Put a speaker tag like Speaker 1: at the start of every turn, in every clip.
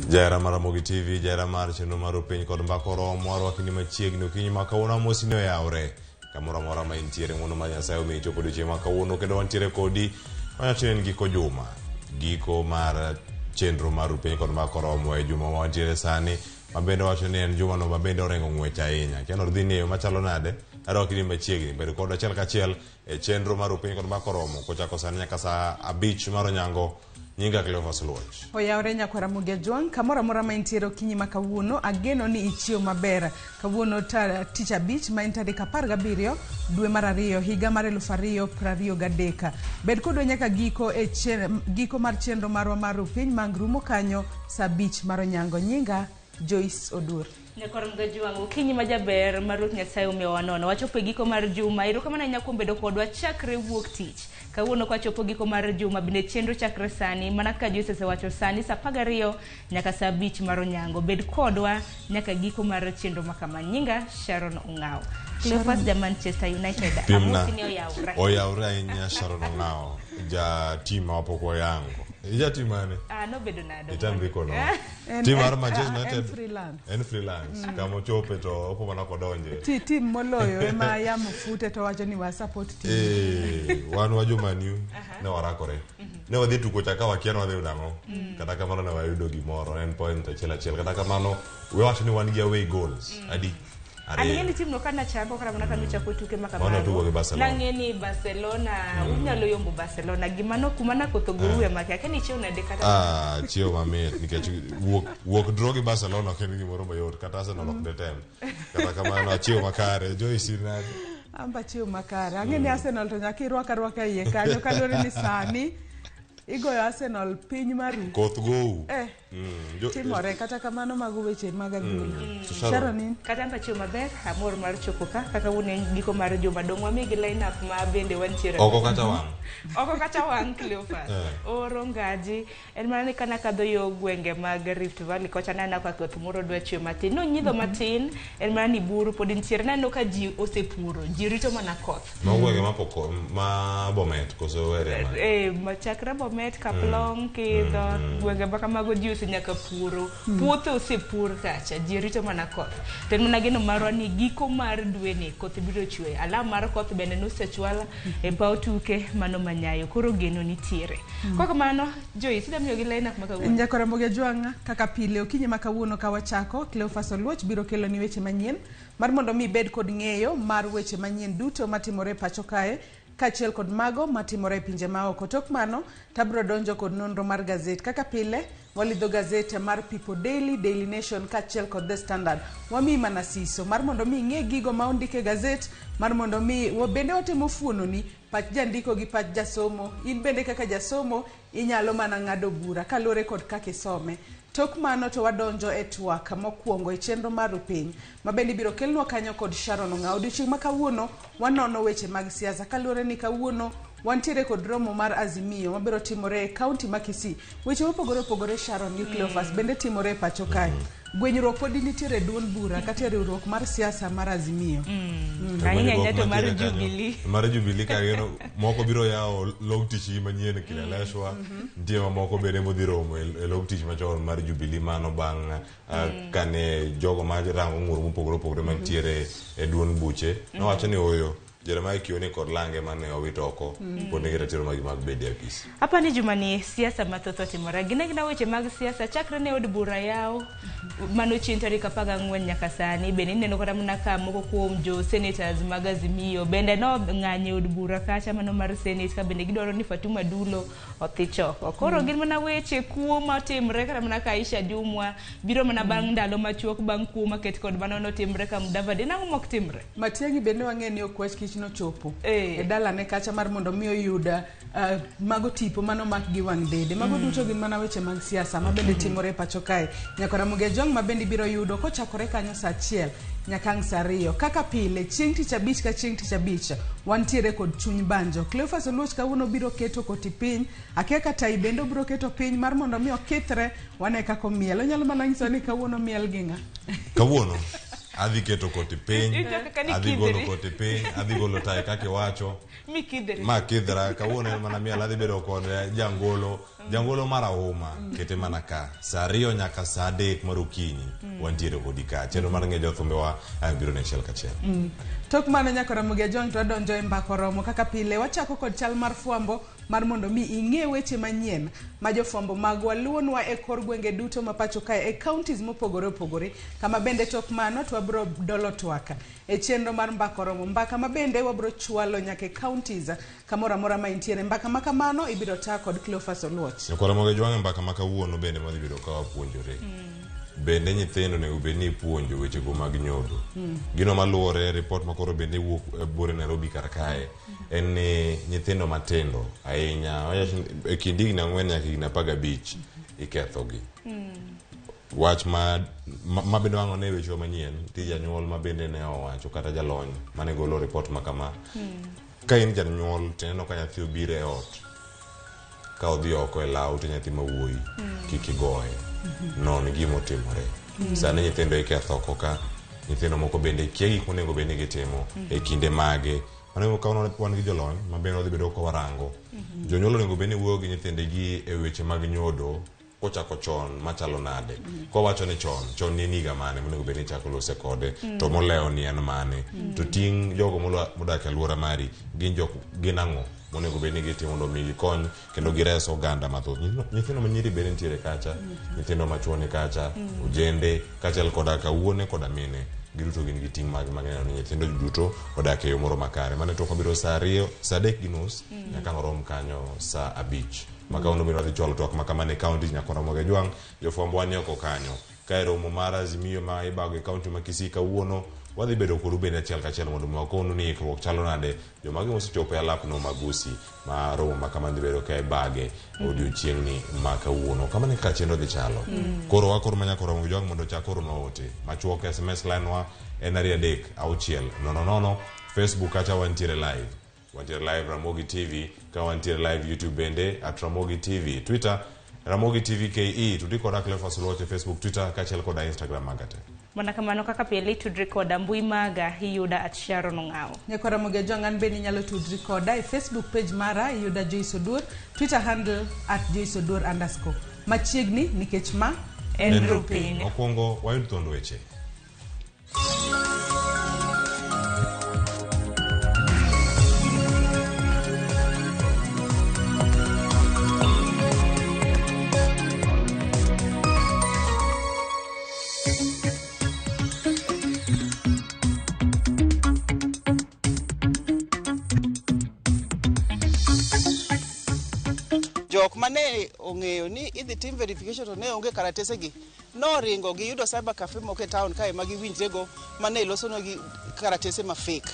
Speaker 1: Jaira Ramogi TV, Jaira mar chenro mar piny kod mbako romo warwakni machiegni okinyi ma kawuono mosino yawre kamoro amora ma intiere mondo ma Nyasaye omi chopo odiochieng' ma kawuono kendo wantiere kodi wanyachieng' giko juma giko mar chenro mar piny kod mbako romo e juma ma wantiere sani ma bende wacho ni en juma no ma bende orengo ng'wech ahinya kendo dhi ng'eyo machalo nade arwakni machiegni bedo kod achiel kachiel e chenro mar piny kod mbako romo kochako sani nyaka saa 5 mar onyango nyinga Cleophas Luoch.
Speaker 2: Oyawre nyakwa Ramogi Ajwang' kamoro amora ma intiere okinyi ma kawuono ageno ni ichiew maber. Kawuono tich abich ma en tarik 17 dwe mar 2 higa mar 2023. Bed kodwa nyaka giko mar chenro marwa mar piny mangrumo kanyo saa 5 mar onyango. Nyinga Joyce Odur.
Speaker 3: Nyakwa Ramogi Ajwang' okinyi ma jaber mar Ruoth Nyasaye omiyowa nono. Wachopo giko mar juma. Erokamano ahinya kuom bedo kodwa chakre wuok tich. Kawuono kwa chopo giko mar juma bende chenro chakre sani mana ka Jose sewacho sani saa 12 nyaka saa 5 mar onyango. Bed kodwa nyaka giko mar chenro makama. Nyinga Sharon Ong'ao. Cleophas ja Manchester United amosini oyawre.
Speaker 1: Oyawre ahinya Sharon Ong'ao ja team mapoko yango. Ija team mane?
Speaker 3: No bedo nado.
Speaker 1: Itambi kono. Team mar Manchester United
Speaker 2: en
Speaker 1: freelance. Kamo chope to opo mana kodonje.
Speaker 2: Team moloyo ema yamo fute to wacho ni wa support team.
Speaker 1: Wan wajo manu ne warakore. Ne wadhi tuko chaka wakiano wadhi udango. Kata kamano ne wayudo gimoro en point achiel. Kata kamano we wacho ni wan gi away goals. Adi
Speaker 3: Angeni timu no kana chango kana mwana kanu chako tuke makamano. Nangeni Barcelona, unyalo yombo Barcelona gimano kumana kotogoruwe make akeni cheo na dekata.
Speaker 1: Cheo mame nikech walk drogi Barcelona keni gimoro mayot kata Arsenal ok detem. Kata kamano cheo makare Joyce nadi.
Speaker 2: Amba cheo makare. Angeni Arsenal to nyaki rwaka iye kanyo kalore ni sani. Igoyo Arsenal piny maru.
Speaker 1: Koth go.
Speaker 2: Timore kata kamano mago weche magagula. Sharonin.
Speaker 3: Kata mpa chio maber, amor mar chopo ka, kaka wune giko mar juma dongwa migi line up ma bende wantiere.
Speaker 1: Oko kata wang
Speaker 3: Cleophas. Oro ngaji. En mana ni kana kadho yo gwenge mag Rift Valley kocha nana kwa koth moro dwa chio matin. No nyidho matin, en mana ni buru podin tiere nano ka ji osepuro. Ji rito mana koth.
Speaker 1: Magwenge mapoko ma Bomet koso were ma.
Speaker 3: Machakra Bomet Kaplong kidho gwenge baka mago ji nyaka puro puothe osepur kacha ji rito mana koth to mana geno marwa ni giko mar dwe ni koth biro chwe alam mar koth bende nosechwala e paw tuke mano manyayo koro geno nitiere kwa kamano Joyce idamiyo gi line up makawuono
Speaker 2: Nyakwa Ramogi Ajwang' kaka pile okinyi makawuono ka wachako Cleophas Luoch biro kelo ni weche manyien mar mondo mi bed kod ng'eyo mar weche manyien duto matimore pacho kae kachiel kod mago matimore pinje maoko. Tok mano tabro donjo kod nonro mar gazet kaka pile walidho gazet mar People Daily, Daily Nation kachiel kod The Standard. Wami mana siso mar mondo mi ng'e gigo ma ondike gazet mar mondo mi bende watemo fuono ni pach jandiko gi pach jasomo. In bende kaka jasomo inyalo mana ng'ado bura kalore kod kaka isome. Tok mano to wadonjo e twak mokwongo e chenro mar piny ma bende biro kelnwa kanyo kod Sharon Ong'ao. Odiochieng' ma kawuono wanono weche mag siasa kalore ni kawuono wantiere kod romo mar Azimio mabiro timore e kaunti ma Kisii. Weche mopogore Sharon gi Cleophas bende timore e pacho kae. Gwenyruok podi nitiere duond bura kata riwruok mar siasa mar Azimio.
Speaker 3: Ahinya nyato mar Jubilee.
Speaker 1: Mar Jubilee ka geno moko biro yao log tich manyien Kileleshwa. Ndiye moko bende modhi romo e log tich machon mar Jubilee mano bang' kane jogo ma rango ng'ur mopogore mantiere e duond buche. Nowacho ni oyo Jeremiah Kioni kod Lange mane owito oko pone gi ratiro mag bedi apis.
Speaker 3: Hapa ni jumani siasa mathoth timore. Gina weche mag siasa chakre ne od bura yao mano chien tarik 14 nyaka sani bende neno kata mana ka moko kuom jo senators mag Azimio bende no ng'anye od bura kacha mano mar senate ka bende gidwaro ni Fatuma Dulo othichoko. Koro gin mana weche kuo matimre kata mana ka Aisha Jumwa biro mana bang' ndalo machuok bang' kuo maket kod mano no timre ka Mudavadi nang'o mok timre.
Speaker 2: Matiangi bende wang'e ni okwach mich nochopo e dalane kacha mar mondo mi oyuda mago tipo mano mak gi wang' dede mago duto gin mana weche mag siasa ma bende timore pacho kae nyaka Ramogi Jong ma bende biro yudo kochakore kanyo saa 1 nyaka saa 2 kaka pile chieng' tich abich ka chieng' tich abich wantiere kod chuny banjo. Cleophas Oluoch kawuono biro keto koti piny akia kata ibendo biro keto piny mar mondo mi okithre wane kako miel. Onyalo mana nyiso ni kawuono miel ginga
Speaker 1: kawuono adhi keto koti piny adhi golo koti piny adhi golo tai kake wacho ma kidra kawuono en mana miel adhi bedo kod jangolo marahuma kete mana ka saa 2 nyaka saa 3 mar okinyi wantiere kodi ka chenro mar ng'e jothumbewa biro ne achiel kachiel.
Speaker 2: Tok mano nyaka Ramogi Jong to donjo e mbako romo kaka pile wachako kod chal mar fwambo mar mondo mi ing'e weche manyien ma jofwambo magwa luonwa e kor gwenge duto ma pacho kae e counties mopogore opogore kama bende tok mano to wabro dolo twaka e chenro mar mbako romo mbaka ma bende wabro chwalo nyaka e counties kamoro amora ma intiere mbaka ma kamano ibiro taa kod Cleophas Oluoch.
Speaker 1: Nyaka Ramogi Jong mbaka ma kawuono bende madhi bedo ka wapuonjore bende nyithindo ne bed ni puonjo weche go mag nyodo gino maluore report makoro bende wuok bore Nairobi kar kae en ni nyithindo matendo ahinya e kind higni 4 nyaka higni 15 ikethogi wach ma bende wang'o ne weche manyien ti janyuol ma bende ne owacho kata jalony mane golo report ma kama ka in janyuol teneno ka nyathi obiro e ot ka odhi oko e law to nyathi mawuoyi kik igoye non gimo timore sani nyithindo iketho oko ka nyithindo moko bende kia gik monego bed ni gitimo e kinde mage mano ka wan gi jolony ma bende odhi bedo ka warango jonyuol onego bed ni wuoyo gi nyithindegi e weche mag nyodo kochako chon machalo nade ko wacho ni chon ni niga mane monego bed ni chako lose kode to moleo ni en mane to ting jogo modak e alwora mari gin ang'o monego bed ni gitimo mondo mi gikony kendo gires oganda mathoth. Nyithindo manyiri bende nitiere kacha nyithindo machuoni kacha ojende kaachiel koda kawuone koda mine giduto gin gi ting' mag mang'eyo ni nyithindo duto odak e yo moro makare mane to kabiro saa 2 saa 3:30 nyaka norom kanyo saa 5 makauno biro dhi chwalo twak makamane county nyaka Ramogi Jong jofwambo wanie oko kanyo kae romo mar Azimio ma ibago e county ma Kisii kawuono wadhi bedo kodu bende achiel kachiel mondo mwakonu ni ikruok chalo nade jomagi mosechopo e alapno magusi ma romo makama dhi bedo kae bage odiochieng'ni ma kawuono kamane ka chenro dhi chalo koro wakoro manyaka Ramogi Jong mondo chak oro note machuok SMS line wa en 3-6-000 Facebook kacha wantiere live Ramogi TV ka wantiere live YouTube bende @Ramogi TV Twitter Ramogi TV KE tudri koda Cleophas Oluoch e Facebook Twitter kachiel koda Instagram magate
Speaker 3: mana kamano kaka pile tudri koda mbui maga iyuda @Sharon Ong'ao
Speaker 2: nyaka Ramogi Jong an bende nyalo tudri koda e Facebook page mara iyuda Joyce Odur Twitter handle @JoyceOdur_ machiegni nikech ma en rupiny
Speaker 1: okwongo wayud thuond weche.
Speaker 4: jok mane ong'eyo ni idhi tim verification to ne onge karatese gi no ringo gi yudo cyber cafe moko e town kae ma giwinjrego mane ilosonegi karatese ma fake.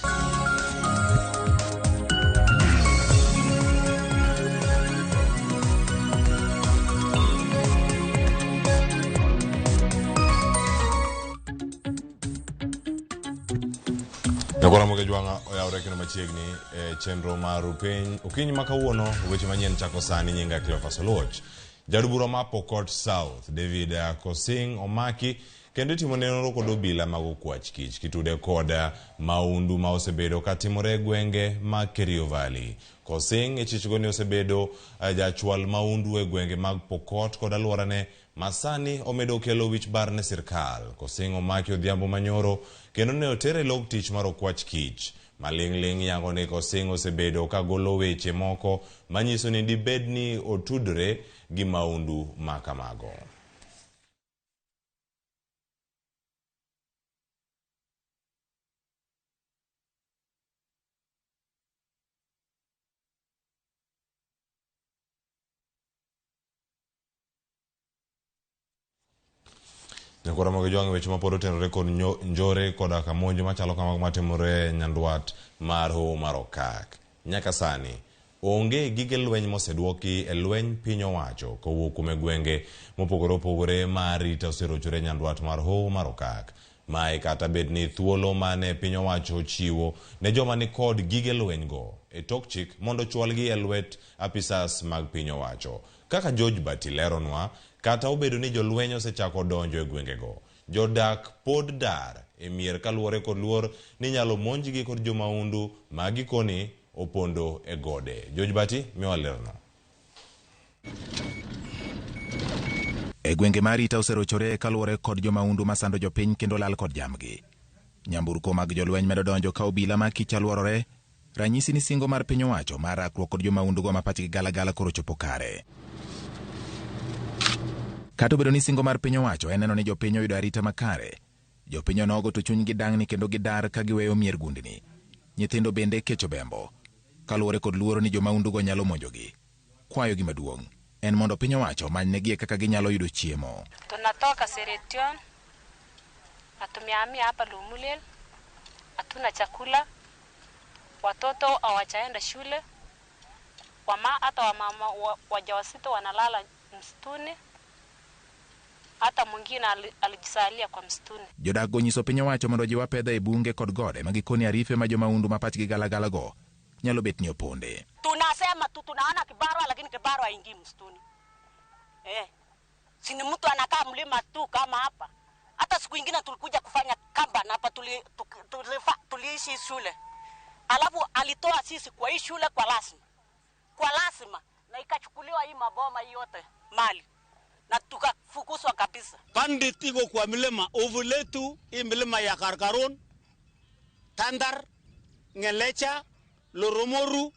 Speaker 1: Ramogi Jong oyawre kendo machiegni e chenro mar piny okinyi ma kawuono weche manyien chako sani nyinga Cleophas Oluoch jadubura ma Pokot South David Kosing omaki kendo timo nonro kod obila mag okwach kich kitude koda maundu ma osebedo katimore gwenge ma Kerio Valley. Kosing e chichgo ni osebedo jachwal maundu e gwenge mag Pokot kod alworane masani omedo kelo wich bar ne sirkal. Kosing omaki odhiambo manyoro kendo ne otere log tich mar okwach kich maling'ling yango ni Kosing osebedo kagolo weche moko manyiso ni dibed ni otudre gi maundu ma kamago. Nyakora mag jwang' weche mapod otenore kod njore koda kamonjo machalo kama matimore nyandwat mar Hoho mar Okak. Nyaka sani onge gige lweny moseduoki e lweny piny owacho kowuok kuom gwenge mopogore opogore ma arita oserochore nyandwat mar Hoho mar Okak. Mae kata bed ni thuolo mane piny owacho chiwo ne joma ni kod gige lweny go e tok chik mondo chwalgi e lwet apisas mag piny owacho. Kaka George Batileronwa, kata obedo ni jolweny osechako donjo e gwengego, jodak pod dar e mier kaluwore kod luor ni nyalo monjgi kod jomaundu ma gikoni opondo e gode. George Bati miwa lerno.
Speaker 5: E gwenge ma arita oserochore kaluwore kod jomaundu masando jopiny kendo lal kod jamgi. Nyamburko mag jolweny medo donjo ka obila ma kich aluorore, ranyisi ni singo mar piny owacho mar rakruok kod jomaundu go ma pachgi galagala koro chopo kare. Kata obedo ni singo mar piny owacho en neno ni jopiny oyudo arita makare, jopiny onogo to chunygi dang'ni kendo gidar ka giweyo mier gundni. Nyithindo bende kecho bembo kaluwore kod luoro ni jomaundu go nyalo monjogi. Kwayo gi maduong' en mondo piny owacho manynegie kaka ginyalo yudo chiemo.
Speaker 6: Tunatoka Seretion, tumehamia hapa Lumulel, hatuna chakula, watoto hawajaenda shule, hata wamama wajawazito wanalala msituni, hata mwingine alijisalia kwa msituni.
Speaker 5: Jodak go nyiso piny owacho mondo jiwa pedha e bunge kod gode magikoni arife ma jomaundu ma pachgi galagala go nyalo bet ni oponde.
Speaker 7: Tunasema tu tunaona kibarua lakini kibarua haingii msituni. Sini mtu anakaa mlima tu kama hapa. Hata siku nyingine tulikuja kufanya kamba na hapa tuliishi shule. Alafu alitoa sisi kwa hii shule kwa lazima na ikachukuliwa hii maboma yote mali na tukafukuzwa kabisa.
Speaker 8: Bandit iko kwa milima Ovuletu, hii milima ya Karkaron, Tandar, Ngelecha, Loromoru,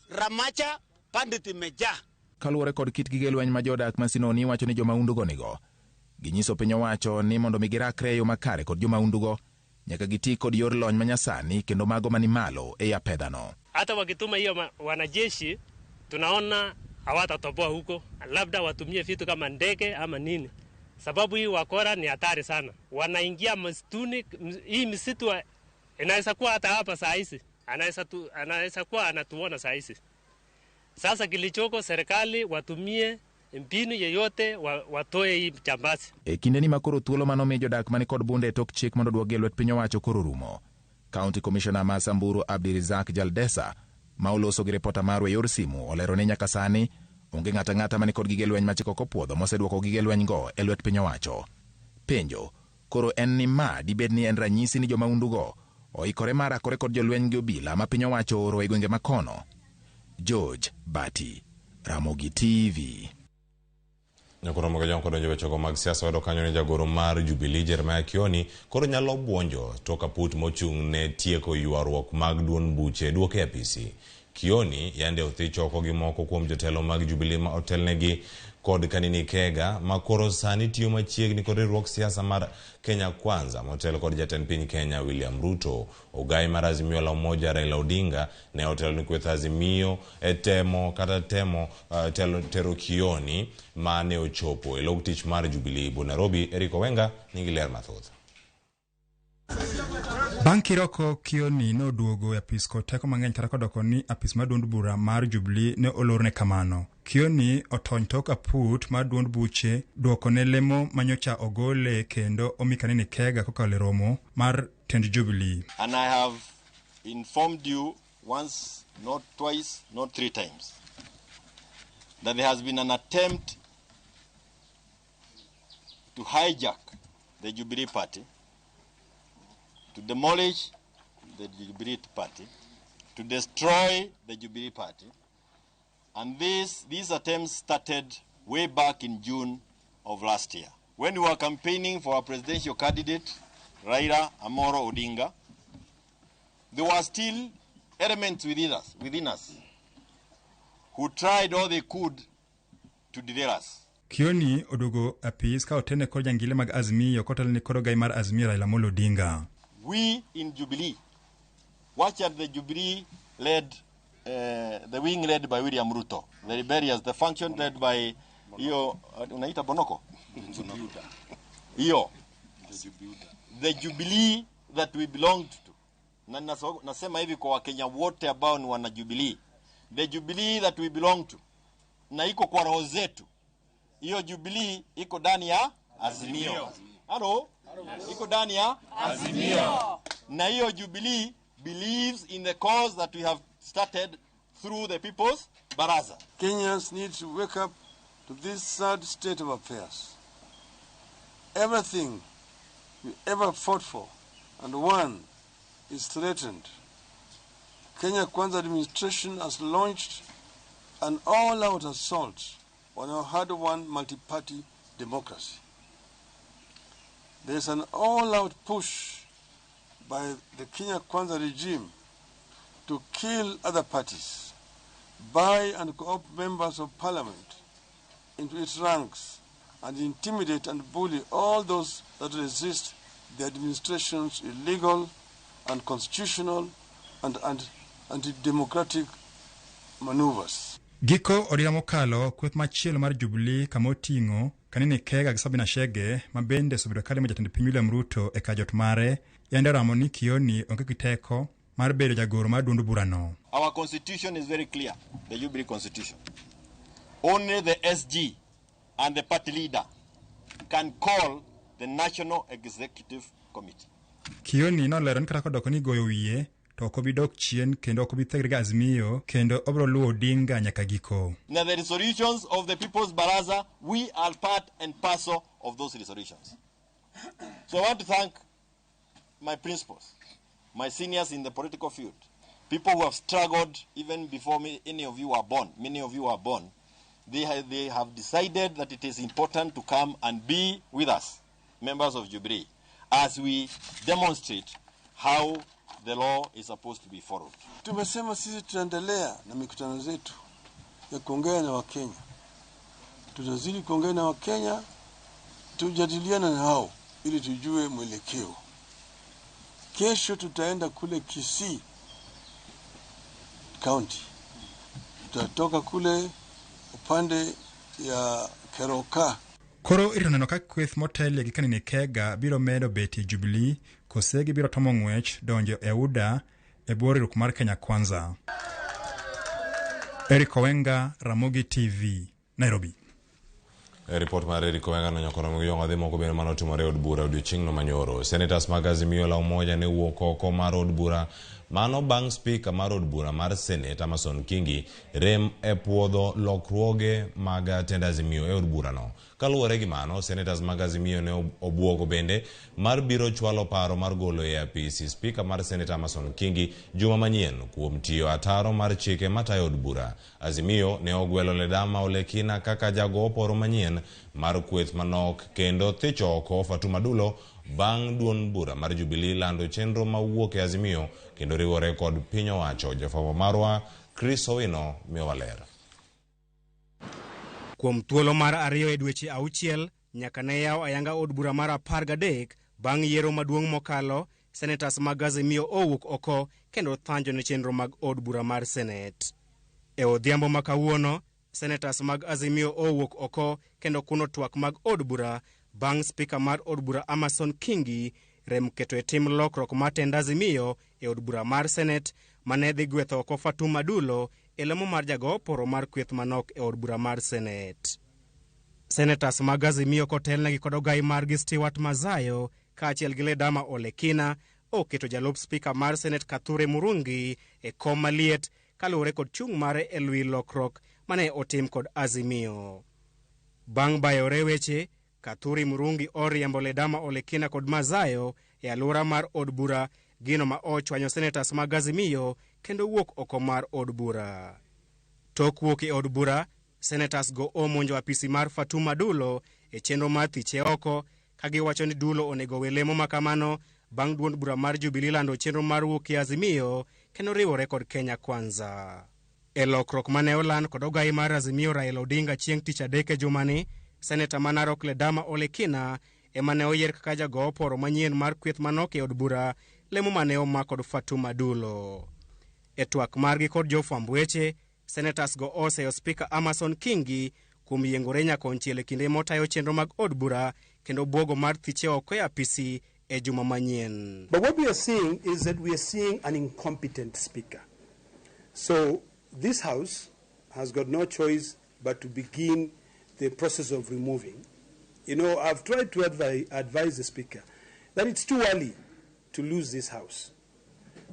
Speaker 8: Ramacha, bandit imejaa.
Speaker 5: Kaluwore kod kit gige lweny ma jodak Masinoni wacho ni jomaundu go nigo, ginyiso piny owacho ni mondo migirakre yo makare kod jomaundu go nyaka giti kod yor lony manyasani kendo mago mani malo e apedhano.
Speaker 9: Hata wakituma hiyo wanajeshi tunaona hawatatoboa huko, labda watumie vitu kama ndege ama nini, sababu hii wakora ni hatari sana. Wanaingia msituni, hii msitu inaweza kuwa hata hapa saa hizi, anaweza kuwa anatuona saa hizi. Sasa kilichoko serikali watumie mbinu yeyote watoe hii jambazi. E
Speaker 5: kinde ni makoro thuolo manome jodak mani kod bunde tok chik mondo duoge lwet piny owacho koro rumo. County Commissioner ma Samburu Abdirizak Jaldesa ma oloso gi repota marwa yor simu olero ni nyaka sani onge ng'ata mani kod gige lweny machiko kopuodho moseduoko gige lweny go e lwet piny owacho. Penjo koro en ni ma dibed ni en ranyisi ni jomaundu go oikore marakore kod jolweny gi obila ma piny owacho oro e gwenge makono. George Bati, Ramogi TV.
Speaker 1: Nyakoro mga jang kodonjo wechogo mag siasa wado kanyo ni jagoro mar Jubilee Jeremiah Kioni koro nyalo buonjo to kaput mochung' ne tieko ywaruok mag duond buche duoke apisi. Kioni yande othi choko gi moko kuom jotelo mag Jubilee ma otelnegi kod Kanini Kega ma koro sani tiyo machiegni kod riwruok siasa mar Kenya Kwanza motel kod jatend piny Kenya William Ruto. Ogai mar Azimio la Umoja Raila Odinga ne otelo ni kweth Azimio temo tero Kioni ma ne ochopo e log tich mar Jubilee. Nairobi, Eric Owenga nigi ler mathoth.
Speaker 10: Bang' kiroko Kioni noduogo e apis kod teko mang'eny kata kodoko ni apis mar duond bura mar Jubilee ne olorne kamano. Kioni otony tok aput mar duond buche duoko ne lemo manyocha ogole kendo omi Kanini Kega kokalo romo mar tend Jubilee.
Speaker 11: And I have informed you once, not twice, not three times, that there has been an attempt to hijack the Jubilee Party, to demolish the Jubilee Party, to destroy the Jubilee Party. And these attempts started way back in June of last year. When we were campaigning for our presidential candidate, Raila Amolo Odinga, there were still elements within us who tried all they could to derail us.
Speaker 10: Kioni oduogo apis ka otene kod jangile mag Azimio kotel ni koro gai mar Azimio Raila Amolo Odinga.
Speaker 11: We in Jubilee, watch at the Jubilee led, the wing led by William Ruto, the rebellious, the function led by unaita Bonoko? The Jubilee that we belonged to. Na nasema hivi kwa Wakenya wote ambao ni wana Jubilee. The Jubilee that we belong to. Na iko kwa roho zetu. Hiyo Jubilee iko ndani ya Azimio. Hello? Iko ndani ya Azimio. Na hiyo Jubilee believes in the cause that we have started through the People's Baraza.
Speaker 12: Kenyans need to wake up to this sad state of affairs. Everything we ever fought for and won is threatened. Kenya Kwanza administration has launched an all-out assault on our hard-won multi-party democracy. There's an all-out push by the Kenya Kwanza regime to kill other parties, buy and co-opt members of parliament into its ranks, and intimidate and bully all those that resist the administration's illegal, unconstitutional, and anti-democratic maneuvers.
Speaker 10: Giko odira mokalo kweth machielo mar Jubilee kama oting'o Kanini Kega gi Sabina Chege ma bende subedo kale ma jatend piny William Ruto e kajot mare yande Ramogi Kioni onge kiteko mar bedo jagoro mar duond burano.
Speaker 11: Our constitution is very clear, the Jubilee constitution. Only the SG and the party leader can call the National Executive Committee.
Speaker 10: Kioni nolero ni kata kodoko ni goyo wiye to okobidok chien kendo okobithegre ga Azimio kendo obro luwo Odinga nyaka giko.
Speaker 11: Now the resolutions of the People's Baraza, we are part and parcel of those resolutions. So I want to thank my principals, my seniors in the political field, people who have struggled even before any of you are born. Many of you are born. They have decided that it is important to come and be with us, members of Jubilee, as we demonstrate how the law is supposed to be followed.
Speaker 12: Tumesema sisi tutaendelea na mikutano zetu ya kuongea na Wakenya. Tutazidi kuongea na Wakenya, tujadiliana na hao ili tujue mwelekeo. Kesho tutaenda kule Kisii County. Tutatoka kule upande ya Keroka.
Speaker 10: Koro ironeno ka kweth motel gi Kanini Kega biro medo beti Jubilee kosegi biro tomo ng'wech donjo e UDA e bwo riwruok mar Kenya Kwanza. Eric Owenga, Ramogi TV, Nairobi.
Speaker 1: Report mar Eric Owenga no nyakoro mo yonga dhimo ko beno mano timore od bura odiochieng'no manyoro. Senators mag Azimio la Umoja ne wuok oko mar od bura mano bang' speaker mar od bura mar Senate Amason Kingi rem e puodho lokruoge mag tend Azimio e od burano. Kaluwore gi mano, senators mag Azimio ne obwogo bende mar biro chwalo paro mar golo e apisi speaker mar Senate Amason Kingi juma manyien kuom tiyo ataro mar chike matayo od bura. Azimio ne ogwelo Ledama Olekina kaka jago oporo manyien mar kweth manok kendo thicho oko Fatuma Dulo bang' duond bura mar Jubilee lando chenro mawuok e Azimio kendo riwore kod piny owacho. Jafwambo marwa Chris Owino miyowa ler.
Speaker 13: Kuom thuolo mar ariyo e dweche auchiel nyaka ne yaw ayanga od bura mar 13 bang' yiero maduong' mokalo, senators mag Azimio owuok oko kendo thanjo ne chenro mag od bura mar Senate. E odhiambo ma kawuono, senators mag Azimio owuok oko kendo kuno twak mag od bura bang' speaker mar od bura Amason Kingi rem keto e tim lokruok mar tend Azimio e od bura mar Senate mane dhi gwetho oko Fatuma Dulo e lemo mar jago oporo mar kweth manok e od bura mar Senate. Senators mag Azimio kotelnegi kod ogai margi Stewart Mazayo kaachiel gi Ledama Olekina oketo jalup speaker mar Senate Kathure Murungi e kom maliet kaluwore kod chung' mare e lwi lokruok mane otim kod Azimio. Bang' bayore weche, Kathure Murungi oriembo Ledama Olekina kod Mazayo e alwora mar od bura, gino ma ochwanyo senators mag Azimio kendo wuok oko mar od bura. Tok wuok e od bura, senators go omonjo apisi mar Fatuma Dulo e chenro mar thiche oko kagiwacho ni Dulo onego we lemo makamano bang' duond bura mar Jubilee lando chenro mar wuok e Azimio kendo riwore kod Kenya Kwanza. E lokruok mane olan kod ogai mar Azimio Raila Odinga chieng' tich adek e jumani, Senator Manarok Ledama Olekina emane oyier kaka jago oporo manyien mar kweth manok e od bura lemo mane omak kod Fatuma Dulo. E twak margi kod jofwamb weche, senators go oseyo speaker Amason Kingi kuom yiengore nyakonchiel e kinde motayo chenro mag od bura kendo bwogo mar thiche oko e apisi e juma manyien.
Speaker 14: But what we are seeing is that we are seeing an incompetent speaker. So this House has got no choice but to begin the process of removing. You know, I've tried to advise the Speaker that it's too early to lose this House.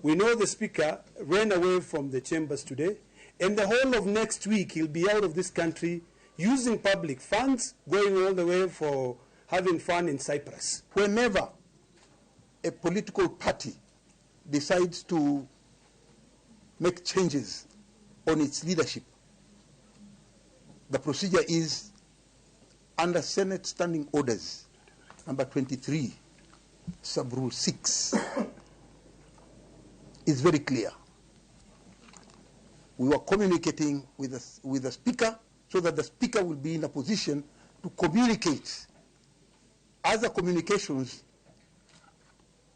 Speaker 14: We know the Speaker ran away from the chambers today, and the whole of next week he'll be out of this country using public funds, going all the way for having fun in Cyprus.
Speaker 15: Whenever a political party decides to make changes on its leadership, the procedure is under Senate Standing Orders, number 23, sub-rule 6, is very clear. We were communicating with the Speaker so that the Speaker will be in a position to communicate other communications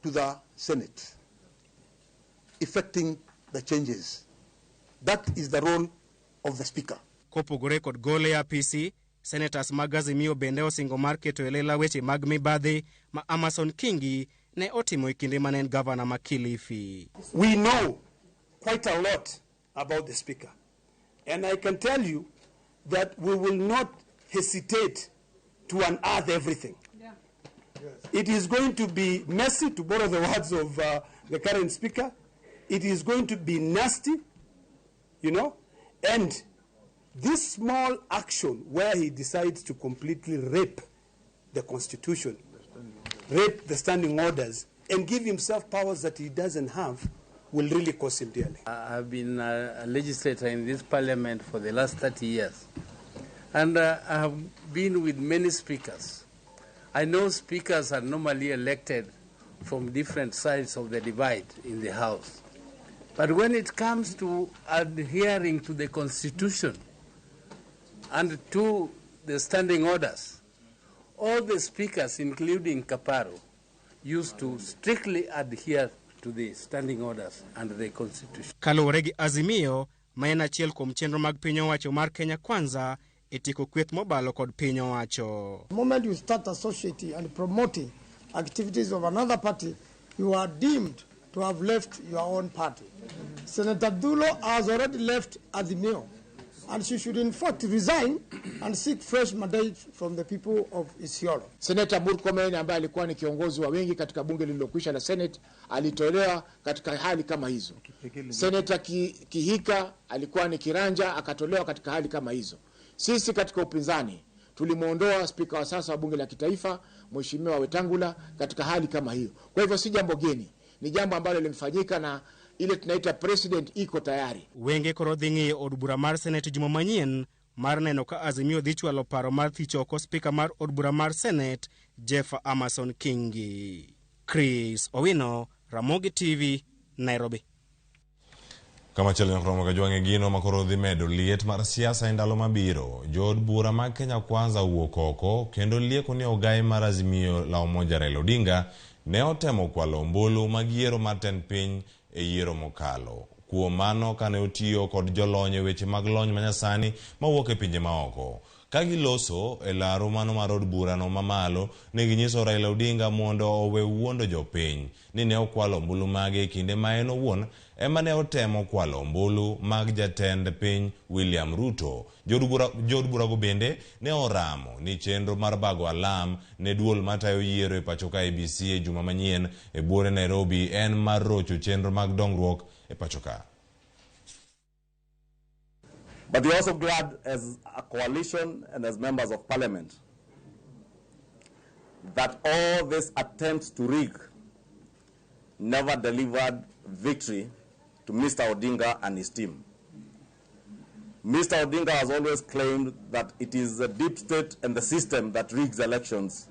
Speaker 15: to the Senate, effecting the changes. That is the role of the Speaker.
Speaker 13: Kopogore kod gole ya PC, Senators mag Azimio bende osingo mar keto e lela weche mag mibadhi ma Amason Kingi ne otimo e kinde mane en gavana ma Kilifi.
Speaker 14: We know quite a lot about the Speaker, and I can tell you that we will not hesitate to unearth everything. Yeah. Yes. It is going to be messy, to borrow the words of the current Speaker. It is going to be nasty, you know, and this small action where he decides to completely rape the Constitution, rape the standing orders, and give himself powers that he doesn't have will really cost him dearly.
Speaker 16: I've been a legislator in this parliament for the last 30 years, and I have been with many speakers. I know speakers are normally elected from different sides of the divide in the House. But when it comes to adhering to the Constitution and to the standing orders, all the speakers, including Kaparo, used to strictly adhere to the standing orders and the Constitution.
Speaker 13: Kaluwore gi Azimio, ma en achiel kuom chenro mag piny owacho mar Kenya Kwanza, etiko kweth mobalo kod piny owacho.
Speaker 17: The moment you start associating and promoting activities of another party, you are deemed to have left your own party. Senator Dulo has already left Azimio, and she should in fact resign and seek fresh mandate from the people of Isiolo.
Speaker 18: Senator Murkomen ambaye alikuwa ni kiongozi wa wengi katika bunge lililokwisha la Senate alitolewa katika hali kama hizo. Senator Kihika alikuwa ni kiranja akatolewa katika hali kama hizo. Sisi katika upinzani tulimuondoa spika wa sasa wa bunge la kitaifa Mheshimiwa Wetangula katika hali kama hiyo. Kwa hivyo si jambo geni, ni jambo ambalo limefanyika na ile tunaita president iko tayari.
Speaker 13: Wenge koro dhingi od bura mar Senate juma manyien mar neno ka Azimio dhi chwalo paro mar thicho oko spika mar od bura mar Senate Jeff Amason Kingi. Chris Owino, Ramogi TV, Nairobi.
Speaker 1: Kama chelo nyakromo ka jwange gino makoro dhi medo liet mar siasa e ndalo mabiro. Jood bura mag Kenya Kwanza wuok oko kendo lieko ni ogai mar Azimio la Umoja Raila Odinga ne otemo kwalo ombulu mag yiero mar tend piny e yiero mokalo. Kuom mano kane otiyo kod jolony e weche mag lony manyasani mawuok e pinje maoko. Ka giloso e laro mano mar od burano mamalo, ne ginyiso Raila Odinga mondo owe wuondo jopiny ni ne okwalo ombulu mage e kinde ma en owuon ema ne otemo kwalo ombulu mag jatend piny William Ruto. Jood burago bende ne oramo ni chenro mar bago alam ne duol matayo yiero e pacho ka ABC e juma manyien e buore Nairobi en mar rocho chenro mag dongruok e pacho ka.
Speaker 19: But we're also glad as a coalition and as members of parliament that all these attempts to rig never delivered victory to Mr. Odinga and his team. Mr. Odinga has always claimed that it is the deep state and the system that rigs elections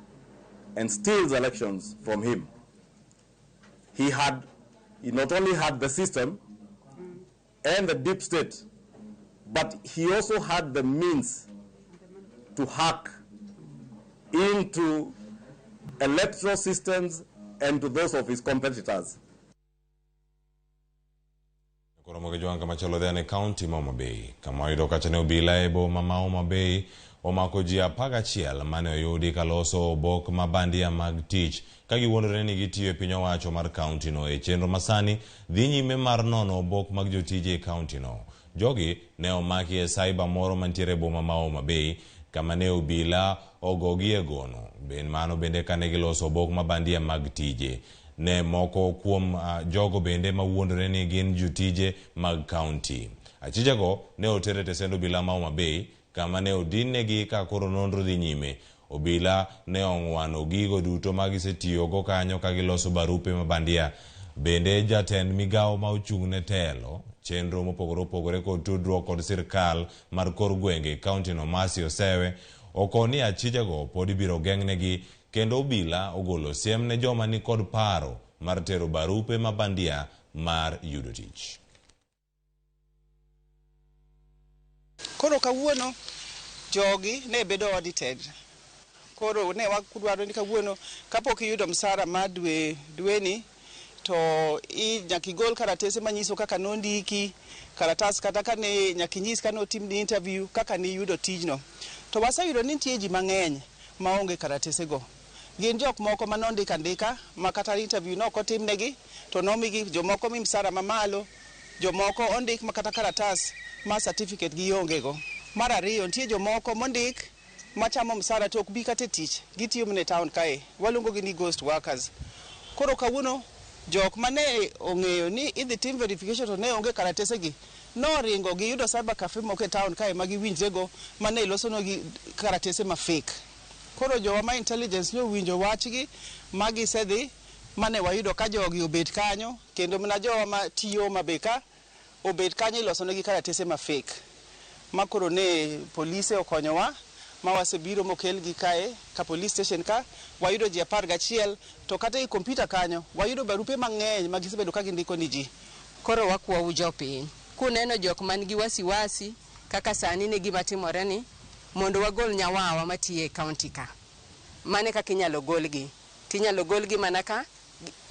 Speaker 19: and steals elections from him. He not only had the system and the deep state, but he also had the means to hack into electoral systems and to those of his competitors.
Speaker 1: Koro moge jwanga machalo dhane county Homa Bay. Kama ido kacha ne obila ebo mama Homa Bay omako ji 11 mane oyudi kaloso obok mabandia mag tich ka giwuondore ni gitiyo e piny owacho mar kaunti no e chenro masani dhi nyime mar nono obok mag jotije e kaunti no. Jogi ne omaki e cyber moro mantiere boma ma Homa Bay kama ne obila ogogi e gono. Ben mano bende kane giloso obok mabandia mag tije. Ne moko kuom jogo bende mawuondore ni gin jotije mag kaunti. Achijego ne otere tesend obila ma Homa Bay kama ne odinegi ka koro nonro dhi nyime. Obila ne ong'wano gigo duto magisetiyogo kanyo ka giloso barupe mabandia. Bende jatend migawo ma ochung' ne telo chenro mopogore opogore kod tudruok kod sirkal mar kor gwenge kaunti no Masi Osewe okoni achijego pod ibiro geng'negi kendo obila ogolo siem ne joma ni kod paro mar tero barupe mabandia mar yudo tich.
Speaker 4: Koro kawuono jogi ne bedo audited. Koro ne wakudwaro ni kawuono kapok iyudo msara ma dweni to nyaka igol karatese manyiso kaka nondiki karatas kata kane nyaka inyis kane otimni interview kaka ni yudo tijno. To waseyudo ni nitie ji mang'eny maonge karatesego. Gin jok moko manondika andika ma kata interview no ok otimnegi to nomigi jomoko mi msara mamalo, jomoko ondik ma kata karatas ma certificate gi ongego. Mar ariyo nitie jomoko mondik machamo msara to ok bi kata tich, gitiyo mne town kae, waluongogi ni ghost workers. Koro kawuono jok mane ong'eyo ni idhi tim verification to ne onge karatesegi noringo giyudo cyber cafe moko e town kae magiwinjrego mane ilosonogi karatese ma fake. Koro jowa ma intelligence ne owinjo wachgi magisedhi mane wayudo ka jogi obet kanyo kendo mana jowa ma tiyo mabeka obet kanyo ilosonegi karatese ma fake. Makoro ne polise okonyowa ma wasebiro mokelgi kae ka police station ka wayudo ji 11 to kata i kompyuta kanyo wayudo barupe mang'eny magisebedo ka gindiko ni ji.
Speaker 20: Koro wakwayo jopiny kuneno jok man gi wasiwasi kaka sani ne gima timore ni mondo wagol nyawawa matiye e kaunti ka. Mane kaka inyalo golgi? Tinyalo golgi mana ka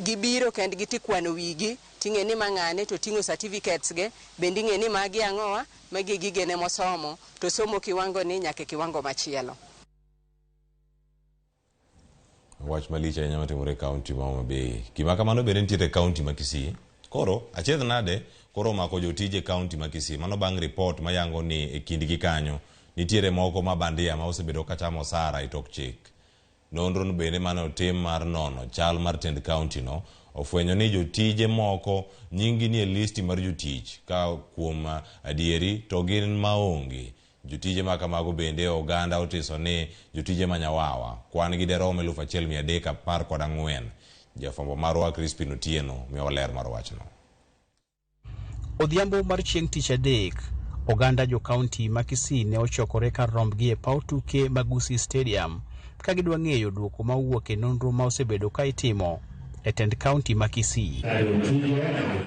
Speaker 20: gibiro kendgi tikwano wigi ting'e ni mang'ane to ting'o certificates ge bende ing'e ni magi ang'owa magi gigene mosomo to somo kiwango ni nyaka kiwango machielo.
Speaker 1: Wach malich ahinya matimore e kaunti ma Homa Bay. Gima kamano bende nitiere e kaunti ma Kisii. Koro achiedh nade koro omako jotije kaunti ma Kisii. Mano bang' report mayango ni e kindgi kanyo nitiere moko mabandia ma osebedo kachamo osara e tok chik. Nonro bende mane otim mar nono chal mar tend kaunti no ofwenyo ni jotije moko nyingi ni e listi mar jotich ka kuom adieri to gin maonge. Jotije makamago bende oganda otiso ni jotije manyawawa kwan gi derom 1314. Jafwambo marwa Crispin Otieno miyowa ler mar wachno.
Speaker 21: Odhiambo mar chieng' tich adek oganda jo kaunti ma Kisii ne ochokore kar rombgi e paw tuke Magusi Stadium ka gidwa ng'eyo duoko mawuok e nonro ma osebedo ka itimo e tend kaunti ma Kisii.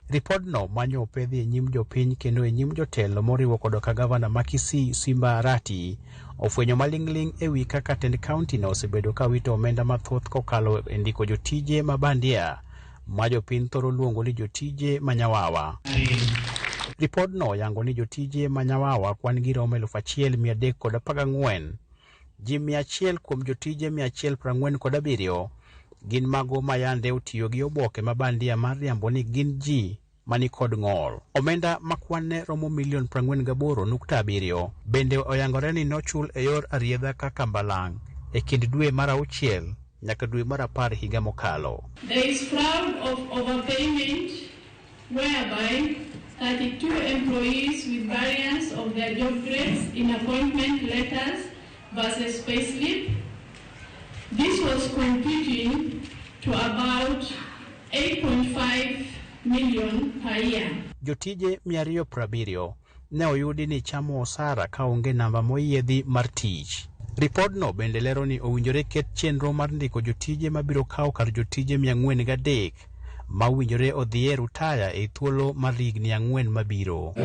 Speaker 21: Ripodno manyo opedhi e nyim jopiny kendo e nyim jotelo moriwo kod ka gavana ma Kisii Simba Arati ofwenyo maling'ling' e wi kaka tend kaunti no osebedo ka wito omenda mathoth kokalo e ndiko jotije mabandia ma jopiny thoro luongo ni jotije manyawawa. Ripodno yango ni jotije manyawawa kwan gi romo 1314. Ji 100 kuom jotije 147 gin mago mayande otiyo gi oboke mabandia mar riambo ni gin ji mani kod ng'ol. Omenda makwanne romo $48.7 bende oyangore ni nochul e yor ariedha kaka mbalang' e kind dwe mar 6 nyaka dwe mar 10 higa mokalo.
Speaker 22: There is fraud of overpayment whereby 32 employees with variance of their job grades in appointment letters versus payslip. This was computing to about 8.5 million per year.
Speaker 21: Jotije 270 ne oyudi ni chamo osara ka onge namba moyiedhi mar tich. Ripodno bende lero ni owinjore ket chenro mar ndiko jotije mabiro kawo kar jotije 403 ma winjore odhiye rutaya e thuolo mar higni 4 mabiro.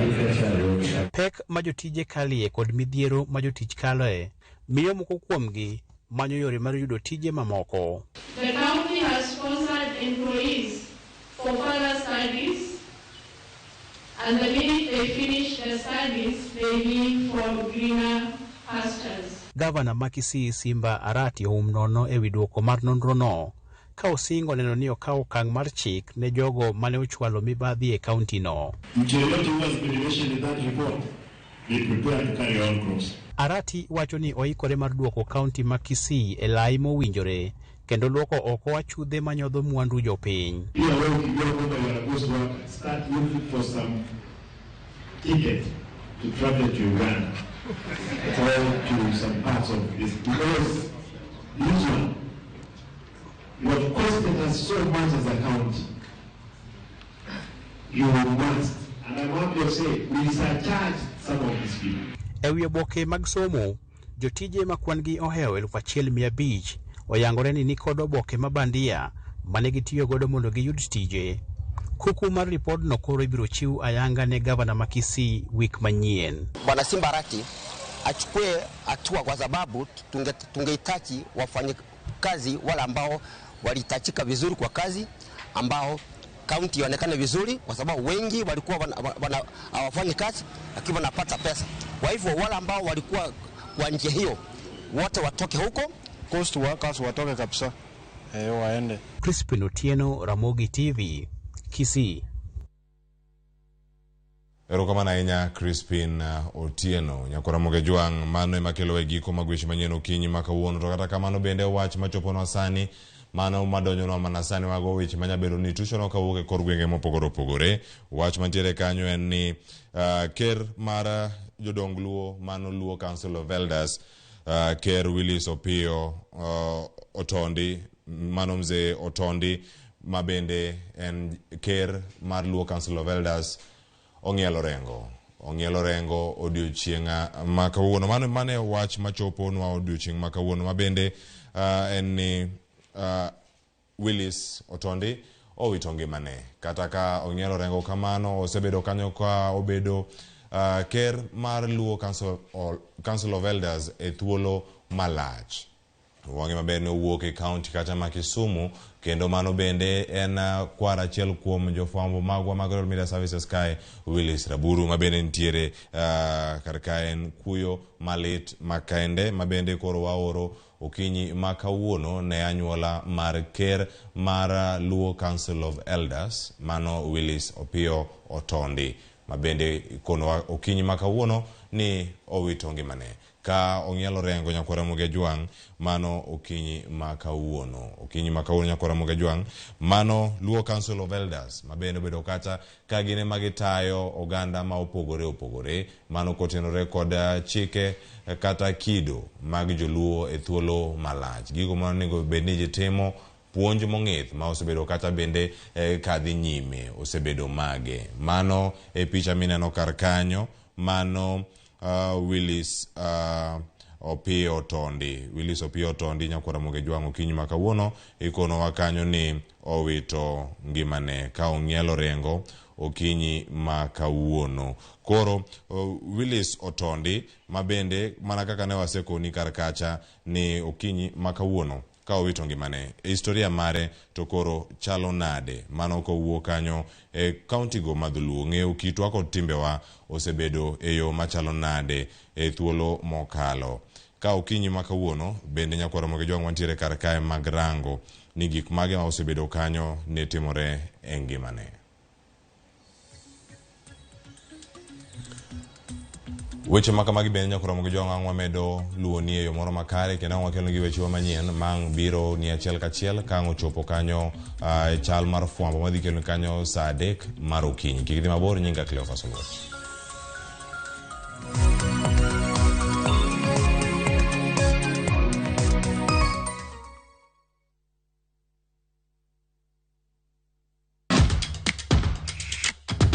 Speaker 21: Pek ma jotije kalie kod midhiero ma jotich kaloe miyo moko kuomgi manyo yore mar yudo tije mamoko.
Speaker 22: The county has sponsored employees for further studies, and the minute they finish their studies, they leave for greener pastures.
Speaker 21: Gavana ma Kisii Simba Arati oum nono ewi duoko mar nonrono, ka osingo neno ni okawo okang' mar chik ne jogo mane ochwalo mibadhi e kauntino. Arati wacho ni oikore mar duoko kaunti ma Kisii e lai mowinjore kendo luoko oko achudhe manyodho mwandu jopiny.
Speaker 2: To travel to Uganda or to some parts of this, because this one, you have costed us so much as a county. You must, and I'm happy to say, we surcharge some of these people.
Speaker 21: Ewi oboke mag somo, jotije ma kwan-gi oheo 1,500 oyangore ni nikod oboke mabandia mane gitiyo godo mondo giyud tije. Kuku mar ripodno koro ibiro chiw ayanga ne gavana ma Kisii wik manyien.
Speaker 3: Bwana Simba Arati achukue hatua kwa sababu tungehitaji wafanye kazi wale ambao walitachika vizuri kwa kazi, ambao kaunti ionekane vizuri, kwa sababu wengi walikuwa hawafanyi kazi lakini wanapata pesa. Kwa hivyo wale ambao walikuwa kwa njia hiyo wote watoke huko,
Speaker 23: coast workers watoke kabisa, waende.
Speaker 21: Crispin Otieno, Ramogi TV, Kisii.
Speaker 1: Erokamano ahinya Crispin Otieno. Nyakora Ramogi Jwang' mano ema kelo e giko mag weche manyien okinyi ma kawuono. To kata kamano bende wach machoponwa sani, mano madonjonwa mana sani wago weche manyabedo ni tuchono kawuok e kor gwenge mopogore opogore. Wach mantiere kanyo en ni ker mar jodong Luo, mano Luo Council of Elders, ker Willis Opio Otondi, mano mzee Otondi, mabende en ker mar Luo Council of Elders, ong'ielo rengo odiochieng' ma kawuono. Mano mane wach machoponwa odiochieng' ma kawuono, mabende en ni Willis Otondi owito ngimane. Kata ka ong'ielo rengo kamano, osebedo kanyo ka obedo ker mar Luo Council of Elders e thuolo malach. Wang'e maber ne owuok e kaunti kacha ma Kisumu, kendo mano bende en kwar achiel kuom jofwambo magwa mag Royal Media Services kae, Willis Raburu, mabende nitiere kar kae en kuyo malit makende, mabende koro waoro okinyi ma kawuono ne anyuola mar ker mar Luo Council of Elders, mano Willis Opio Otondi, mabende kono okinyi ma kawuono ni owito ngimane. Ka ong'ielo rengo Nyakora Ramogi Jwang', mano okinyi ma kawuono. Okinyi ma kawuono Nyakora Ramogi Jwang', mano Luo Council of Elders, mabende obedo kata ka gine magitayo oganda ma opogore, mano kotenore kod chike kata kido mag joluo e thuolo malach. Gigo manego bed ni jitimo, puonj mong'ith ma osebedo kata bende kadhi nyime osebedo mage. Mano e picha mineno kar kanyo, mano Willis Opio Otondi. Willis Opio Otondi Nyakora Ramogi Jwang' okinyi ma kawuono ikono wakanyo ni owito ngimane ka ong'ielo rengo okinyi ma kawuono. Koro Willis Otondi, mabende mana kaka ne wasekoni kar kacha ni okinyi ma kawuono ka owito ngimane, historia mare to koro chalo nade, mano kowuok kanyo e kaunti go madhuluo. Ng'eyo kitwa kod timbewa osebedo e yo machalo nade e thuolo mokalo. Ka okinyi ma kawuono bende Nyakora Ramogi Jwang' wantiere kar kae mag rango ni gik mage ma osebedo kanyo ne timore e ngimane. Weche makamagi bende Nyakora Ramogi Jwang' wamedo luo ni e yo moro makare, kendo wakelo gi weche manyien mang biro ni achiel kachiel ka ochopo kanyo chal mar fwambo madhi kelo kanyo saa 3 mar okinyi. Kik dhi mabor, nyinga Cleophas Oluoch.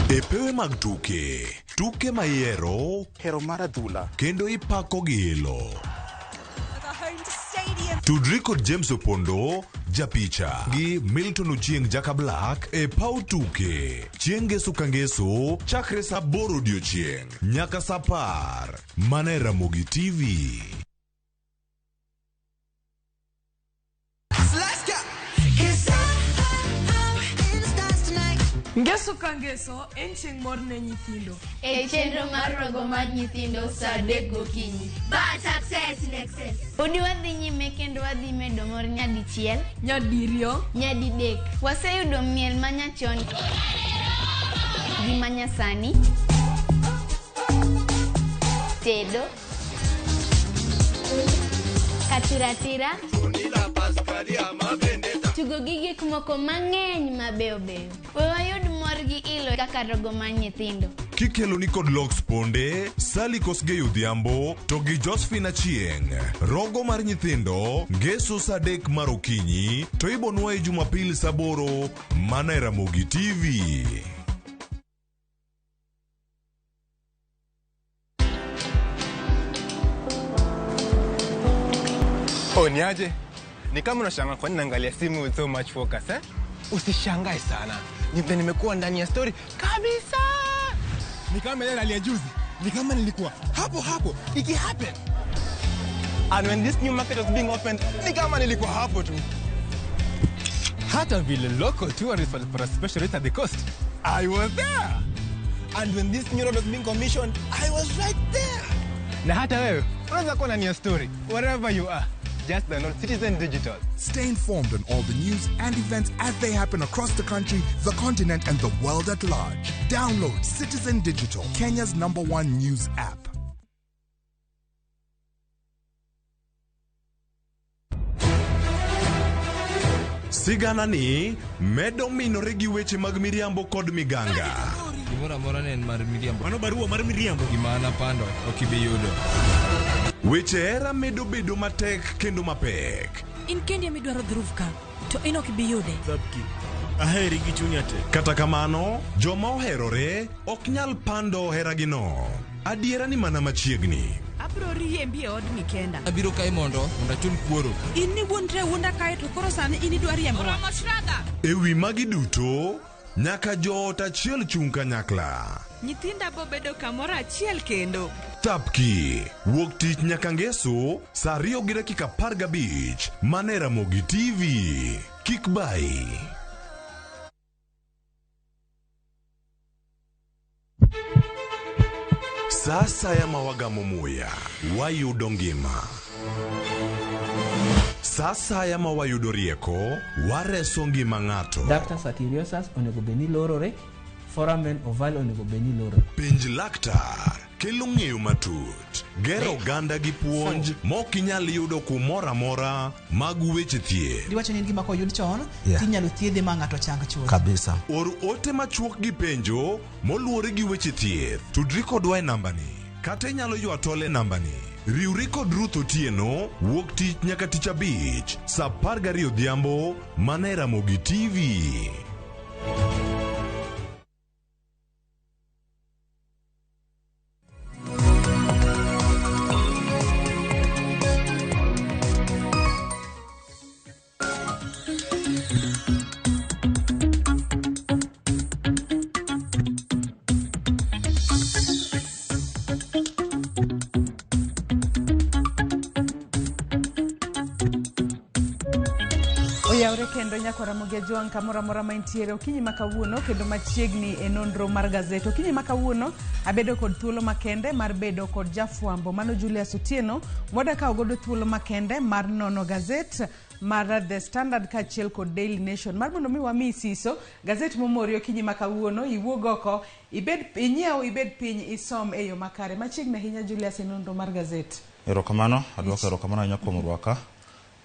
Speaker 24: Epewe mag tuke mayero,
Speaker 25: hero mar adhula,
Speaker 24: kendo ipako gilo. Tudri kod James Opondo, japicha, gi Milton Ochieng Jaka Black e paw tuke. Chieng' ngeso ka ngeso, chakre saa 8 odiochieng' nyaka saa 10, mana e Ramogi TV.
Speaker 6: Ngeso ka ngeso en chieng' mor ne nyithindo.
Speaker 7: E chenro mar rogo mar nyithindo saa 3 gokinyi.
Speaker 8: But success in excess.
Speaker 7: Udi wadhi nyime kendo wadhi medo mor nyadichiel,
Speaker 6: nyadiriyo,
Speaker 7: nyadidek. Waseyudo miel manyachon gi manyasani, tedo, katiratira, tugo gi gik moko mang'eny mabeyo beyo. We wayud mor gi ilo kaka rogo mar nyithindo.
Speaker 24: Kikelo ni kod Lox Ponde, Sally Kosgei Odhiambo, to gi Josephine Achieng'. Rogo mar nyithindo, ngeso saa 3 mar okinyi, to ibonwa e Jumapil saa 8 mana e Ramogi TV.
Speaker 9: Niaje? Ni kama unashangaa kwa nini naangalia simu with so much focus, eh? Usishangae sana. Nimekuwa ndani ya story kabisa. Ni kama ile hali ya juzi. Ni kama nilikuwa hapo iki happen. And when this new market was being opened, ni kama nilikuwa hapo tu. Hata vile local tourists for a special rate at the coast, I was there. And when this new road was being commissioned, I was right there. Na hata wewe unaweza kuwa ndani ya story wherever you are. Just download Citizen Digital.
Speaker 25: Stay informed on all the news and events as they happen across the country, the continent, and the world at large. Download Citizen Digital, Kenya's #1 news app.
Speaker 24: Sigana ni medo minore gi weche mag miriambo kod miganga.
Speaker 26: Mora ne mar miriambo. Mano barua mar miriambo. Gimana pando okibiyudo.
Speaker 24: Weche era medo bedo matek kendo mapek.
Speaker 27: In kendi midwaro dhurufka, to ino kibiyude.
Speaker 26: Sabki. Aheri gi chunya te.
Speaker 24: Kata kamano, joma oherore ok nyal pando heragino. Adiera ni mana machiegni.
Speaker 27: Abro riembi e od mikenda.
Speaker 26: Abiro kai mondo chul kuoro.
Speaker 27: In ni wuontre wuonda kai to koro sani in idwa riembo. Ora moshraga.
Speaker 24: Ewi magi duto, nyaka joot achiel chung kanyakla.
Speaker 27: Nyithinda bo bedo kamoro achiel kendo.
Speaker 24: Tapki, wuok tich nyaka ngeso, saa 2:15 mana e Ramogi TV. Kik bai. Sasa ya mawagamo muya, wayudo ngima. Sasa ya mawayudo rieko, wareso ngima ng'ato.
Speaker 28: Dr. Satiriosus onego beni lorore, foramen oval onego beni lorore.
Speaker 24: Penj laktar, kelo ng'eyo matut, gero ganda gi puonj, mok inyal yudo kumora mora mag weche thieth.
Speaker 29: Diwacho ni gima koyud chon, tinyalo thiedhe ma ng'ato chang chuth.
Speaker 24: Kabisa. Or ote machuok gi penjo, moluore gi weche thieth. Tudri kodwa e nambani, kata inyalo ywa tole nambani. Riwri kod Ruth Otieno, wuok tich nyaka tich abich, saa 12 odhiambo, mana e Ramogi TV.
Speaker 30: Oyaure kendo nyako Ramogi Juang kamora mora maintiere okinyi makawuono kendo machiegni e nonro mar gazet. Okinyi makawuono abedo kod thuolo makende mar bedo kod jafwambo mano Julius Otieno moda ka ogodo thuolo makende mar nono gazet mar The Standard kachiel kod Daily Nation mar mondo mi wami siso gazet momori okinyi makawuono iwuog oko inyiew ibed piny isom e yo makare machiegni ahinya Julius e nonro mar gazet.
Speaker 31: Erokamano adwoko erokamano ahinya kuom rwaka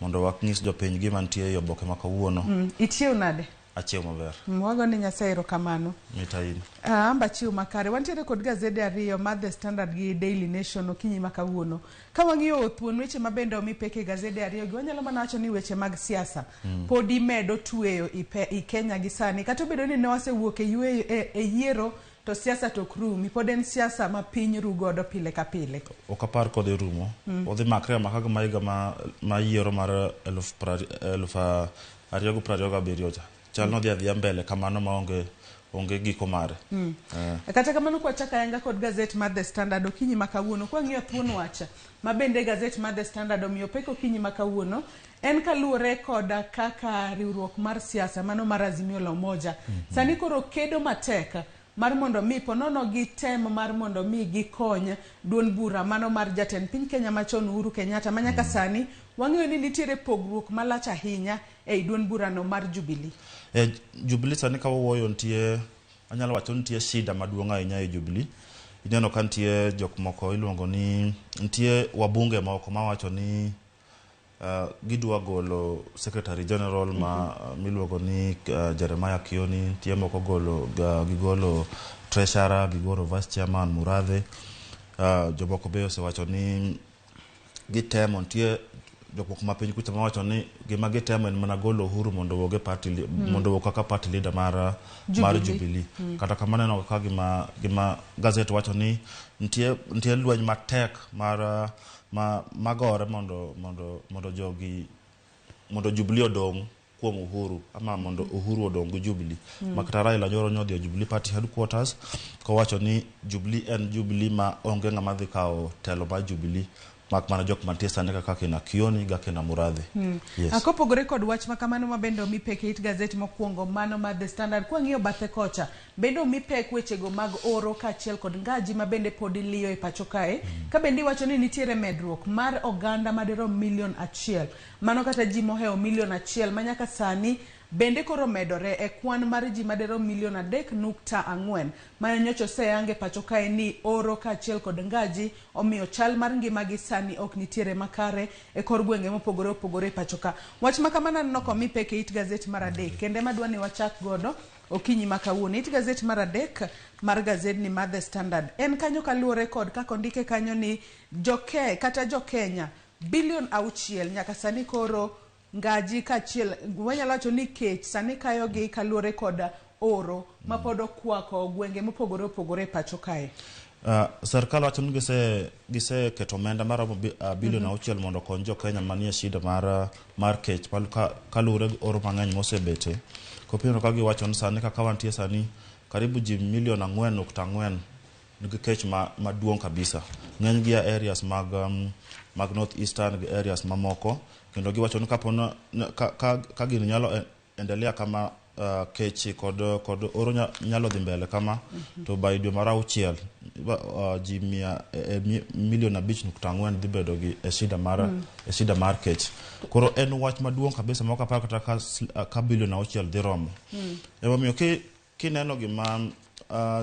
Speaker 31: mondo waknyis jopiny gima nitie e oboke ma kawuono.
Speaker 30: Ichiew nade?
Speaker 31: Achiew maber.
Speaker 30: Wago ni Nyasaye erokamano.
Speaker 31: Mitaini.
Speaker 30: Amba chiw makare. Wantiere kod gazede ariyo mar The Standard gi Daily Nation okinyi makawuono. Ka wang'iyo thuon weche mabende omi peke gazede ariyo gi wanyalo mana wacho ni weche mag siasa. Pod imedo tweyo i Kenya gi sani. Kata obedo ni ne wasewuok e yiero to siasa to krumi pod en siasa ma piny rugodo pile ka pile.
Speaker 31: Okapar kod rumo. Odhi makre makaga maiga ma yiero mar 2027 cha. chal no dhi mbele kamano maonge giko mare.
Speaker 30: Kata kamano kwa chaka yanga kod gazet mar The Standard okinyi makawuono kwa ng'iyo thuon wacha mabende gazet mar The Standard omiyo pek okinyi makawuono en kaluwore kod kaka riwruok mar siasa mano mar Azimio la Umoja sani koro kedo matek mar mondo mi ponono gi tem mar mondo mi gikony duond bura mano mar jatend piny Kenya machon Uhuru Kenyatta manyaka sani wang'eyo ni nitiere pogruok malach ahinya ei duond bura no mar Jubilee.
Speaker 31: Jubilee sani ka wuoyo nitie anyalo wacho nitie shida maduong' ahinya e Jubilee. Ineno ka nitie jok moko iluongo ni nitie wabunge moko mawacho ni gidwa golo Secretary General miluongo ni Jeremiah Kioni, nitie moko gigolo Treasurer, gigolo Vice Chairman Murathe. Jomoko be osewacho ni gitemo nitie jok ma piny kucha mawacho ni gima gitemo en mana golo Uhuru mondo woge party mondo wo kaka party leader mar Jubilee. Kata kamano no ka gima gazet wacho ni nitie lweny matek mar magore mondo Jubilee odong kuom Uhuru ama mondo Uhuru odong go Jubilee. Makata Raila nyoro nyodhi Jubilee Party headquarters ko wacho ni Jubilee ma onge ng'ama dhi kawo telo mar Jubilee mak mana jok mantie sani kaka kina Kioni ga kina Murathe.
Speaker 30: Akopogore kod wach makamano mabende omi pek it gazet mokwongo mano mar The Standard kwa ng'iyo bathe kocha bende omi pek wechego mag oro kaachiel kod ngaji mabende pod liyo e pacho kae ka bende iwacho ni nitiere medruok mar oganda madirom 1,000,000 mano kata ji mohewo 1,000,000 manyaka sani bende koro medore e kwan mar ji madirom 3.4 ma nyocho seyange pacho kae ni oro kaachiel kod ngaji omiyo chal mar ngimagi sani ok nitiere makare e kor gwenge mopogore opogore pacho ka. Wach makamano noko mi peke it gazet mar adek kende madwa ni wachak godo okinyi makawuono. It gazet mar adek mar gazet ni mar The Standard en kanyo kaluwore kod kako ndike kanyo ni jokenya bilion 6 nyaka sani koro ngaji kaachiel wanyalo wacho ni kech sani kayogi kaluwore kod oro mapodo kwako gwenge mopogore opogore pacho kae.
Speaker 31: Serikal wacho ni gise keto omenda mar bilion 6 mondo konyo jo-Kenya manie shida mar kech kaluwore oro mang'eny mosebete. Kopino ka giwacho ni sani kaka wantie sani karibu ji milion 4.4 nigi kech maduong' kabisa. Ng'eny gi areas mag North Eastern areas mamoko kendo giwacho ni kapono ka gini nyalo endelea kama kechi kod oro nyalo dhi mbele kama to by dwe mar 6 ji milion 5.4 dhi bedo gi shida mar kech. Koro en wach maduong' kabisa moko apar kata ka bilion 6 dhi romo. Emomiyo kineno gima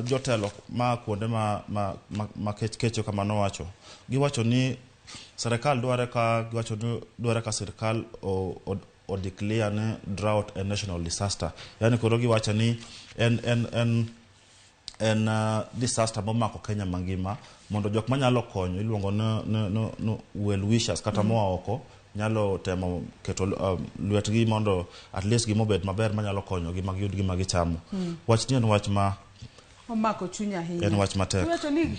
Speaker 31: jotelo ma kuonde ma kecho kama nowacho giwacho ni serikal dware ka serikal o declare ne drought a national disaster. Yani koro giwacho ni en disaster momako Kenya mangima mondo jok manyalo konyo iluongo no well wishers kata moa oko nyalo temo keto lwetgi mondo at least gimobed maber manyalo konyo gi magiyud gi magichamo. Wach ni en wach ma
Speaker 30: omako chunya hinya.
Speaker 31: En wach matek.
Speaker 30: Iwacho ni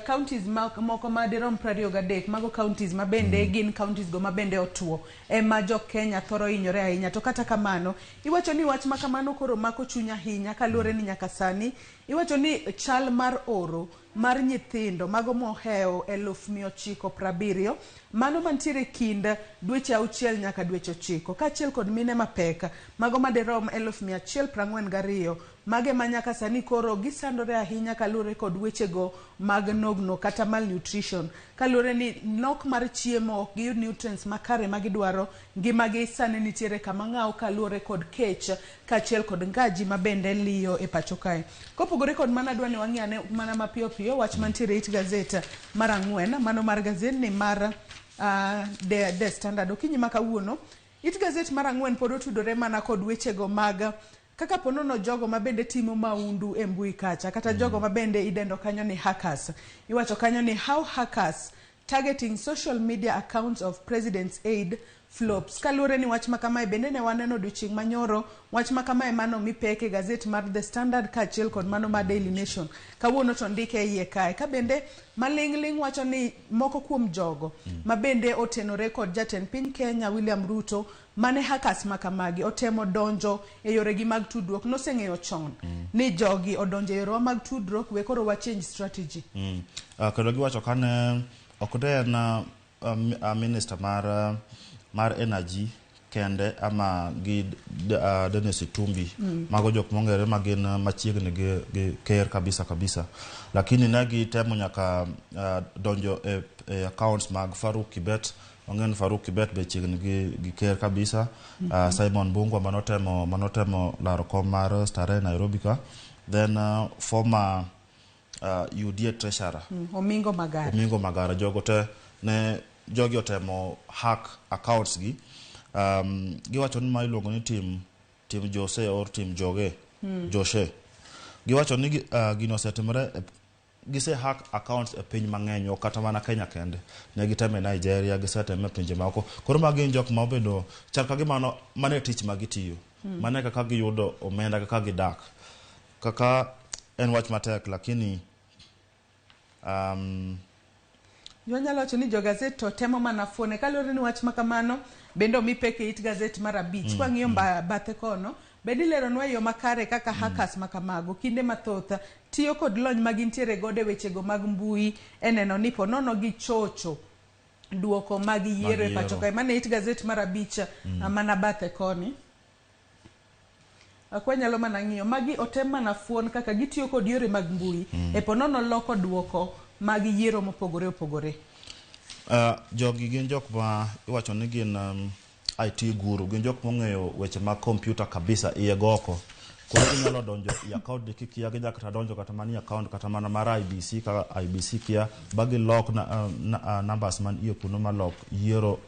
Speaker 30: counties moko madirom 23 mago counties mabende gin counties go mabende otuo ema jo Kenya thoro hinyore ahinya. To kata kamano iwacho ni wach makamano koro mako chunya hinya kaluwore ni nyaka sani iwacho ni chal mar oro mar nyithindo mago mohewo 970 mano mantiere kind dweche 6 nyaka dweche 9 kaachiel kod mine mapek mago madirom 1,142 mage manyaka sani koro gisandore ahinya kaluwore kod wechego mag nogno kata malnutrition kaluwore ni nok mar chiemo ok giyud nutrients makare magidwaro ngimagi sani nitiere kama ng'aw kaluwore kod kech kaachiel kod ngaji mabende liyo e pacho kae. Kopogore kod mana dwa ni wang'iane mana mapiyo piyo wach mantiere it gazet mar 4 mano mar gazet ni mar The Standard okinyi makawuono. It gazet mar 4 pod otudore mana kod wechego mag kaka ponono jogo mabende timo maundu e mbui kacha kata jogo mabende idendo kanyo ni hackers. Iwacho kanyo ni how hackers targeting social media accounts of President's aide flops. Kaluore ni wach makamae bende ne waneno odiochieng' manyoro, wach makamae mano mipeke gazet mar The Standard kaachiel kod mano mar Daily Nation. Kawuono to ndike iye kae. Ka bende maling'ling wacho ni moko kuom jogo ma bende otenore kod jatend piny Kenya William Ruto mane hackers makamagi otemo donjo e yoregi mag tudruok noseng'eyo chon ni jogi odonjo e yore mag tudruok we koro wa change strategy.
Speaker 31: Kendo giwacho kane okde na minister mar energy kende ama gi Dennis Itumbi mago jok mongere magin machiegni gi ker kabisa lakini negi temo nyaka donjo e accounts mag Faruk Kibet ongen Faruk Kibet be chiegni gi ker kabisa Simon Bungo manotemo laro kom mar Stare Nairobi ka then former UDA treasurer
Speaker 30: Omingo Magara
Speaker 31: jogo te ne jogi otemo hack accounts gi giwacho ni ma iluongo ni team Jose or team Joge Joshe giwacho ni gino osetimore gise hack accounts e piny mang'eny kata mana Kenya kende ne giteme Nigeria giseteme pinje mako koro magi jok ma obedo chal ka gimano mane tich magitiyo mane kaka giyudo omenda kaka gidak kaka en wach matek lakini
Speaker 30: Yonyalo wacho ni jo gazet to temo mana fuone kalore ni wach makamano bendo mipeke it gazet mar Abich kwa ng'iyo bathe kono bedi lero nwa yo makare kaka hackers makamago kinde mathoth tiyo kod lony magintiere gode wechego mag mbui eneno ni ponono gi chocho duoko mag yiero e pacho kae mane it gazet mar Abich mana bathe koni akwa nyalo mana ng'iyo magi otem mana fuon kaka gitiyo kod yore mag mbui e ponono loko duoko mag yiero mopogore.
Speaker 31: Jogi gin jok ma iwacho ni gin IT guru, gin jok mong'eyo weche mag computer kabisa iye goko. Koro ginyalo donjo i account de kikia gi kata donjo kata mani account kata mana mar IBC ka IBC kia bagi lock numbers man iye kuno ma lock yiero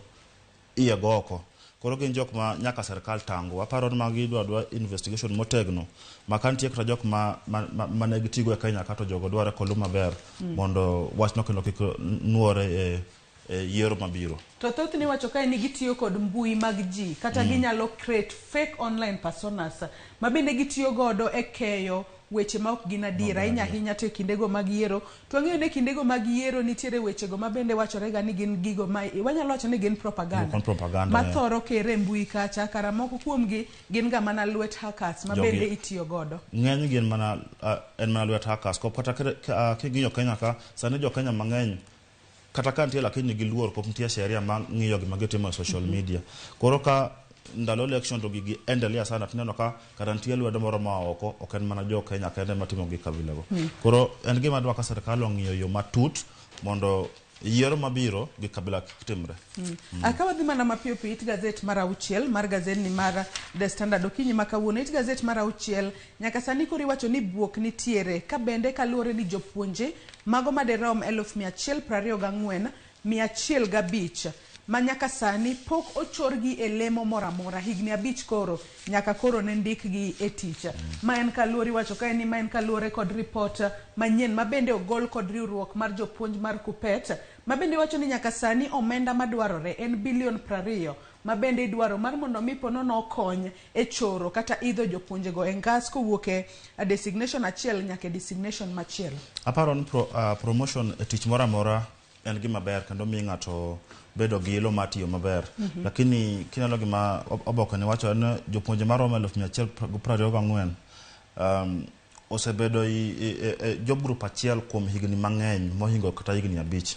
Speaker 31: iye goko. Koro gin jok ma nyaka serikal tango. Aparo ni magi dwa investigation motegno. Makantie kata jok ma negitigo e Kenya kato jogo dware kolu maber mondo wach no kendo kik nuore yiero mabiro.
Speaker 30: To thoth ni wacho kae ni gitiyo kod mbui mag ji kata ginyalo create fake online personas ma bende gitiyo godo e keyo weche ma ok gin adiera hinya to kindego mag yiero to ang'eyo ne kindego mag yiero nitiere wechego ma bende wachore ga ni gin gigo ma wanyalo wacho ni gin propaganda ma thoro kere mbui kacha kara moko kuomgi gin ga mana lwet hackers ma bende itiyo godo
Speaker 31: ng'eny gin mana en mana lwet hackers ko kata king'iyo Kenya ka sani jo Kenya mang'eny kata kantie lakini giluor ko mtie sheria ma ng'iyo gi magitimo social media koro ka ndalo election to gigi endelea sana tuneno ka karantie lwedo moro ma oko oken mana jo Kenya kende matimo gi kabilego koro en gima dwa ka serikal ong'iyo yo matut mondo yiero mabiro gi kabila kitimre
Speaker 30: akawa dhi mana mapiyo piyo it gazet mar auchiel mar gazet ni mar The Standard okinyi makawuono it gazet mar auchiel nyaka sani kori wacho ni buok nitiere ka bende kaluore ni jopuonje mago maderom 1124 105 manyaka sani pok ochorgi e lemo moramora higni 5 koro nyaka koro ne ndikgi e tich ma en kaluori wacho kae ni ma en kaluore kod report manyien ma bende ogol kod riwruok mar jopuonj mar Kupet ma bende wacho ni nyaka sani omenda madwarore en bilion 20 ma bende idwaro mar mondo mi ponono okony e choro kata idho jopuonjego e ngas kowuok e designation achiel nyaka designation machielo.
Speaker 31: Aparo ni promotion e tich moramora en gima ber kendo mi ng'ato bedo gi ilo matiyo maber lakini kinalo gima oboke ni wacho en jopuonje maromo 1124 osebedo job group achiel kuom higni mang'eny mohingo kata higni 5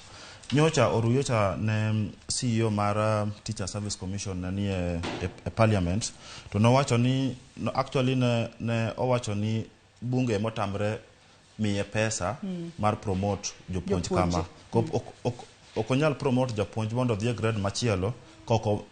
Speaker 31: nyocha oruyocha ne CEO mar Teacher Service Commission ni e parliament to nowacho ni actually ne owacho ni bunge motamre miye pesa mar promote jopuonj kama okonyal promote japuonj mondo dhi e grade machielo koko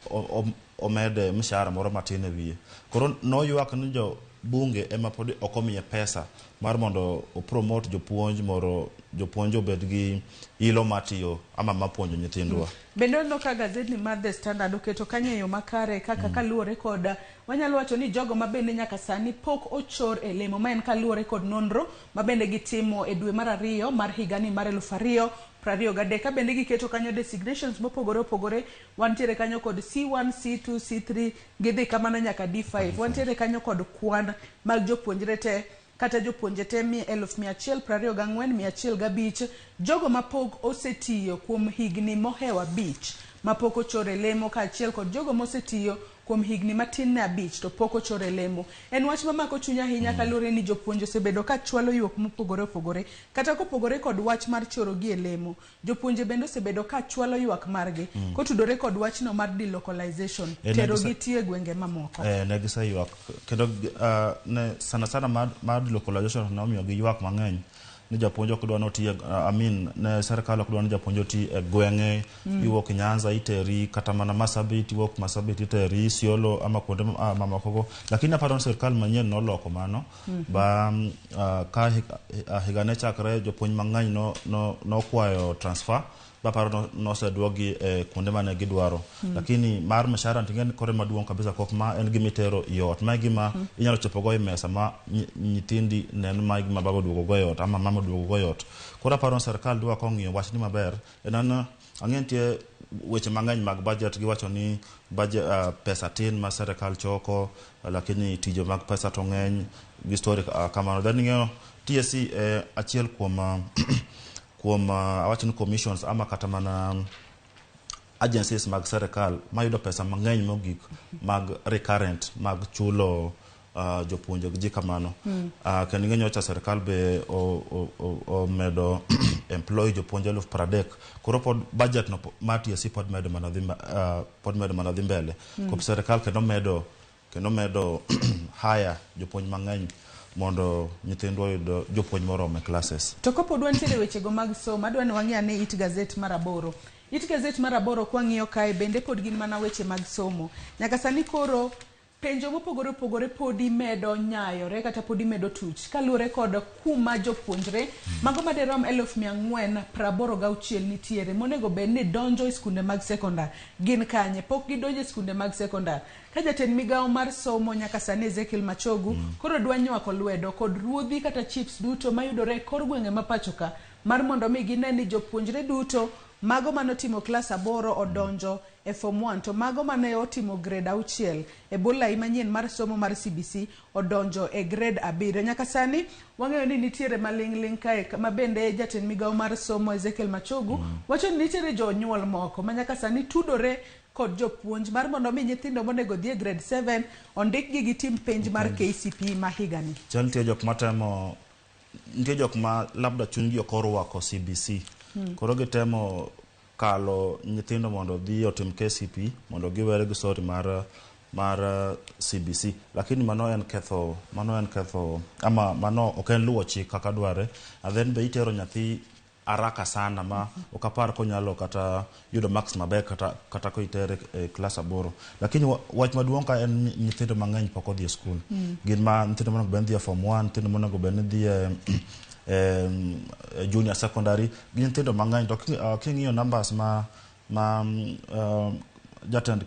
Speaker 31: omede mshahara moro matin e wiye koro noywak ni jo bunge ema pod okomiye pesa mar mondo o promote jopuonj moro jopuonj obed gi ilo matiyo ama mapuonjo nyithindwa
Speaker 30: bende no ka gazet ni mar The Standard oketo kanyeyo makare kaka kaluore kod wanyalo wacho ni jogo ma bende nyaka sani pok ochor e lemo ma en kaluore kod nonro ma bende gitimo e dwe mar 2 mar higani mar 2000 23 ka bende giketo kanyo designations mopogore opogore. Wantiere kanyo kod C1, C2, C3 gidhi kamano nyaka D5. Wantiere kanyo kod kwan mag jopuonjre te kata jopuonje te 1,124,105 jogo mapok osetiyo kuom higni mohewa bich mapok ochore lemo kaachiel kod jogo mosetiyo kuom higni matin ne 5 to pok ochore lemo. En wach mamako chunya ahinya kaluwore ni jopuonje osebedo ka chwalo ywak mopogore opogore kata kopogore kod wach mar choro gi e lemo. Jopuonje bende osebedo ka chwalo ywak margi kotudore kod wachno mar delocalization tero gi tie gwenge mamoko.
Speaker 31: Ne gisa ywak kendo ne sana mar delocalization na omiyo gi ywak mang'eny ni japuonjo kudwa notie ne serikal kudwa ni japuonjo ti e gwenge iwuok Nyanza iteri kata mana Masabit iwuok Masabit iteri Isiolo ama kuonde mamoko, lakini aparo ni serikal manyien noloko mano ba ka higane chakre jopuonj mang'eny no kwayo transfer baparo noseduogi kuonde mane gidwaro lakini mar mshahara tingen kore maduong' kabisa kok ma en gimitero yot ma gima inyalo chopo go e mesa ma nyitindi nen ma gima bago duogo go yot ama mama duogo go yot. Kora paro serikal dwa kong'iyo wach ni maber enana ang'en tie weche mang'eny mag budget giwacho ni budget pesa tin ma serikal choko lakini tijo mag pesa to ng'eny gi story kamano then ng'eyo TSC achiel kuom awachni commissions ama kata mana agencies mag serikal mayudo pesa mang'eny mogik mag recurrent mag chulo jopuonje gi kamano. Kendo ng'eyo cha serikal be o medo employee jopuonje 30,000 koro pod budget no mar TSC pod medo mana dhi mbele ko serikal kendo medo hire jopuonj mang'eny mondo nyithindwa yudo jopuonj moromo e classes.
Speaker 30: To kopo dwan tiere wechego mag somo adwa ni wang'e ane it gazet mar 8. It gazet mar 8 kwang'iyo kae bende pod gin mana weche mag somo. Nyaka sani koro penjo mopogore opogore podi medo nyayore kata podi medo tuch kaluwore kod kuma jopuonjre mago maderom 486 nitiere monego bed ni donjo e skunde mag sekondar gin kanye pok gidonjo e skunde mag sekondar. Ka jatend migawo mar somo nyaka sani Ezekiel Machogu koro dwa nywako lwedo kod ruodhi kata chiefs duto mayudore kor gwenge mapachoka mar mondo mi gine ni jopuonjre duto mago manotimo klas 8 odonjo e form 1 to mago mane otimo grade 6 e bolai manyien mar somo mar CBC odonjo e grade 7. Nyaka sani wang'eyo ni nitiere maling'ling kae mabende jatend migawo mar somo Ezekiel Machogu wacho ni nitiere jonyuol moko ma nyaka sani tudore kod jopuonj mar mondo mi nyithindo monego dhi e grade 7 ondik gi tim penj mar KCPE ma higani.
Speaker 31: Nitie jok ma labda chunygi ok orwako CBC koro gitemo kalo nyithindo mondo dhi otim KCPE mondo giwere gi story mar CBC lakini mano en ketho ama mano ok en luwo chik kaka dware and then be itero nyathi haraka sana ma okapar ko nyalo kata yudo max maber kata ko itere e class 8 lakini wach maduong' ka en nyithindo mang'eny pok odhi e school gin ma nyithindo monego bed dhi e form 1 nyithindo monego bed dhi junior secondary gin nyithindo mang'eny to king'iyo numbers ma jatend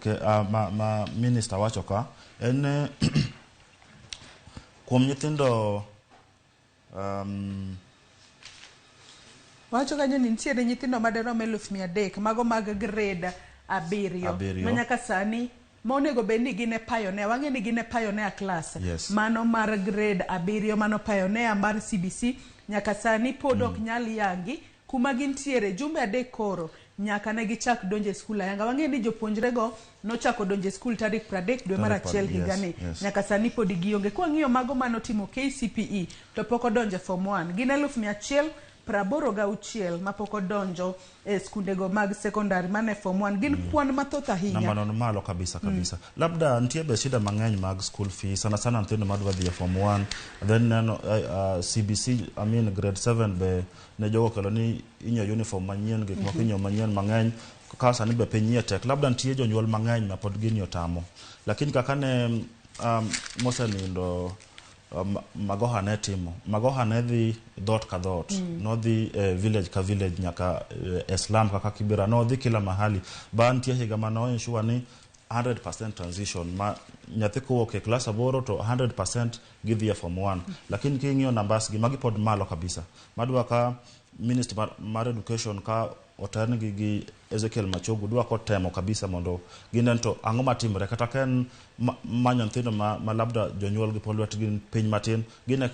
Speaker 31: ma minister wacho ka en kuom nyithindo
Speaker 30: wacho kanyo ni nitiere nyithindo maderom 300,000 mago mag grade 7 ma nyaka sani monego bed ni gine pioneer wang'e ni gine pioneer class mano mar grade 7 mano pioneer mar CBC nyaka sani pod ok nyal yangi kuma gintiere jumbe 3 koro nyaka ne gichak donjo e skul ayanga wang'e ni jopuonjre go nochako donjo e skul tarik 30 dwe mar 1 higani nyaka sani pod gionge kwang'iyo mago manotimo KCPE to pok odonjo e form 1 gin 186 mapok odonjo e skundego mag sekondari mane form 1 gin kwan mathoth ahinya
Speaker 31: nambano malo kabisa labda nitie be shida mang'eny mag school fees sana nyithindo madwa dhi e form 1 then CBC grade 7 be ne jogo kelo ni inyo uniform manyien gik moko inyo manyien mang'eny ka sani be piny tek labda nitie jonyuol mang'eny ma pod gin yotamo lakini kaka ne mosenindo Magoha ne timo Magoha ne dhi dot ka dot no dhi village ka village nyaka Islam kaka Kibera no dhi kila mahali ba nitie higa mano ensure ni 100% transition ma nyathi kowuok e klas 8 to 100% gidhi e form 1 lakini king'iyo numbers gi magi pod malo kabisa madwa ka Ministry mar Education ka otan gi Ezekiel Machogu dwa ko temo kabisa mondo ginen to ang'o matimre kata ken manyo nyithindo ma labda jonyuol gi polwet gin piny matin gine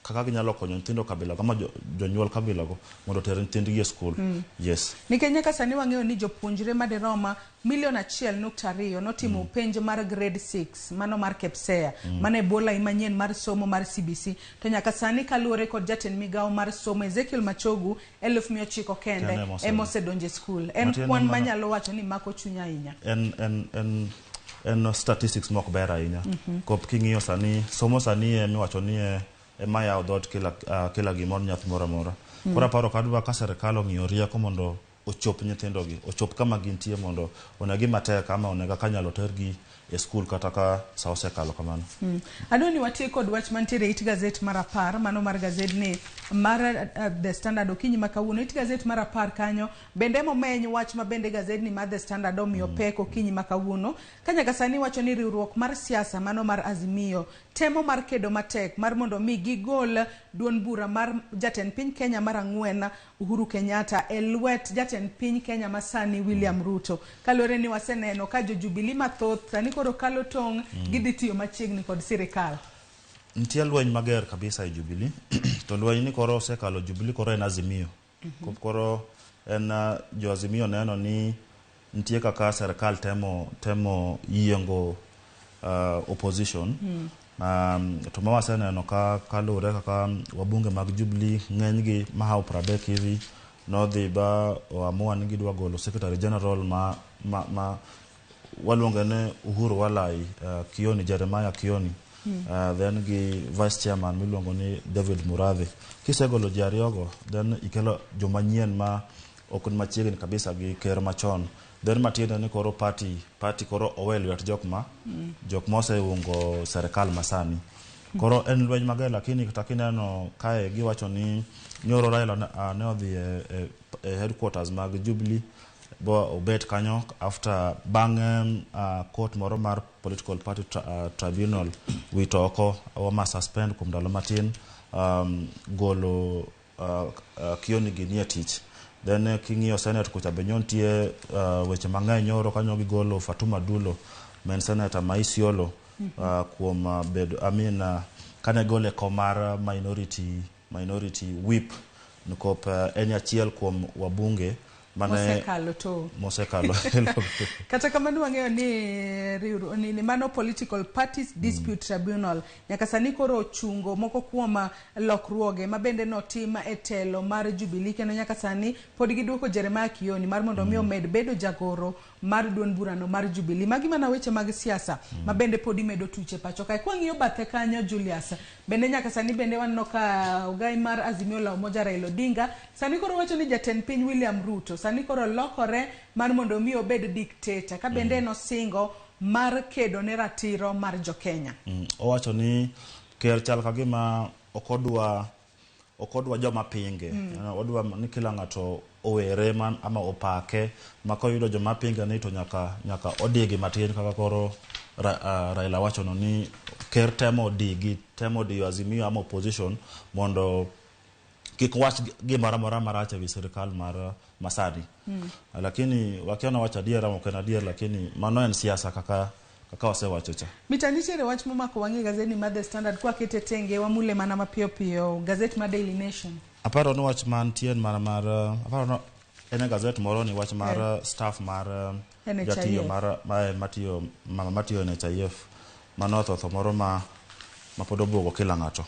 Speaker 31: kaka ginyalo konyo nyithindo kabila kama jonyuol kabila go mondo ter nyithindgi e school. Yes.
Speaker 30: Nikech nyaka sani wang'eyo ni jopuonjre madiroma 1.2 notimo penj mar grade 6 mano mar KPSEA mane bola imanyien mar somo mar CBC to nyaka sani kaluore kod jatend migao mar somo Ezekiel Machogu 1900 kende emosedonje school. En kwan manyalo wacho ni mako chunya ahinya.
Speaker 31: En statistics mok ber ahinya. Kop king'iyo sani somo sani emiwacho ni maya odot kila gimor nyath moro amora. Kora paro kadwa ka serikal ong'iyo rieko mondo ochop nyithindo gi ochop kama gintie mondo onegi matek kama onega kanyalo tergi e school kata ka sa osekalo kamano.
Speaker 30: Adoni watie kod wach mantiere it gazet mar 10 mano mar gazet ni mar The Standard okinyi makawuono it gazet mar 10 kanyo bende momeny wach ma bende gazet ni mar The Standard omiyo pek okinyi makawuono kanyaka sani wacho ni riwruok mar siasa mano mar Azimio temo mar kedo matek mar mondo mi gigol duon bura mar jatend piny Kenya mar 4 Uhuru Kenyatta elwet jatend piny Kenya masani William Ruto kalore ni waseneno ka Jubilee mathoth sani koro kalo tong gidhi tiyo machiegni kod sirikal.
Speaker 31: Nitie lweny mager kabisa e Jubilee to lweny ni koro osekalo Jubilee koro en Azimio. Koro en jo Azimio neno ni nitie kaka serikal temo yiengo opposition. To mawaseneno ka kalure kaka wabunge mag Jubilee ng'enygi mahao 30 hivi nodhi ba oamua ni gidwa golo Secretary General ma waluonge ne Uhuru Walai Kioni Jeremiah Kioni then gi Vice Chairman miluongo ni David Muradhi kisegolo jariogo then ikelo jomanyien ma ok machiegni kabisa gi ker machon then matiende ni koro party koro owel yat jokma oseungo serikal masani koro en lweny mager lakini takineno kae giwacho ni nyoro Raila ne odhi e headquarters mag Jubilee bo obet kanyo after bang court moro mar political party tribunal witoko ma suspend kum dalo matin golo Kioni ginie tich then king'iyo Senate kucha benyon tie weche mang'eny nyoro kanyo gigolo Fatuma Dulo men Senator Maisiolo kuom bedo kane gole komar minority whip nikop en achiel kuom wabunge mosekalo
Speaker 30: kata kamano wang'eyo ni mano political parties dispute tribunal nyaka sani koro chungo moko kuom lokruoge mabende notima e telo mar Jubilee kendo nyaka sani pod giduoko Jeremiah Kioni mar mondo mi omed bedo jagoro mar duon burano mar Jubilee magi mana weche mag siasa mabende pod imedo tuche pacho kae kwang'iyo bathe kanyo Julius bende nyaka sani bende wanno ka ogai mar Azimio la Umoja Raila Odinga sani koro wacho ni jatend piny William Ruto sani koro lokore mar mondo mi obed dictator ka bende no singo mar kedo ne ratiro mar jo Kenya.
Speaker 31: Owacho ni ker chal kagima okodwa joma pinge odwa ni kila ng'ato owere ama opake makoyudo joma pinge ni to nyaka odigi matin kaka koro Raila wacho no ni ker temo digi Azimio ama opposition mondo kik wach gimara marach ewi sirikal mar masadi lakini wakiona wacha diera mokena diera lakini mano en siasa kaka wasewacho cha
Speaker 30: mitanitiere wach momako wang'e gazeti mar The Standard kwa kete tenge wamule mana mapiyo gazeti mar Daily Nation
Speaker 31: aparo no wach mantie aparo no en gazeti moro ni wach mar staff mar jatiyo mar Matiyo NHIF manotho moro mapodo buogo kila ng'ato.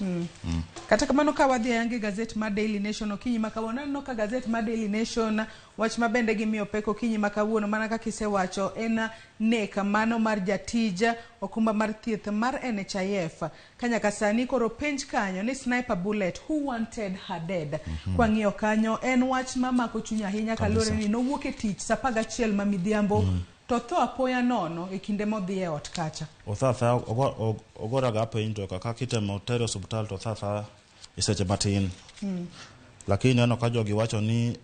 Speaker 30: Kata kamano ka wadhi yangi gazeti mar Daily Nation okinyi makawuono no ka gazeti mar Daily Nation wach mabende gimiyo pek okinyi makawuono mana kaka isewacho en nek mano mar jatija okumba mar thieth mar NHIF kanyaka sani koro penj kanyo ni sniper bullet who wanted her dead kwang'iyo kanyo en wach mamako chunya ahinya kalore ni nowuok e tich sa 11 mamidhiambo to tho apoya nono e kinde modhi e ot kacha.
Speaker 31: Othatha ogora ga piny to kaka kitemo tero hospital to thatha iseche matin. Lakini neno ka jogi wacho ni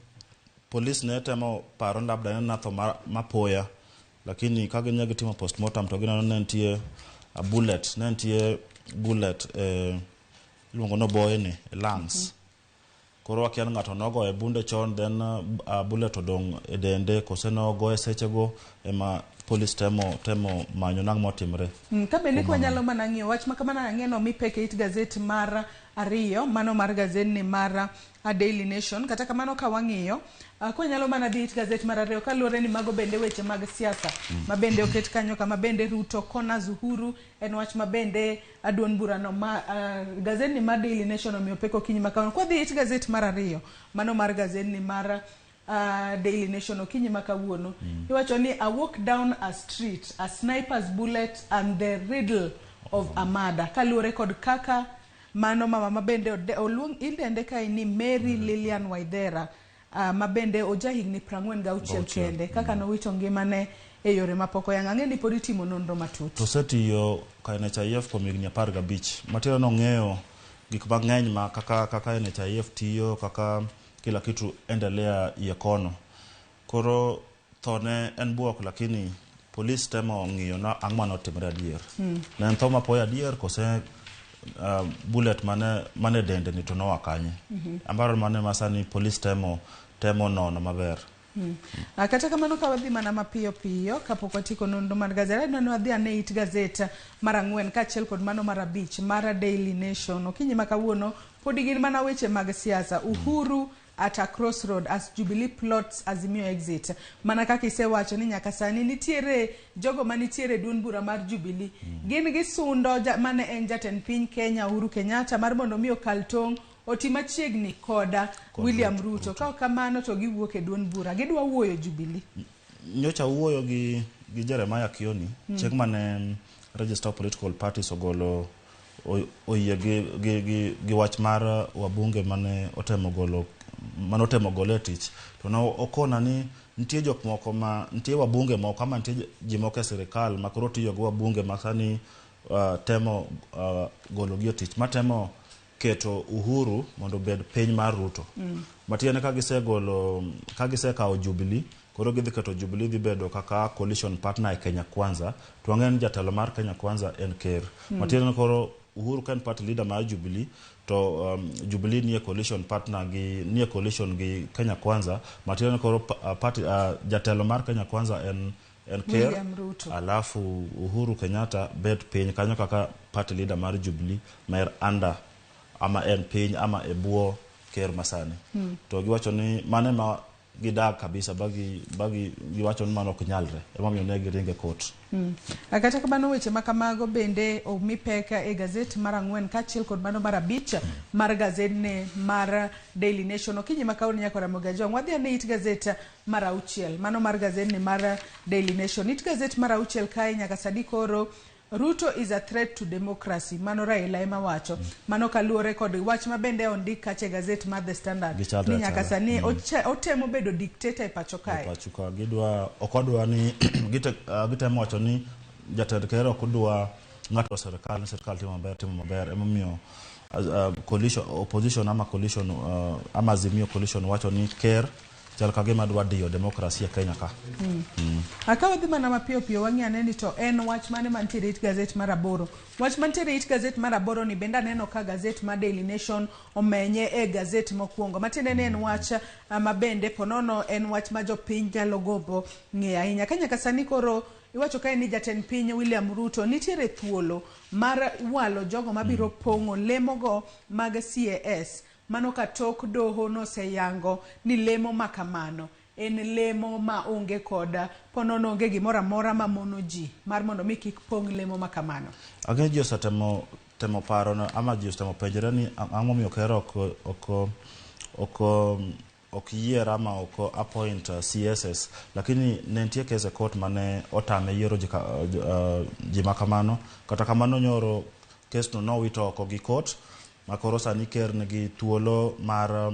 Speaker 31: police ne temo paro labda en tho mapoya lakini kage nyagi timo postmortem to gina nentie a bullet luongo no boyne lungs koro akian ngato nogo e bunde chon then bullet odong e dende koseno go e sechego ema police temo manyo nang motimre
Speaker 30: kabe ni kwa nyalo mana ng'iyo wach makamana ng'eno mipeke it gazet mar ariyo mano mar gazet ni mar a Daily Nation kata kamano ka wang'iyo kwa nyalo mana di it gazet mar ariyo kaluore ni mago bende weche mag siasa mabende oket kanyo kama bende Ruto kona Zuhuru en wach mabende aduon burano gazet ni mar Daily Nation omiyo peko kinyi makano kwa di it gazet mar ariyo mano mar gazet ni mar Daily Nation okinyi makawuono iwacho ni I walk down a street a sniper's bullet and the riddle of a murder kaluore kod kaka mano mama mabende oluong ilende kai ni Mary Lilian Waithera mabende ojahigni 46 kende kaka nowito ngimane e yore mapoko yang ang'e ni pod itimo nonro matut
Speaker 31: to setiyo ka NHIF kuom higni 15 matero nong'eyo gik mang'eny ma kaka NHIF tiyo kaka kila kitu endelea yekono koro thone en buok lakini police temo ng'iyo na ang'mano timre adier na thoma poya adier kose bullet mane dende ni to no akanye ambaro mane masani police temo nono maber
Speaker 30: kata kamano ka wadhi mana mapiyo piyo kapok watiko nonro mar gazet no wadhi ane it gazet mar 4 kaachiel kod mano mar 5 mar Daily Nation okinyi makawuono podi gin mana weche mag siasa Uhuru at a crossroad as Jubilee plots Azimio exit mana kaka isewacho ni nyaka sani nitiere jogo manitiere duon bura mar Jubilee gin gi sundo mane en jatend piny Kenya Uhuru Kenyatta mar mondo miyo kaltong otima chiegni koda William Ruto ka kamano to giwuok e duon bura gidwa wuoyo Jubilee
Speaker 31: nyocha wuoyo gi Jeremiah Kioni chek mane register political parties ogolo oye gi wach mar wabunge mane otemo golo tich to no okona ni nitie jok moko nitie wabunge moko ama nitie ji moko e sirikal makoro tiyo gi wabunge masani temo golo gi tich matemo keto Uhuru mondo bed piny mar Ruto matiene ka gisekawo Jubilee koro gidhi keto Jubilee dhi bedo kaka coalition partner e Kenya Kwanza to ng'en jatelo mar Kenya Kwanza en Ker matiene koro Uhuru kan party leader mar Jubilee to Jubilee nie coalition partner nie coalition gi Kenya Kwanza matiene koro party jatelo mar Kenya Kwanza en Ker alafu Uhuru Kenyatta bed piny kanyo kaka party leader mar Jubilee mer under ama en piny ama ebuo Ker masani to giwacho ni mane ma gidag kabisa bagi giwacho ni mano ok nyalre ema miyo ne giringe court
Speaker 30: kata kamano weche makamago bende omipeka e gazet mar 4 kaachiel kod mano mar 5 mar gazet ne mar Daily Nation okinyi makawuono nyaka Ramogi Ajwang wadhi ane it gazet mar 6 mano mar gazet ne mar Daily Nation it gazet mar 6 kae nyaka sadi koro Ruto is a threat to democracy mano Raila ema wacho mano kaluore kod wach mabende ondik kache gazet mar The Standard ni nyaka sani otemo bedo dictator e pacho kae
Speaker 31: gidwa okodwa ni gitemo wacho ni jatend ker okodwa ng'ato serikal timo maber emomiyo coalition opposition ama coalition ama Azimio coalition wacho ni Ker chal kagema dwa diyo demokrasia e Kenya ka
Speaker 30: akawa dhi mana mapiyo piyo wang'ane ni to en wach mane mantiere it gazet mar 8 wach mantiere it gazet mar 8 ni benda neno ka gazet mar Daily Nation omenye e gazet mokwongo matiende ne en wach mabende ponono en wach ma jopiny nyalo gombo ng'eyo ahinya kanyaka sani koro iwacho kae ni jatend piny William Ruto nitiere thuolo mar walo jogo mabiro pong'o lemogo mag CAS mano katok doho no seyango ni lemo makamano en lemo ma onge koda ponono onge gimora mora ma mono ji mar mondo mi kik pong lemo makamano
Speaker 31: age ji temo paro na ama ji temo penjere ni ang'o miyo Ker ok yier ama ok appoint CSS lakini ne nitie kese court mane otame yiero ji makamano kata kamano nyoro kesno no wito oko gi court makoro sani Ker nigi thuolo mar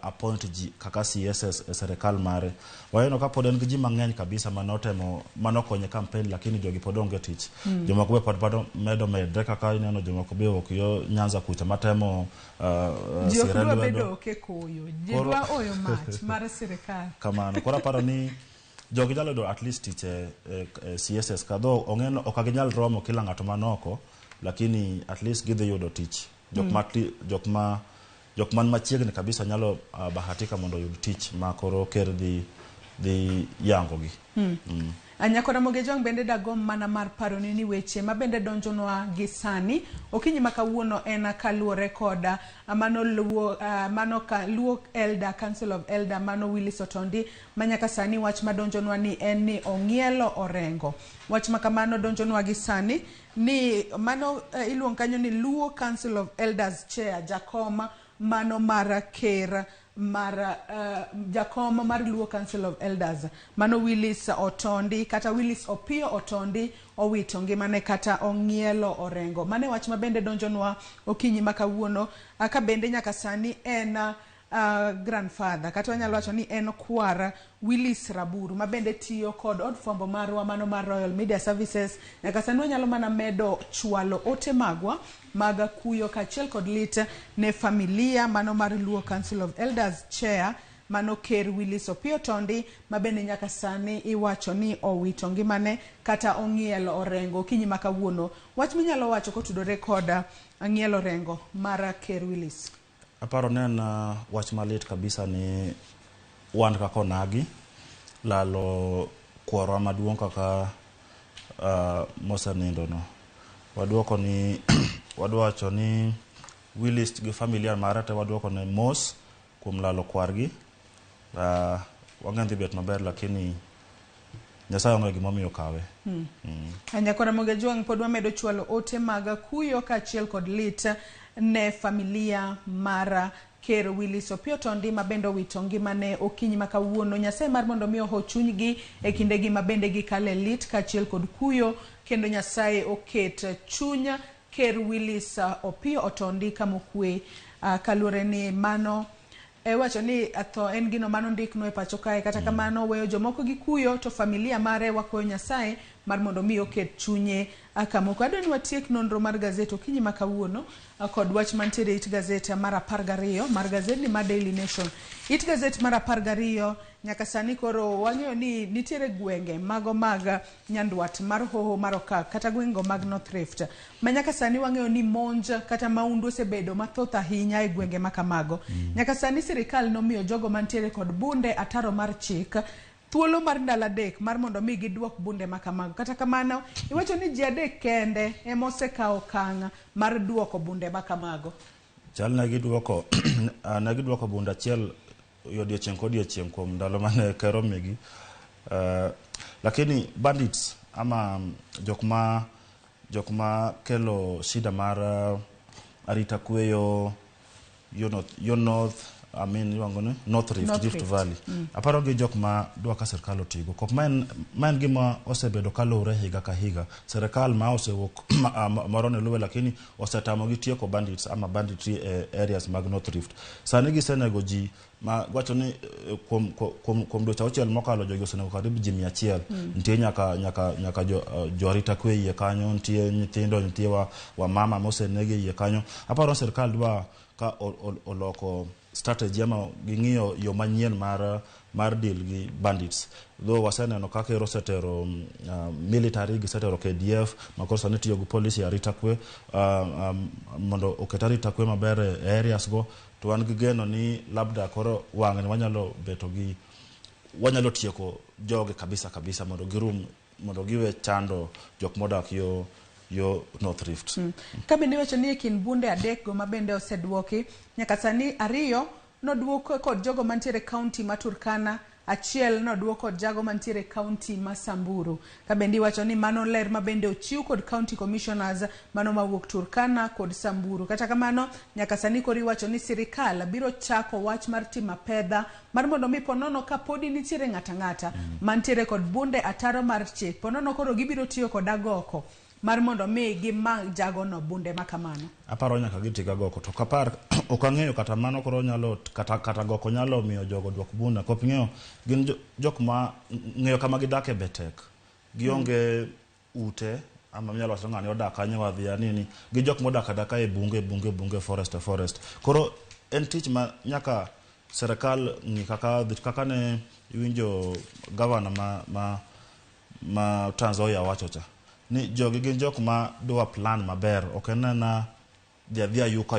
Speaker 31: appoint ji kaka CSS e serikal mare wayeno ka pod en gi ji mang'eny kabisa manokonye campaign lakini jogi pod onge tich jomoko be pod medo medre kaka ineno jomoko be ok yo Nyanza kucha matemo
Speaker 30: sirendo bedo ke koyo jedwa oyo mach mar serikal
Speaker 31: kamano koro paro ni jogi nyalo do at least tiche CSS kadho ongeno okaginyal romo kila ng'ato manoko lakini at least gidhi yudo tich jok man machiegni kabisa nyalo bahatika mondo yud tich ma koro ker dhi yango gi.
Speaker 30: Anyakora Mogejong bende dagom mana mar paro ni weche ma bende donjonwa gi sani okinyi makawuono en kaluore koda mano luo Elder Council of Elder mano Willis Otondi manyaka sani wach ma donjonwa ni en ni ong'ielo orengo. Wach makamano donjonwa gi sani ni mano iluong kanyo ni Luo Council of Elders Chair Jakoma mano mara ker mara jakoma mar Luo Council of Elders mano Willis Otondi kata Willis Opio Otondi owito ngimane kata ong'ielo orengo. Mane wach ma bende donjonwa okinyi makawuono aka bende nyaka sani en grandfather kata wanyalo wacho ni en kwara Willis Raburu ma bende tiyo kod od fwambo marwa mano mar Royal Media Services. Nyaka sani wanyalo mana medo chwalo ote magwa maga kuyo kachiel kod lit ne familia mano mar Luo Council of Elders Chair mano ker Willis Opio Otondi ma bende nyaka sani iwacho ni owito ngimane kata ong'ielo orengo kinyi makawuono. Wach minyalo wacho kotudore koda ng'ielo orengo mara ker Willis?
Speaker 31: Aparo nena wach malit kabisa ni wan kaka onagi lalo kwaro maduong' kaka mosenindo no. Waduoko ni wadwacho ni Willis gi familia mara te waduoko ni mos kuom lalo kwargi. Wang'en dhi bet maber lakini Nyasaye onge gimomiyo kawe.
Speaker 30: Anyakora Mogejong pod wamedo chwalo ote maga kuyo kachiel kod lit ne familia mara ker Willis Opio Otondi ma bende owito ngimane okinyi makawuono. Nyasaye mar mondo miyo ho chunygi e kindegi ma bende gikale lit kachiel kod kuyo kendo Nyasaye oket chunya ker Willis Opio Otondi kamokwe kaluore ni mano wacho ni atho en gino mano ndikno e pacho kae kata kamano weyo jomoko gi kuyo to familia mare wakwayo Nyasaye mar mondo mi oket chunye akamoko. Adwani watiek nonro mar gazet okinyi makawuono kod wach mantiere it gazet mar 12 mar gazet ni mar Daily Nation. It gazet mar 12 nyaka sani koro wang'eyo ni nitiere gwenge mago mag nyandwat mar hoho mar Okak kata gwengo mag North Rift ma nyaka sani wang'eyo ni monj kata maundu osebedo mathoth ahinya e gwenge makamago. Nyaka sani sirikal nomiyo jogo mantiere kod bunde ataro mar chik thuolo mar ndalo 3 mar mondo mi giduok bunde makamago. Kata kamano iwacho ni ji 3 kende emosekawo okang' mar duoko bunde makamago.
Speaker 31: Chal na giduoko bunda achiel odiochieng' kodiochieng' kuom ndalo mane kero migi. Lakini bandits ama jokma kelo shida mar arita kweyo North Rift Valley. Aparo gi jokma dwa ka sirkal otigo. Kok man gima osebedo kalure higa ka higa. Sirkal ma osewuok marone luwe lakini osetamo gi tieko bandits ama banditry areas mag North Rift. Sani gisenego ji ma wacho ni kuom dweche auchiel mokalo jogi osenego karibu ji 100. Nitie nyaka jo arita kwe iye kanyo, nitie nyithindo, nitie wa mama mosenegi iye kanyo. Aparo sirkal dwa ka oloko strategy ama ging'iyo yo manyien mar deal gi bandits. Though waseneno kaka ero setero military gisetero KDF makoro sani tiyo gi policy arita kwe mondo oket arita kwe maber e areas go to wan gi geno ni labda koro wang'e wanyalo tieko joge kabisa mondo giwe chando jok modak yo North Rift.
Speaker 30: Kabende wacho ni kin bunde 3 go mabende osedwoki nyaka sani 2 nodwoko kod jogo mantiere county ma Turkana, 1 nodwoko kod jago mantiere county ma Samburu. Kabende wacho ni mano ler mabende ochiw kod county commissioners mano mawuok Turkana kod Samburu. Kata kamano nyaka sani kori wacho ni sirikal biro chako wach mar timo pedha mar mondo mi ponono ka podi nitiere ng'ata mantiere kod bunde ataro mar chik ponono koro gibiro tiyo kod agoko mar mondo mi gimang jago no bunde makamano.
Speaker 31: Aparo nyaka gitiga goko to kapar okang'eyo kata mano koro nyalo kata goko nyalo miyo jogo dwok bunda. Kop ng'eyo gin jok ma ng'eyo kama gidake betek gionge ute ama nyalo wacho ng'ani odak kanyo wadhia nini gi jok modak adaka e bunge forest. Koro en tich ma nyaka serikal ni kaka ne winjo governor ma Trans Nzoia wacho cha ni jogi gin jok ma dwa plan maber, ok en na dia yuka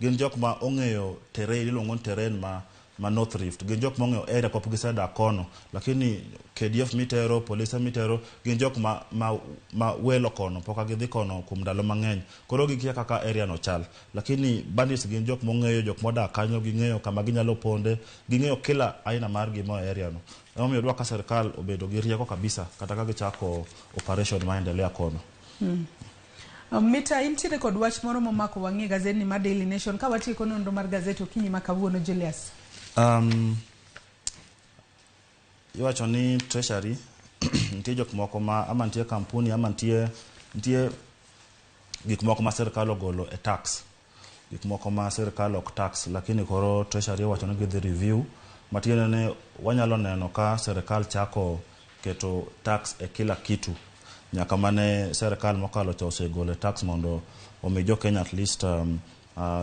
Speaker 31: gin jok ma ong'eyo terrain, iluongo terrain ma North Rift, gin jok ma ong'eyo area pop giseda kono, lakini KDF mitero, polisi mitero, gin jok ma welo kono, poka gidhi kono kum ndalo mang'eny, koro gikia kaka area no chal, lakini bandits gin jok ma ong'eyo, jok moda kanyo, ging'eyo kama ginyalo ponde, ging'eyo kila aina mar gimo area no. Omiyo dwa ka serikal obedo gi rieko kabisa kata ka gichako operation maendelea kono.
Speaker 30: Mita intiere kod wach moro momako wang'e gazeti ma Daily Nation ka watieko nonro mar gazeti okinyi ma kawuono, Julius.
Speaker 31: Iwacho ni treasury nitie jok moko ama nitie kampuni ama nitie gik moko ma serikal ogolo e tax, gik moko ma serikal ok tax, lakini koro treasury wacho ni gidhi review matiende ne wanyalo neno ka serikal chako keto tax e kila kitu, nyaka mane serikal mokalo cha osegolo tax mondo omi jo Kenya at least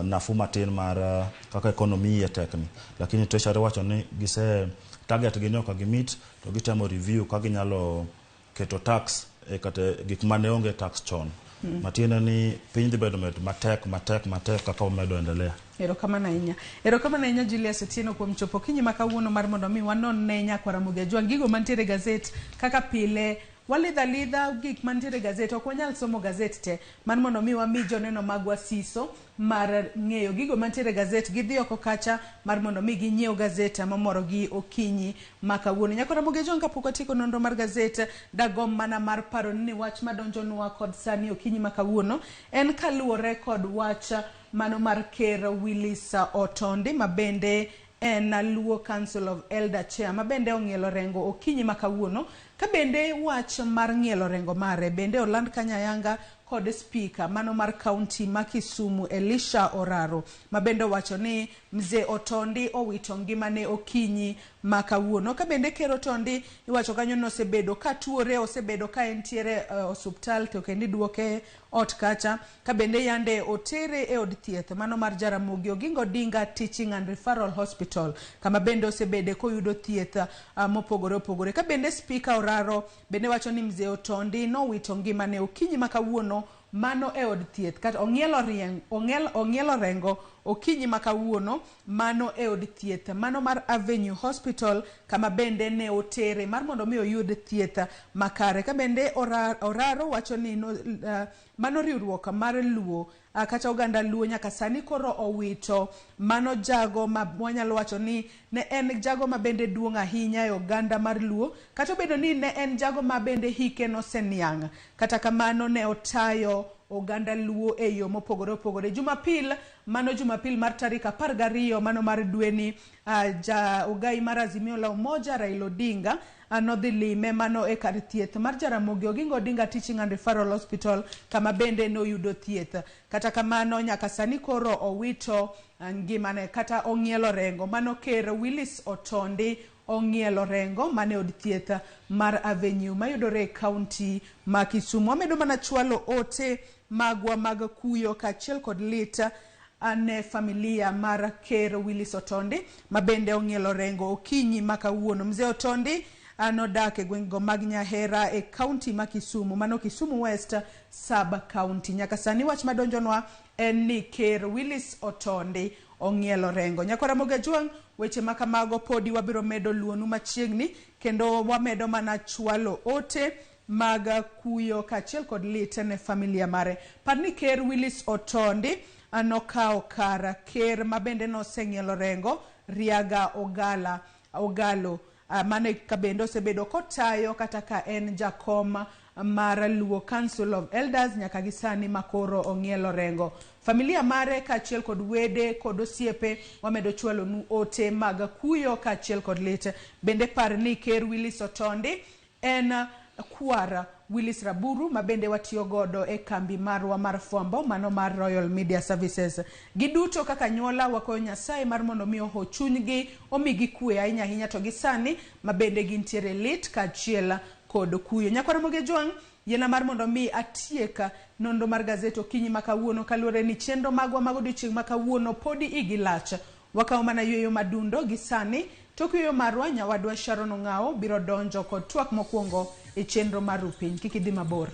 Speaker 31: nafu matin mar kaka ekonomi tekni, lakini treasury wacho ni gise target gi nyoka gi meet to gitemo review ka ginyalo keto tax e kata gik mane onge tax chon. Matiende ni piny dhi bedo matek kaka omedo endelea.
Speaker 30: Erokamano ahinya Julius Otieno kuom chopo kinyi ma kawuono mar mondo mi wanon ne nyakwara Ramogi Ajwang gigo mantiere gazet kaka pile walidha gik mantiere gazet, ok wanyal somo gazet te man mondo mi wami joneno magwa siso mar ng'eyo gigo mantiere gazet, gidhi oko kacha mar mondo mi ginyiew gazet mamoro gi okinyi ma kawuono. Nyakwara Ramogi Ajwang kapok atieko nonro mar gazet, dagom mana mar paro ni wach madonjonwa kod sani okinyi ma kawuono en kaluwore kod wach mano mar Ker Willis Otondi mabende en Luo Council of Elder Chair mabende ong'ielo rengo okinyi ma kawuono, ka bende wach mar ng'ielo rengo mare bende oland kanyayanga kod speaker mano mar county ma Kisumu Elisha Oraro mabende wacho ni mzee Otondi owito ngimane okinyi ma kawuono, ka bende Ker Otondi iwacho kanyo no osebedo ka tuore, osebedo ka entiere hospital to kendi duoke ot kacha, ka bende yande otere e od thieth mano mar Jaramogi Oginga Odinga Teaching and Referral Hospital kama bende osebede koyudo thieth mopogore, ka bende speaker Oraro bende wacho ni mzee Otondi nowito ngimane okinyi ma kawuono mano e od thieth, kata ong'ielo rengo okinyi ma kawuono mano e od thieth mano mar Avenue Hospital kama bende ne otere mar mondo mi oyud thieth makare, ka bende Oraro wacho ni mano riwruok mar Luo kata oganda Luo nyaka sani koro owito mano jago ma wanyalo wacho ni ne en jago ma bende duong' ahinya e oganda mar Luo, kata bedo ni ne en jago ma bende hike no seniang', kata kamano ne otayo oganda Luo e yo mopogore. Jumapil mar tarik 12 mano mar dweni ogai mar Azimio la Umoja Raila Odinga nodhi lime mano e kar thieth mar Jaramogi Oginga Odinga Teaching and Referral Hospital kama bende no yudo thieth, kata kamano nyaka sani koro owito ngimane kata ong'ielo rengo mano Ker Willis Otondi ong'ielo rengo mane od thieth mar Avenue mayudore e county ma Kisumu. Amedo mana chwalo ote magwa mag kuyo kachiel kod lit ane familia mar Ker Willis Otondi mabende ong'ielo rengo okinyi ma kawuono. Mzee Otondi anodak e gweng'go mag Nyahera e county ma Kisumu mano Kisumu West sub county. Nyaka sani wach madonjonwa en ni Ker Willis Otondi ong'ielo rengo. Nyakwara Ramogi Ajwang weche makamago podi wabiro medo luonu machiegni kendo wamedo mana chwalo ote mag kuyo kachiel kod lit ne familia mare. Parni Ker Willis Otondi anokao kar ker mabende noseng'ielo rengo Riaga Ogalo mane kabendo osebedo kotayo kata ka en jakom mar Luo Council of Elders nyaka gisani makoro ong'ielo rengo. Familia mare kachiel kod wede kod osiepe wamedo chwalo nu ote mag kuyo kachiel kod lit. Bende par ni Ker Willis Otondi en kwara Willis Raburu mabende watiyo godo e kambi marwa mar fwambo mano mar Royal Media Services. Giduto kaka nyola wakoyo Nyasaye mar mondo mi oho chunygi omigi kwe ahinya to gisani mabende gintiere lit kachiel kod kuyo. Nyakwara Ramogi Ajwang yena mar mondo mi atieka nonro mar gazet okinyi ma kawuono kaluwore ni chenro magwa mag odiochieng' ma kawuono podi igilach Wakao mana yueyo madundo gisani toku yueyo marwa nyawadwa Sharon Ong'ao biro donjo kod twak mokwongo e chenro mar Rupiny. Kiki dhi mabor.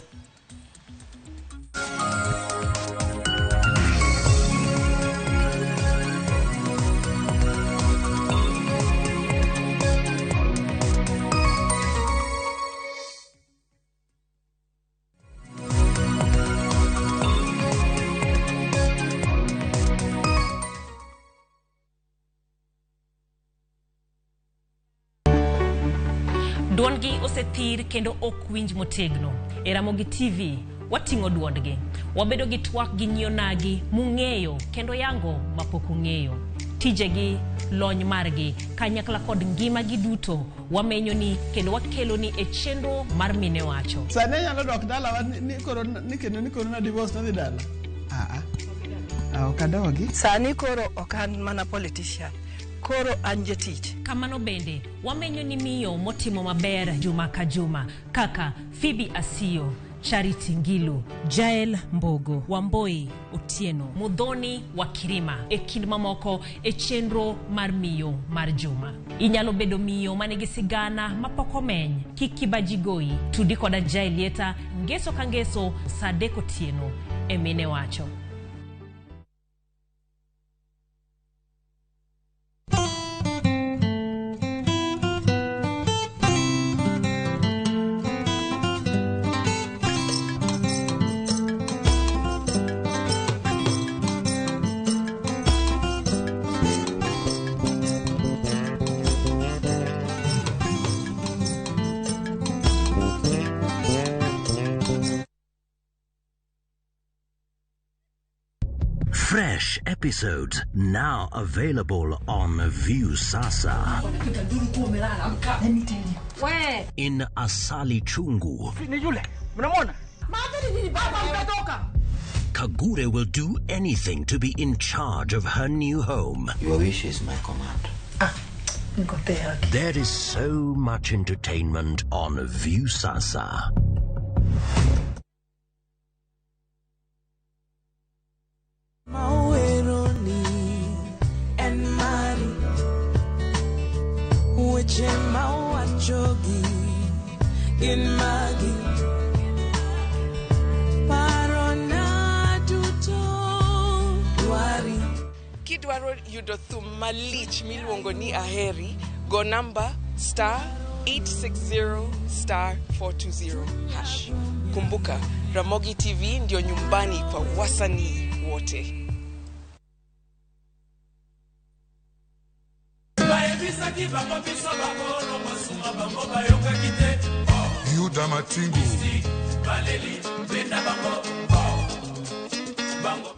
Speaker 5: Duondgi osethir kendo ok winj motegno. E Ramogi TV wating'o duondgi. Wabedo gi twak gi nyionagi mung'eyo kendo yango mapok ung'eyo. Tijegi, lony margi, kanyakla kod ngimagi duto wamenyo ni kendo wakelo ni e chenro mar mine wacho.
Speaker 10: Sane nyalo dok dala ni koro na divorce na dhi dala.
Speaker 30: Okadogi.
Speaker 11: Sani koro okan mana politician. Koro anjetich.
Speaker 5: Kamano bende, wamenyo ni miyo motimo maber juma ka juma, kaka Phoebe Asio, Charity Ngilu, Jael Mbogo, Wamboi Otieno, Mudhoni Wakirima, e kind mamoko e chenro mar miyo mar juma. Inyalo bedo miyo manigi sigana mapoko meny, kikibajigoi, tudi koda Jaelieta, ngeso kangeso, Sadeko Tieno, e mine wacho.
Speaker 12: Fresh episodes now available on Viusasa.
Speaker 11: Where?
Speaker 12: In Asali Chungu. Kagure will do anything to be in charge of her new home.
Speaker 13: Your wish is my command.
Speaker 12: There is so much entertainment on Viusasa.
Speaker 11: Kidwaro yudo thum malich miluongo ni aheri, go number *860 *420#. Kumbuka, Ramogi TV ndio nyumbani kwa wasanii wote.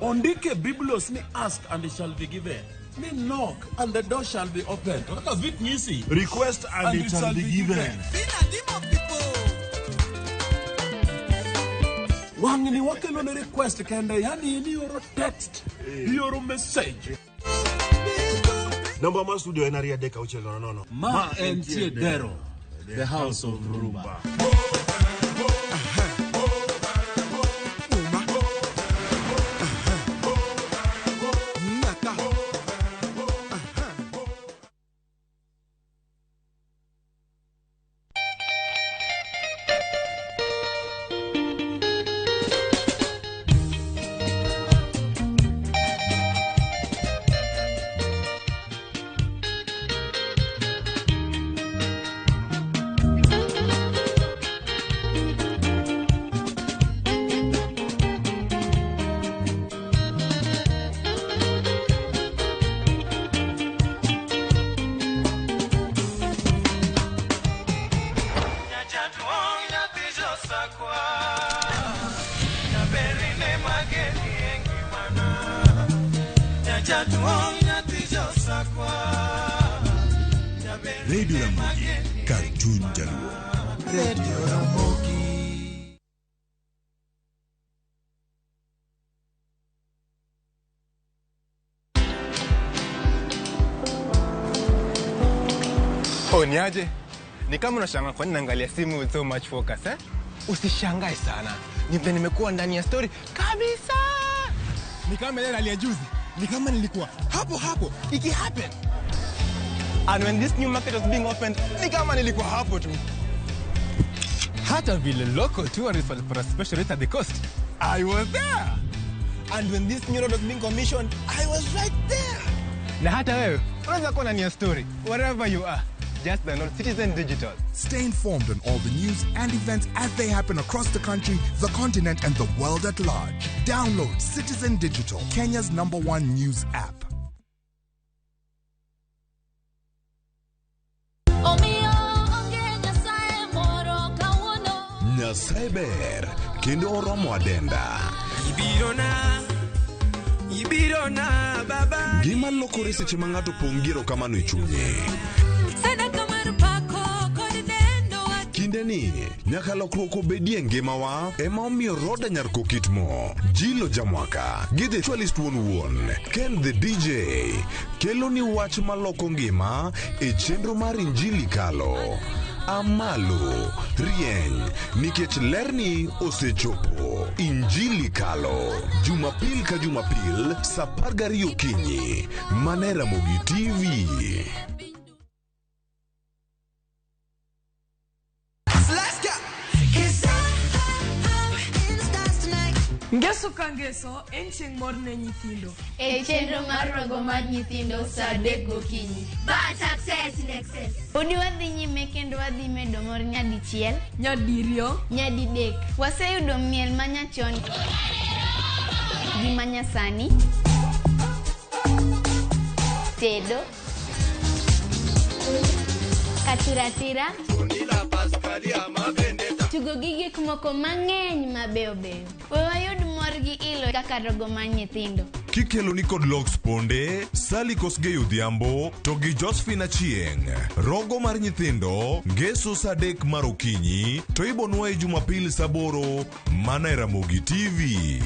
Speaker 14: Ondike Biblos ni ask and it shall be given. Ni knock and the door shall be opened. What does it mean?
Speaker 31: Request and it shall be given.
Speaker 14: Wangini wakelo ne request kende yani ni yoro text, yoro message.
Speaker 31: Number ma studio enaria deka uchelo no.
Speaker 14: Ma entie dero, the house of Rumba.
Speaker 25: Radio Ramogi, Cartoon Jaluo. Radio Ramogi.
Speaker 9: Niaje? Ni kama unashangaa kwa nini naangalia simu with so much focus, eh? Usishangae sana. Nimekuwa ndani ya story kabisa. Ni kama ile ya juzi. ni kama nilikuwa hapo iki happen. And when this new market was being opened, ni kama nilikuwa hapo tu. Hata vile local tourists walipata special rate at the coast, I was there. And when this new road was being commissioned, I was right there. Na hata wewe, unaweza kuwa na story, wherever you are. Just download Citizen Digital.
Speaker 25: Stay informed on all the news and events as they happen across the country, the continent, and the world at large. Download Citizen Digital, Kenya's #1 news app.
Speaker 24: Nyasaye ber kendo oromo adenda. Ibirona baba. Gima lokore seche ma ng'ato pongiro kamano e chunye. Kinde ni nyaka lokruok obedie ngimawa ema omiyo Roda Nyarko Kitmo, Jilo Jamwaka, gi The Chwalist Wuon Ken the DJ kelo ni wach maloko ngima e chenro mar Injili Kalo. Amalo rieny nikech lerni osechopo. Injili Kalo Jumapil ka Jumapil saa 12 okinyi mana Ramogi TV.
Speaker 6: Ngeso ka ngeso, en chieng' mor ne nyithindo.
Speaker 7: E chenro mar rogo mar nyithindo saa 3 gokinyi.
Speaker 8: But success in excess.
Speaker 7: Udi wadhi nyime kendo wadhi medo mor nyadichiel,
Speaker 6: nyadiriyo,
Speaker 7: nyadidek. Waseyudo miel manyachon gi manyasani, tedo, katiratira, tugo gi gik moko mang'eny mabeyo beyo. We wayud mor gi ilo kaka rogo mar nyithindo.
Speaker 24: Kikelo ni kod Logs Ponde, Sally Kosgei Odhiambo, to gi Josephine Achieng'. Rogo mar nyithindo, ngeso saa 3 mar okinyi, to ibonwa e Jumapil saa 8 mana Ramogi TV.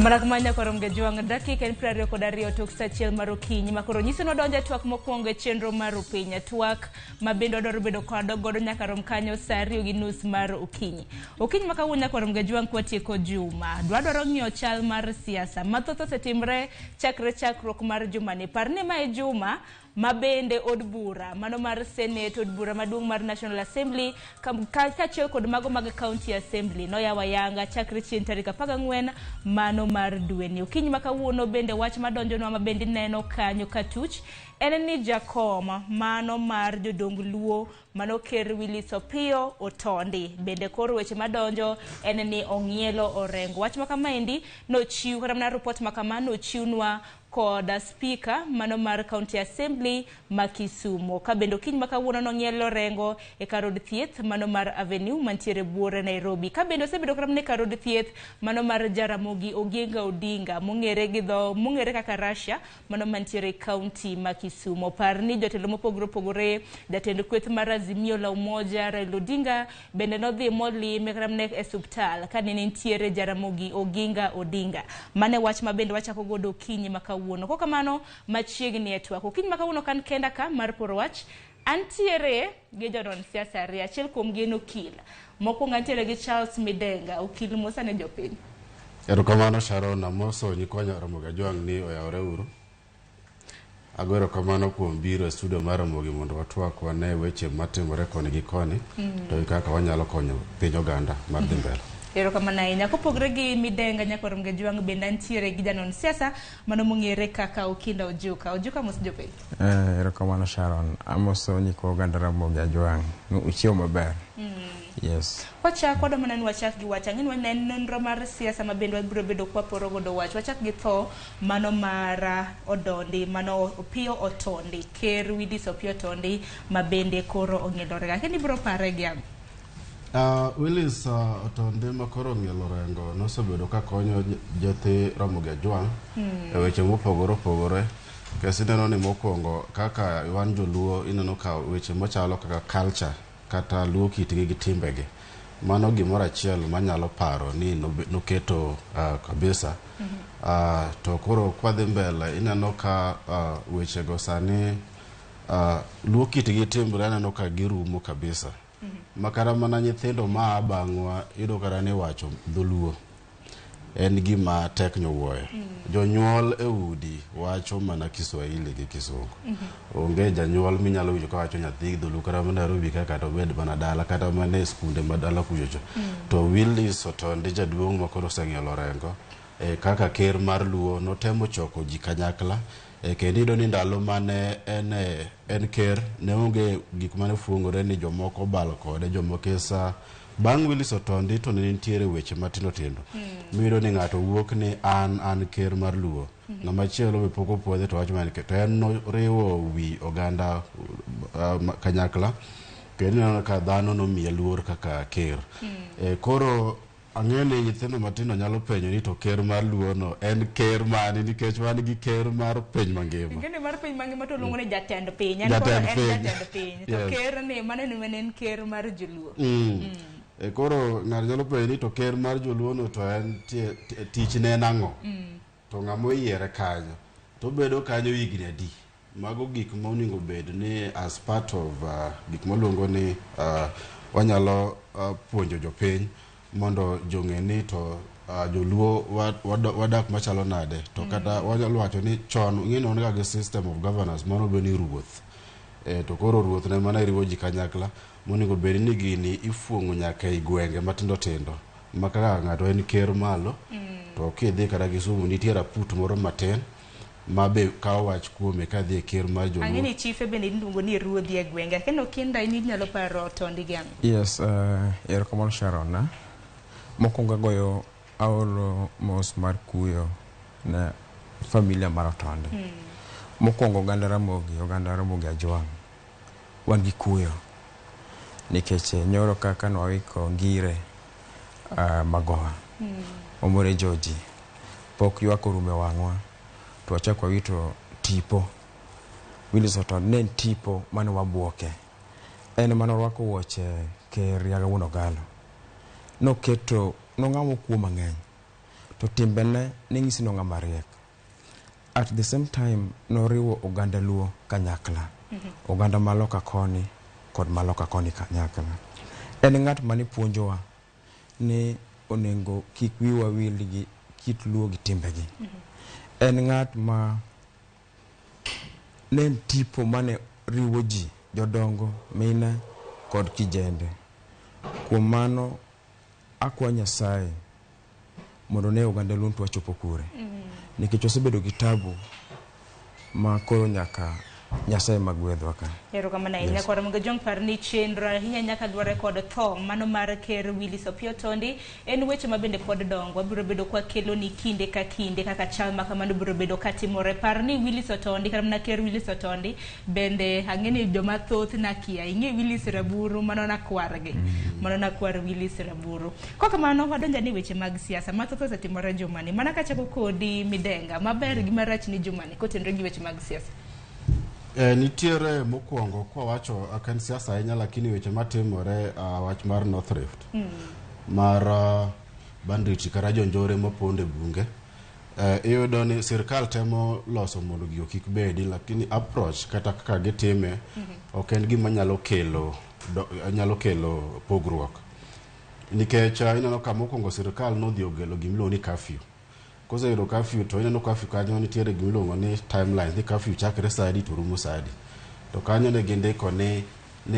Speaker 5: Marakmanya korom gejuang dakika en 22 tok saa 1 mar okinyi makoro nyiso no donja twak mokwongo e chenro mar piny twak mabendo odoro bedo kod godo nyaka rom kanyo saa 2:30 mar okinyi. Okinyi makawuonya korom gejuang kwatieko juma. Dwadoro ng'iyo chal mar siasa mathoth osetimre chakruok mar juma ni. Parne ma e juma mabende od bura mano mar Senate, od bura maduong' mar National Assembly kachiel kod mago mag County Assembly noyawa yanga chakre chieng' tarik 14 mano mar dwe ni. Okinyi makawuono bende wach madonjonwa mabende neno kanyo katuch en ni jakom mano mar jodong Luo mano Ker Willis Opiyo Otondi bende koro weche madonjo en ni ong'ielo orengo. Wach makamaendi nochiw kata mana report makamano nochiwnwa kod speaker mano mar County Assembly ma Kisumu. Ka bendo kiny makawuono nong'ielo rengo e karod thieth mano mar Avenue mantiere buore Nairobi. Ka bendo sebedo kramne karod thieth mano mar Jaramogi Oginga Odinga mong'ere kaka Russia mano mantiere County ma Kisumu. Parni jotelo mopogore jatend kweth mar Azimio la Umoja Raila Odinga bende nodhi molime kramne e suptal kane nitiere Jaramogi Oginga Odinga. Mane wach mabende wachako godo kinyi makawuono. Ko kamano machiegni e twak. Okinyi makawuono kan kenda ka mar poro wach antiere gi jodon siasa ariyo. Achiel kuom gi en okil. Mokwongo antiere gi Charles Midenga, okil mosa ne jopiny.
Speaker 2: Erokamano Sharon, amoso nyikonyo Ramogi Ajwang' ni oyawre uru. Ago erokamano kuom biro e studio mar Ramogi mondo watwak wane weche matimore koni gi koni to kaka wanyalo konyo piny oganda mar dhi mbele.
Speaker 5: Erokamano ahinya. Kopogre gi Midenga nyaka Ramogi Ajwang' bende antiere gi janon siasa mano mong'ere kaka Okinda Ojuka. Ojuka mos jopiny.
Speaker 3: Erokamano Sharon, amoso nyiko oganda Ramogi Ajwang' uchiew maber. Yes.
Speaker 5: Wachak wado mana ni wachak gi wach ang'en wanen nonro mar siasa mabende wabiro bedo kwa poro godo wach. Wachak gi tho mano mar Odondi mano Opiyo Otondi, Ker Willis Opiyo Otondi mabende koro ong'ielo rengo. Kendo ibiro pare gi ang'o?
Speaker 2: Willis Otondi makoro ong'ielo rengo nosebedo ka konyo jothi Ramogi Ajwang' e weche mopogore opogore. Kasi neno ni mokwongo kaka wan joluo ineno ka weche machalo kaka culture kata luo kitgi gi timbegi mano gimoro achiel manyalo paro ni noketo kabisa. To koro kwadhi mbele ineno ka wechego sani luo kitgi timbre aneno ka girumo kabisa. Makara mana nyithindo ma bang'wa yudo kara ni wacho dholuo en gima tek nyowuoyo. Jonyuol e udi wacho mana Kiswahili gi Kisungu. Onge janyuol minyalo winjo ka wacho nyathi dholuo kata mana Nairobi kaka to bed mana dala kata mana e skunde madala kuchocho. To Willis Otondi jaduong' ma koro oseng'ielo rengo kaka ker mar Luo notemo choko ji kanyakla kendo ni ndalo mane en ker ne onge gik mane fuongore ni jomoko bal kode jomoko sa bang' Willis Otondi to ne nitiere weche matindo tindo miyudo ni ng'ato wuok ni an ker mar Luo ng'ama chielo be pok opuodhe to wacho man to en noriwo wi oganda kanyakla kendo ka dhano nomiye luor kaka ker. Koro ang'eyo ni nyithindo matindo nyalo penjo ni to ker mar Luo no en ker mane nikech wan gi ker mar piny mangima.
Speaker 30: Ngene mar piny mangima to luongo ni jatend piny. En jatend piny. To ker ni mane ni en ker mar Joluo.
Speaker 2: Koro ng'ato nyalo penjo ni to ker mar Joluo no to en tich ne nang'o. To ng'amo yiere kanyo to bedo kanyo higni adi. Mago gik ma onego bed ni as part of gik maluongo ni wanyalo puonjo jopiny mondo jong'e ni to Joluo wadak machalo nade to kata wanyalo wacho ni chon ng'eni onega gi system of governance mano be ni ruoth. To koro ruoth ne mana riwo ji kanyakla monego bed ni gini ifuong'o nyaka i gwenge matindo tindo makaka ng'ato en ker malo to kidhi kata Kisumu nitie raput moro matin ma be kawo wach kuome ka dhi ker mar Joluo.
Speaker 30: Ang'eni chife bende iluongo ni ruodhi e gwenge kendo kinda ini nyalo paro Otondi gang.
Speaker 3: Yes, erokamano Sharon. Mokwongo goyo aolo mos mar kuyo na familia mar Otondi. Mokwongo oganda Ramogi Ajwang' wan gi kuyo nikech nyoro kaka nwawiko ngire Magoha omore Joji pok ywak orume wang'wa to wachako wawito tipo Willis Otondi ne tipo mane wabuoke en mane orwako wuoche ker Yaga Wuon Ogalo noketo nong'amo kuo mang'eny to timbene ning'isi nong'ama riek. At the same time noriwo oganda Luo kanyakla oganda maloka koni kod maloka koni kanyakla. En ng'at mane puonjowa ni onengo kik wiwa wil gi kit Luo gi timbegi. En ng'at ma ne tipo mane riwo ji jodongo mine kod kijende. Kuom mano akwa Nyasaye mondo ne oganda Luo to wachopo kure nikech osebedo gi tabu ma koro nyaka Nyasaye magwedhwa ka.
Speaker 30: Erokamano ahinya kod Ramogi Ajwang' par ni chenro ahinya nyaka dware kod tho mano mar ker Willis Otondi en weche ma bende pod dongo wabiro bedo kwa kelo ni kinde ka kinde kaka chal ma kamano biro bedo katimore. Par ni Willis Otondi kata mana ker Willis Otondi bende ang'eni joma thoth nakia ing'e Willis Raburu mano nakwargi mano nakwar Willis Raburu. Kok kamano wadonja ni weche mag siasa mathoth osetimore jumani mana kachako kodi Midenga maber gi marach ni jumani kotenre gi weche mag siasa.
Speaker 2: Nitiere mokwongo kwa wacho akan siasa ahinya lakini weche matimore wach mar North Rift mar banditi kara jonjore maponde bunge. Iyudo ni sirkal temo loso mondo gigo kik bedi lakini approach kata kaka gitime ok en gima nyalo kelo pogruok nikech ineno ka mokwongo sirkal nodhi ogelo gimlo ni curfew. Kosa yero curfew to ineno curfew kanyo nitiere gimilongo ni timeline ni curfew chakre sadi to rumo sadi to kanyo ne gindiko ni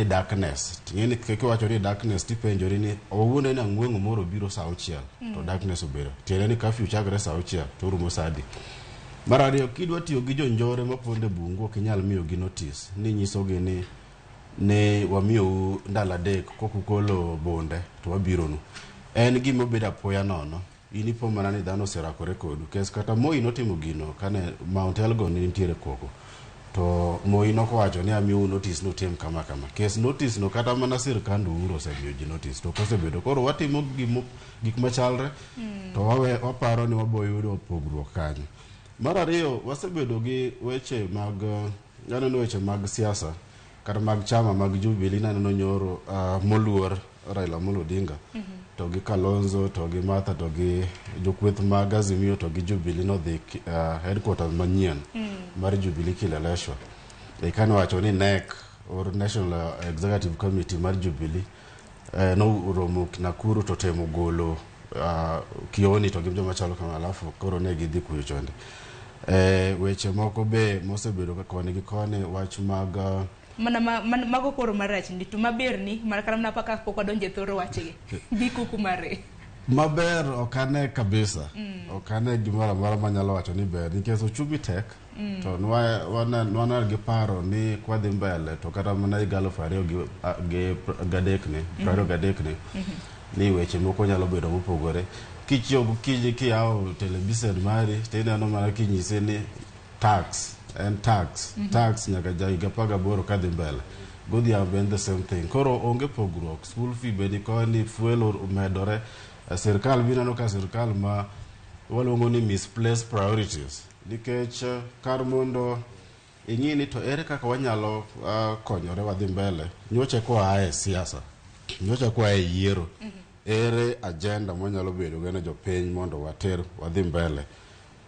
Speaker 2: darkness ting'eni keke wacho ni darkness tipenjori ni owuone ni ang'wengo moro biro saa 6 to darkness obiro tiende ni curfew chakre saa 6 to rumo sadi. Mar ariyo kidwa tiyo gi jonjore maponde bungu ok inyal miyo gi notice ni nyisogi ni wamiyo ndalo 3 kokukolo bonde to wabironu. En gima obedo apoya nono inipo mana ni dhano serakore kodu kes kata Moi notimo gino kane Mount Elgon nitiere koko to Moi nokowacho ni amiyo notice notim kama kes notice no kata mana sirkand Uhuru osemiyo ji notice to kosebedo koro watimo gik machalre to waparo ni waboyudo pogruok kanyo. Mar ariyo wasebedo gi weche mag siasa kata mag chama mag Jubilee naneno nyoro moluor Raila Amolo Odinga to gi Kalonzo to gi Martha to gi jokweth mag Azimio to gi Jubilee no dhi headquarters manyien mar Jubilee Kileleshwa. Ikano wacho ni NEC or National Executive Committee mar Jubilee no romo Nakuru to temo golo Kioni to gi joma chalo kama, alafu koro ne gidhi kuyo chonde. Weche moko be mosebedo ka koni gi koni wach mag
Speaker 30: mago koro marach ndi to maber ni mar karam na paka pok adonje thoro wachegi bikuku mare
Speaker 2: maber okane kabisa okane gimara mara manyalo wacho ni ber nikech ochumi tek to nwana gi paro ni kwa dhi mbele to kata mana igalo fario gi gadekne prado gadekne ni weche moko nyalo bedo mopogore kichiogo ki yao television mari tineno mana kinyise ni tax and tax nyaka jaiga paga boro kadhi mbele godhiambo en the same thing. Koro onge pogruok, school fee beni koni, fuel umedore. Sirkal binano ka sirkal ma waluongo ni misplaced priorities nikech kar mondo ing'ini to ere kaka wanyalo konyore wadhi mbele. Nyocha kwa ae siasa, nyocha kwa ae yiero, ere agenda mwanyalo bedo gane jopiny mondo water wadhi mbele.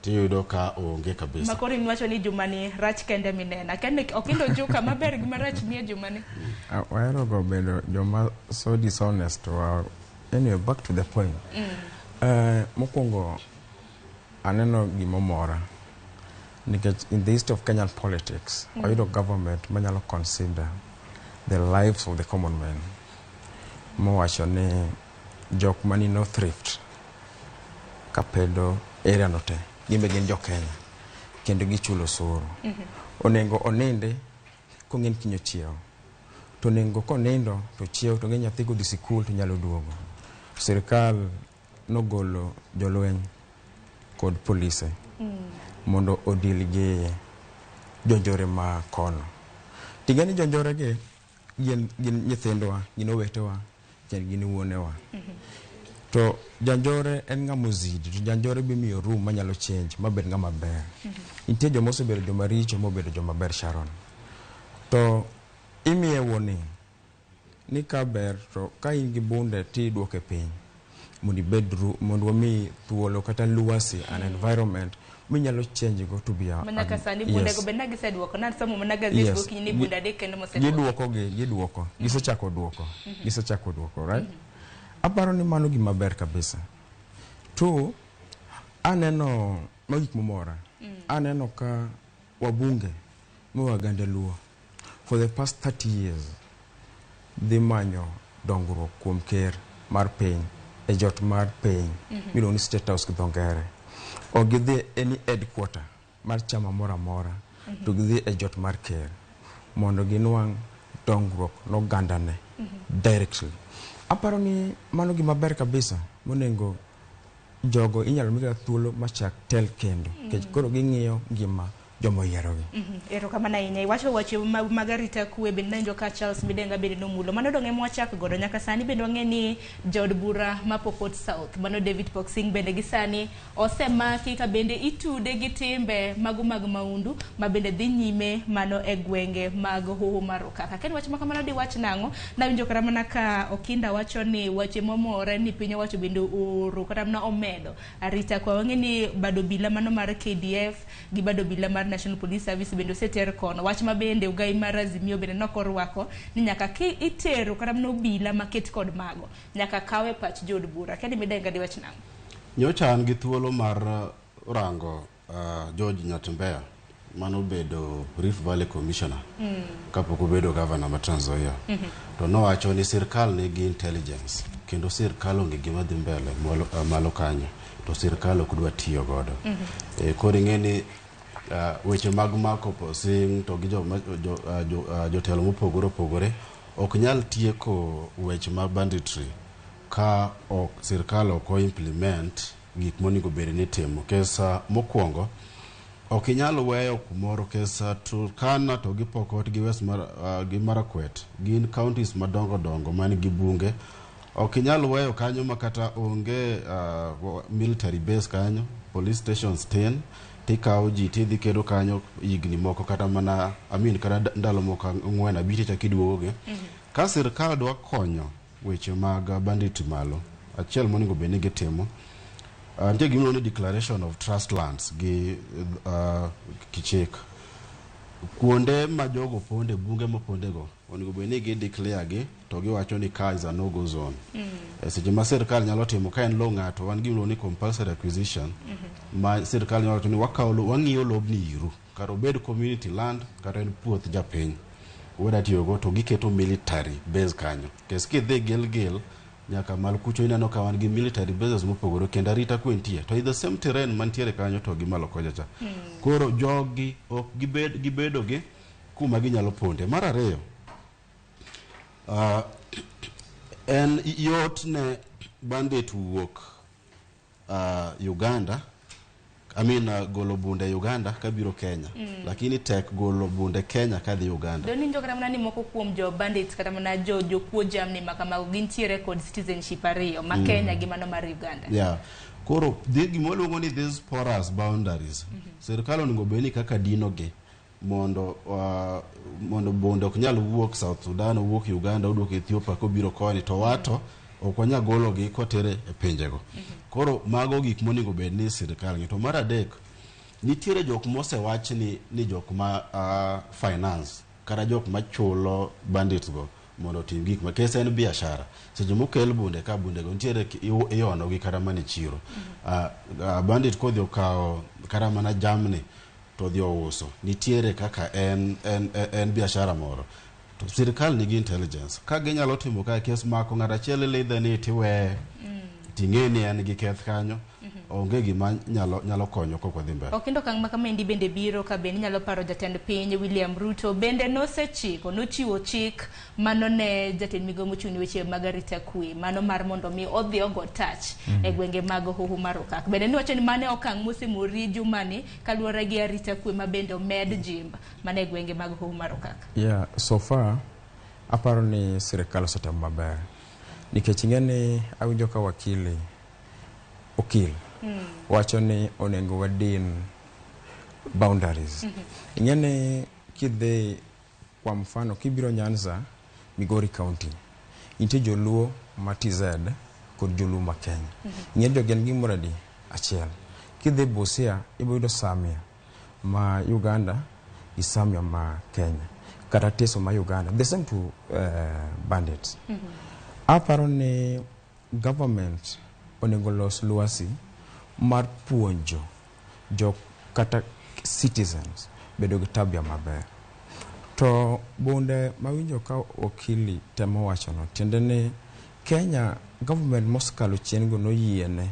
Speaker 2: Tiyudo ka onge kabisa.
Speaker 30: Makori nwacho ni Jumani rach kende minena. Kende okindo joka maber gima rach niye Jumani.
Speaker 3: Waero go bedo joma so dishonest. Anyway, back to the point. Mokwongo aneno gimomora. Nikech in the east of Kenyan politics, oyido government manyalo consider the lives of the common man. Mowacho ni jok mani no thrift kapedo area note. Gimbe gin jo Kenya kendo gichulo soro. Onengo oninde kong'en kinyo chiewo. To onengo konindo to chiewo to ng'en nyathi godhi sikul to nyalo duogo. Sirkal nogolo jolweny kod polise mondo odil gi jonjore ma kono. Tingeni jonjore gi gin nyithindwa, gin owetewa, gin wuonewa. To janjore en ng'ama ozidi, to janjore bimiyo room manyalo change, mabed ng'ama ber. Nitie joma osebedo joma richo, mobedo joma ber Sharon. To imiye warning ni ka ber to ka in gi bunde ti duoke piny. Mondo wami thuolo kata luwasi an environment minyalo change go to be a
Speaker 30: manaka sani bunde go benna giseduoko na somo managa zesgo kinyini bunda de kendo moseduoko.
Speaker 3: Giduoko. Gisechako duoko, right? Aparo ni mano gima ber kabisa. Tu aneno magik momora. Aneno ka wabunge mwagande luo for the past 30 years dhi manyo dongruok kuom ker mar piny e jot mar piny miluongo ni State House gidhongere. O gidhi any headquarter mar chama mora mora to gidhi e jot mar ker mondo ginwang' dongruok n'ogandane directly. Aparo ni mano gima ber kabisa monengo jogo inyalo miga thuolo machak tel kendo kech koro ging'iyo ngima jomo yierogi.
Speaker 30: Ero kama na inya iwacho wache magarita kuwe benenjo ka Charles Midenga bende no mulo mano donge mwachak godo nyaka sani bende wang'eni Jod Bura ma Pokot South mano David Poxing bende gisani osemaki ka bende itude gi timbe mag maundu ma bende dhi nyime mano e gwenge mag Hoho Maroka. Ken wach makamano di wach nango na winjo kara mana ka Okinda wacho ni wache momore ni piny wacho bende oro kata na omedo arita kwa wang'eni bado bila mano mar KDF gi bado bila mar National Police Service bendo seter kono wach mabende ugai mar Azimio bende nokorwako ni nyaka ki itero kata no bila maket kod mago nyaka kawe pach Jod Bura. Keni Midenga di wach nango
Speaker 2: nyocha an gi thuolo mar rango George Nyatembea mano bedo Rift Valley Commissioner kapok obedo governor ma Trans Nzoia to nowacho ni sirkal nigi intelligence kendo sirkal onge gima dhi mbele malo kanyo to sirkal ok dwa tiyo godo. Koro ing'eni weche mag mako posing to gi jotelo mopogore opogore ok nyal tieko weche mag banditry ka ok sirkal ok implement gik monego bed ni timo. Kesa mokwongo ok inyalo weyo kumoro kesa Turkana to gi Pokot gi West gi Marakwet gin counties madongo dongo man gi bunge. Ok inyalo weyo kanyo makata onge military base kanyo, police stations 10 tikawo ji tidhi kedo kanyo igni moko kata mana kata ndalo moko 4 abich cha kiduoge. Ka sirkal dwa konyo weche mag bandit malo. Achiel monego beni gitimo. Nitie gimoro ni declaration of trust lands gi kichik. Kuonde ma jogo ponde, bunge moponde go, onego beni gi declare gi, to giwacho ni ka is a no-go zone. Seche ma sirkal nyalo timo ka en lo ng'ato, wan gimoro ni compulsory acquisition, ma sirkal nyalo timo ni wang'iyo lobni iru, kar obed community land, kata en puoth japiny. Wada tiyogo to giketo military base kanyo. Kes kidhi Gilgil, nyaka mal kucho ineno ka wan gi military bases mopogore kendo arita kwe nitie. To the same terrain mantiere kanyo to gi malo koja cha. Koro jogi ok gibedo gi kuma ginyalo ponde. Mar ariyo, en yot ne bandit wuok Uganda, golo bunde Uganda kabiro Kenya, lakini tek golo bunde Kenya kadhi Uganda.
Speaker 1: Doni njo kata mana ni moko kuom jo bandits kata mana jo kuo jamni makamago gintiere kod citizenship ariyo ma Kenya gi mano mar Uganda.
Speaker 2: Yeah. Koro gimoluongo ni these porous boundaries. Sirkal onego beni kaka dino gi mondo bunde ok nyal wuok South Sudan, wuok Uganda, wuok Ethiopia kobiro koni to wato ok wanya golo gi kotere e pinjego. Koro mago gik monego bed ni sirkal ng'ito. Mar adek, nitiere jok mosewach ni jok ma finance kata jok ma chulo bandits go mondo tim gik ma kesa en biashara. Seche mokel bunde ka bunde go nitiere iyono gi kata mana chiro. Bandit kodhi okawo kata mana jamni to dhi ouso. Nitiere kaka en biashara moro. To sirkal nigi intelligence. Ka ginyalo timo ka kes mako ng'ata achiel lidhe ni tiwe ting'eni en gi keth kanyo, onge gima nyalo konyo kok wadhi mbele.
Speaker 1: Okindo kang' makamendi bende biro ka bende nyalo paro jatend piny William Ruto bende nochiwo chik mano ne jatend migomo mochung' weche mag arita kwe, mano mar mondo mi odhi ogo touch e gwenge mag Hoho mar Okak. Bende niwacho ni mane okang' mosemori jumani kaluwore gi arita kwe ma bende omed jimb mane e gwenge mag Hoho mar Okak.
Speaker 3: Yeah, so far aparo ni sirkal osetimo maber. Nikech ing'eni awinjo ka okil wacho ni onego wadin boundaries. Ing'eni kidhi kwa mfano kibiro Nyanza, Migori County, nitie joluo ma TZ kod joluo ma Kenya. Ing'eni jogen gimoro adi achiel. Kidhi Busia ibiro Samia ma Uganda gi Samia ma Kenya. Kata Teso ma Uganda. The same to bandits. Aparo ni government onego los luasi mar puonjo jok kata citizens bedo gi tabia maber. To bunde mawinjo ka okili temo wacho no, tiende ni Kenya government moskalo chien go noyiene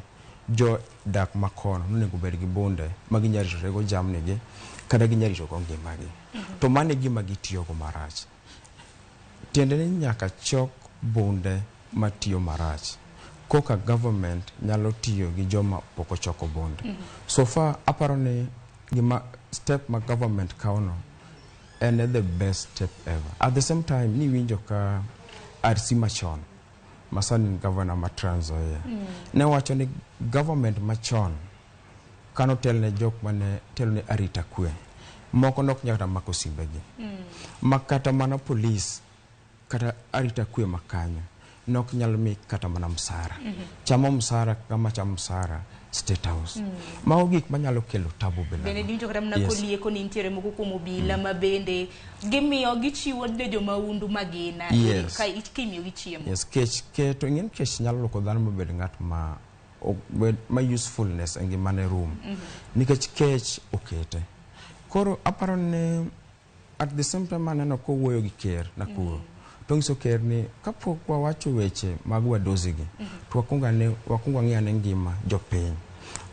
Speaker 3: jo dak makono onego bed gi bunde maginyarito go jamni gi kata ginyarito go ngimagi. To mane gima gitiyo go marach. Tiende ni nyaka chok bunde matiyo marach. Koka government nyalo tiyo gi joma poko choko bunde. So far aparo ni gima step ma government kauno and the best step ever. At the same time ni winjo ka RC machon masani governor ma Trans Nzoia ne wacho ni government machon kano telne jok mane telne arita kwe moko nok nyaka mako simbegi makata mana police kata arita kwe makanyo nok nyalo mi kata mana msara chamo msara kama chamo msara State House. Mao gik manyalo kelo tabu bela.
Speaker 1: Bende dinto kata mna kolie ko nintiere moko kuom obila ma bende gimiyo gichiwo ne joma undu magina ka ikimiyo gichiemo.
Speaker 3: Yes, keto ng'en kech nyalo loko dhano mabed ng'at ma usefulness engi mane room. Nikech kech okete. Koro aparo ne at the same time aneno ko wuoyo gi ker Nakuru. Tongso ker ni kapok wawacho weche mag wadozigi to wakunga ng'ane ngima jopiny.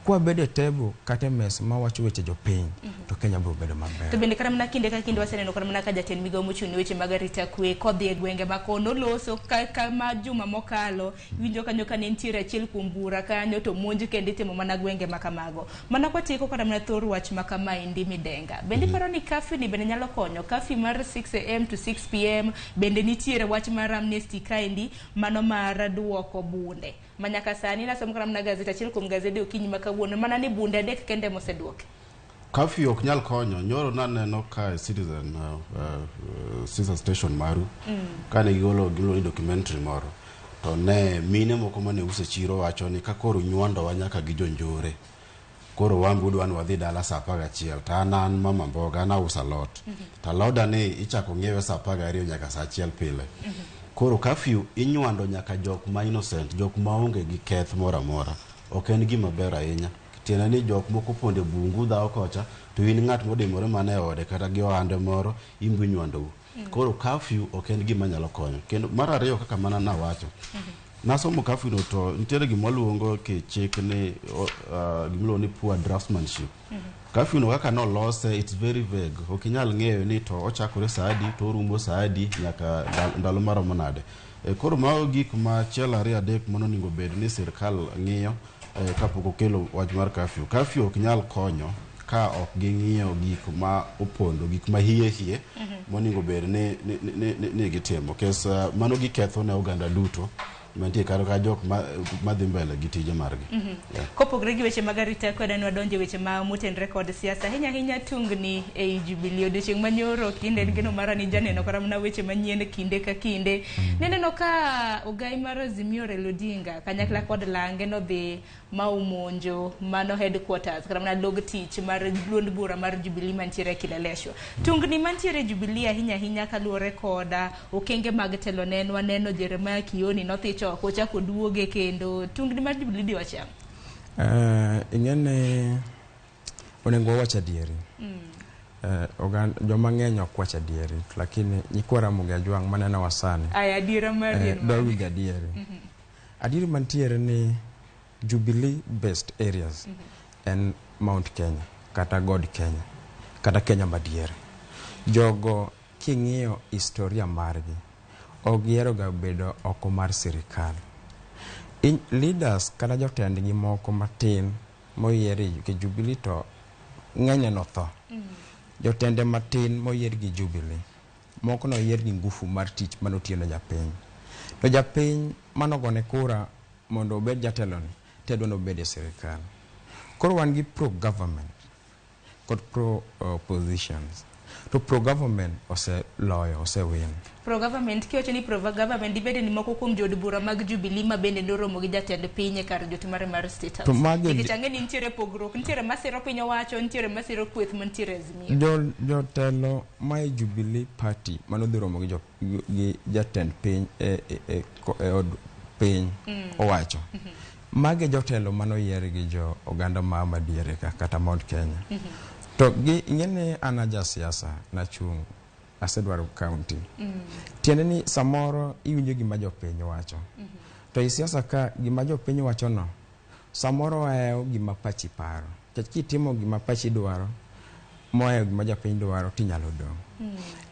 Speaker 3: Kwa bede table kata mes ma wacho weche jopiny to Kenya biro bedo maber.
Speaker 1: To bende kata mna kinde ka kinde waseneno kata mna ka jatend migomo mochung' weche mag arita kwe kodhi e gwenge makono loso kama juma mokalo winjo kanyo ka ne ntiere achiel kuom bura kanyo to monj kende timo mana gwenge makamago. Mana kwa tieko kata mna thor wach makama indi midenga. Bende paro ni kafi ni bende nyalo konyo kafi mar 6 am to 6 pm bende nitiere wach mar amnesty kaindi mano mar duoko bunde. Manyaka sani nasomo kata mna gazeta achiel kuom gazede okinyi makawuono mana ni bunde adek kende moseduoke.
Speaker 2: Kafi ok nyal konyo. Nyoro naneno ka Citizen station maru kane gigolo documentary moro to ne mine moko mane uso chiro wacho ni ka koro nyuando wa nyaka gi jonjore koro wan budwa ni wadhi dala saa 11 ta an mama mboga na usa lot ta loda ni ichako ngiewe saa 12 nyaka saa 1 pile koro curfew inyuando nyaka jok ma innocent jok ma onge gi keth mora mora ok en gima ber ahinya tiende ni jok moko ponde bungu dhao kocha to in ng'at modimore mane ode kata gi ohande moro imbu nyuando koro curfew ok en gima nyalo konyo kendo mar ariyo kaka mana nawacho nasomo curfew no to nitiere gima luongo ke chik ni gimlo ni poor draftsmanship curfew no kaka no lose it's very vague ok inyal ng'eyo ni to ochakore saadi to orumo saadi nyaka ndalo maromo nade koro mago gik ma chiel ariyo adek mononingo bed ni sirkal ng'iyo kapok okelo wach mar curfew ok nyal konyo ka ok ging'iyo gik ma opondo gik ma hie moningo bed ni gitimo kes mano giketho ne oganda duto mantie karo ka jok ma dhi mbele gi tije margi
Speaker 1: kopogre gi weche mag arita kwe dani wadonje weche ma motenre kod siasa hinya tungni ei Jubilee odiochieng' manyoro kinde geno mara ni janeno kara mna weche manyien kinde ka kinde neneno ka ogai mar Azimio Raila Odinga kanyakla kod lange no dhi ma umonjo mano headquarters kara mna log tich mar duond bura mar Jubilee mantiere Kileleshwa tungni mantiere Jubilee hinya kaluore koda okenge mag telo neno Jeremiah Kioni nothi choko chako duoge kendo tungni mar Jubilee di wacham
Speaker 3: ingene onengo wacha dieri ogan joma ng'eny ok wacha dieri lakini nyikwa Ramogi Ajwang' maneno wasani
Speaker 1: aya diera mar
Speaker 3: dowi gadieri adieri mantiere ni Jubilee based areas and Mount Kenya kata God Kenya kata Kenya madiere jogo king'iyo historia margi ogiero ga bedo oko mar sirikal leaders kala jotendgi moko matin moyieri ke Jubilee to ng'eny no tho jotende matin moyier gi Jubilee moko no yier gi ngufu mar tich manotiyo japiny to japiny manogone kura mondo obed jatelo ni tedo no bede sirikal koro wan gi pro government kod pro oppositions to pro government ose loyo ose win
Speaker 1: pro government kiwacho ni pro government dibede ni moko kuom jod bura mag Jubilee ma bende noromo gi jatend piny kar jotimare mar State House
Speaker 3: to mage
Speaker 1: nikichange ni nitiere pogruok nitiere masiro piny owacho nitiere masiro kweth mantiere Azimio
Speaker 3: jotelo ma Jubilee party manodhiromo gi jatend piny od piny owacho mage jotelo manoyier gi jo oganda ma madiere kata Mount Kenya to gi ingene anaja siasa na chung asedwaro county tiende ni samoro iwinjo gima jopiny wacho to i siasa ka gima jopiny wacho no samoro ayo gima pachi paro kitimo gima pachi dwaro moyo gima jopiny dwaro tinyalo dong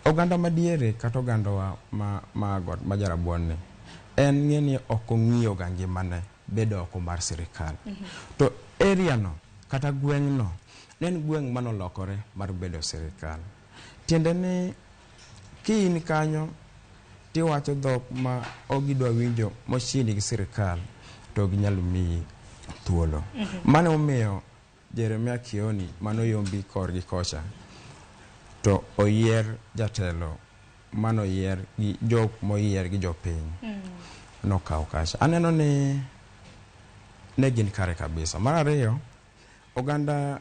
Speaker 3: oganda madiere kata oganda wa ma jarabon en ngeni ok ong'iyo ga ngimane bedo oko mar sirikal to area no kata gweng' no nen gweng' manolokore mar bedo sirikal tiende ni kiin kanyo tiwacho dhok ma ogidwa winjo mochini gi sirikal to ginyalo miyi thuolo mane omiyo Jeremiah Kioni manoyombi korgi kocha to oyier jatelo manoyier gi jok moyier gi jopiny nokaw kacha aneno ni ne gin kare kabisa mar ariyo oganda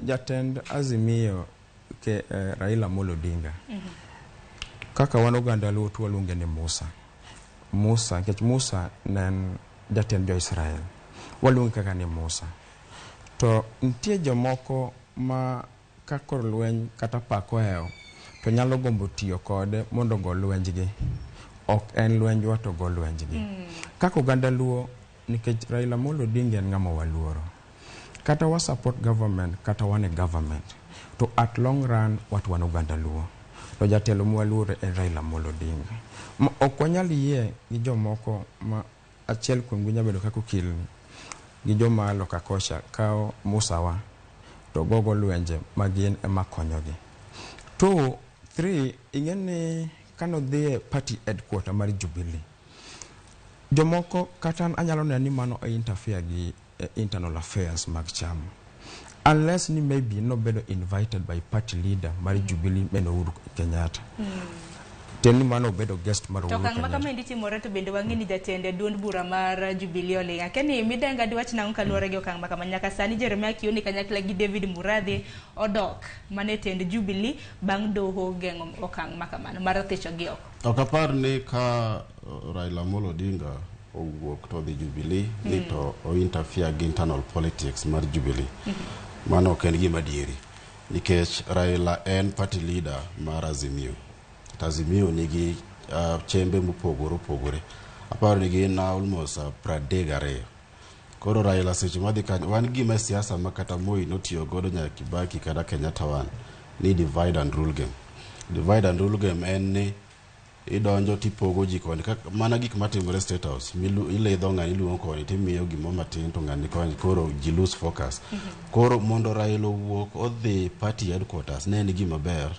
Speaker 3: jatend Azimio ke Raila Amolo Odinga kaka wan oganda luo tuwalunge ni Musa kech Musa nen jatend jo Israel walunge kaka ni Musa to nitie jomoko ma kakor lweny kata pako heo to nyalo gombo tiyo kode mondo go lwenjgi ok en lwenjwa to go lwenjgi kaka oganda luo nikech Raila Amolo Odinga en ng'ama waluoro kata wa support government kata wane government to at long run watu wan oganda luo to jatelo mwaluoro en Raila Amolo Odinga ok wanyal yie gi jomoko ma achiel kuom gi nyabedo kako kilni gi joma loka kocha kao Musa wa to gogo lwenje magin ema konyogi 2 3 ingene kano dhie party headquarter mar Jubilee jomoko kata anyalo neno ni mano interfere gi internal affairs mag chama unless ni maybe no bedo invited by party leader mar Jubilee Uhuru Kenyatta Teni mano obedo guest mar
Speaker 1: to kang maka mendi timore to bende wangi ni jatende duond bura mar Jubilee olinga keni midenga diwach na kaluore gi okang maka manyaka sani Jeremiah Kioni kanyakla gi David Muradhi odok mane tend Jubilee bang doho gengo okang maka mano mar thicho gi oko.
Speaker 2: Okapar ni ka Raila Amolo Odinga owuok to the Jubilee ni to o interfere gi internal politics mar Jubilee. Mano ok en gima dieri nikech Raila en party leader mar Azimio. Azimio nigi chembe mopogore aparo ni gin almost 32. Koro Raila seche madhi kanyo wan gima siasa makata Moi notiyo godo nyaka Kibaki kada Kenyatta wan ni divide and rule game. Divide and rule game en ni idonjo tipogo ji koni mana gik matimore State House iledho ng'ani iluongo koni timiyo gimo matin to ng'ani koni koro ji lose focus. Koro mondo Raila owuok odhi party headquarters ne en gima ber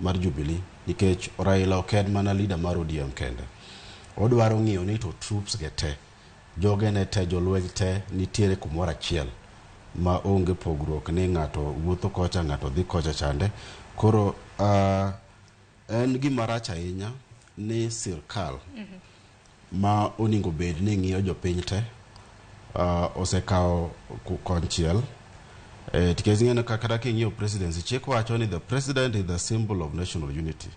Speaker 2: mar Jubilee nikech Raila oked mana leader mar ODM kende. Odwaro ng'iyo ni to troops ge te joge ne te jolweny te nitiere kumoro achiel ma onge pogruok ni ng'ato wuotho kocha ng'ato dhi kocha chande. Koro en gima rach ahinya ni sirkal ma oningo bed ni ng'iyo jopiny te osekawo konchiel. Tikezi ngene kaka king'iyo presidency chik wacho ni the president is the symbol of national unity.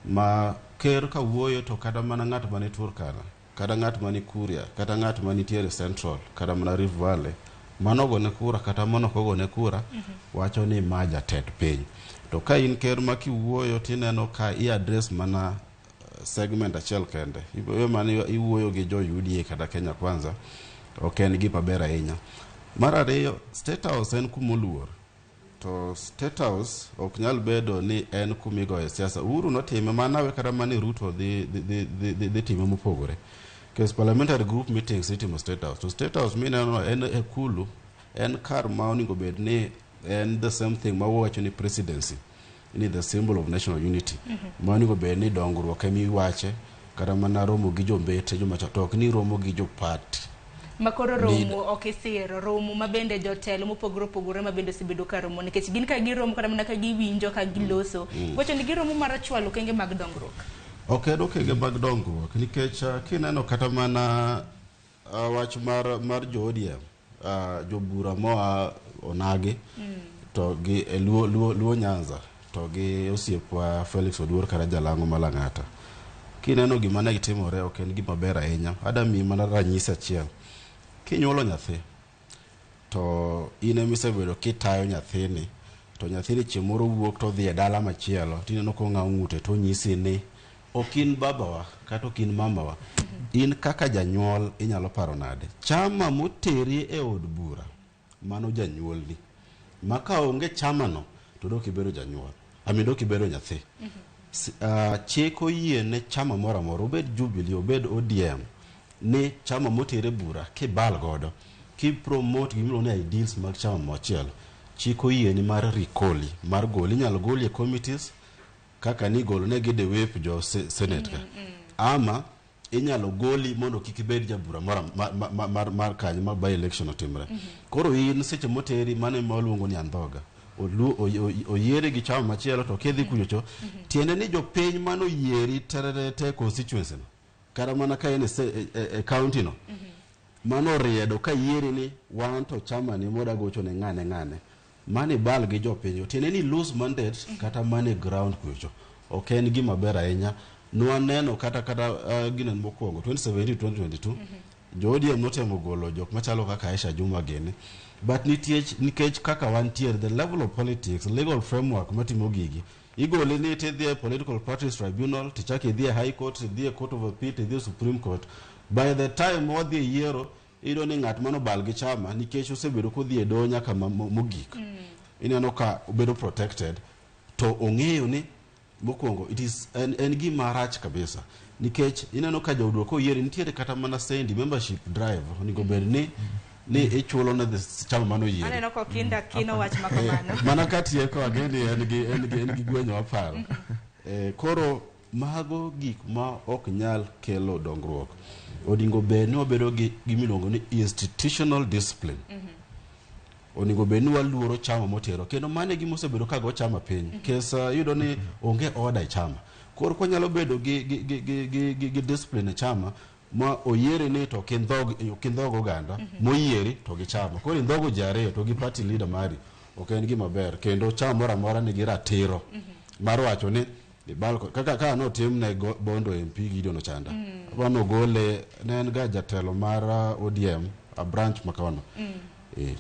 Speaker 2: Ma ker ka wuoyo to kada mana ng'at mane Turkana, kada ng'at mane Kuria, kada ng'at mane tiere Central, kada mana Rift Valley, mano gone kura kata mano kogone kura wacho ni maja ted piny. To ka in ker ma kiwuoyo tineno ka i address mana segment achiel kende. Iwe mani iwuoyo gi jo UDA kada Kenya Kwanza ok en gima ber ahinya. Mar ariyo, State House en kumoluor. To State House ok nyal bedo ni en kumigoye siasa. Uhuru notime manawe kada mani Ruto dhi time mopogore. Kes parliamentary group meetings itimo State House. To State House mineno en ekulu en kar ma oningo bed ni en the same thing ma wacho ni presidency ni the symbol of national unity. Ma oningo bed ni dongruok emi wache kada mana romo gi jombete joma chatok ni romo gi jo party.
Speaker 1: Makoro romo okisiro romo mabende jotelo mopogore mabende sibedo ka romo nikech gin ka giromo kada mana ka giwinjo ka giloso wacho ni giromo mar chwalo kenge mag dongruok.
Speaker 2: Okay, kenge mag dongruok nikech kineno kata mana wach mar jo ODM jo bura moa onagi to gi luo Nyanza to gi osiepwa Felix Oduor kada Jalango Malang'ata. Kineno gima ne gitimore ok en gima ber ahinya. Adami mana ranyisi achiel. Kinyuolo nyathi to ine misebedo kitayo nyathini to nyathini chiemoro wuok to dhi e dala machielo tineno ko ng'aw ng'ute to nyisi ni okin babawa kata okin mamawa. In kaka janyuol inyalo paro nade chama moteri e od bura mano janyuolni maka onge chama no to dok ibero janyuol dok ibero nyathi. Chiko yie ne chama moro amora obed Jubilee obed ODM ni chama motere bura kibal godo ki promote gimiro ne ideals mag chama mochiel chiko yie ni mar recall mar goli nyalo goli e committees kaka ni golo ne gide whip jo senate ama inyalo goli mondo kikibed jabura mar kanyo ma by election otimre. Koro in seche moteri mane maluongo ni andhoga oyiere gi chama machielo to kedhi kuchocho tiende ni jopiny mano yieri te constituency no kada mana ka en e county no mano riedo ka yieri ni wan to chama ni moda gocho ne ng'ane mane bal gi jopiny tiende ni lose mandate kata mane ground kuchocho ok en gima ber ahinya. Nwaneno kata ginen mokwongo 2017-2022 jo ODM notemo golo jok machalo kaka Aisha Juma Gene but nikech kaka wantiere the level of politics legal framework matimo gigi igole ni tidhi political parties tribunal tichaki idhi high court idhi court of appeal idhi supreme court by the time odhi yiero ido ni ng'at mano bal gi chama nikech osebedo kodhi e doho nyaka mogik ineno ka obedo protected to ong'eyo ni mokwongo it is en gima rach kabisa nikech ineno ka jawuok ko yieri nitiere kata mana sendi membership drive onigo bed ni ichulo na chama mano yieri.
Speaker 1: Aneno ko kinda kino wach makamano.
Speaker 2: Mana katiye ko ageni en gi gwenyo aparo. Koro mago gik ma ok nyal kelo dongruok. Odingo bed ni obedo gi gimiluongo ni institutional discipline. Oningo bed ni waluoro chama motero kendo mane gima osebedo ka go chama piny. Kesa yudo ni onge order chama. koro ko nyalo bedo gi discipline chama ma oyiere ni to kindhog oganda moyieri to gi chama koro indhogo jare to gi party leader mari ok en gima ber kendo chama moro amora nigi ratiro mar wacho ni kaka notim ne Bondo MP Gideon Ochanda wano gole ne en ga jatelo mar ODM a branch makono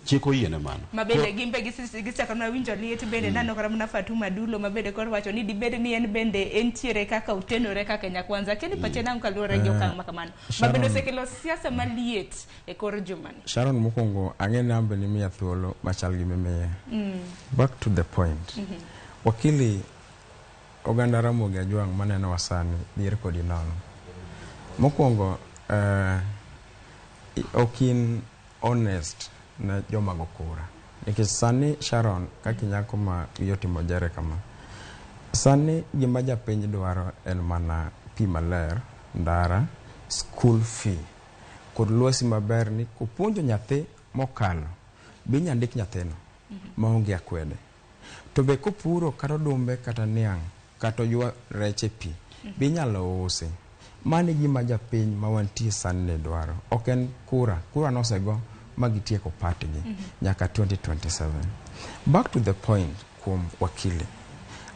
Speaker 2: chiko yiene mano
Speaker 1: mabende gimbe gisaka na winjo liet bende nano kara mna Fatuma Dulo mabende kor wacho ni dibede ni en bende entiere kaka utenore kaka nyakwanza keni pache nangu kalure gi okang' makamano mabende osekelo siasa maliet e kor jumani.
Speaker 3: Sharon mokongo ang'e ambe ni miya thuolo machal gi mimiye. Back to the point. Wakili oganda Ramogi Ajwang' maneno wasani dhier kodi nono. Mokongo okin honest na joma go kura. Nikech sani Sharon kaki nyako ma yotimo jere kama. Sani gima japiny dwaro en mana pi maler, ndara, school fee. Kod luosi maber ni kupuonjo nyathi mokalo binya ndik nyathino maonge akwede. To be kopuro kata odumbe kata niang' kata ywa reche pi binyalo use. Mani gima japiny ma wantie sani ne dwaro. Ok en kura nosego magitieko patigi nyaka 2027. Back to the point kuom wakili.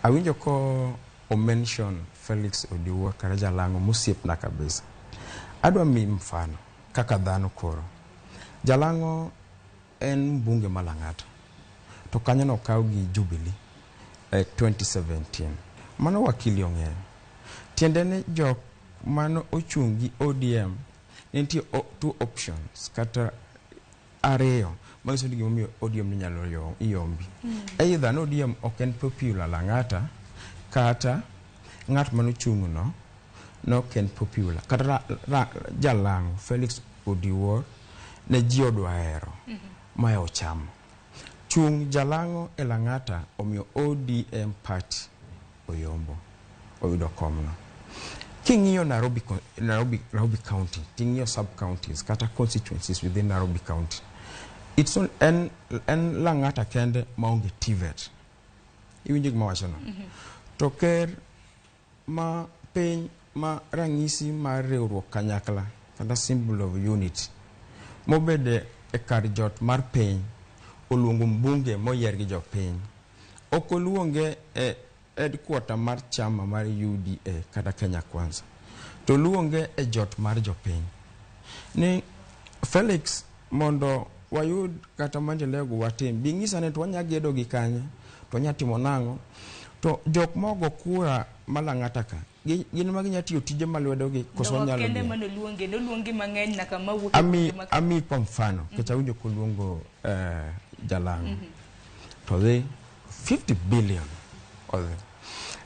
Speaker 3: Awinjo ko o mention Felix Odiwuor kara Jalango musiep na kabisa. Adwa mi mfano kaka dhano koro. Jalango en mbunge malang'ata. To kanyo no kaw gi Jubilee 2017. Mano wakili ong'eyo. Tiende ni jok mano ochungi ODM nitie two options kata ariyo magiso ni gimomiyo ODM ni nyalo yombi. Either no ODM ok en popular lang'ata kata ng'at mano chung'no no ken popular kata Jalango Felix Odiwuor ne ji odwa hero mae ochamo. Chung Jalango e lang'ata omiyo ODM party oyombo oyudo komno. King'iyo Nairobi County, ting'iyo sub-counties, kata constituencies within Nairobi County. It's on en lang'ata kende maonge TVET. Iwinjo gima wacho no. To ker ma piny ma rangisi mar riwruok kanyakla, kata symbol of unity, mobede e kar jot mar piny, oluongo mbunge moyier gi jopiny. Ok oluonge e headquarter mar chama mar UDA kata Kenya Kwanza. To luonge e jot mar jopiny. Ni Felix mondo wayud kata maendeleo go watim. Bingisa ne to wanyagedo gi kanye, to wanyatimo nang'o. To jok mogo kura malang'ata ka. Gin maginya tiyo tije malwedo gi koso nyalo.
Speaker 1: Kende mano luonge mang'eny na kama wuok.
Speaker 3: Ami kwa mfano, kecha winjo kuluongo Jalango. To the 50 billion odhi.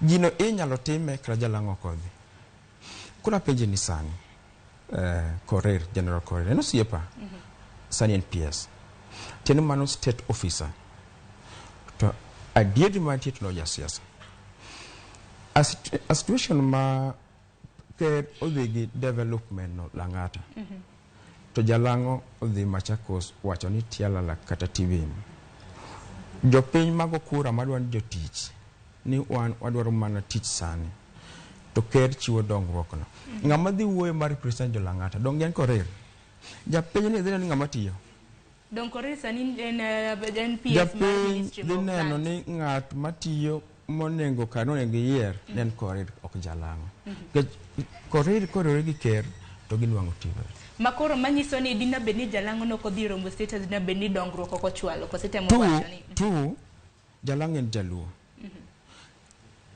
Speaker 3: Gino inyalo time kra Jalango kodhi. Kuna penje ni sani Korir, General Korir. Eno siepa sani NPS. Tenu mano state officer. To adiedi mantie to no jasiasa. A situation ma ker odhi gi development no lang'ata. To Jalango odhi Machakos wacho ni tialala kata TV. Jopiny mago kura madwan jotich ni wadwaro mana tich sani. To ker chiwo dongruok no. Ng'ama dhi wuoyo mar represent Lang'ata dong en Korir. Japiny ni dhino ni ng'ama tiyo.
Speaker 1: Dong Korir sani en PS
Speaker 3: Japiny dhineno ni ng'at matiyo monengo kanonengo yier nen Korir ok Jalango. Korir korore gi ker to ginwang'o tiyo.
Speaker 1: Makoro manyiso ni dina beni Jalango no kodhi Rombo State dina beni dongruok oko chwalo kosete mo wacho ni.
Speaker 3: Tu Jalango en Jaluo.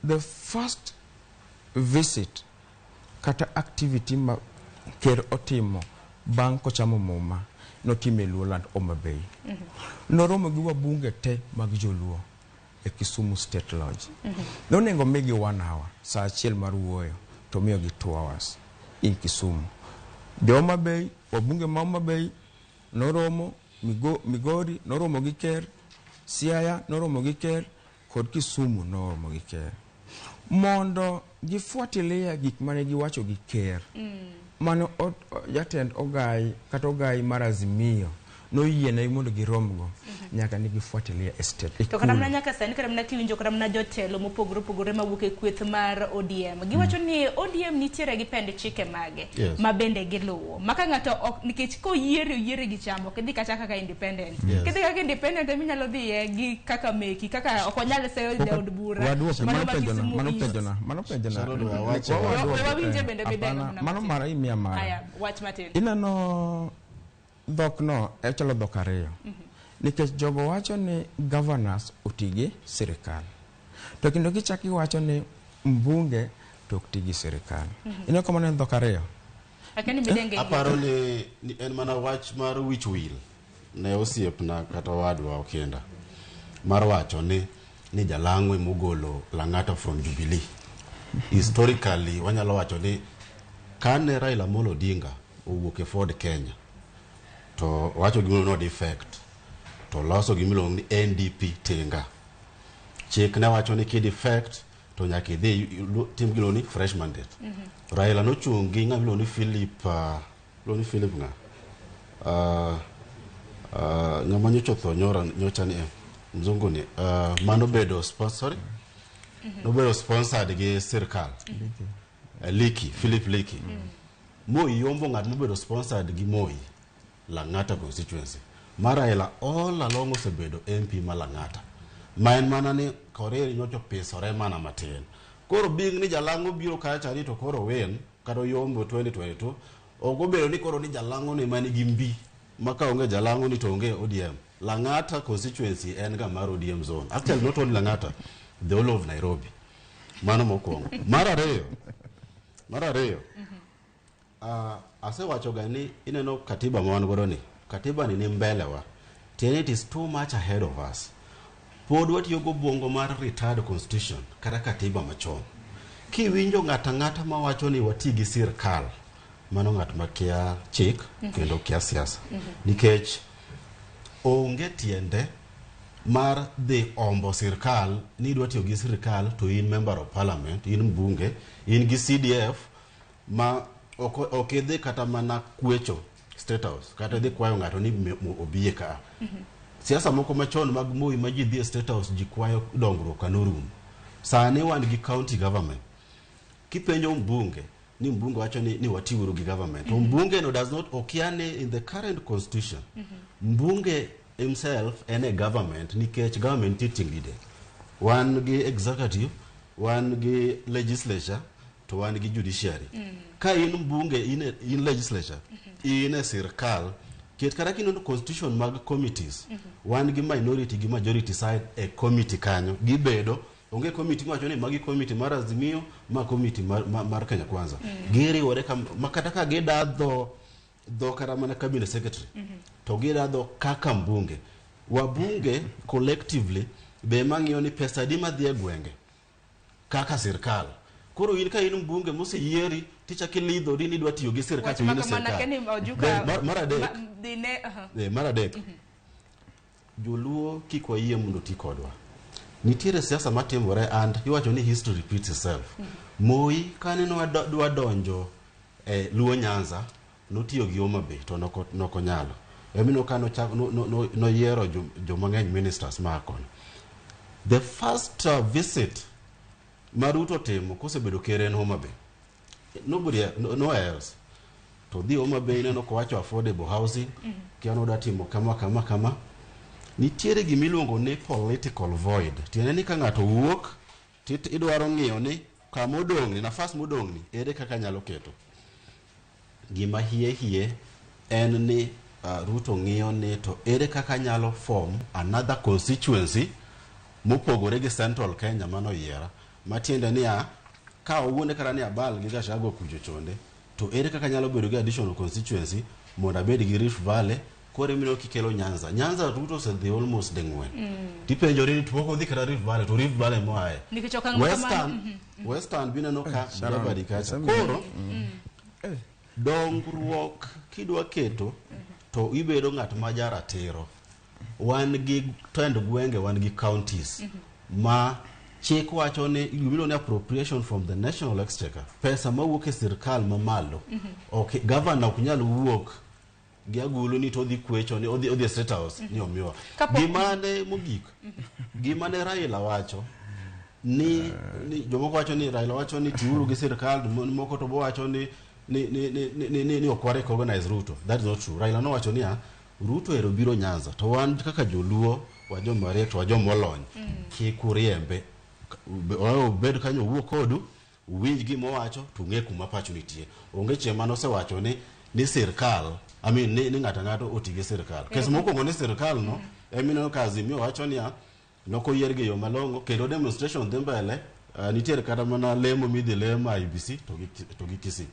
Speaker 3: The first visit kata activity ma ker otimo bang' kochamo muma notime Luoland Homa Bay. Noromo gi wabunge te mag Joluo e Kisumu State Lodge. Nonengo migi 1 hour saa achiel mar wuoyo to miyo gi 2 hours in Kisumu. Homa Bay, wabunge ma Homa Bay noromo, Migori noromo gi ker, Siaya noromo gi ker, kod Kisumu noromo gi ker. Mondo gifuatilia gik mane giwacho gi ker. Mano jatend ogai kata ogai mar Azimio noyiene mondo giromgo nyaka ni gifuatilia estate.
Speaker 1: To kata mana nyaka sani kata mana kiwinjo kata mana jotelo mopogore opogore mawuok e kweth mar ODM giwacho ni ODM nitiere gi pend chike mage ma bende giluwo maka ng'ato nikech koyiere gi chamo kidhi kata kaka independent kidhi kaka independent minyalo dhiye gi kaka meki kaka ok onyal seyo od bura
Speaker 3: mano pejona
Speaker 1: wawinje bende bideno
Speaker 3: mano mara imia mara
Speaker 1: aya wach matin
Speaker 3: inano dhok no chalo dhok ariyo nikech jogo wacho ni governors otigi sirikal to kendo gichaki wacho ni mbunge to otigi sirikal ino kama ne dhok ariyo
Speaker 2: aparo ni en mana wach mar wich will ne osiepna kata wadwa okenda mar wacho ni Jalang'we mogolo Lang'ata from Jubilee historically wanyalo wacho ni kane Raila Amolo Odinga owuok e Ford Kenya to wacho gimoro no defect to loso gimilo ni NDP tenga chik ne wacho ni kid defect to nyaka idhi tim gilo ni fresh mandate Raila no chungi ng'amilo ni Philip nga ng'ama nyocho tho nyocha ni mzungu ni mano bedo sponsor no bedo sponsored gi sirkal Philip Liki Moi yombo ng'at mo bedo sponsored gi Moi Lang'ata constituency Raila all along osebedo MP ma Lang'ata ma en mana ni Korea nyocho pisore mana matin koro bing ni Jalang'o biro kacha ni to koro wen kado yombo 2022 ogobedo ni koro ni Jalang'o ni mani gi mbi maka onge Jalang'o ni to onge ODM Lang'ata constituency en ga mar ODM zone actually not only Lang'ata the whole of Nairobi mano mokwongo mar ariyo asewacho gani ineno katiba mawan godo ni katiba ni mbele wa it is too much ahead of us pod watiyo go bongo mar retired constitution kata katiba machon kiwinjo ng'ata ma wacho ni wati gi sirkal mano ng'at makia chik kendo kia siasa nikech onge tiende mar dhi ombo sirkal ni dwa tiyo gi sirkal to in member of parliament in mbunge in gi CDF ma okidhi kata mana kwecho state house kata dhi kwayo ng'ato ni obiye ka siasa moko machon mag Moi ma ji dhi state house ji kwayo dongruok kanorum sani wan gi county government kipenjo mbunge ni mbunge wacho ni watiwuru gi government mbunge no does not okiane in the current constitution mbunge himself and a government nikech government titingide wan gi executive wan gi legislature to wan gi judiciary ka in mbunge in legislature in a sirkal ket kata kino constitution mag committees wan gi minority gi majority side a committee kanyo gibedo onge committee wacho ni magi committee mar Azimio ma committee mar Kenya Kwanza giriwore makata ka gidadho kata mana cabinet secretary to gidadho kaka mbunge wabunge collectively be mang'iyo ni pesa di madhi e gwenge kaka sirkal koro in ka in mbunge moseyieri ticha kilidho ni dwa tiyo gi sirkal to in sirkal mar adek joluo kikwayie mondo ti kodwa nitiere siasa matimore and iwacho ni history repeats itself Moi kane no dwa donjo Luo Nyanza notiyo gi Homa Bay to nokonyalo emino kano no yiero jo mang'eny ministers makon the first visit Maruto timo kosebedo kere en Homa Bay nobody no else to dhi Homa Bay neno ko wacho affordable housing kiano da timo kama nitiere gimiluongo ni political void tiene ni ka ng'ato wuok idwaro ng'iyo ni kama odong' ni nafas modong' ni ere kaka nyalo keto gima hie en ni Ruto ng'iyo ni to ere kaka nyalo form another constituency mopogore gi Central Kenya mano yiera matiende ni ka owuonde kara ni abal gi Gashago kujo chonde to ere kaka nyalo bedo gi additional constituency mondo abed gi Rift Valley kore mino kikelo Nyanza Ruto se the almost dengwen tipenjo ni tuoko dhi kara Rift Valley to Rift Valley moae Western bina no ka dabadi kacha koro dongruok kidwa keto to ibedo ng'at ma jaratiro wan gi tend gwenge wan gi counties ma chik wacho ni gimilo ni appropriation from the national exchequer pesa mawuok e sirkal mamalo okay governor ok nyal wuok gi agulu ni to dhi kwecho ni odhi State House ni omiwa gimane mogik gimane Raila wacho ni jomoko wacho ni Raila wacho ni tiuru gi sirkal moko to bo wacho ni okware ko organize Ruto. That is not true. Raila no wacho ni Ruto ero biro Nyanza to wan kaka joluo wa jomare to wa jomolony kikuriembe bed kanyo wuo kodu winj gimo wacho to ng'e kuma pacho nitie onge chiema no sewacho ni sirkal ni ng'ato otige sirkal kes mokwongo ni sirkal no emino kazi mi wacho ni noko yierge yo malongo kendo demonstration dhi mbele nitiere kata mana lemo midhi lemo IBC to gi Kisii.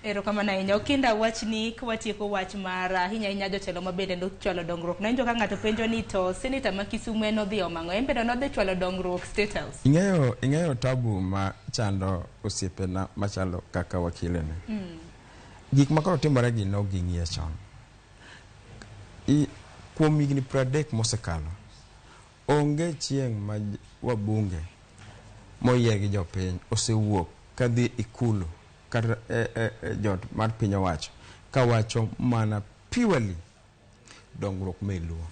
Speaker 1: Ero kama na inya okinda wach ni kwatieko wach mara hinya jotelo mabende ndo chwalo dongruok na injo ka ng'ato penjo ni to senator ma Kisumu eno dhi omango embe no dhi chwalo dongruok State House.
Speaker 3: Ing'eyo tabu ma chando osiepena machalo kaka wakilene. Gik makoro timore gi no ging'ie chon. Kuom higni 30 mosekalo onge chieng' ma wabunge moyier gi jopiny osewuok kadhi ikulu kata jot mar piny owacho kawacho mana purely dongruok meluo.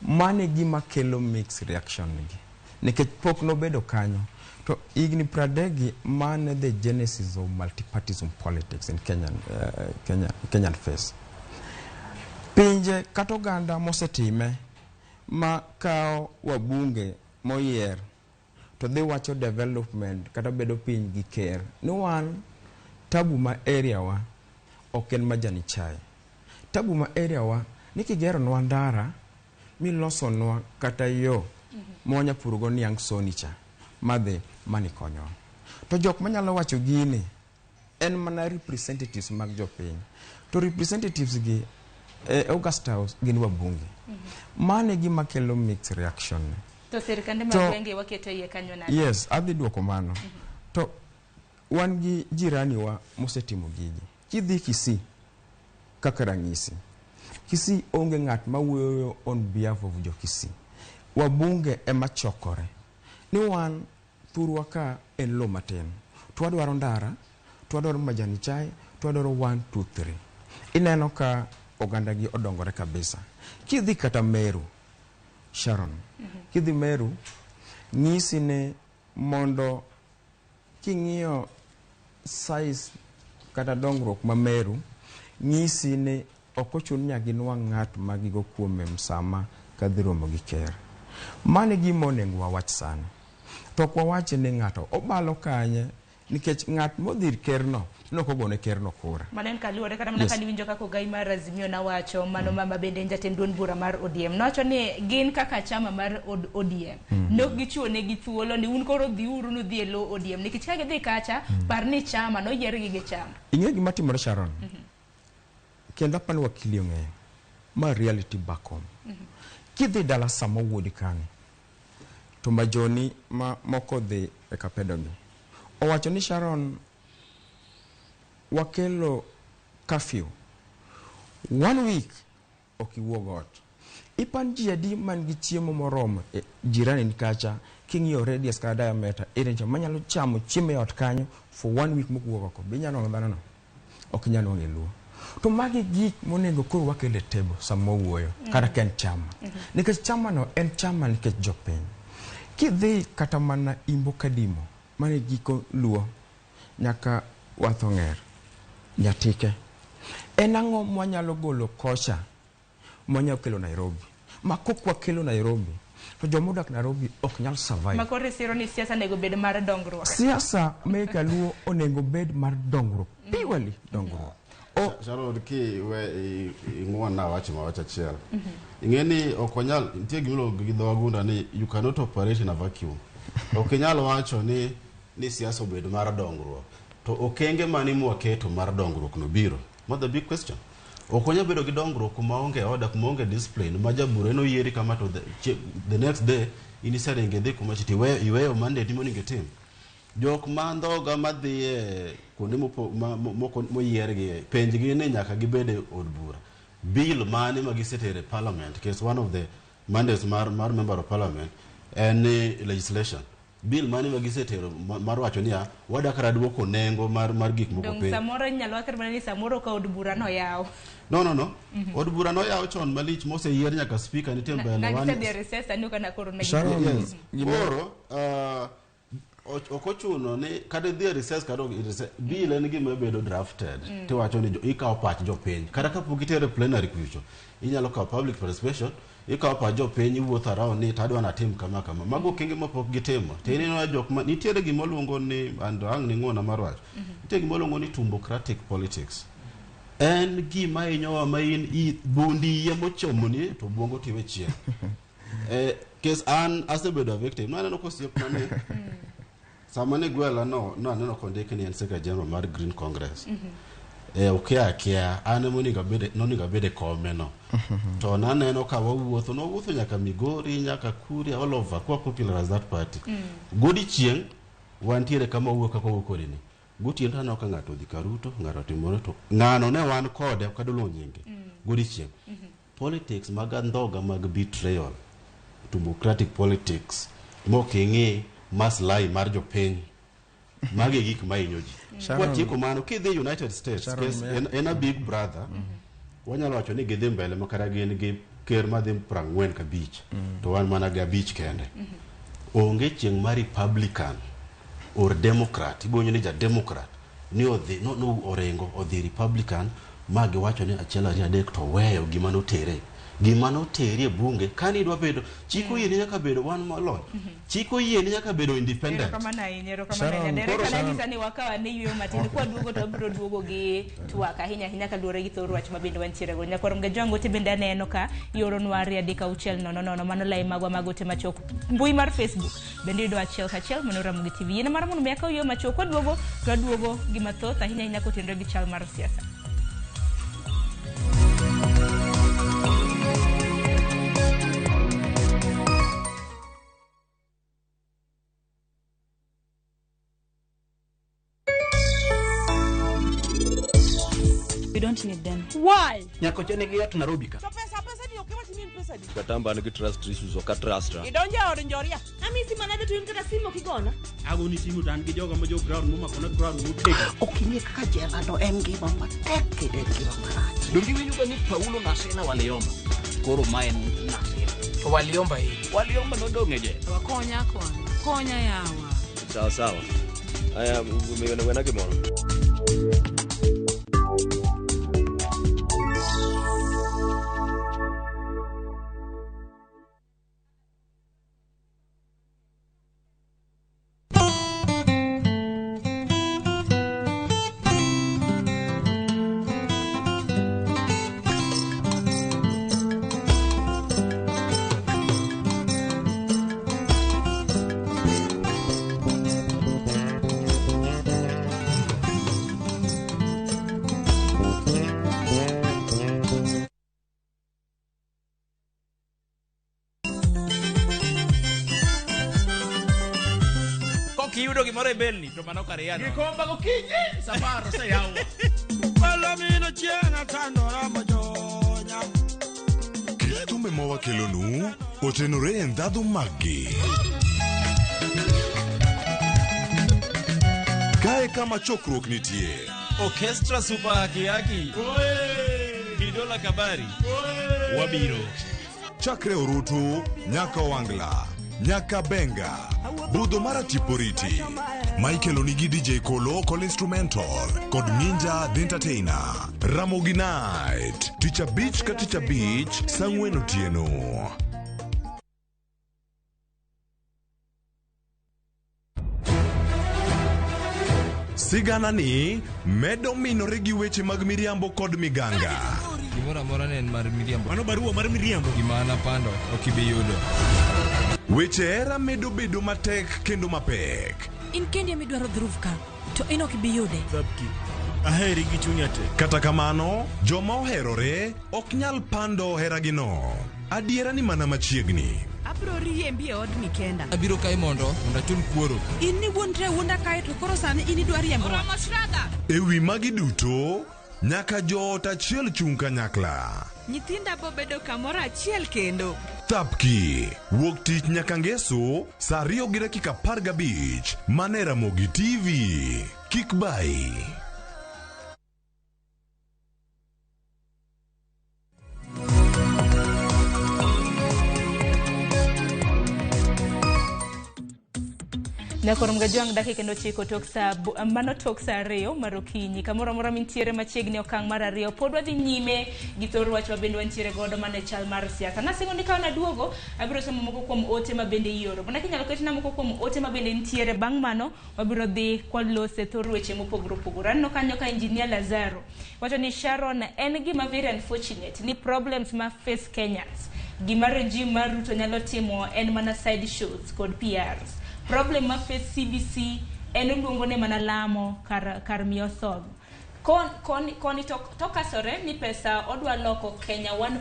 Speaker 3: Mane gima kelo mixed reaction nigi nikech pok nobedo kanyo to higni 30 gi mane the genesis of multipartism politics in Kenyan face. Pinje kata oganda mosetime ma kao wabunge moyier to dhi wacho development kata bedo piny gi ker ni wan tabu ma area wa ok en majani chai. Tabu ma area wa ni kigero nwa ndara miloso nwa kata yo mwanya purugo niang soni cha madhe mani konyo to jok manyalo wacho gini en mana representatives mag jopiny to representatives gi Augusta House gin wabunge. Mane gima kelo mixed reaction
Speaker 1: to sirkande magwenge waketo iye kanyo nade.
Speaker 3: Yes, adhi duoko mano. To wan gi jirani wa mosetimo gigi. Kidhi Kisii kaka ranyisi. Kisii onge ng'at mawuoyo on behalf of jo Kisii. Wabunge ema chokore. Ni wan thurwa ka en lo matin. Twadwaro ndara, twadwaro majani chai, twadwaro 1 2 3. Ineno ka oganda gi odongore kabisa. Kidhi kata Meru, Sharon. Kidhi Meru, ng'isi ne mondo king'iyo size kata dongruok ma Meru, ng'isi ne okochun nyagi nwang' ng'at magigo kuome msama kadhi romo gi ker. Mane gima onego wawach sana. To kwa wache ne ng'ato obalo kanye nikech ng'at modhir kerno nokogone kerno kura.
Speaker 1: Manen kaluore kata mana kaniwinjo kako gai mar Azimio na wacho mano mama bende jatend duond bura mar ODM nowacho ni gin kaka chama mar ODM nok gichuone gi thuolo ni un koro dhiuru nu dhi e lo ODM nikech ka gidhi kacha par ni chama no yiergi gi chama.
Speaker 3: Ing'e gima timore Sharon kendo apani wakili ong'eyo ma reality back home. Kidhi dala samo wuodi kani to majoni ma moko dhi e kapedogi owacho ni Sharon wakelo curfew 1 week okiwuogot. Ipan jiadi man gi chiemo moromo jirani nikacha king'iyo radius ka diameter irincha manyalo chamo chiemo e ot kanyo for 1 week mokuwuok oko binyano ng'adano no ok nyalo ngeluo. To magi gik monego koro wakele table samo wuoyo kata ken chama nikech chama no en chama nikech jopiny. Kidhi kata mana Imbo Kadimo mane giko luo nyaka Wathong'er Nyatike en ang'o mwanyalo golo kocha mwanyalo kelo Nairobi ma kokwa kelo Nairobi to jomodak Nairobi ok nyal survive.
Speaker 1: Makore siro ni siasa nego bed mar dongruok.
Speaker 3: Siasa meka luo onego bed mar dongruok purely dongruok.
Speaker 2: Sharon ki we ing'wan na wacho ma wacho achiel. Ing'eni okonyal nitie gimilo gi dhogunda ni you cannot operate in a vacuum. Okinyal wacho ni siasa obed mar dongruok. To okenge mani mwaketo mar dongruok no biro. What the big question? Okonya bedo gi dongruok kuma onge oda kuma onge discipline ma jabure no yieri kama to the next day inisere ngedhi kuma chiti iweyo mandate mo ningetim. Jok mandhoga madhie kuonde moyiergi penjgi ni nyaka gibede od bura. Bill mane magisetere parliament case one of the mandates mar member of parliament and legislation bill mane magisetero mar wacho niya wadakara duoko nengo mar gik moko
Speaker 1: piny. Samoro nyalo wakar mana ni samoro ka od bura no yaw.
Speaker 2: No. Od bura no yaw chon malich moseyier nyaka speaker nitie mbele
Speaker 1: wan. Na gita recess anu kana koro na
Speaker 2: koro okochuno ni kada dhie recess kado bill en gima bedo drafted tiwacho ni ikawo pach jopiny kada kapok itere plenary kucho inyalo kawo public participation ikawo pach jopiny iwuotho around ni tadwa natim kama mago okenge mapok gitimo tineno jok ma nitiere gima luongo ni ang' ni ng'ona mar wacho nitiere gima luongo ni tumbocratic politics en gima hinyowa ma in bundi yie mochomoni to buongo tiwe chien kes an asebedo victim naneno kosiepna ni sama ne gwela no aneno kondik ni en Secretary General mar Green Congress okia an noniga bede kome no to naneno ka wawuotho nyaka Migori nyaka Kuria all over kwa popular as that party godi chieng wantiere kama wuok kako wuokodi ni gotieno taneno ka ng'ato dhi karuto ng'ato timore to ng'ano ne wan kode kadolo nyinge godi chieng politics mag andhoga mag betrayal democratic politics moking'i maslahi mar jopiny mage gik mahinyo ji kwa tieko mano kidhi United States en a big brother wanyalo wacho ni gidhi mbele makara gin gi ker madhi 45 to wan mana ga beach kende onge chieng' mar Republican or Democrat ibonyo ni ja Democrat ni odhi no orengo odhi Republican magi wacho ni achiel ari adek to weyo gima noteri e bunge kani dwa bedo chiko yie nyaka bedo wan molony chiko yie nyaka bedo independent
Speaker 1: kama na inyero kama na nyadere kana nyisa ni wakawa ni yuyo matini kwa duogo to biro duogo gi twaka hinya ka luore gi thoro wach mabende wantiere go nyakoro mga jango te bende aneno ka yoro nwari adika uchiel no mano lai magwa magote machok mbui mar Facebook bende do achiel kachiel mano Ramogi TV yena mar mono meka yuyo machok kwa duogo gi mathoth hinya kotenre gi chal mar siasa.
Speaker 27: We don't need them.
Speaker 6: Why?
Speaker 13: Nyako chene gi yat Nairobi ka.
Speaker 6: So pesa ni okewa tini pesa di.
Speaker 4: Katamba ni trust issues o katrastra.
Speaker 6: Idonja or njoria.
Speaker 27: Amisi manade tu imkata simu kigona.
Speaker 14: Ago ni simu tan gi joga ma jo ground muma kona ground mutek.
Speaker 13: Okinye kaka jela to en gima matek kide kiro marach. Dongi winyo ni Paulo na Sena waliomba. Koro maen nasi.
Speaker 6: To waliomba hii.
Speaker 13: Waliomba no dongeje.
Speaker 27: Wakonya konya yawa.
Speaker 4: Sawa. Aya umewena kimono.
Speaker 14: Kiyudo gimoro e belni to mano kare yano gikomba gokinyi safaro se yawa palamino chiena tandora mojonya
Speaker 24: Kitumbe mowa kelonu otenore e ndhadhu maggi kae kama chokruok nitie
Speaker 31: Orchestra Super Kiaki Bidola Kabari Wabiro
Speaker 24: chakre Orutu nyaka Wangla nyaka Benga budho mara Tiporiti Michael Onigi DJ Kolo Call Instrumental kod Ninja The Entertainer Ramogi Night Teacher Beach ka Teacher Beach Sangwen Otieno Sigana ni medo minore gi weche mag miriambo kod miganga
Speaker 3: Gimora mora ne en mar miriambo
Speaker 14: mano barua mar miriambo
Speaker 3: gimana pando okibiyudo
Speaker 24: weche era medo bedo matek kendo mapek
Speaker 27: In kendi midwaro dhuruf ka to in ok biyude
Speaker 14: Zabki aheri gi chunya te
Speaker 24: kata kamano joma oherore ok nyal pando heragino adiera ni mana machiegni
Speaker 27: abro riembi e od mikenda
Speaker 3: abiro kai mondo achul kuoro
Speaker 27: in ni wuonda kai to koro sani in idwa riembo
Speaker 24: ewi magi duto nyaka joot achiel chung kanyakla
Speaker 27: nyithinda bo bedo kamoro achiel kendo
Speaker 24: Thapki, wuok tich nyaka ngeso, saa 2:15 mane Ramogi TV. Kik bai.
Speaker 1: Nakorum gajuang dakika no chiko toksa mano toksa reo marokinyi kamoro mora mintiere machiegni okang mar ariyo pod wadhi nyime gi thor wach mabende wantiere godo mane chal mar siasa. Nasingo ni kawana duogo abiro somo moko kuom ote mabende ioro. Bona kinyalo ketna moko kuom ote mabende ntiere bang' mano wabiro dhi kwalose thor weche mopogore opogore. Anno kanyo ka engineer Lazaro wacho ni Sharon en gima very unfortunate ni problems ma face Kenyans. Gima regime mar Ruto nyalo timo en mana side shows kod PRs. Problem ma face CBC en luongo ne mana lamo kar miyo sob. Koni tokasore ni pesa odwa loko Kenya one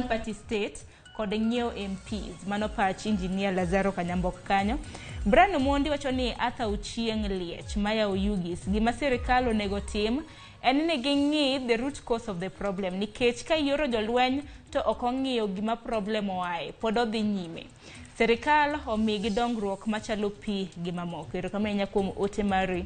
Speaker 1: party state kod nyiew MPs. Mano pach engineer Lazaro Kanyambok kanyo. Brian Omondi wacho ni Arthur Uchieng Liech maya Oyugis gima sirikal onego tim en ni ging'i the root cause of the problem nikech ka yoro jolweny to okong'iyo gima problem oae pod odhi nyime. Serikal omigi dongruok machalo pi gi mamoko. Erokamanya kuom ote mari.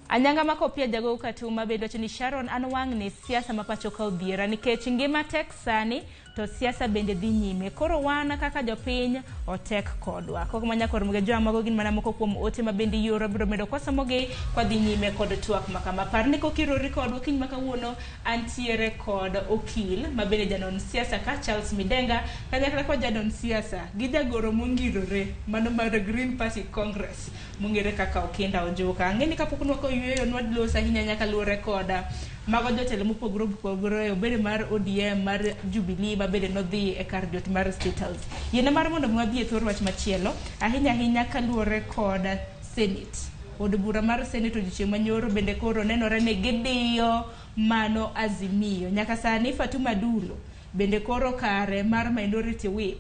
Speaker 1: Anyanga makopia jago katuma bendo wacho ni Sharon an wang' ni siasa mapacho ka odhiera nikech ngima tek sani to siasa bende dhi nyime. Koro wana kaka jopiny otek kodwa. Koko manya korum ga jwa mago gin mana moko kuom ote mabende yoro biro medo kwasomoge kwa dhi nyime kod twak makama. Parni kokirori kodwa kiny makawuono antiere kod okil mabende janon siasa ka Charles Midenga kanyakla kwa janon siasa gi jagoro mongirore mano mar Green Party Congress mongere kaka Okinda Ojuka. Ngeni kapok nwako yweyo nwadlosa hinya nyaka luore koda mago jotelo mopogore opogore obede mar ODM mar Jubilee mabende nodhi e kar jot mar State House. Yene mar mondo mwadhi e thor wach machielo ahinya kaluore koda Senate. Od bura mar Senate odiochieng' manyoro bende koro nenore ni gidiyo mano Azimio. Nyaka sani Fatuma Dulo bende koro kare mar Minority Whip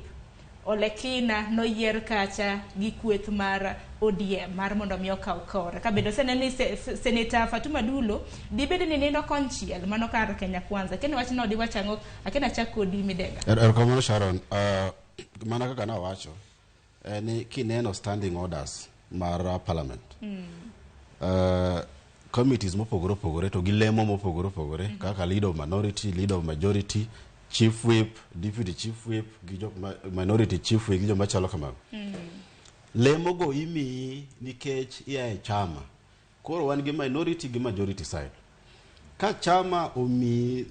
Speaker 1: Olekina noyier kacha gi kweth mar ODM mar mondo mi okaw kore. Ka bedo seneni Senator Fatuma Dulo dibede ni neno konchiel mano kar Kenya Kwanza. Kene wach no diwachango akena chakodi Midenga.
Speaker 2: Erokamano Sharon, mana kaka na wacho ni kineno standing orders mar parliament. Committees mopogore opogore to gi lemo mopogore opogore kaka leader of minority, leader of majority, chief whip, deputy chief whip, minority chief whip, gijo machalo kamago. Lemo go imi nikech iae chama. Koro wan gi minority gi majority side. Ka chama omi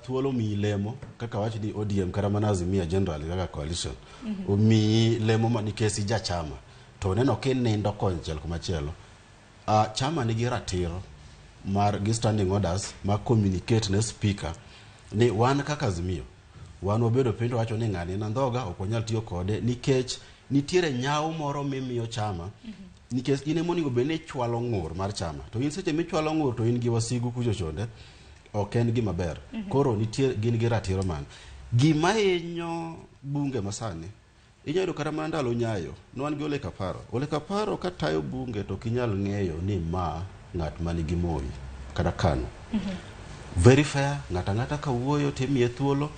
Speaker 2: thuolo mi lemo kaka wacho ni ODM kata mana Azimio general kaka coalition omi lemo ma nikech ija chama to neno kinendo konchiel kumachielo. Chama nigi ratiro mar gi standing orders ma communicate ne speaker ni wan kaka Azimio wan obedo pendo wacho ni ng'ani na ndhoga ok onyal tiyo kode nikech nitiere nyawo moro mimiyo chama nikech ine moningo bene chwalo ng'ur mar chama to in seche michwalo ng'ur to in gi wasigu kucho chonde ok en gima ber. Koro nitiere gin gi ratiro man gima hinyo bunge masani inyalo kata mana ndalo nyayo nwan gi Ole Kaparo ka tayo bunge to kinyal ng'eyo ni ma ng'at manigi moi kada kano very fair ng'ata ka wuoyo timie thuolo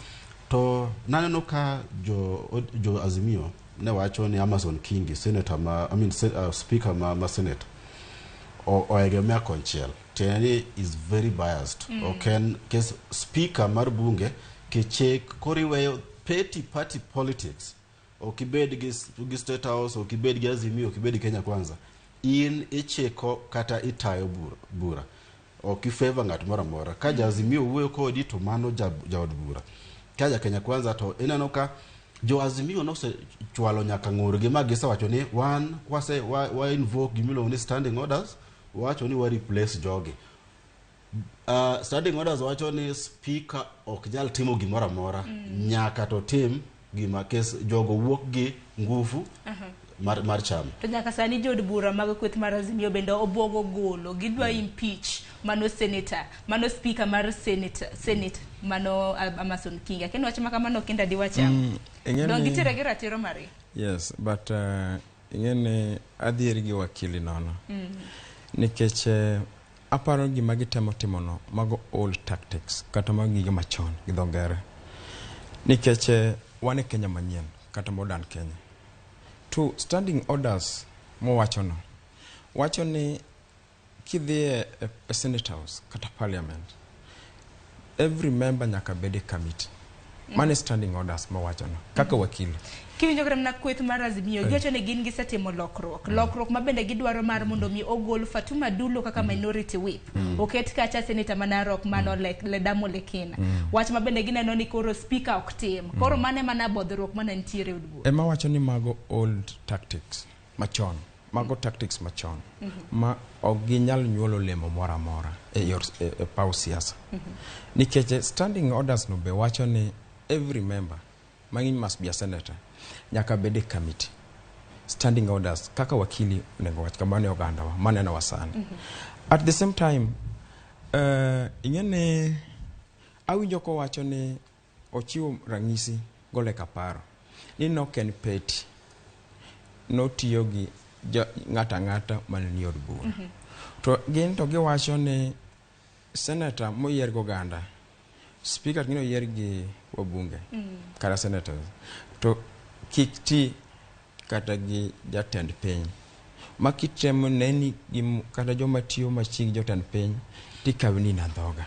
Speaker 2: to naneno ka jo Azimio ne wacho ni Amason Kingi senator speaker ma senate oegemea konchiel teni is very biased. Okay, case speaker mar bunge keche koriweyo petty party politics okibed gi State House okibed gi Azimio okibed Kenya Kwanza in icheko kata itayo bura okifavor ng'at moro amora ka Azimio wuoyo kodi to mano jaod bura kaja Kenya Kwanza to ineno ka jo Azimio no se chwalo nyaka ng'ur gi magisa wacho ni wan kwase wa invoke gimilo ni standing orders wacho ni wa replace jogi. Standing orders wacho ni speaker ok nyal timo gimoro amora nyaka to tim gima kes jogo wuok gi nguvu mar chama.
Speaker 1: To nyaka sani jod bura mag kweth mar Azimio bende obwogo golo gidwa impeach mano senator mano speaker mar senate mano Amason Kingi. Akeno wacho makamano kinda diwacham don gitere gi ratiro mari.
Speaker 3: Yes, but ingene adhier gi wakili nono nikech aparo gima gitemo timono mago old tactics kata mag gige machon gi dhongere nikech wane Kenya manyien kata modern Kenya. To standing orders mowachono wacho ni kidhie a Senate House kata Parliament, every member nyaka bede committee. Mane standing orders mowachono kaka wakili.
Speaker 1: Kiwinjo kram na kweth mar Azimio giwacho ni gin gisetimo lokruok mabende gidwaro mar mondo mi ogol Fatuma Dulo kaka minority whip. Oket kacha senator Manarok mano Ledamo Lekina. Wach mabende gineno ni koro speaker ok tim. Koro mane mana bodhruok mana nitiere od bura.
Speaker 3: Ema wacho ni mago old tactics machon. Mago tactics machon. Ma oginyal nyuolo lemo mora mora e pau siasa. Nikech standing orders no be wacho ni every member must be a senator nyaka bede committee. Standing orders kaka wakili nego wach kamane oganda wa maneno wasani. At the same time ingene awinjo ko wacho ni ochiwo rangisi gole kaparo ni no ken peti no tiyo gi ngata maneni od bura. To gin to giwacho ni senator moyier go ganda, speaker gino yier gi wabunge kara senators, to kik ti kata gi jatend piny makitemo neni kata joma tiyo machig jotend piny tikawni na dhoga.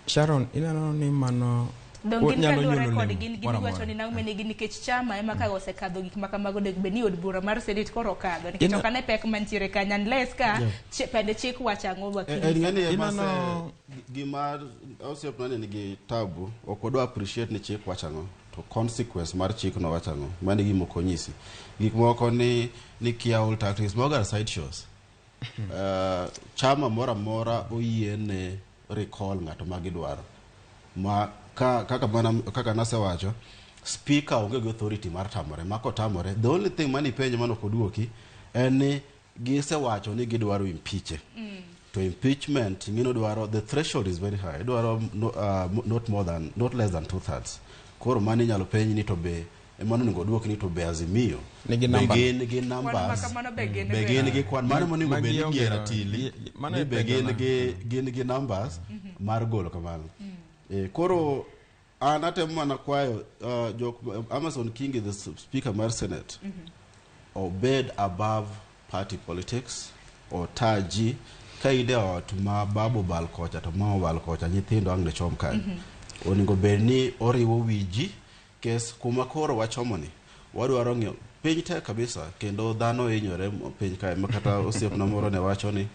Speaker 3: Sharon, inano ni mano
Speaker 1: Dongin ka dore kod gin giwacho ni na umene gin nikech chama ema ka osekadho gik makamago dek beni od bura mar Senate koro kadho nikech okane pek mantiere kanyan leska pende chik wachango wakili.
Speaker 2: Inano gima osiep nani nigi tabu okodwa appreciate ni chik wachango to consequence mar chik no wachango mane gimo konyisi gik moko ni kia old tactics mogar side shows. Chama mora oyiene recall ngato magidwaro ma kaka nase wacho speaker onge gi authority mar tamore mako tamore. The only thing mani penje mano koduoki en ni gisewacho ni gidwaro impeach. To impeachment ngino dwaro the threshold is very high. Dwaro not less than 2/3. Koro mani nyalo penji ni to be emano ningo duoki ni to be Azimio begin gi numbers begin gi kwan mano moningo be ni ratili ni begin gi numbers mar golo kamano. Koro anatemo mana kwayo Amazon King is the speaker mar Senate obed above party politics or taji kaide otuma babu balkocha to mama balkocha nyithindo angne chom kan oningo bedni oriwo wiji kes kuma koro wachomoni wadwaro ng'io piny te kabisa kendo dhano hinyore piny kae makata osiepna moro ne wacho ni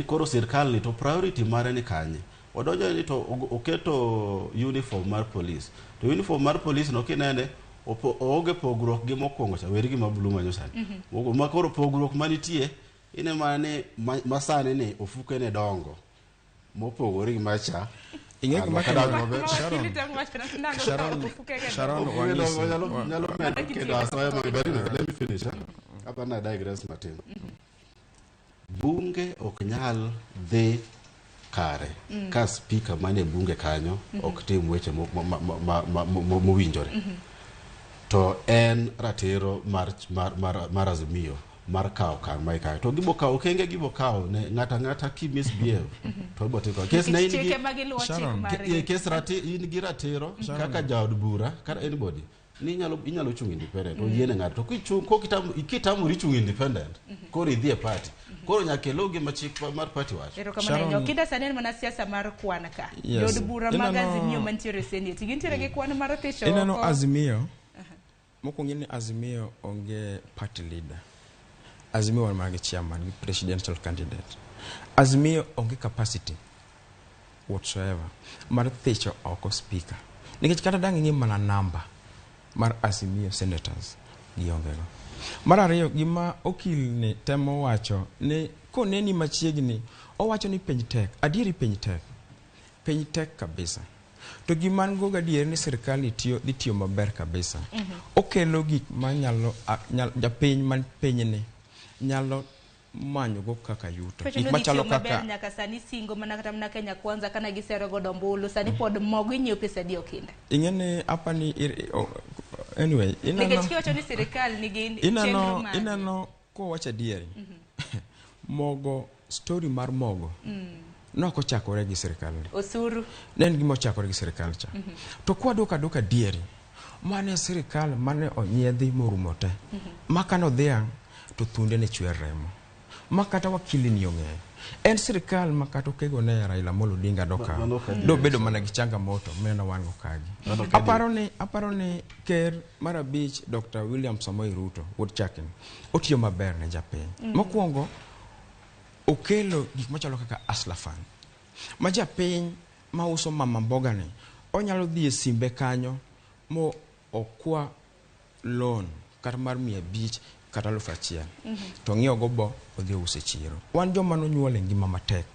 Speaker 2: koro sirkal ni to priority mare ni kanye odonjo ni to oketo uniform mar police. To uniform mar police no kinene oge pogruok gi mokwongo cha weri gi mabulu manyosani. Ma koro pogruok manitie ine mane masane ne ofuke ne dongo mopogore gi macha.
Speaker 3: Ing'e ma Sharon
Speaker 2: let me finish. Hapa na digress matin. Bunge oknyal dhi kare ka speaker mane bunge kanyo ok tim weche mowinjore. To en ratiro mar Azimio mar kao kan mai kai to gibo kao kenge gibo kao ne ngata ki misbehave to bote ko kes na in kes rati in gi ratiro kaka jaod bura kata anybody ni inyalo chung independent o yene ngato to kichung ko kitamu richung independent ko ridhie party koro nyakeloge machik mar party wacho
Speaker 1: erokamano kida sanen mana siasa mar kwana ka jaod bura mag Azimio mantiere Senate gintiere gi kwan mar tisho
Speaker 3: inano Azimio mokwongo ni Azimio onge party leader. Azimio wan magi chairman, presidential candidate. Azimio onge capacity whatsoever mar thicho oko speaker. Nikech kata dang' ni mana namba mar Azimio senators giongego. Mar ariyo gima okil ni temo wacho ni koneni machiegni owacho ni penj tek. Adieri penj tek. Penj tek kabisa. To gima ngo gadier ni serikali tiyo maber kabisa. Okelo gik manyalo japiny man penyne nyalo manyo go kaka yuto
Speaker 1: machalo kaka nyaka sani singo mana kata mna Kenya kwanza kana gisero go dombulu sani pod mogo inyo pesa dio kinda
Speaker 3: ingene hapa ni anyway
Speaker 1: inano ni serikali ni gin
Speaker 3: inano ko wacha dieri mogo story mar mogo noko chakore gi sirkal.
Speaker 1: Osuru.
Speaker 3: Nen gimo chakore gi sirkal cha. To kwa doka dieri, mane sirkal mane onyiedhi morumo te. Makano dhiang' to thunde ne chwer remo. Makata wakili ni ong'eyo. En sirkal makato kego ne Raila Amolo Odinga doka. Do bedo mana gi changamoto mena wan go kagi. Aparo ni ker marabich Dr. William Samoei Ruto Woodchakin otiyo maber ne japiny. Mokwongo okelo gik machalo kaka Hustler Fund. Ma japiny ma uso mama mboga ni onyalo dhi e simbe kanyo mo okwa loan kata mar 500 kata 1,000 to ng'iyo go bo odhi use chiro. Wan joma nonyuol e ngima matek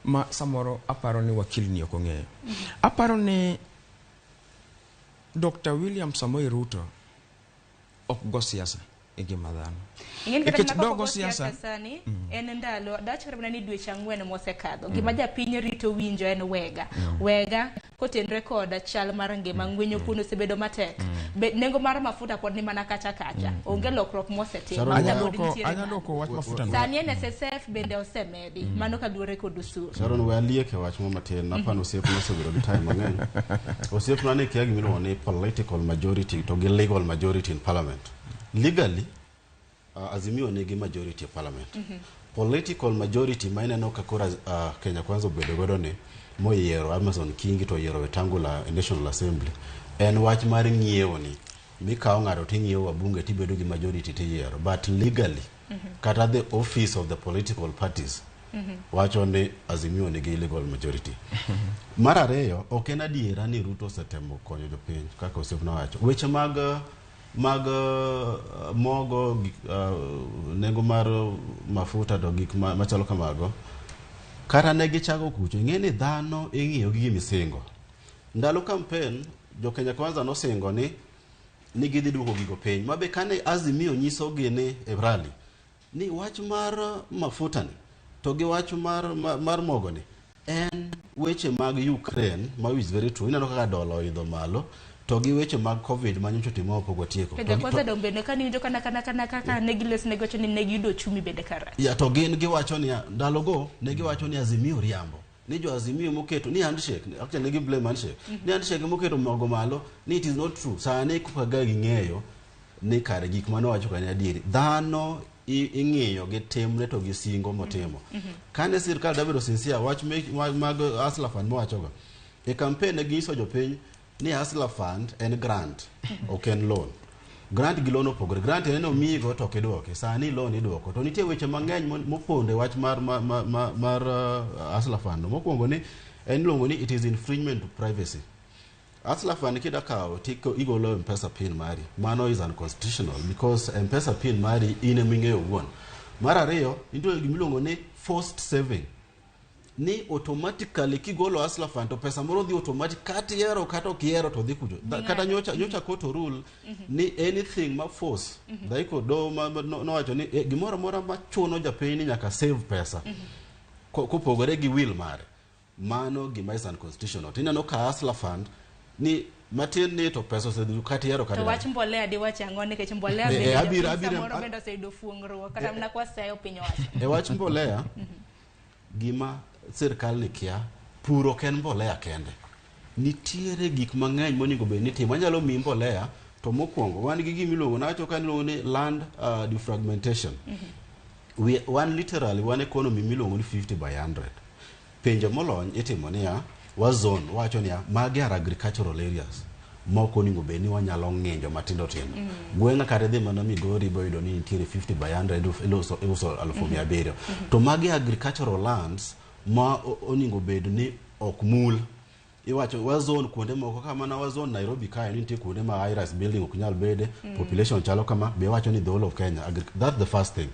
Speaker 3: ma samoro aparo ni wakili ni ok ong'eyo. Aparo ni Dr. William Samoei Ruto ok go siasa e ngima dhano.
Speaker 1: Ikech dogo siasa sani en ndalo dach karbana ni dweche 4 mosekadho. Gima japiny rito winjo en wega kotenre koda chal mar ngima ngwenyo kuno sebedo matek. Nengo mar mafuta pod ni mana kacha. Onge lokruok mosetim.
Speaker 3: Anyaloko wach mafuta no.
Speaker 1: Sani NSSF bende osemedi. Mano kaluwore kod usuru.
Speaker 2: Sharon we alieke wach mo matin napano osiep nosebedo gi time mang'eny. Osiep na ni kia gimiluongo ni political majority to gi legal majority in parliament. Legally Azimio nigi majority of parliament. Political majority maina no kakora Kenya Kwanza obedo godo ni moyiero Amazon Kingi to yiero Wetangula National Assembly. En wach mar ng'iewo ni mikao ng'ato ting'iewo wabunge tibedo gi majority tiyiero. But legally kata the office of the political parties wacho ni Azimio nigi legal majority. Mar ariyo ok en adiera ni Ruto setemo konyo jopiny kaka osiepna wacho. Weche mag mogo nengo mar mafuta to gik machalo kamago kata ne gichago kucho ing'eni dhano ing'iyo gi misingo. Ndalo campaign jo Kenya Kwanza nosingo ni gidhi duogo gigo piny mabe kane Azimio nyiso gi ni rally ni wach mar mafuta ni to gi wach mar mogo ni en weche mag Ukraine ma is very true. Inano kaka dola oidho malo to gi weche mag COVID manyocho timo opogo tieko.
Speaker 1: Kenya Kwanza dombe ne kani winjo kana ne gilos ne gocho ni ne giyudo chumi bede kara.
Speaker 2: Ya to gin giwacho ni ndalo go ne giwacho ni Azimio riambo. Ni jo Azimio moketo ni handshake actually ne gi blame handshake. Ni handshake moketo mogo malo ni it is not true. Sane kupaga ging'eyo ni kare gik mano wacho kan adieri. Dhano ing'iyo gi timne to gi singo motimo. Kane sirkal dabedo sincere wach mag Hustler Fund mowacho go. E campaign ne giso jopiny ni Hustler Fund en grant ok en loan. Grant gi loan opogore. Grant en omigo to kiduoke. Sani loan iduoko. To nitie weche mang'eny moponde wach mar Hustler Fund. Mokwongo ni en luongo ni it is infringement of privacy. Hustler Fund kidakawo tiko igolo M-Pesa pin mari. Mano is unconstitutional because M-Pesa pin mari ine ming'eyo wuon. Mar ariyo nitie gimiluongo ni forced saving. Ni automatically kigolo Hustler Fund to pesa moro dhi automatic kati ero kata okiero to dhi kujo. Kata nyocha koto rule ni anything ma force. Daiko do no wacho ni gimoro mora ma chuno japiny ni nyaka save pesa. Kopogore gi will mare. Mano gima is unconstitutional. Tinano ka Hustler Fund ni matin ni to pesa osedhi kati ero kata.
Speaker 1: To wach mbolea di wach ang'o nikech mbolea bende samoro bende oseyudo fuong'ruok kata mna kwa sayo piny wacho.
Speaker 2: E wach mbolea gima sirkal ni kia puro ken mbolea kende. Nitiere gik mang'eny monego bed ni timo. Anyalo mi mbolea to mokwongo wan gi gimiluongo nacho kan luongo ni land defragmentation. One literally one economy miluongo ni 50 by 100. Penjo molony itimo niya wazone wacho niya magi are agricultural areas moko onego bed ni wanyalo ng'injo matindo tindo. Gweng'a kare dhi mana Migori boyudo ni nitiere 50 by 100 iloso 700. To magi agricultural lands ma onego bed ni ok mul. Iwacho wazone kuonde moko kama na wazone Nairobi kae nitie kuonde ma high-rise building ok nyal bede population chalo kama be wacho ni the whole of Kenya. That's the first thing.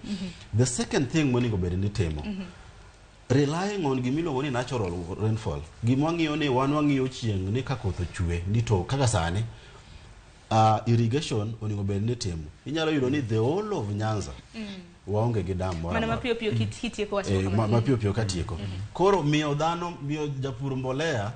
Speaker 2: The second thing monego bed ni timo relying on gimiluongo ni natural rainfall. Gimwang'iyo ni wan wang'iyo chieng' ni ka koth ochwe ni to kaka sani irrigation onego bed ni timo. Inyalo yudo ni the whole of Nyanza waonge gi dam moro.
Speaker 1: Mana mapiyo piyo kitieko wacho
Speaker 2: kama. Mapiyo piyo katieko. Koro miyo dhano miyo japur mbolea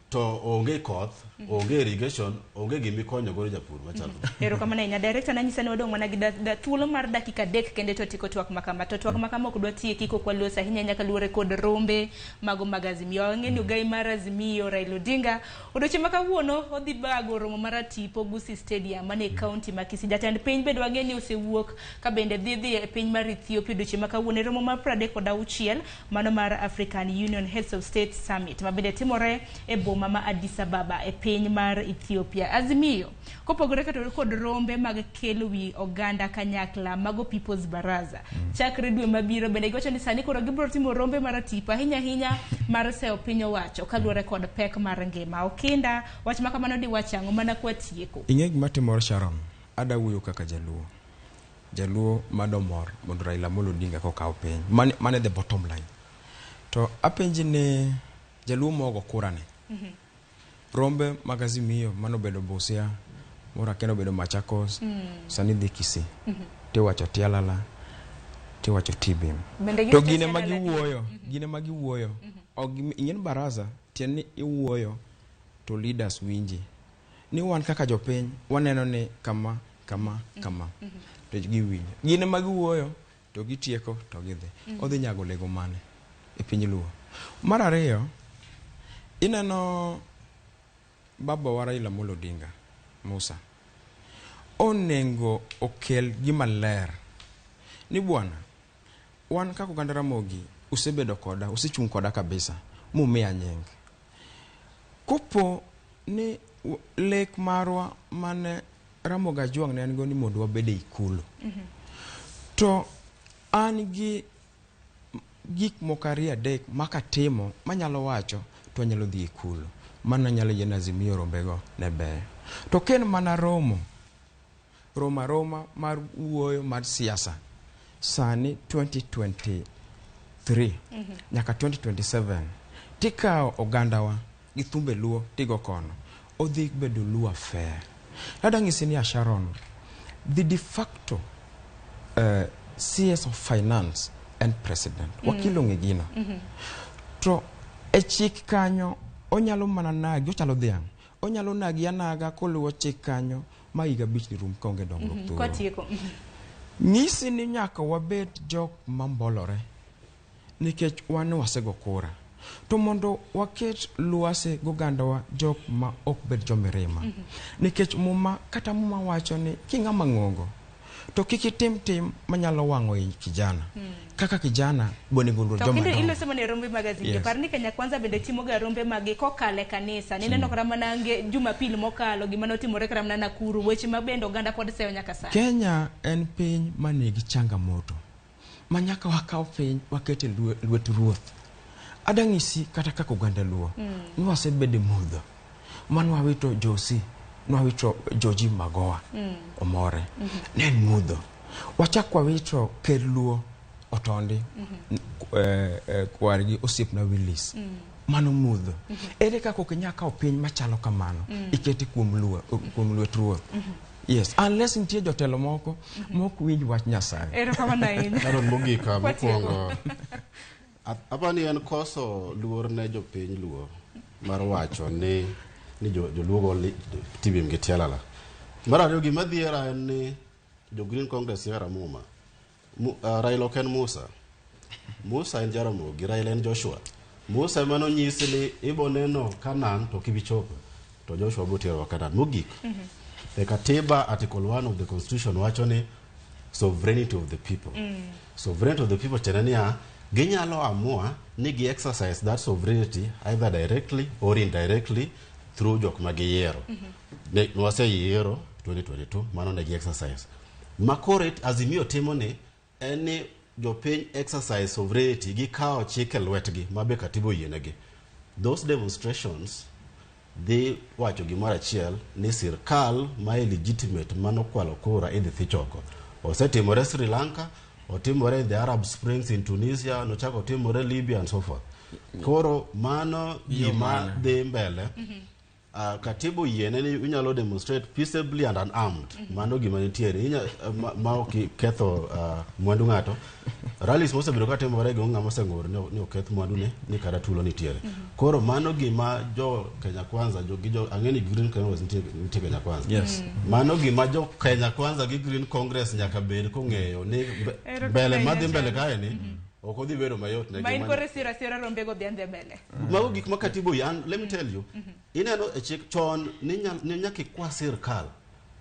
Speaker 2: to onge koth onge irrigation, onge gimi konyo gore japur machalo.
Speaker 1: Ero kama na nya director na nyisa ni wadong mana gi thuolo mar dakika dek kende to tiko twak makama to twak makama ok dwa tie kiko kwa losa hinya nyaka luore kod rombe mago magazimio ngeni ugai mara zimio Raila Odinga odoche makawuono odhi bago romo mara tipo Gusii Stadium mane county ma Kisii. Jatend piny bedo wangeni osewuok ka bende dhi e piny mar Ethiopia odoche makawuono romo mar 36 mano mar African Union Heads of State Summit ma bende timore e boma ma Addis Ababa e piny mar Ethiopia. Azimio kopogore kod rombe mag kelo wi oganda kanyakla mago People's Baraza chakre dwe mabiro bende giwacho ni sani koro gibiro timo rombe mar tipo hinya mar seyo piny owacho kaluwore kod pek mar ngima. Okinda wach makamano di wachango mana kwa tieko.
Speaker 3: Ing'e gima timore Sharon, ada wuyo kaka jaluo madomor mondo Raila Amolo Odinga kokaw piny mane the bottom line. To apenji ne jaluo mogo kurane rombe magazimio mano bedo Busia mora kendo bedo Machakos sani dhi Kisii tiwacho Tialala tiwacho Tibim to gine magiwuoyo ing'en baraza tieni iwuoyo to leaders winji ni wan kaka jopiny waneno ni kama to giwinjo gine magiwuoyo to gitieko to gidhi odhi nyago lego mane e piny luo. Mar ariyo ineno baba wa Raila Amolo Odinga Musa onengo okel gima ler ni bwana wan kako ganda Ramogi usebedo koda usechung koda kabisa mumia nyeng kopo ni lek marwa mane Ramogi Ajuang ne ngo ni mondo wabede ikulu to an gi gik mokari adek makatimo manyalo wacho to nyalo dhi ikulu mana nyalo yena Azimio rombego ne be to ken mana roma mar wuoyo mar siasa sani 2023 nyaka 2027 tikao ogandawa gi thumbe luo tigo kono odhi bedo luo affair. Lada ngisini ya Sharon the de facto CS of Finance and President wakilo ngegina to e chik kanyo onyalo mana nagi ochalo dhiang onyalo nagi anaga koluwo chik kanyo ma higa bich ni rum konge dongruok thuolo
Speaker 1: kwatieko
Speaker 3: nyisi ni nyaka wabed jok mambolore nikech wan wasego kura to mondo waket luase gogandawa jok ma ok bed jomirima nikech muma kata muma wacho ni king'ama ng'ongo to kikitim manyalo wango kijana kaka kijana bone gondo joma
Speaker 1: to ile sema ni rombe magazine yes. Parni Kenya Kwanza bende timo ga rombe magi kokale kanisa nineno kara manange Jumapili mokalo gima notimore kara mana Nakuru weche mabendo oganda pod seyo nyaka sasa.
Speaker 3: Kenya en piny manigi changamoto manyaka wakaw piny wakete lwet ruoth adangisi kata kako ganda luo nwase bede mudho manwa wito Josi nwawito Joji Magoa omore nen mudho wachakwa wito ker luo otondi kwargi osiepna Willis mano mudho ere kako kenyaka opiny machalo kamano iketi kuom lwet ruoth yes unless nitie jotelo moko winj wach Nyasaye
Speaker 1: ere kama naini
Speaker 2: Sharon mogika mokwongo apani en koso luor ne jopiny luo mar wacho ni joluogo Tibim gi Tialala. Mar ariyo gima dhiera en ni jo Green Congress yara muma Raila ok en Musa en Jaramogi, Raila en Joshua. Musa emano nyisi ni iboneno Canaan to kibichopo to Joshua botero Canaan mogik the katiba article 1 of the constitution wacho ni sovereignty of the people sovereignty of the people tenania ginyalo amua ni gi exercise that sovereignty either directly or indirectly through jok magiyiero nwase yiero 2022 mano ne gi exercise makore Azimio timo ni eni jopiny exercise sovereignty gi kao chike lwetgi mabe katiba yienegi. Those demonstrations they wacho gimoro achiel ni sirkal ma illegitimate mano kwalo kura idhi thichoko osetimore Sri Lanka otimore the Arab Springs in Tunisia nochako timore Libya and so forth koro mano gima dhi mbele katibu yiene ni unyalo demonstrate peaceably and unarmed mano gima nitiere ma ok ketho mwandu ng'ato rallies mose biro katimore gi ng'ama oseng'ur ni oketh mwandu ni kada tulo nitiere. Koro mano gima jo Kenya Kwanza ang'eni Green Congress nitie Kenya Kwanza.
Speaker 31: Yes.
Speaker 2: Mano gima jo Kenya Kwanza gi Green Congress nyaka bed kong'eyo ni mbele madhi mbele kae ni ok odhi bedo mayot ne
Speaker 1: main kore sira rombe go biande mbele.
Speaker 2: Mago gik makatibo yan, let me tell you. Ineno e chik chon ni nyaka kwa sirkal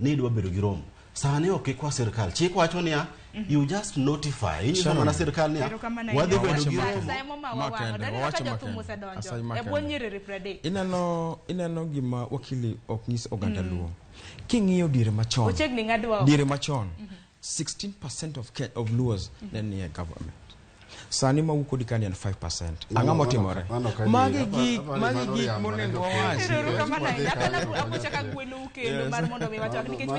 Speaker 2: ni dwa bedo gi romo. Sani ok kwa sirkal. Chik wacho niya you just notify. Ini kama na sirkal niya wadhi bedo gi
Speaker 3: romo. Ineno gima wakili ok nyis oganda luo. King'iyo dire machon. 16% of Luos then near government. Sani ma wuko dikani and 5%. Anga motimore. Magi gik monego wawachi.
Speaker 1: Apochaka gwelo kendo mar mondo mi wacho nikech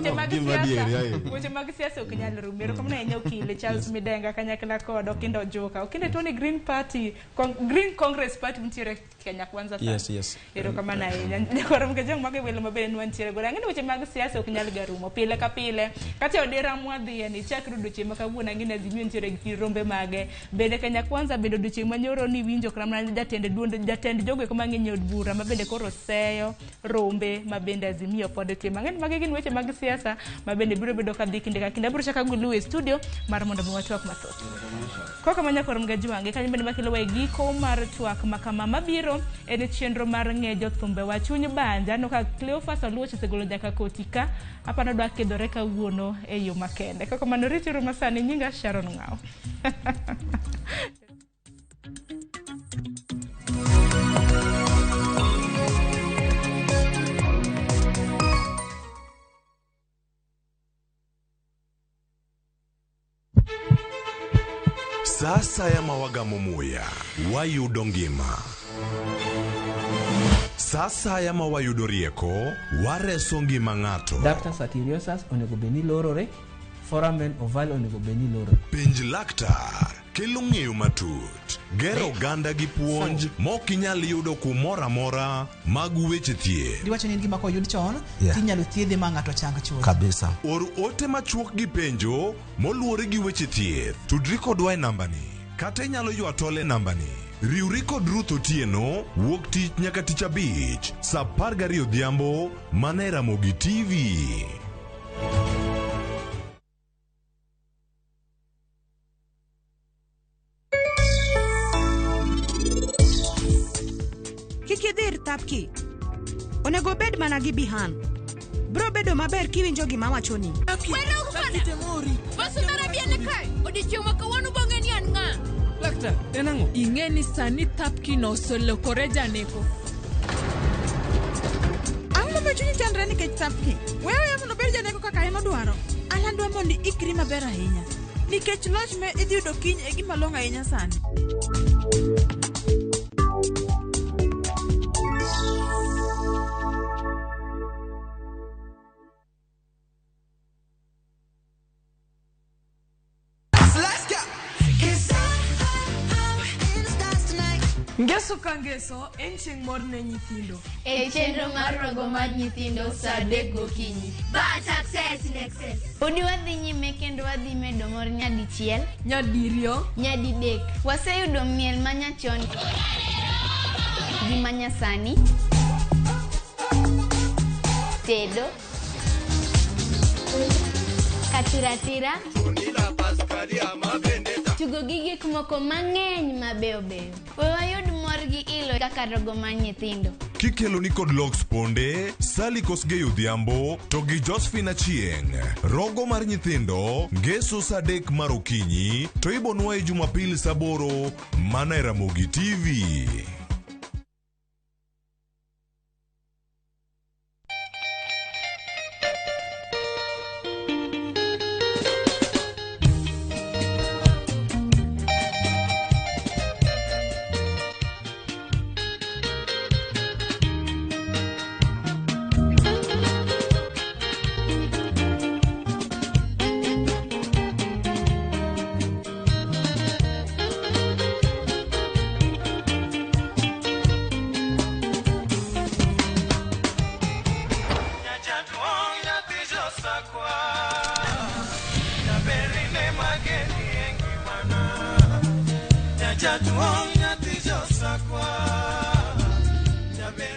Speaker 1: weche mag siasa ok nyal rumero kama na enyo kile Charles Midenga kanyakla kodo kindo joka. Okinde Tony Green Party, Green Congress Party mtiere Kenya Kwanza.
Speaker 3: Yes.
Speaker 1: Ero kama na nyakora mkajang mage welo mabele nwantiere gola. Ngine weche mag siasa ok nyal garumo pile ka pile. Kati odera mwadhi ni chakru doche makabuna ngine azimio ntiere gi rombe mage. Bende Kenya Kwanza bedo doche manyoro ni winjo kramna jatend jogo ko mang'eny od bura mabende koro seyo rombe mabende azimio pod timo ng'eny mage gin weche mag siasa mabende biro bedo ka dhi kinde ka kinde biro chaka gulu e studio mar mondo mi watwak mathoth koka manya kor mga jwange kanyo bende makelo we giko mar twak makama mabiro en chenro mar ng'ejo thumbe wa chuny banja no ka Cleophas Oluoch segolo jaka kotika apano dwa kedore kawuono e yo makende koka manoriti ruma sani nyinga Sharon Ng'ao.
Speaker 24: Sasa ya mawagamo muya wayudo ngima. Sasa ya mawayudo rieko wareso ngima ng'ato.
Speaker 15: Ductus arteriosus onego beni lorore, foramen oval onego beni lorore.
Speaker 24: Penj laktar kelo ng'eyo matut. Gero ganda gi puonj mokinyal yudo kumora mora mag weche thieth.
Speaker 29: Diwacho ni gima ko yud chon tinyalo thiedhe ma ng'ato chang chuth.
Speaker 24: Kabisa. Or ote machuok gi penjo moluore gi weche thieth. Tudri kodwa e nambani. Kata inyalo ywa tole nambani. Riwri kod Ruth Otieno wuok tich nyaka tich abich saa 12 odhiambo mana e Ramogi TV.
Speaker 27: Kikidir tapki onego bed mana gi bihan bro bedo maber kiwinjo gima wachoni.
Speaker 6: Lakta, enango ingeni sani tapki no solokore janeko.
Speaker 27: Ang'o machuni chandre nikech tapki? Wewe mondo bed janeko kaka en odwaro. An dwa mondo ikri maber ahinya. Nikech loch me idhi yudo kiny e gima long' ahinya sani.
Speaker 6: Ngeso kangeso enching mor ne nyithindo.
Speaker 7: E chenro mar rogo mar nyithindo saa 3 gokinyi.
Speaker 8: But success in excess.
Speaker 7: Udi wadhi nyime kendo wadhi medo mor nyadichiel,
Speaker 6: nyadiriyo,
Speaker 7: nyadidek. Waseyudo miel manyachon gi manyasani, tedo, katiratira, tugo gi gik moko mang'eny mabeyo beyo. Wayud mor gi ilo kaka rogo mar nyithindo.
Speaker 24: Kikelo ni kod Lox Ponde, Sally Kosgei Odhiambo, to gi Josephine Achieng. Rogo mar nyithindo, ngeso saa 3 mar okinyi, to ibonwa e Jumapil saa 8 mana e Ramogi TV.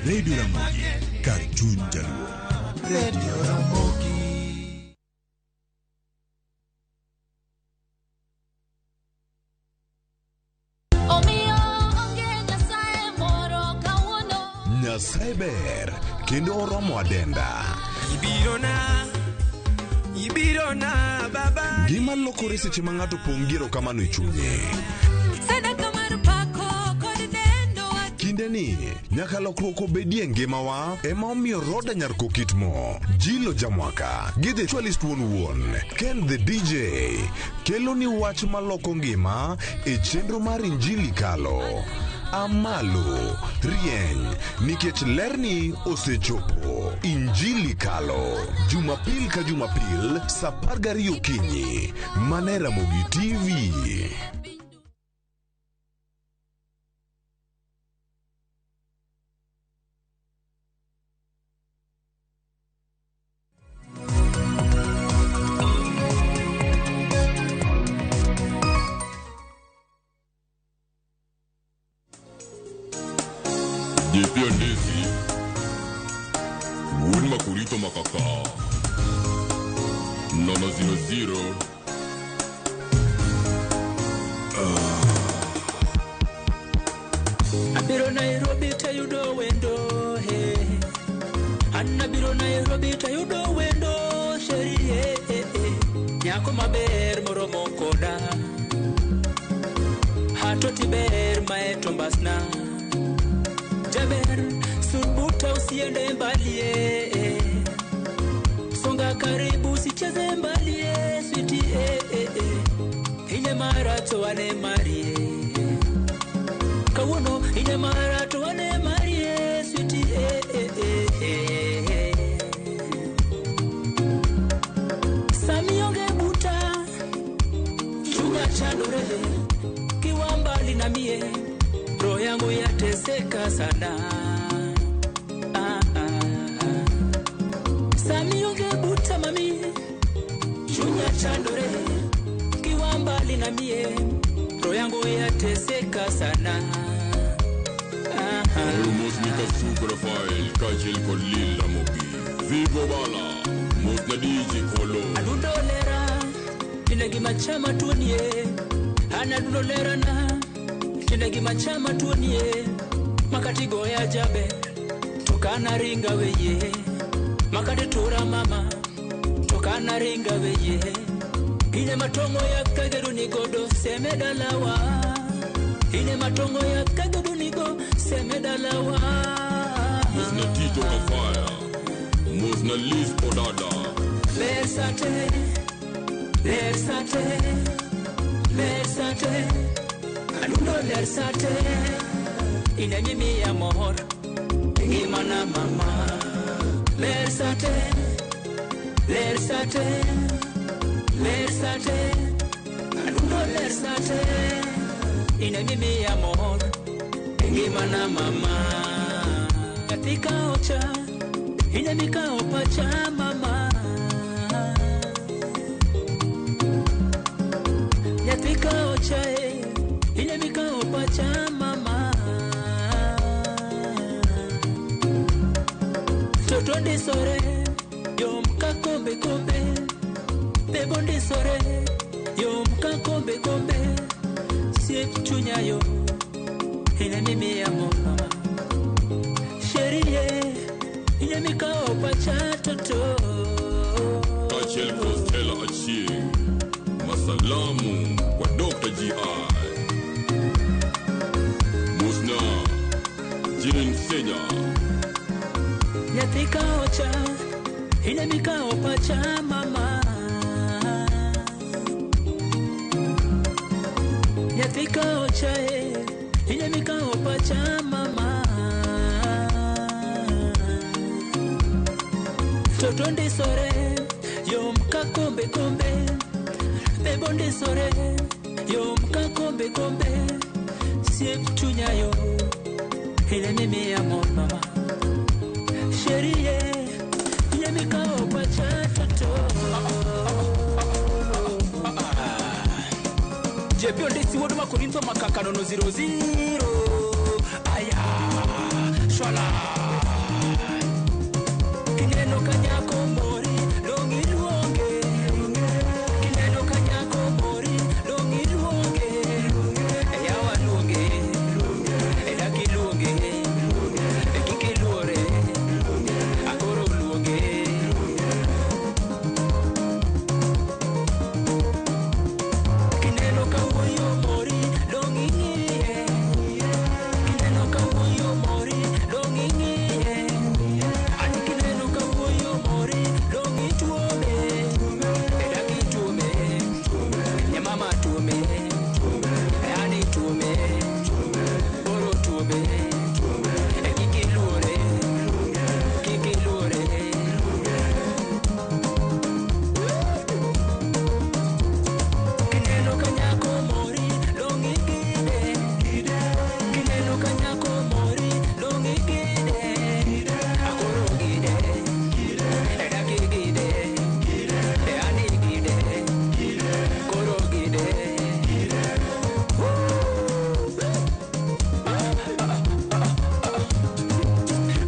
Speaker 24: Radio Ramogi, Kartun Jaluo. Radio Ramogi. Nyasaye ber kendo oromo adenda. Ibirona baba. Gima lokore seche ma ng'ato pongiro kamano e chunye. Kinde ni nyaka lokruok obedie ngimawa ema omiyo Roda Nyarko Kitmo, Jilo Jamwaka, gi The Chwalist wuon Ken the DJ kelo ni wach maloko ngima e chenro mar Injili kalo. Amalo, rieny, nikech lerni osechopo. Injili kalo, Jumapil ka Jumapil, saa 12 okinyi, mane Ramogi TV.
Speaker 10: Jepia ndezi Wun makurito makaka Nono 00
Speaker 16: Abiro Nairobi tayudo wendo he Anna biro Nairobi tayudo wendo sheri he Nyako maber moromo koda Hatoti ber maeto mbasna Jaber, subuta usiende mbalie Songa karibu sicheze mbalie Sweetie Inye marato wane marie Kawono inye marato wane marie Sweetie Samionge buta Chunga chandore Kiwambali na mie roho yangu yateseka sana. Sami ungebuta mami, chunya chandore, kiwa mbali na mie, roho yangu yateseka sana.
Speaker 10: Almost nika super file, kachil kolil Ramogi. Vivo bala, most na DJ kolo.
Speaker 16: Adudolera, inagi machama tunie, anadudolera na. Chinegi machama tunie makati goya jabe tokana ringa weye makati tura mama tokana ringa weye ine matongo ya kagedu ni godo semedalawa ine matongo ya kagedu ni go semedalawa
Speaker 10: Musna tito kafaya Musna lis podada
Speaker 16: Lersate Anundo lersate Inanyimi ya mohor Ngimana mama Lersate Anundo lersate Inanyimi ya mohor Ngimana mama Katika ocha Inamika opacha mama Yatika ocha Ile mikao pacha mama Toto ndi sore Yom ka kombe Bebo ndi sore Yom ka kombe Siep chunya yo Ile mimi ya mama Sherie Ile mikao pacha toto
Speaker 10: Kachel Kostela achie Masalamu kwa Dr. G.I. Musna Jinin Senya
Speaker 16: Nyatika ocha Ile mikao pacha mama Nyatika ocha Ile mikao pacha mama Toto ndi sore Yom ka kombe Bebo ndi sore Yom ka kombe Siep chunya yo Ile mimi ya mama Sherie Ile mikao pacha toto JP Ondesi wodu makorinto makaka no 00 aya shwala kineno kanyako mori dongi luonge kineno kanyako mori dongi luonge yawa luonge edaki luonge ekike luore akoro luonge kineno kawuoyo mori dongi ng'iye kineno kawuoyo mori dongi ng'iye ani kineno kawuoyo mori dongi tuome edaki tuome nyamama tuome ani tuome boro tuome ekiki luore kiki luore kineno kanyako mori dongi gide kineno kanyako mori dongi gide akoro gide edaki gide ani gide koro gide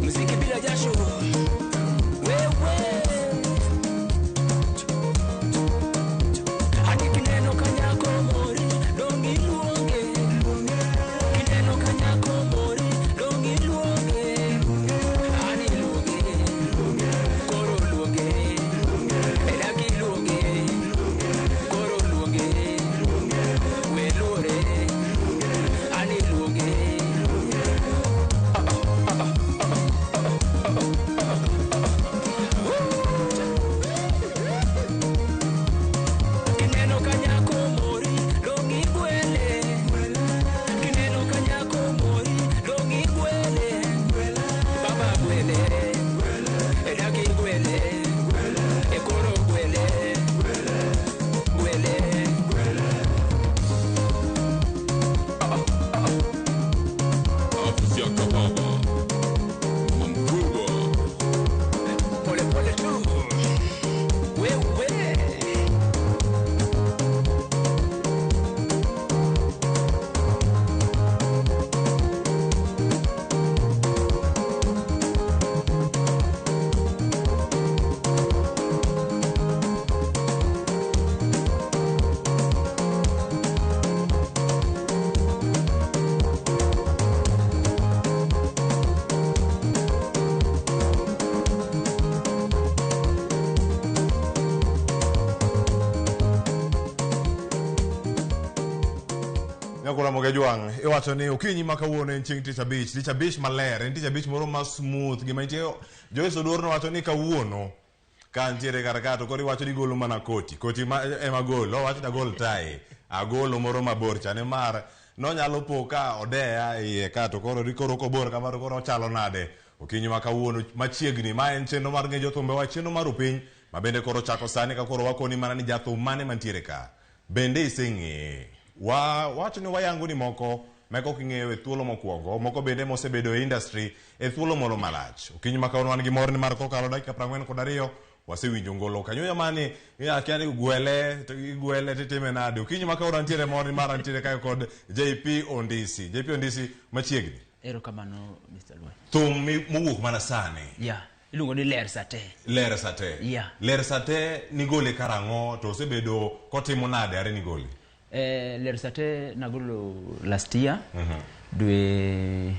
Speaker 16: muziki bila jasho wewe ani kineno kanyako mori dongi luonge kineno kanyako mori dongi luonge ani luonge koro luonge edaki luonge koro luonge we luore ani luonge kineno kanyako mori dongi gwele kineno kanyako mori dongi gwele baba gwele edaki gwele ekoro gwele gwele
Speaker 10: Afisi ya kababa mkubwa
Speaker 16: pole pole tu wewe
Speaker 24: Nyakula Mogejwang, iwacho ni okinyi makawuono en chieng' tich abich maler, en tich abich moro ma smooth, gima nitie Joyce Oduor wacho ni kawuono ka ntiere kar ka to koro iwacho ni golo mana koti ema golo, wacho da gol tae, agolo moro mabor chane mar nonyalo po ka odeya iye ka to koro kobor kamano koro ochalo nade. Okinyi makawuono machiegni ma en chenro mar Ng'e Jothumbe wa chenro mar Upiny ma bende koro chako sani ka koro wakoni mana ni jathum mane mantiere ka bende iseng'e wacho ni wayango ni moko meko king'eyo e thuolo mokwongo moko bende mosebedo e industry e thuolo moro malach. Okinyi makawuono wan gi mor ni mar kokalo dakika 42 wasewinjo ngolo kanyo mani akiani gwele titime nade. Okinyi makawuono ntiere mor ni mar ntiere kayo kod JP Ondisi machiegni.
Speaker 11: Erokamano Mr. Lwai.
Speaker 24: Thum mowuok mana sani.
Speaker 11: Yeah, iluongo ni Ler Sate.
Speaker 24: Ler Sate.
Speaker 11: Yeah.
Speaker 24: Ler Sate nigole karang'o to osebedo kotimo nade are nigole?
Speaker 11: Ler Sate nagolo last year. Dwe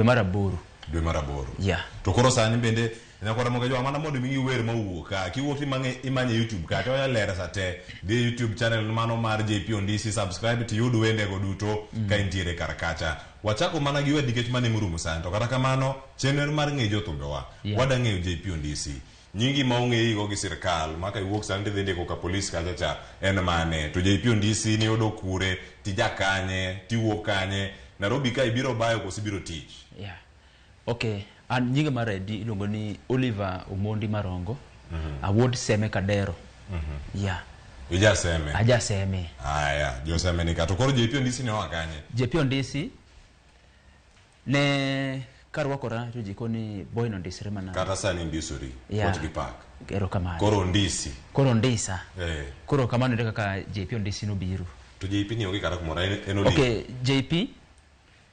Speaker 11: mar aboro.
Speaker 24: Dwe mar aboro.
Speaker 11: Yeah.
Speaker 24: To koro sani bende nyakora Mogejwang mana mondo mingi wer mawuok ka kiwuok imanye YouTube ka to Ler Sate di YouTube channel mano mar JP Ondisi, subscribe to yud wende go duto ka intiere kar kacha. Wachako mana gi wedi nikech mane murumo sani to kata kamano chenro mar Ng'e Jothumbe wa wada ng'eyo JP Ondisi. Nyingi ma ong'eyi go gi sirkal maka iwuok sani dhi ndiko ka polis kacha cha en mane to JP Ondisi ni odo kure tija kanye tiwuok kanye Nairobi ka ibiro bayo kosi biro tich.
Speaker 11: Yeah. Okay, an nyinga maredi iluongo ni Oliver Omondi Marongo. Award Seme Kadero. Yeah.
Speaker 24: Ija seme.
Speaker 11: Aja seme.
Speaker 24: Aya, jo seme ni ka to koro JP Ondisi ne wakanye.
Speaker 11: JP Ondisi ne karwakora to jikoni boy no ndisre mana.
Speaker 24: Kata sani ndisori.
Speaker 11: Yeah.
Speaker 24: What park.
Speaker 11: Erokamano.
Speaker 24: Koro ndisi.
Speaker 11: Koro ndisa.
Speaker 24: Eh.
Speaker 11: Koro kamano ndeka ka JP Ondisi no biro.
Speaker 9: To JP ni onge kata kumora en oli.
Speaker 11: Okay, JP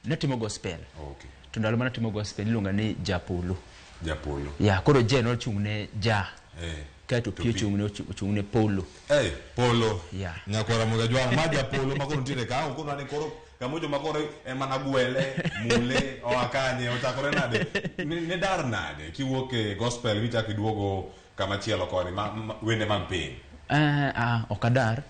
Speaker 11: natimo gospel.
Speaker 9: Okay.
Speaker 11: To ndalo mana timo gospel iluonga ni Japolo.
Speaker 9: Japolo.
Speaker 11: Ya, koro je no chungne ja. Kato pio chungne Polo.
Speaker 9: Polo.
Speaker 11: Ya.
Speaker 9: Nyakora mga jwang ma Japolo makoro ntire ka kono ani koro kamojo makoro mana gwele mule o akanye o takore nade. Ne dar nade kiwuok gospel wicha kiduogo kama chielo koni wende mag piny.
Speaker 11: Okadar.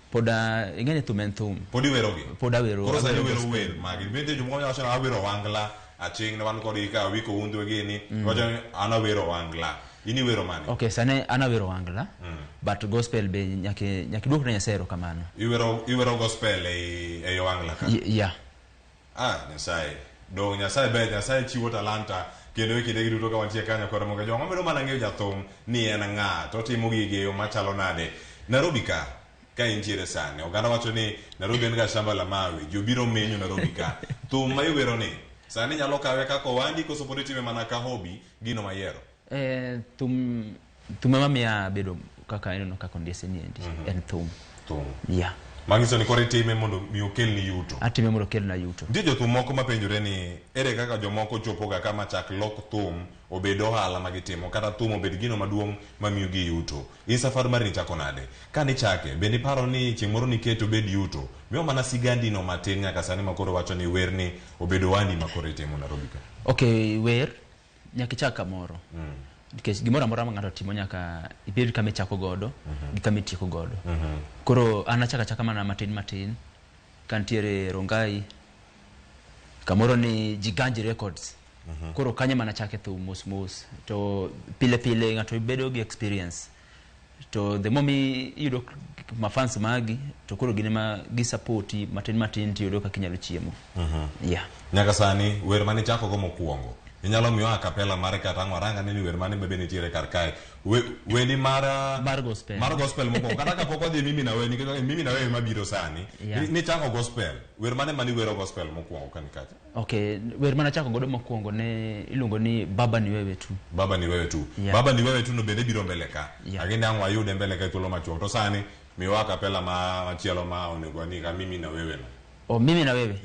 Speaker 11: Poda ingene thum.
Speaker 9: Podi werogi.
Speaker 11: Poda wero.
Speaker 9: Koro sa wero wer magi. Bende jomo nyalo shana awero wangla aching na wan kodi ka wiko undu gini. Wacha ana wero wangla. Ini wero mani.
Speaker 11: Okay, sane ana wero wangla. But gospel be nyaki duok na Nyasaye kamano.
Speaker 9: Iwero gospel e wangla ka.
Speaker 11: Yeah.
Speaker 9: Nyasaye. Do Nyasaye be Nyasaye chiwo talanta kendo kinde giduto ka wantie kanya kod moga jongo medo mana ng'eyo jathum ni en ng'a to timo gige yo machalo nade. Nairobi ka intiere sani oganda wacho ni Nairobi en ga shamba la mawe jobiro menyo Nairobi ka thum ma iwero ni sani nyalo kawe kaka wandi koso pod itime mana ka hobi gino mayiero.
Speaker 11: Thum mamia bedo kaka eno kaka ndese ni endi en thum. Yeah.
Speaker 9: Mangiso ni kore time mondo mi okel ni yuto.
Speaker 11: Atime mondo okel na yuto.
Speaker 9: Ndio jothum moko mapenjore ni ere kaka jomoko chopoga kama chak lok thum obedo ohala magitimo kata thum obed gino maduong' mamiyo gi yuto. In safar mar ni chako nade. Kani chake bende paro ni chieng' moro ni keto bed yuto. Miyo mana sigandi no matin nyaka sani makoro wacho ni wer ni obedo wandi makoro itimo Nairobi ka.
Speaker 11: Okay, wer nyaka chaka moro. Nikech gimoro amora ma ng'ato timo nyaka ibed kama chako godo gi kama tieko godo. Koro anachaka mana matin kantiere Rongai kamoro ni Giganji Records. Koro kanya mana chake thu mos to pile ng'ato bedo gi experience. To the moment yudo mafans magi to koro gine ma gi support matin tiyodo ka kinyalo chiemo. Yeah.
Speaker 9: Nyaka sani wer mane chako go mokuongo. Inyalo miyo akapela mare kata ngwaranga ni wer mane bebe nitiere kar kae. Wendi mar
Speaker 11: gospel.
Speaker 9: Mar gospel moko kata ka pok odhi mimi na we nikech mimi na we mabiro sani. Ni chako gospel. Wer mane mani wero gospel mokuongo kani kacha.
Speaker 11: Okay, wer mane chako godo mokuongo ne iluongo ni Baba ni wewe tu.
Speaker 9: Baba ni wewe tu.
Speaker 11: Yeah.
Speaker 9: Baba ni wewe tu no bende biro mbele ka.
Speaker 11: Yeah.
Speaker 9: Agenda angwa yude mbele ka tulo machuok. To sani miyo akapela machielo ma onego ni ka mimi na wewe no.
Speaker 11: Mimi na wewe.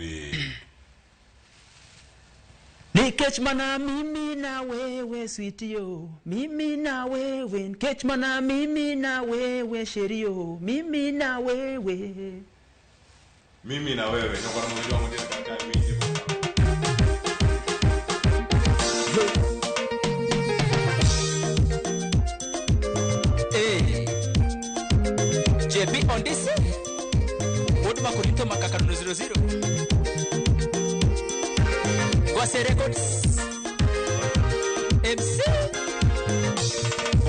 Speaker 11: Nikech mana mimi na wewe sweet yo, mimi na wewe, nikech mana mimi na wewe sherio, mimi na wewe.
Speaker 9: Mimi na wewe, nyokora mwenye wangu ndiye kaka mimi.
Speaker 16: JP on this. Wodu makurito makakanu 00. Kwase Records MC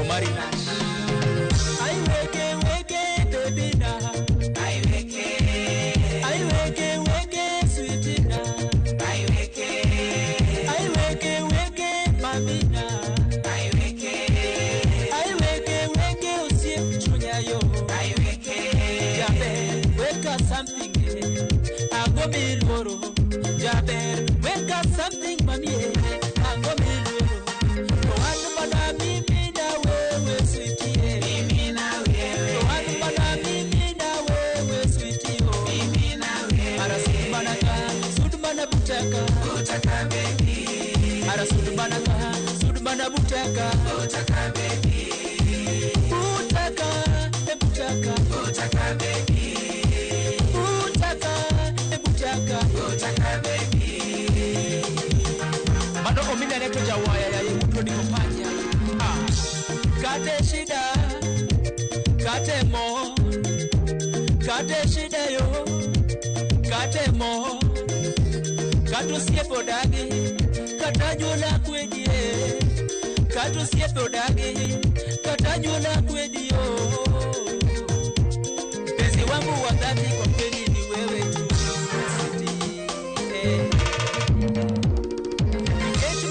Speaker 16: Omari Nash I weke baby na I weke sweetie na I weke mami na I weke usie chunya yo I weke jabe weka something ago miloro jabe weka something mami ago miloro no anu bana mimi na wewe sweetie mimi na wewe no anu bana mimi na wewe sweetie oh mimi na wewe ara sudumana butaka baby ara sudumana butaka baby butaka baby butaka baby mano omina neto jawaya ya mtu ni kompanya kate shida kate mo kate shida yo kate mo katu siepo dagi katanyola kwedie katu siepo dagi katanyola kwedio pesi wangu wa dhati kwa kweli ni wewe tu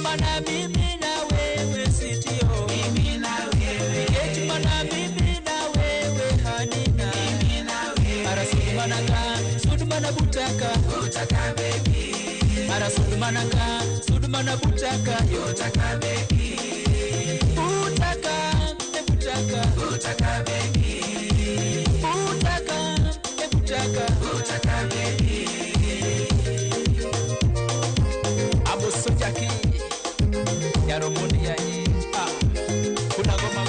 Speaker 16: Mana mimi na wewe sitio mimi na wewe mana mimi na wewe hanina mimi na wewe ara sudumana butaka baby ara sudumana butaka baby butaka baby butaka Abo sojaki yaro moni ya kuna goma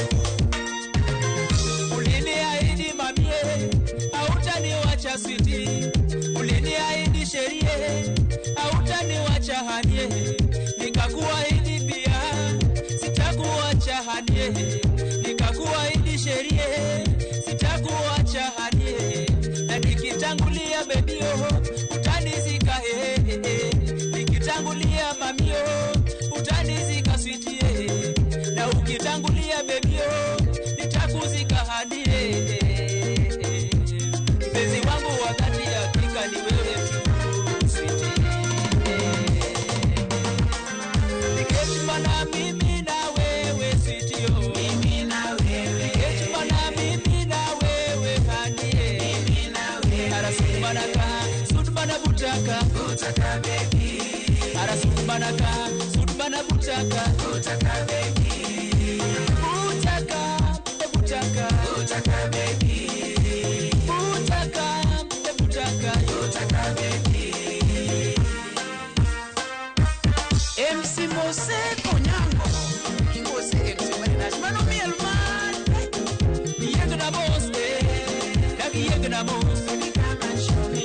Speaker 16: ulini aidi mamie hautani wacha switi ulini aidi sherie hautani wacha hanie nikakuahidi pia sitakuacha hanie nikakuahidi sherie sitakuacha hanie na nikitangulia bebio utanizika nikitangulia mamio utanizika sweetie na ukitangulia bebio nitakuzika hadie mpenzi wangu wakati hakika ni wewe tu sweetie nikechuma na mimi na wewe sweetie mimi na wewe nikechuma na mimi na wewe hadie mimi na wewe arasumanaka sudmana butaka butaka baby arasumanaka sudmana butaka butaka baby butaka butaka butaka baby butaka butaka butaka baby MC Mose Konyango Mose MC Marinash mano miel man yeng na Mose dagi yeng na Mose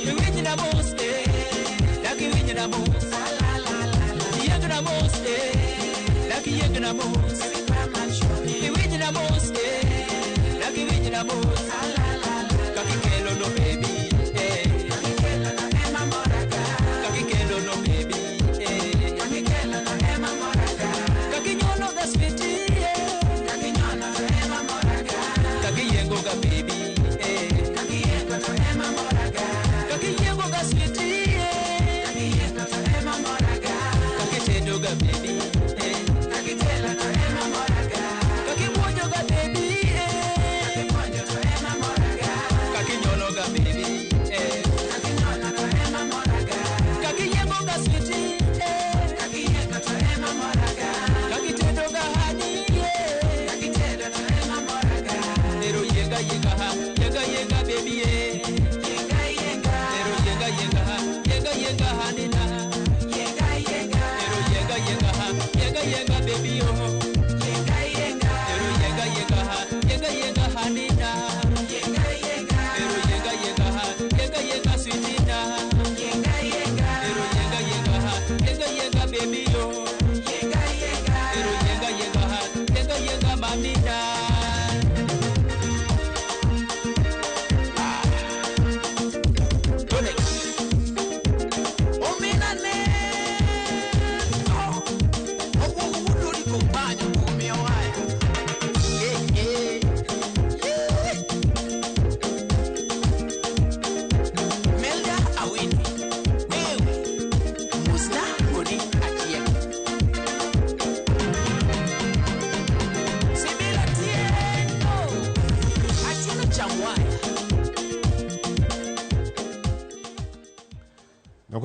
Speaker 16: yeng na Mose dagi yeng na Mose yeng na Mose dagi yeng na Mose yeng na Mose dagi yeng na Mose kakikelo no baby kakikelo no ema moraga kakikelo no baby kakikelo no ema moraga kakinyolo ga sweetie kakinyolo no ema moraga kakiyengo ga baby kakiyengo no ema moraga kakiyengo ga sweetie kakiyengo no ema moraga kakitendo ga baby kakitelo no ema moraga kakibonyo ga baby kakibonyo no ema moraga kakinyolo ga baby kakinyolo no ema moraga kakiyengo ga sweetie kakiyengo no ema moraga kakitendo ga hani kakitendo no ema moraga ero yenga yenga ha yenga yenga baby yenga yenga ero yenga yenga ha yenga yenga hani na yenga yenga ero yenga yenga ha yenga yenga baby yenga yenga ero yenga yenga ha yenga yenga hani na yenga yenga ero yenga yenga ha yenga yenga sweetie na yenga yenga ero yenga yenga ha yenga yenga baby yenga yenga ero yenga yenga ha yenga yenga mami na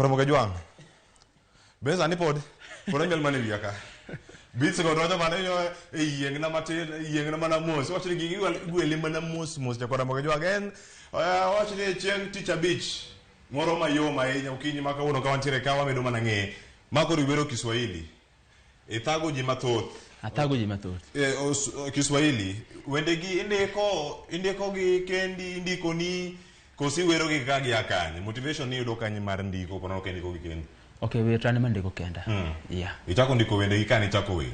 Speaker 9: Ramogi Juang. Beza ni pod. Pora nyal mane wiaka. Bits go rojo mane yo yeng na matin yeng na mana mos. Watch ni gigi gwele mana mos ja Ramogi Juang again. Watch ni chieng teacher beach. Moro mayoma enya ukinyi maka uno kawantire kawa medo mana nge. Mako ribero Kiswahili. Ethago ji mathoth.
Speaker 11: Athago ji mathoth.
Speaker 9: Kiswahili. Wendegi indiko gi kendi indiko ni kosi wero gi kagi akani motivation ni yudo kanyi mar ndiko kono kendi ko gi kendi.
Speaker 11: Okay, we trying to ndiko kenda. Yeah.
Speaker 9: Itako ndiko wende gi kani chako wer.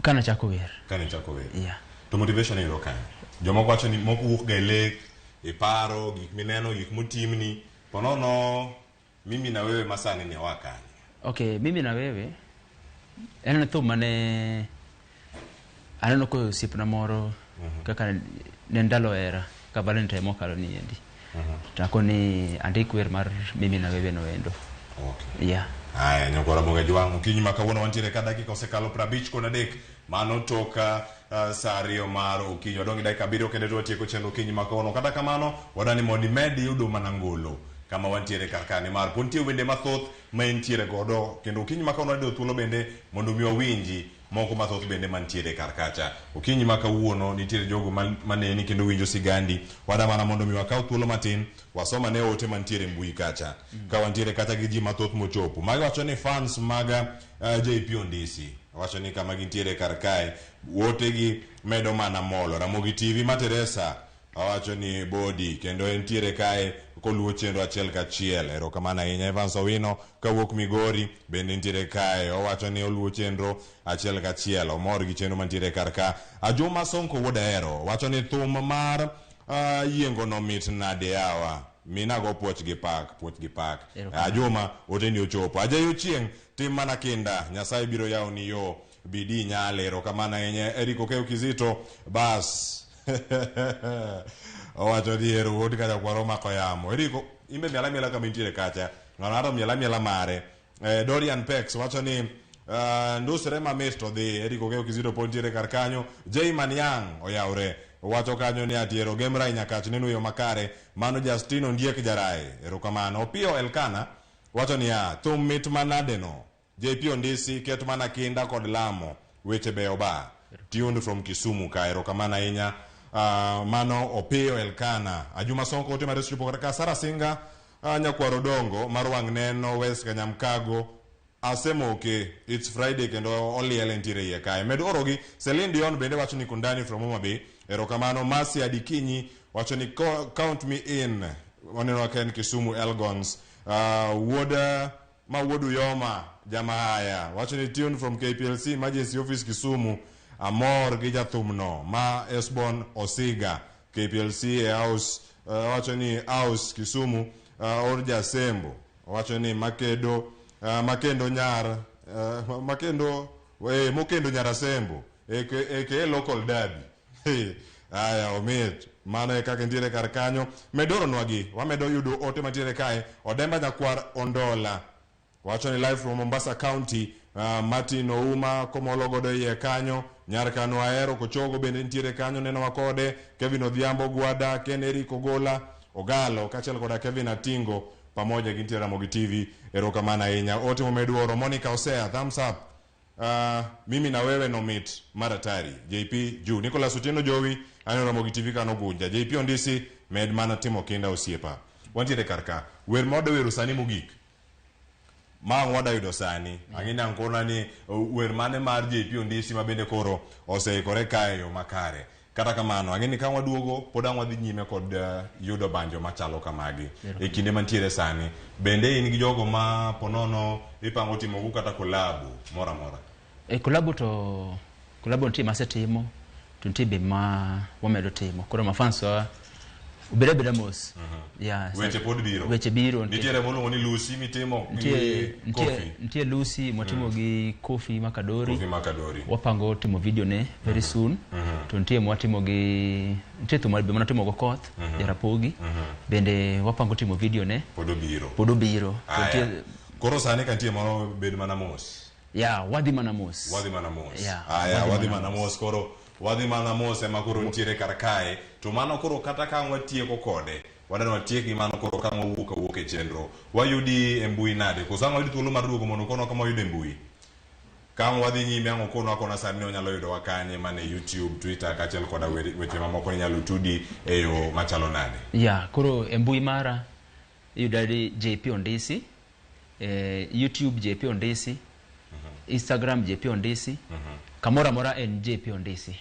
Speaker 11: Kana chako wer.
Speaker 9: Kani chako wer.
Speaker 11: Yeah.
Speaker 9: To motivation ni yudo kanyi. Jomo kwacho ni moko wuok ga lek e paro gik mineno gik mutimni ponono mimi na wewe masani ni wakani.
Speaker 11: Okay, mimi na wewe ena to mane aneno ko sipna moro kaka nendalo era ka Valentine mokalo ni endi. Tako ni andikwer mar mimi na wewe no endo.
Speaker 9: Okay.
Speaker 11: Yeah.
Speaker 9: Haya, nyokora Ramogi Juang ukinyi makawuono wantiere ka dakika osekalo 50 kod 3 mano toka saa 2 mar okinyi wadongi dakika 7 kende to watieko chenro ukinyi makawuono kata kamano wadani mondi medi yudo manangolo kama wantiere karkani mar pontie wende mathoth ma entiere godo kendo ukinyi makawuono wadi thuolo bende mondo mi wawinji moko mathoth bende mantiere karkacha. Ukinyi makawuono nitiere jogo maneni kendo winjo sigandi wada mana mondo mi wakaw thuolo matin wasoma ne ote mantiere mbui kacha ka wantiere kata gi ji mathoth mochopo magi wacho ni fans maga JP Ondisi wacho ni kama gintiere kar kae wote gi medo mana molo Ramogi TV ma Teresa wacho ni body kendo entiere kae koluwo chenro achiel kachiel erokamano ahinya Evans Owino kawuok Migori bende entiere kae owacho ni oluwo chenro achiel kachiel omor gi chenro mantiere kar ka Ajuma Sonko wuod ahero wacho ni thum mar yiengo no mit nade yawa minago puoch gi pak Ajuma oteni ochopo ajayo chieng tim mana kinda Nyasaye biro yawo ni yo bidi nyale erokamano ahinya Eriko Keo Kizito bas owacho ni ero wuod kacha kwaro mako yamo Eriko imbe miela kama intiere kacha ng'ano miela mare Dorian Pex wacho ni ndusre mamit to dhi Eriko Keo Kizito pontiere kar kanyo Jayman Yang oyawre wacho kanyo ni atiero Gemra Nyakach neno yo makare mano Justino Ndiek Jarae erokamano Opio Elkana wacho ni thum mit manade no JP Ondisi ket mana kinda kod lamo weche beyo ba tuned from Kisumu ka erokamano ahinya mano Opio Elkana Ajuma Sonko ote maresu chupo kata Sara Singa nyakwaro dongo mar wang' neno West Kanyamkago asemoke it's Friday kendo oliel entiere iye kae med orogi Celine Dion bende wacho ni kundani from Homa Bay erokamano Masi Adikinyi wacho ni count me in waneno ken Kisumu Elgons wuodu Yoma Jamahaya wacho ni tuned from KPLC Emergency Office Kisumu amor gi jathumno ma Esbon Osiga KPLC house wacho ni house Kisumu Orja Sembo wacho ni makendo nyara Sembo eke local derby aya omit mano kaka entiere kar kanyo medoro nwagi wamedo yudo ote matiere kae Odemba Nyakwar Ondola wacho ni live from Mombasa County Martin Ouma komolo godo iye kanyo Nyarkano Ahero Kochogo bende ntiere kanyo neno wakode Kevin Odhiambo Gwada Ken Eric Ogola Ogalo kachiel koda Kevin Atingo pamoja gintiere Ramogi TV erokamano ahinya ote momeduoro Monica Osea thumbs up mimi na wewe no meet maratari JP juu Nicholas Otieno Jowi ano Ramogi TV kano gunja JP Ondisi med mana timo kinda osiepa wantiere karka wer modo weru sani mogik ma ngwada yudo sani angina nkona ni wer mane mar JP Ondisi mabende koro oseikore kae yo makare kata kamano angini ka waduogo pod wadhi nyime kod yudo banjo machalo kamagi e kinde mantiere sani bende in gi jogo ma ponono ipango timo gu kata kolabu mora
Speaker 11: kolabu ntie masetimo tuntie be ma wamedo timo koro mafanso ubeda mos weche biro
Speaker 9: nitiere molo ni Lucy mitimo
Speaker 11: ntie Lucy motimo gi Kofi Makadori wapango timo video ne very soon to ntie mwatimo gi ntie to be manatimo go Koth Jarapogi bende wapango timo video ne podo biro
Speaker 9: koro sane kantie moro bed mana mos
Speaker 11: wadhi mana mos
Speaker 9: wadhi mana mos koro wadhi mana mos ema koro ntiere kar kae to mano koro kata ka watieko kode wadano watieki mano koro ka wuok e chenro wayudi e mbui nade koso wayudi thuolo mar duogo mondo kono kama wayude mbui ka wadhi nyime ango kono akona sani onyalo yudo wakanye mane YouTube Twitter kachiel koda weche mamoko nyalo tudi e yo machalo nade
Speaker 11: koro e mbui mara yudari JP Ondisi YouTube JP Ondisi Instagram JP Ondisi kamora mora en JP Ondisi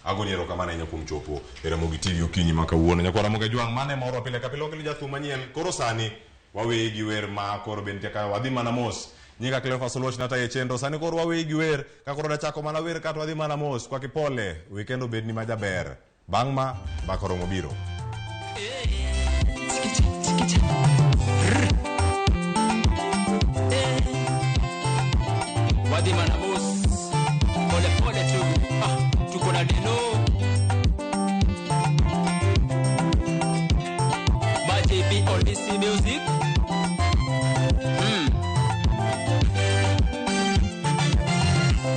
Speaker 9: agoniero kamana nya kum chopo Ramogi TV okinyi makawuono nyakwara Ramogi Jwang mane moro pile ka pile okeli jathum manyien koro sani wawe gi wer ma koro bente ka wadhi mana mos nyika Cleophas Oloch nata ye chendo sani koro wawe gi wer ka koro da chako mana wer ka wadhi mana mos kwa kipole weekend obed ni majaber bang' ma bakoro mobiro
Speaker 16: wadhi mana mos pole tu tuko na deno by JP Ondisi music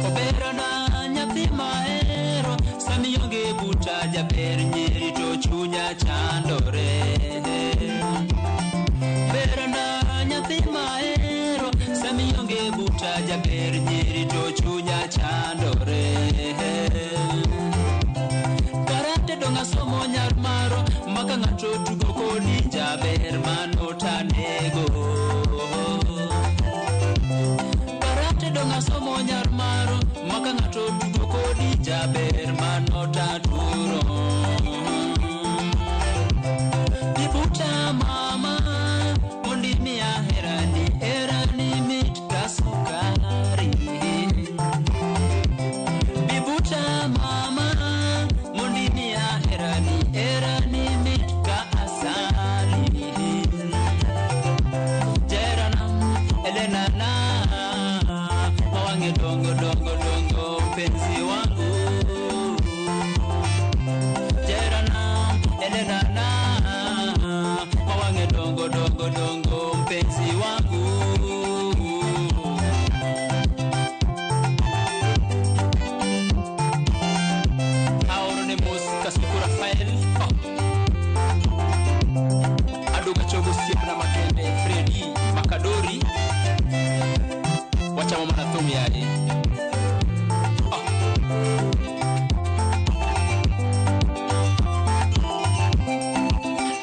Speaker 16: obera na nyathi maero sami yonge buta jaber nyeri to chunya chandore bera na nyathi maero sami yonge buta jaber nyeri to chunya chandore karate donga somo nyar maro maka ngato tugo kodinja Mama na thum yae.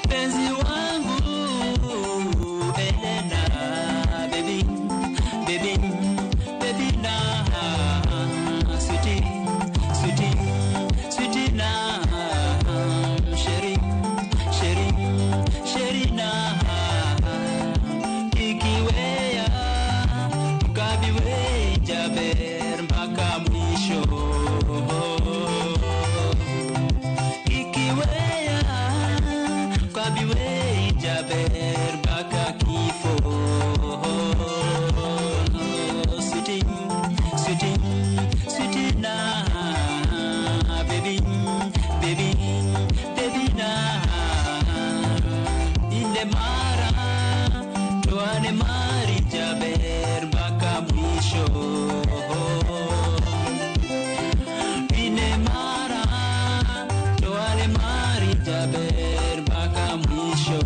Speaker 16: Penzi wangu Elena, baby, baby, baby na sweetie, sweetie, sweetie na sheri, sheri, sheri na ikiwea kabiwe jaber mpaka mwisho. Ikiwea kabiwe jaber mpaka kifo. Sweetie, sweetie, sweetie na baby, baby, baby na inde mara tuane mari jaber mpaka mwisho. Inde mara tuane mari jaber mpaka mwisho.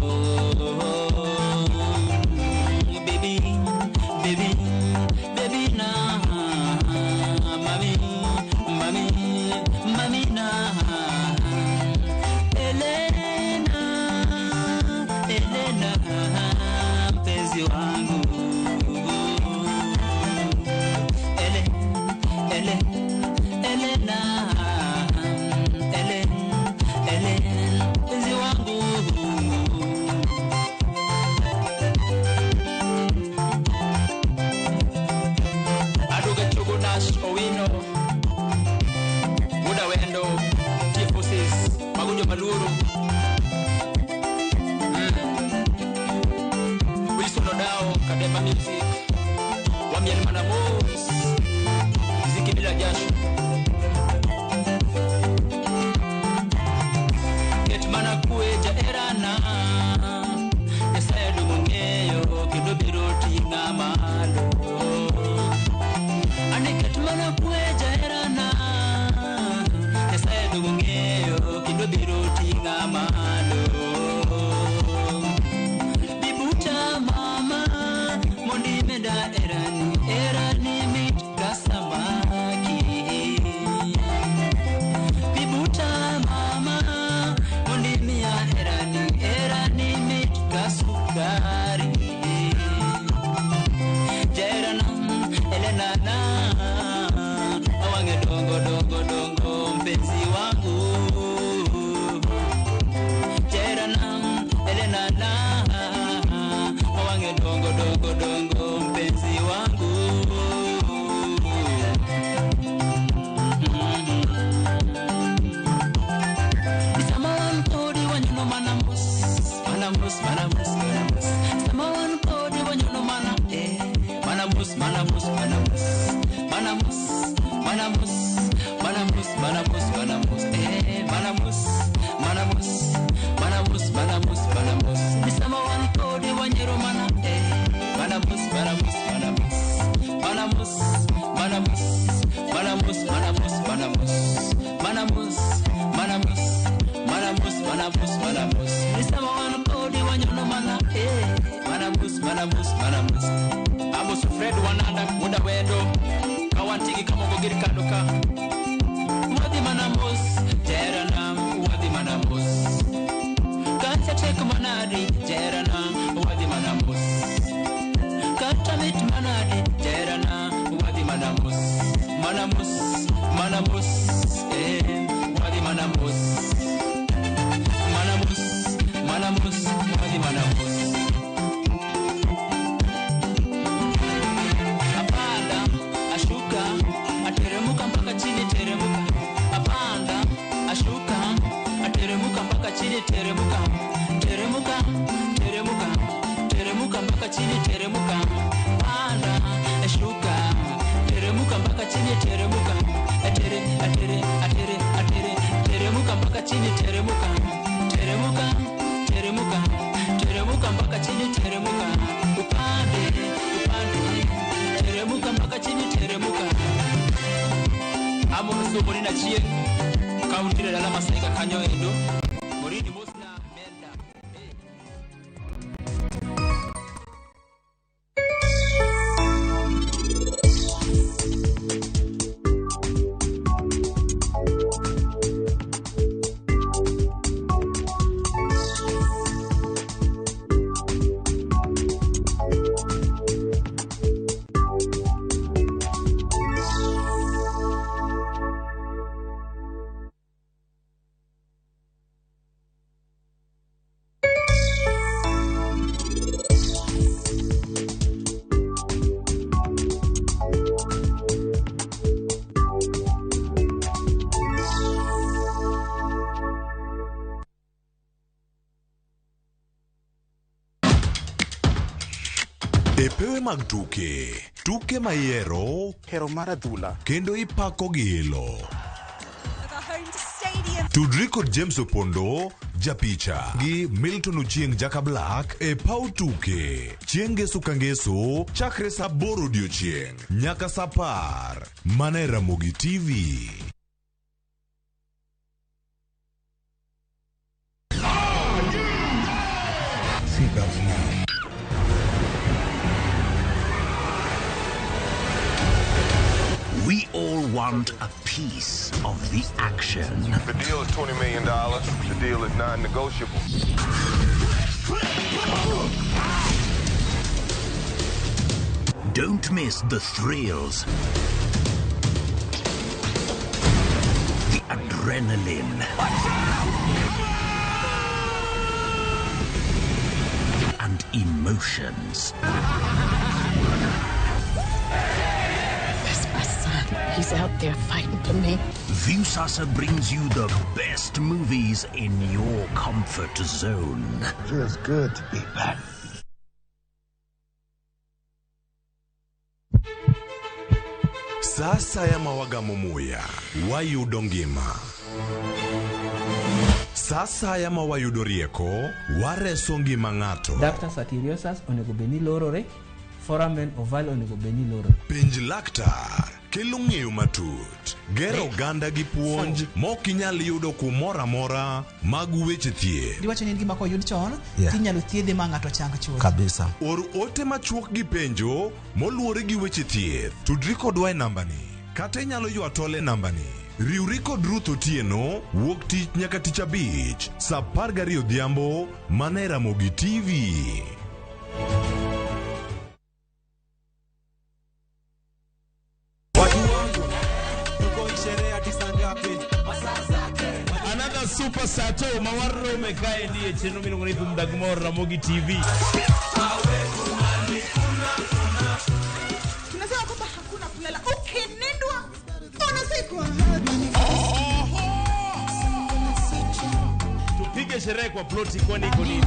Speaker 16: Baby, baby, baby na mami, mami, mami na Elena, Elena, mpenzi wangu. Ele, ele, Elena, ele, ele, mpenzi wangu. Aduga chugu nash owino muda wendo tifosis magunjo maluru wisono dao kadema music wamiel manamos muziki bila jasho ket mana kueja erana esaedu mungeyo kendo biro tinga malo aniket mana kueja erana esaedu mungeyo kendo biro tinga malo. Bibuta mama mondi meda erani, erani mit kasamaki. Bibuta mama mondi mia erani, erani mit kasukari. Jerana Elena na awange dongo dongo dongo mpenzi wangu. Jerana Elena na awange dongo dongo dongo mpenzi wangu. Isamawan tori wanyuno manamos, manamos, manamos, manamos. Isamawan tori wanyuno mana manamos, manamos, manamos, manamos, manamos, manamos, manamos, manamos, manamos, manamos, manamos, manamos, manamos. Isamawan tori wanyero mana manamos, manamos, manamos, manamos, manamos, manamos, manamos, manamos, manamos, manamos, manamos, manamos, manamos. Isamawan tori wanyero mana manamos, manamos, manamos. Amos Fred wananda muda wendo kawantigi kamogo giri kadoka wadi manamos jerana wadi manamos kancha tek manadi jerana wadi manamos kata mit manadi jerana wadi manamos manamos manamos wadi manamos manamos manamos wadi manamos. Apanda ashuka ateremuka mpaka chini teremuka. Apanda ashuka ateremuka mpaka chini teremuka. Teremuka teremuka teremuka mpaka chini teremuka. Panda ashuka teremuka mpaka chini teremuka. Atere atere atere atere teremuka mpaka chini teremuka. Teremuka teremuka teremuka mpaka chini teremuka. Upande upande teremuka mpaka chini teremuka. Amo msumuri na chie kaunti na dala masaika kanyo endo morini mosna menda.
Speaker 24: E pewe mag tuke maiero,
Speaker 12: hero mar adhula,
Speaker 24: kendo ipako gi ilo. Tudri kod James Opondo, japicha, gi Milton Ochieng Jaka Black e pau tuke. Chieng' ngeso ka ngeso, chakre sa 8 odiochieng' nyaka sa 10, mana e Ramogi TV.
Speaker 13: We all want a piece of the action.
Speaker 17: The deal is $20 million. The deal is non-negotiable.
Speaker 13: Don't miss the thrills, the adrenaline, and emotions.
Speaker 18: He's out there fighting for me.
Speaker 13: Viusasa brings you the best movies in your comfort zone.
Speaker 17: Feels good to be back.
Speaker 24: Sasa ya mawagamo muya, wayudo ngima. Sasa ya mawayudo rieko, wareso ngima ng'ato.
Speaker 15: Dr. Satiriosus onego beni lorore, foramen oval onego beni lorore.
Speaker 24: Penj laktar, kelo ng'eyo matut. Gero oganda gi puonj, mok inyal yudo kumoro amora mag weche thieth.
Speaker 29: Diwacho ni gima koyud chon, tinyalo thiedhe ma ng'ato chang chuth.
Speaker 24: Kabisa. Or ote machuok gi penjo, moluore gi weche thieth. Tudri kodwa e nambani. Kata inyalo ywa tole nambani. Riwri kod Ruth Otieno, wuok tich nyaka tich abich, sa 12 odhiambo, mana e Ramogi TV.
Speaker 14: Another super sato mawarro mekae ndiye cheno miluongo ni Thumdag Mor Ramogi TV.
Speaker 27: Tunasema kwamba hakuna kulala. Ukinendwa unasikwa.
Speaker 14: Tupige sherehe kwa ploti kwani iko nini?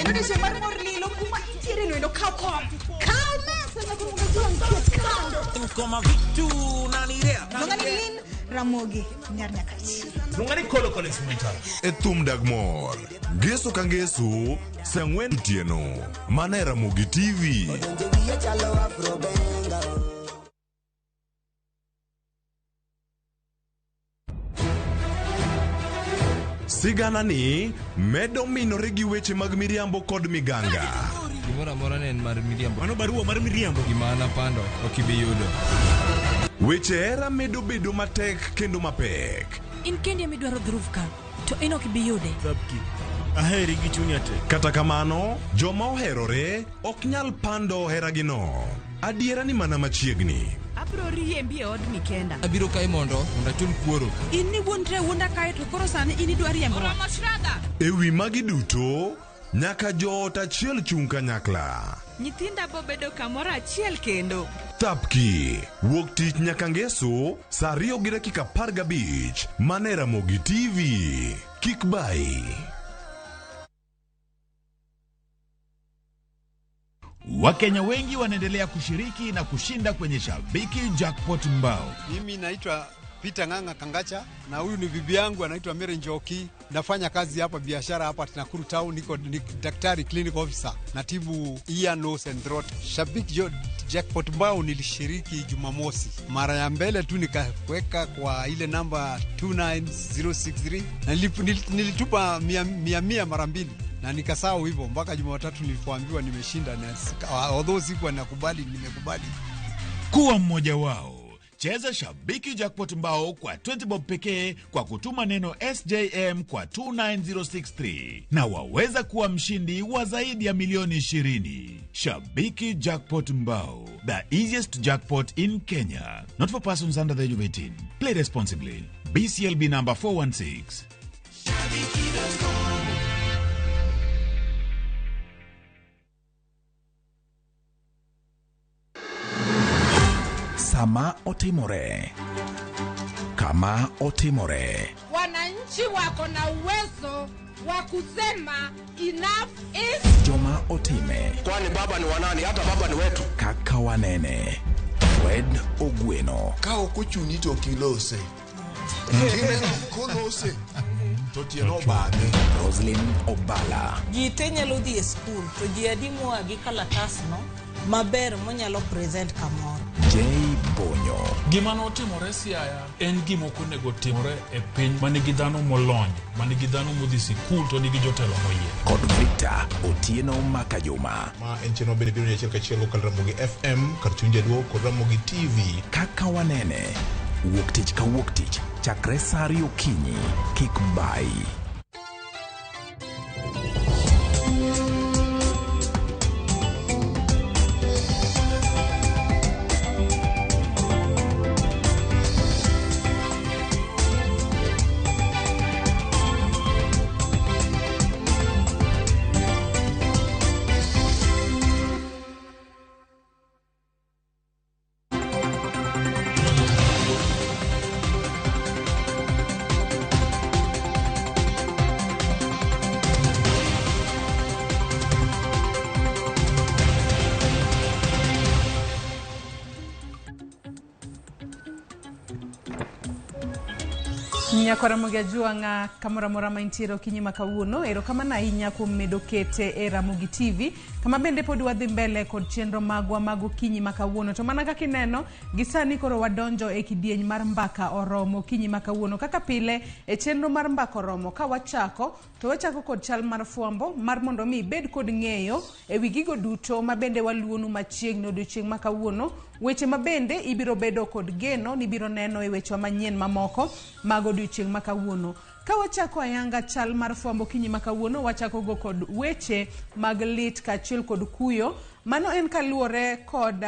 Speaker 27: Ndio shemar morlilo kuma tire ndio kako. Kama sana kumungajua mkiet kando.
Speaker 14: Koma vitu nanirea.
Speaker 27: Nongalilin Ramogi nyarnyakati.
Speaker 14: Nungani kolo kolo simita.
Speaker 24: E Thumdag Mor, ngeso ka ngeso, sa 4 otieno, mana e Ramogi TV. Sigana ni medo minore gi weche mag miriambo kod miganga.
Speaker 3: Gimora mora ne en mar miriambo. Mano barua mar miriambo. Gimana pando okibiyudo.
Speaker 24: Weche era medo bedo matek kendo mapek.
Speaker 5: In kendi amidwaro dhurufka, to in okibiyude.
Speaker 14: Sabki. Aheri gi chunya te.
Speaker 24: Kata kamano, joma oherore ok nyal pando heragino. Adiera ni mana machiegni.
Speaker 27: Abro riembi e od mikenda.
Speaker 3: Abiro kai mondo achul kuoro.
Speaker 27: Inni wuonre wuonda kae to koro sani ini dwa riembo.
Speaker 24: Ewi magi duto, nyaka joot achiel chung kanyakla.
Speaker 27: Nyithinda bo bedo kamoro achiel kendo.
Speaker 24: Tapki, wuok tich nyaka ngeso, sa 2:15, mana e Ramogi TV. Kik bai.
Speaker 19: Wakenya wengi wanaendelea kushiriki na kushinda kwenye Shabiki Jackpot Mbao.
Speaker 20: Mimi naitwa Peter Nganga Kangacha na huyu ni bibi yangu anaitwa Mary Njoki. Nafanya kazi hapa biashara hapa Nakuru Town, niko daktari clinic officer. Natibu ear, nose and throat. Shabiki Jackpot Mbao nilishiriki Jumamosi. Mara ya mbele tu nikaweka kwa ile namba 29063 na nilitupa 100 mara mbili. Na nikasahau hivyo mpaka Jumatatu nilipoambiwa nimeshinda, na although sikuwa nakubali, nimekubali.
Speaker 19: Kuwa mmoja wao. Cheza Shabiki Jackpot Mbao kwa 20 bob pekee kwa kutuma neno SJM kwa 29063 na waweza kuwa mshindi wa zaidi ya milioni 20. Shabiki Jackpot Mbao, the easiest jackpot in Kenya. Not for persons under the age of 18. Play responsibly. BCLB number 416.
Speaker 21: Sama otimore. Kama otimore.
Speaker 27: Wananchi
Speaker 2: wananchi wako na uwezo wa kusema enough is.
Speaker 4: Joma Otime.
Speaker 12: Kwani baba ni wanani? Hata baba ni wetu.
Speaker 4: Kaka Wanene. Fred Ogweno.
Speaker 21: Kao kuchuni to kilose. Kile kolose. Totieno bade.
Speaker 4: Roslyn Obala.
Speaker 22: Jite nyalo dhi e school to ji adimo agi kalatas no maber monyalo present kamoro.
Speaker 4: Jay Bonyo.
Speaker 23: Gima notimore Siaya en gima ok onego timore e piny manigi dhano molony, manigi dhano modhi sikul to nigi jotelo moyie.
Speaker 4: Kod Victor Otieno Makajuma.
Speaker 21: Ma en cheno bende biro nyachiel kachiel kod Ramogi FM, kar chunje duo kod Ramogi TV.
Speaker 4: Kaka Wanene. Wuok tich ka wuok tich. Chakre saa 2 okinyi. Kik bai.
Speaker 23: Nyakora mogajua nga kamora mora maintiro kinyima kawuono ero kama na inya kumedo kete e Ramogi TV kama bende pod wadhi mbele kod chenro magwa mago kinyima kawuono to mana kaka ineno gisani koro wadonjo e kidieny mar mbaka oromo kinyima kawuono kaka pile e chenro mar mbaka oromo ka wachako to wachako kod chal mar fuambo mar mondo mi bed kod ng'eyo e wigigo duto mabende waluonu machiegni odiochieng' makawuono weche mabende ibiro bedo kod geno ni biro neno e weche manyien mamoko mago odiochieng' makawuono. Ka wachako ayanga chal mar fuambo kinyi makawuono wachako go kod weche mag lit kaachiel kod kuyo mano en kaluore kod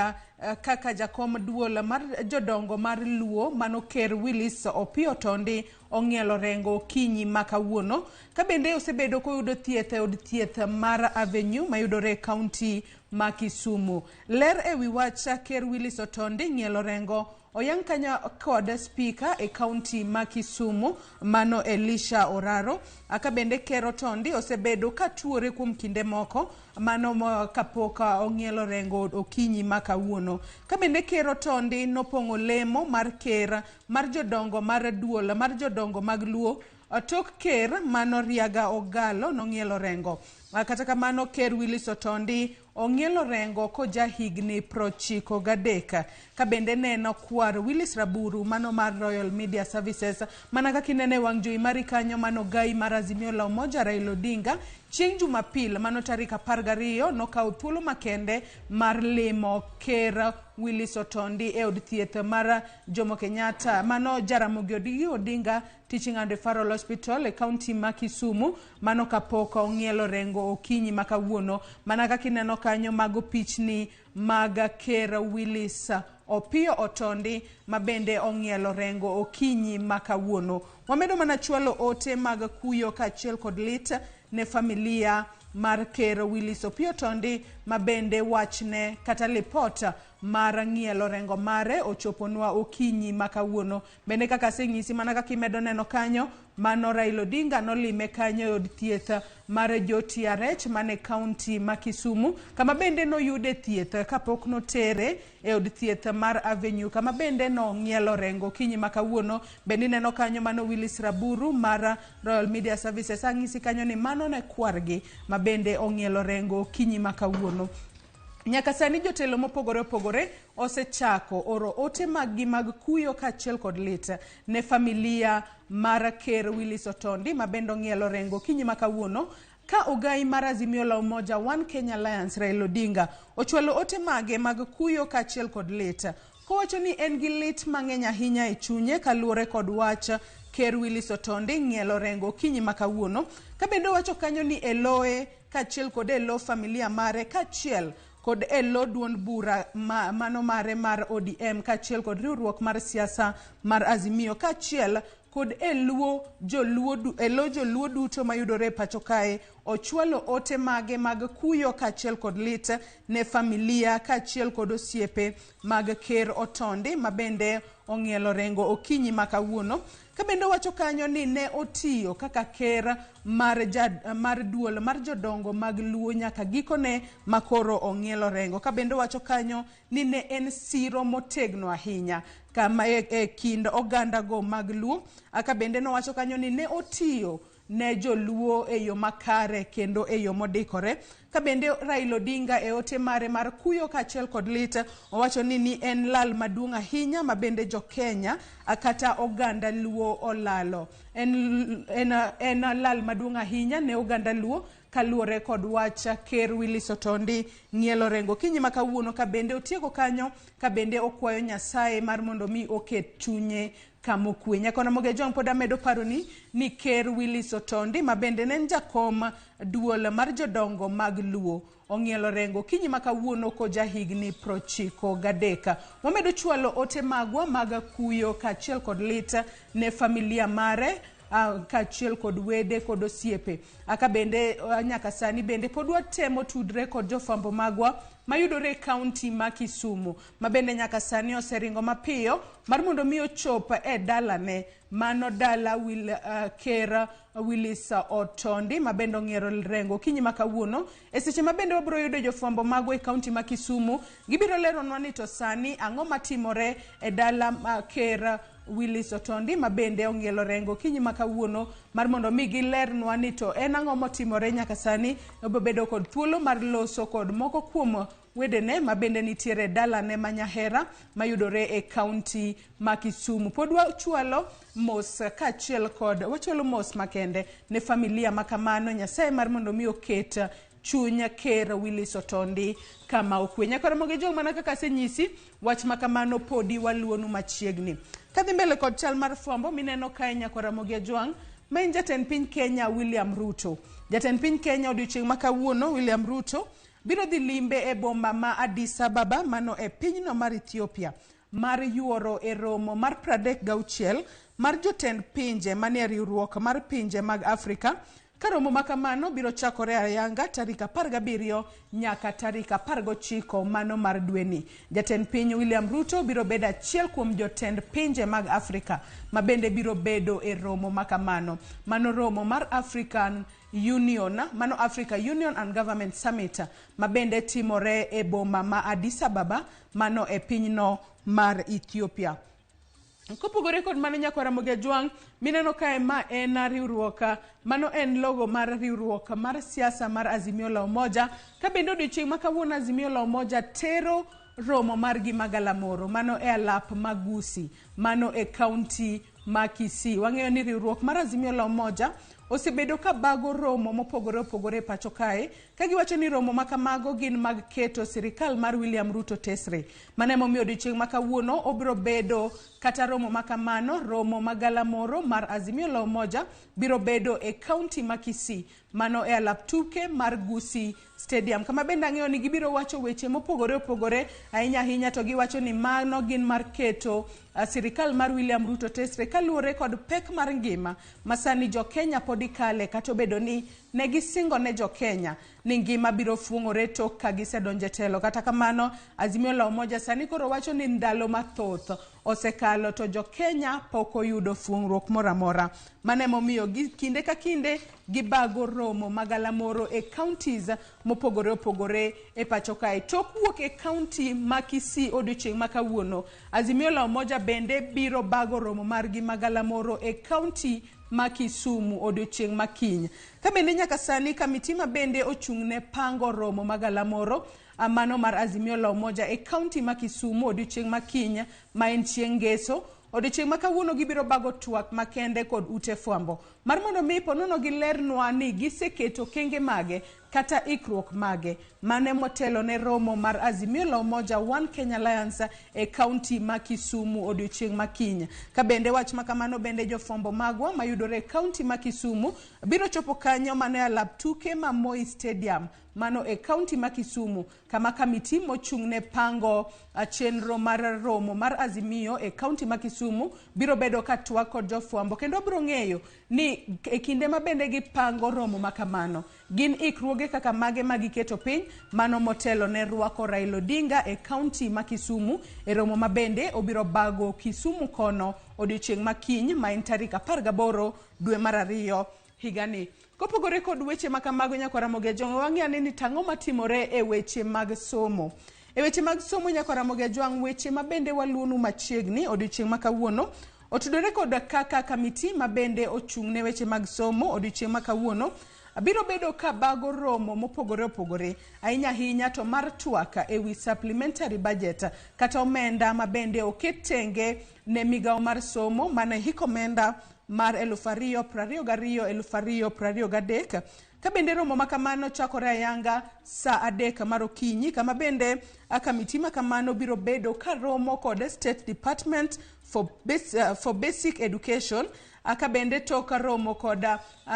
Speaker 23: kaka jakom duol mar jodongo mar Luo mano Ker Willis Opio Tondi ong'ielo rengo kinyi makawuono ka bende osebedo koyudo thieth e od thieth mar Avenue mayudore kaunti ma Kisumu. Ler e wi wach Ker Willis Otondi ng'ielo rengo oyang kanya kod speaker e kaunti ma Kisumu mano Elisha Oraro aka bende Ker Otondi osebedo katuore kuom kinde moko mano kapoka ong'ielo rengo okinyi makawuono ka bende Ker Otondi nopong'o lemo mar ker mar jodongo mar duol mar jodongo mag Luo tok ker mano Riaga Ogalo nong'ielo rengo kata kamano Ker Willis Otondi ong'ielo rengo ko jahigni 93 ka bende neno kwar Willis Raburu mano mar Royal Media Services mana kaka inene wang' jowi mari kanyo mano gai mar Azimio la Umoja Raila Odinga chieng' Jumapil mano tarik 12 nokawo thuolo makende mar limo Ker Willis Otondi e od thieth mar Jomo Kenyatta mano Jaramogi Odinga Teaching and Referral Hospital e kaunti ma Kisumu mano kapok ong'ielo rengo okinyi makawuono mana kaka ineno kanyo mago pichni mag Ker Willis Opio Otondi mabende ong'ielo rengo okinyi makawuono. Wamedo mana chwalo ote mag kuyo kaachiel kod lit ne familia mar Ker Willis Opio Otondi mabende wachne kata lipota mar ng'ielo rengo mare ochoponwa okinyi makawuono bende kaka seng'isi mana kaka imedo neno kanyo mano Raila Odinga nolime kanyo e od thieth mar jo TRH mane kaunti ma Kisumu kama bende noyude thieth kapok notere e od thieth mar Avenue kama bende no ng'ielo rengo okinyi makawuono bende neno kanyo mano Willis Raburu mar Royal Media Services ang'isi kanyo ni mano ne kwargi mabende ong'ielo rengo okinyi makawuono. Nyaka sani jotelo mopogore opogore osechako oro ote maggi mag kuyo kaachiel kod lit ne familia mar Ker Willis Otondi mabende ong'ielo rengo kinyi makawuono ka ogai mar Azimio la Umoja One Kenya Alliance Raila Odinga ochwalo ote mage mag kuyo kaachiel kod lit kowacho ni en gi lit mang'eny ahinya e chunye kaluwore kod wach Ker Willis Otondi ng'ielo rengo kinyi makawuono ka bende wacho kanyo ni eloe kaachiel kod elo familia mare kaachiel kod elo duond bura mano mare mar ODM kaachiel kod riwruok mar siasa mar Azimio kaachiel kod elo joluo duto mayudore pacho kae ochwalo ote mage mag kuyo kaachiel kod lit ne familia kaachiel kod osiepe mag Ker Otondi mabende ong'ielo rengo okinyi makawuono Kabende wacho kanyo ni ne otiyo kaka ker mar duol mar jodongo mag Luo nyaka gikone makoro ong'ielo rengo. Kabende wacho kanyo ni ne en siro motegno ahinya kama e kind oganda go mag Luo. Kabende no wacho kanyo ni ne otiyo ne joluo e yo makare kendo e yo modikore. Kabende Raila Odinga e ote mare mar kuyo kaachiel kod lit owacho ni en lal maduong' ahinya mabende jo Kenya kata oganda Luo olalo. En lal maduong' ahinya ne oganda Luo kaluore kod wacha ker Willis Otondi ng'ielo rengo kinyi makawuono. Kabende otieko kanyo, kabende okwayo Nyasaye mar mondo mi oket chunye kamokwe. Nyakona Ramogi Jong pod amedo paro ni ker Willis Otondi mabende nen jakom duol mar jodongo mag Luo ong'ielo rengo kinyi makawuono ko jahigni 93. Wamedo chwalo ote magwa mag kuyo kaachiel kod lit ne familia mare kaachiel kod wede kod osiepe. Kabende nyaka sani bende pod watemo tudre kod jofwambo magwa mayudore kaunti ma Kisumu mabende nyaka sani oseringo mapiyo mar mondo mi ochop e dalane mano dala ker Willis Otondi mabende ong'ielo rengo kinyi makawuono. E seche mabende wabro yudo jofwambo magwa e kaunti ma Kisumu gibiro leronwa ni to sani ang'o matimore e dala ker Willis Otondi mabende ong'ielo rengo kinyi makawuono mar mondo mi gilernwa ni to en ang'o motimore nyaka sani. Obedo kod thuolo mar loso kod moko kuom wedene mabende nitiere dalane manyahera mayudore e kaunti ma Kisumu. Pod wachwalo mos kaachiel kod wachwalo mos makende ne familia makamano. Nyasaye mar mondo mi oket chunya ker Willis Otondi kama okwe. Nyakona Ramogi Jong mana kaka senyisi wach makamano podi waluonu machiegni. Kadhi mbele kod chal mar fwambo mineno kae Nyakona Ramogi Jong main jatend piny Kenya William Ruto. Jatend piny Kenya odiochieng' makawuono William Ruto biro dhi limbe e boma ma Addis Ababa mano e pinyno mar Ethiopia mar yuoro e romo mar 36 mar jotend pinje manie riwruok mar pinje mag Afrika. Karomo makamano biro chakore ayanga tarik 17 nyaka tarik 19 mano mar dweni. Jatend piny William Ruto biro bedo achiel kuom jotend pinje mag Afrika mabende biro bedo e romo makamano. Mano romo mar African Union, mano Africa Union and Government Summit mabende timore e boma ma Addis Ababa mano e pinyno mar Ethiopia. Kopogore kod mano Nyakona Ramogi Jong mineno kae ma en riwruok mano en logo mar riwruok mar siasa mar Azimio la Umoja. Kabende odiochieng' makawuono Azimio la Umoja tero romo margi magalamoro mano e alap magusi mano e kaunti ma Kisii. Wang'eyo ni riwruok mar Azimio la Umoja osebedo ka bago romo mopogore opogore pacho kae kagiwacho ni romo makamago gin mag keto sirikal mar William Ruto tesre. Mane momiyo odiochieng' makawuono obiro bedo kata romo makamano romo magalamoro mar Azimio la Umoja biro bedo e kaunti ma Kisii mano e alap tuke mar Gusii Stadium. Kama bende ang'eyo ni gibiro wacho weche mopogore opogore ahinya to giwacho ni mano gin mar keto sirikal mar William Ruto tesre kaluwore kod pek mar ngima masani jo Kenya podi kale kata obedo ni negisingo ne jo Kenya ni ngima biro fuong'ore tok ka gisedonje telo. Kata kamano Azimio la Umoja sani koro wacho ni ndalo mathoth osekalo to jo Kenya pok oyudo fuong'ruok moramora. Mane momiyo kinde ka kinde gibago romo magalamoro e counties mopogore opogore e pacho kae. Tok wuok e kaunti ma Kisii odiochieng' makawuono Azimio la Umoja bende biro bago romo margi magalamoro e kaunti ma Kisumu odiochieng' makiny. Kabende nyaka sani kamiti mabende ochung'ne pango romo magalamoro mano mar Azimio la Umoja e kaunti ma Kisumu odiochieng' makiny ma en chieng' ngeso. Odiochieng' makawuono gibiro bago twak makende kod ute fwambo mar mondo mi ponono gilernwa ni giseketo kenge mage kata ikruok mage mane motelo ne romo mar Azimio la Umoja One Kenya Alliance e kaunti ma Kisumu odiochieng' makiny. Kabende wach makamano bende jofwambo magwa mayudore e kaunti ma Kisumu biro chopo kanyo mane alap tuke ma Moi Stadium mano e kaunti ma Kisumu kama kamiti mochung'ne pango chenro mar romo mar Azimio e kaunti ma Kisumu biro bedo ka twak kod jofwambo kendo biro ng'eyo ni e kinde mabende gipango romo makamano gin ikruoge chenroge kaka mage magiketo piny mano motelo ne rwako Raila Odinga e kaunti ma Kisumu e romo mabende obiro bago Kisumu kono odiochieng' makiny ma en tarik 18 dwe mar 2 higani. Kopogore kod weche makamago Nyakwa Ramogi Jong' wang'ane ni tang'o matimore e weche mag somo. E weche mag somo Nyakwa Ramogi Jong' weche mabende waluonu machiegni odiochieng' makawuono otudore kod kaka kamiti mabende ochung'ne weche mag somo odiochieng' makawuono biro bedo ka bago romo mopogore opogore ahinya to mar twaka e wi supplementary budget kata omenda mabende oket tenge ne migawo mar somo mana hik omenda mar 2022-2023 ka bende romo makamano chakore ayanga saa 3 mar okinyi kama bende kamiti makamano biro bedo ka romo kod State Department for Basic Education aka bende tok romo kod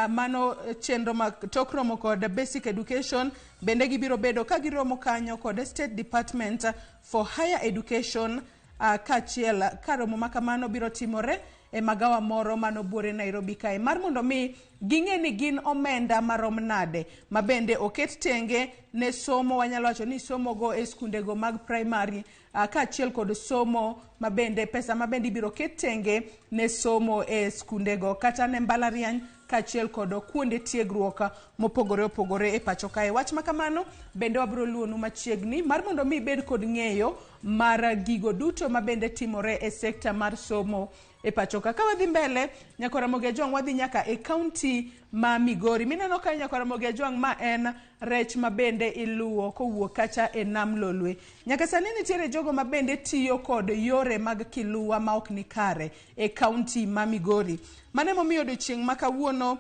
Speaker 23: mano chenro tok romo kod Basic Education bende gibiro bedo ka giromo kanyo kod State Department for Higher Education kachiel ka romo makamano biro timore e magawa moro mano buore Nairobi kae mar mondo mi ging'e ni gin omenda marom nade mabende oket tenge ne somo wanyalo wacho ni somo go e skundego mag primary kachiel kod somo mabende pesa mabende biro ket tenge ne somo e skundego kata ne mbalariany kachiel kod kuonde tiegruok mopogore opogore e pacho kae. Wach makamano bende wabiro luonu machiegni mar mondo mi bed kod ng'eyo mar gigo duto mabende timore e sekta mar somo e pacho ka wadhi mbele Nyakwa Ramogi Jong' wadhi nyaka e kaunti ma Migori. Mineno ka Nyakwa Ramogi Jong' ma en rech mabende iluwo kowuok kacha e nam Lolwe. Nyaka sani nitiere jogo mabende tiyo kod yore mag kiluwa ma ok ni kare e kaunti ma Migori. Mane momiyo odiochieng' makawuono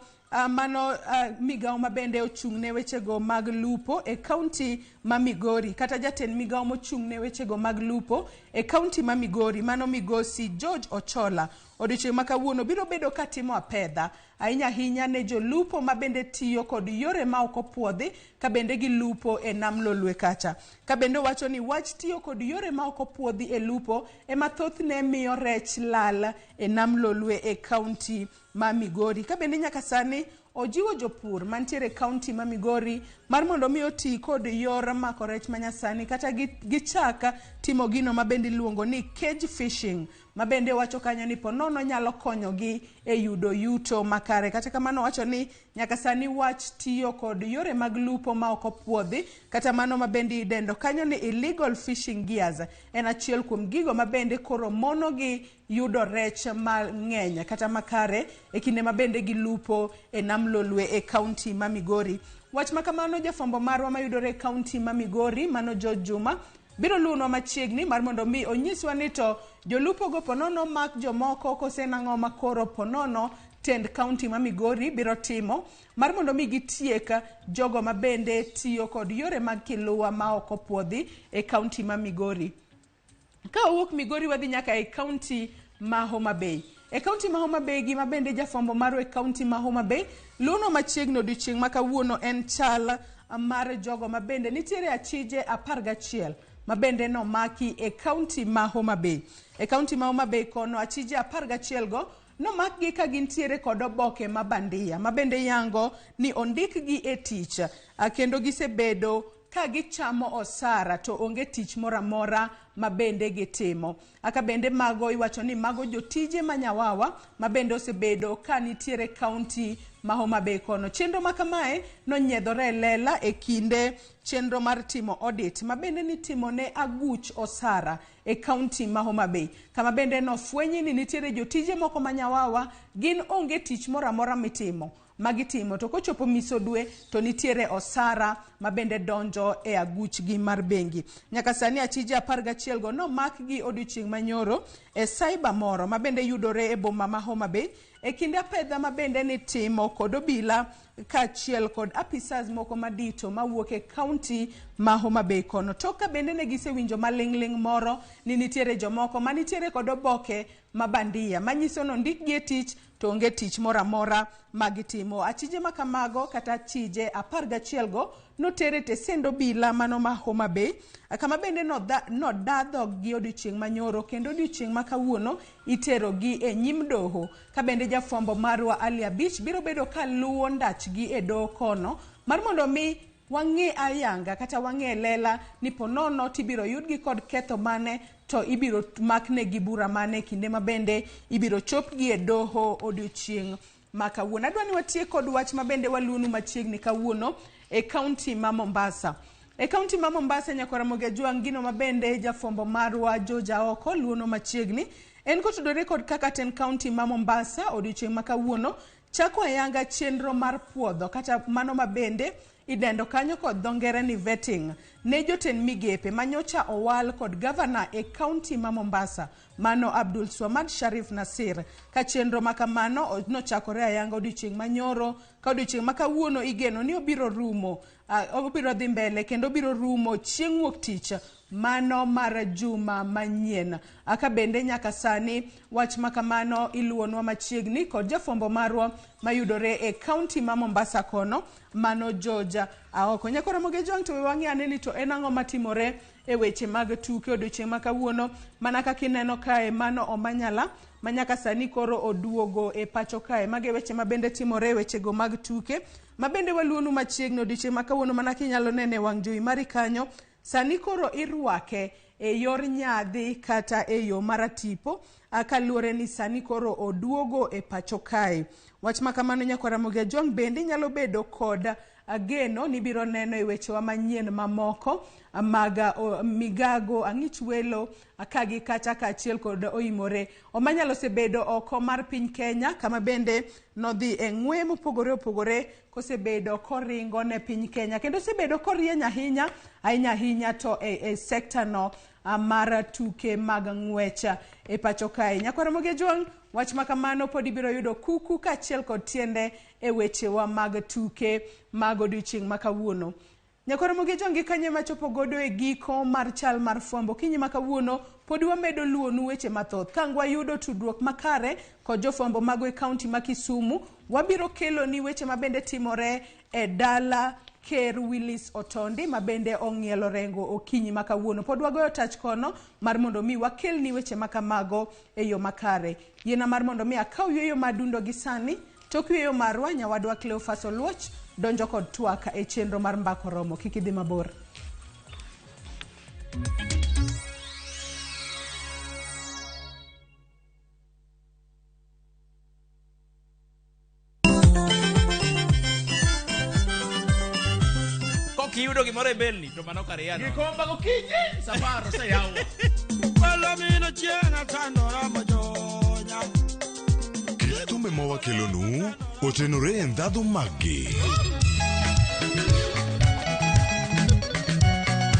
Speaker 23: mano migawo mabende ochung'ne wechego mag lupo e kaunti ma Migori kata jatend migawo mochung'ne wechego mag lupo e kaunti ma Migori mano migosi George Ochola odiochieng' makawuono biro bedo katimo apedha ahinya ne jolupo mabende tiyo kod yore ma ok opuodhi ka bende gilupo e nam Lolwe kacha ka bende wacho ni wach tiyo kod yore ma ok opuodhi e lupo ema thothne miyo rech lal e nam Lolwe e kaunti ma Migori ka bende nyaka sani ojiwo jopur mantiere kaunti ma Migori mar mondo mi oti kod yor mako rech manyasani kata gichaka timo gino mabende luongo ni cage fishing mabende wacho kanyo ni ponono nyalo konyogi e yudo yuto makare kata kamano wacho ni nyaka sani wach tiyo kod yore mag lupo ma ok opuodhi kata mano mabende idendo kanyo ni illegal fishing gears en achiel kuom gigo mabende koro mono gi yudo rech mang'eny kata makare e kinde mabende gilupo e nam Lolwe e kaunti ma Migori. Wach makamano jafwambo marwa mayudore e kaunti ma Migori mano George Juma biro luno machiegni mar mondo mi onyiswa ni to jolupo go ponono mak jomoko kosenang'o makoro ponono tend kaunti ma Migori biro timo mar mondo mi gitieka jogo mabende tiyo kod yore mag kiluwa ma ok opuodhi e kaunti ma Migori. Ka owuok Migori wadhi nyaka e kaunti ma Homa Bay. E kaunti ma Homa Bay gi mabende jafwambo maro e kaunti ma Homa Bay luno machiegni odiochieng' makawuono en chal mar jogo mabende nitiere achije 11 mabende no maki e kaunti ma Homa Bay. E kaunti ma Homa Bay kono achije 11 go no makgi ka gintiere kod oboke mabandia mabende yango ni ondikgi e tich kendo gisebedo ka gichamo osara to onge tich moramora mabende gitimo. Aka bende mago iwacho ni mago jotije manyawawa mabende osebedo ka nitiere kaunti ma Homa Bay kono. Chenro makamae no nyiedhore lela e kinde chenro mar timo audit mabende ni timo ne aguch osara e kaunti ma Homa Bay. Kama bende no fwenyi ni nitiere jotije moko manyawawa gin onge tich moramora mitimo magitimo to kochopo miso dwe to nitiere osara mabende donjo e aguchgi mar bengi. Nyaka sani achije 11 go no makgi odiochieng' manyoro e cyber moro mabende yudore e boma ma Homa Bay e kinde apedha mabende ni timo kod obila kachiel kod apisas moko madito mawuok e kaunti ma Homa Bay kono. Toka bende ne gisewinjo maling'ling moro ni nitiere jomoko manitiere kod oboke mabandia manyiso no ndikgi e tich to onge tich moramora magitimo. Achije makamago kata achije 11 go notere te sendo bila mano ma Homa Bay kama bende no dadho gi odiochieng' manyoro kendo odiochieng' makawuono itero gi e nyim doho ka bende jafwambo marwa Alia Beach biro bedo ka luwo ndachgi e doho kono mar mondo mi wang'e ayanga kata wang'e lela ni ponono tibiro yudgi kod ketho mane to ibiro makne gi bura mane kinde mabende ibiro chopgi e doho odiochieng' ma kawuono. Adwani watie kod wach mabende waluonu machiegni kawuono e kaunti ma Mombasa. E kaunti ma Mombasa nyakora Ramogi Ajwang' gino mabende jafombo marwa Joja Oko luono machiegni en kotudore kod kaka ten kaunti ma Mombasa odiochieng' ma kawuono chako ayanga chenro mar puodho kata mano mabende idendo kanyo kod dhongere ni vetting ne joten migepe manyocha owal kod governor e kaunti ma Mombasa mano Abdul Swamad Sharif Nasir ka chenro makamano nochakore ayanga odiochieng' manyoro ka odiochieng' makawuono igeno ni obiro rumo obiro dhi mbele kendo obiro rumo chieng' wuok tich mano mar juma manyien. Aka bende nyaka sani wach makamano iluonwa machiegni kod jafombo marwa mayudore e kaunti ma Mombasa kono mano Joja Oko. Nyakora Ramogi Ajwang' to wang'e ane ni to en ang'o matimore e weche mag tuke odiochieng' makawuono mana kaka ineno kae mano Omanyala manyaka sani koro oduogo e pacho kae. Mage weche mabende timore e wechego mag tuke mabende waluonu machiegni odiochieng' makawuono mana kinyalo nene wang' jowi mari kanyo. Sani koro irwake e yor nyadhi kata e yo maratipo kaluore ni sani koro oduogo e pacho kae. Wach makamano nyakora Ramogi Ajwang' bende nyalo bedo kod ageno ni biro neno e wechewa manyien mamoko mag migago ang'ich welo kagi kata kachiel kod oimore. Omanyalo sebedo oko mar piny Kenya kama bende nodhi e ng'we mopogore opogore kosebedo koringo ne piny Kenya kendo sebedo korieny ahinya to e sector no mar tuke mag ng'wecha e pacho kae. Nyakora Ramogi Ajwang' wach makamano pod ibiro yudo kuku kachiel kod tiende e wechewa mag tuke mag odiochieng' makawuono. Nyakora Ramogi Ajwang' kanye machopo godo e giko mar chal mar fwambo kinyi makawuono pod wamedo luonu weche mathoth kangwa yudo tudruok makare kod jofwambo mago e kaunti ma Kisumu. Wabiro kelo ni weche mabende timore e dala Ker Willis Otondi mabende ong'ielo rengo okinyi makawuono. Pod wagoyo tach kono mar mondo mi wakel ni weche makamago e yo makare. Yiena mar mondo mi akaw yweyo madundo gi sani tok yweyo marwa nyawadwa Cleophas Oluoch donjo kod twaka e chenro mar mbako romo. Kik idhi mabor.
Speaker 14: Kiyudo gimoro e belni to mano kare yano gikomba gokinyi safaro se yawa wala mino chienga tandora mojonya
Speaker 24: Thumbe ma wakelonu otenore e ndhadhu maggi.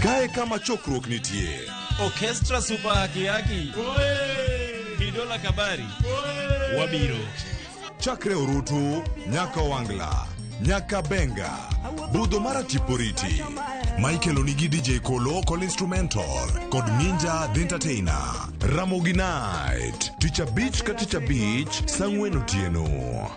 Speaker 24: Kae kama chokruok nitie.
Speaker 14: Orchestra super kiaki Bidola Kabari wabiro
Speaker 24: Chakre Orutu nyaka Wangla nyaka Benga budho mara Tiporiti Michael Onigi DJ Kolo kod instrumental kod Ninja the Entertainer Ramogi Night Teacher Beach ka Teacher Beach Sang'wen otieno.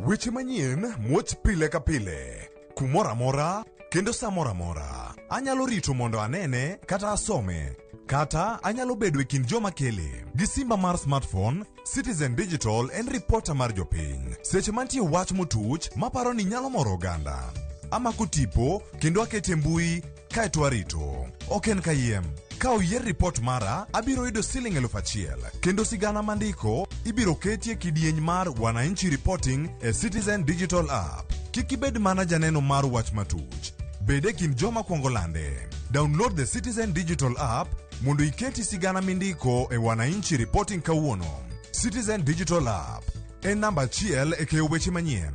Speaker 24: Weche manyien muoch pile ka pile kumora mora kendo samora mora. Anyalo rito mondo anene kata asome kata anyalo bedo e kind joma kele gi simba mar smartphone. Citizen Digital en reporter mar jopiny seche mantie wach motuch maparo ni nyalo moro oganda amako tipo kendo akete mbui kaeto arito. Ok en kayiem ka oyier report mara abiro yudo Sh1,000 kendo sigana mandiko ibiro ketie kidieny mar Wananchi Reporting e Citizen Digital App. Kik ibed mana janeno mar wach matuch, bede kin joma kuongo lande. Download the Citizen Digital App mondo iketi sigana mindiko e Wananchi Reporting kawuono. Citizen Digital App en namba achiel e keyo weche manyien.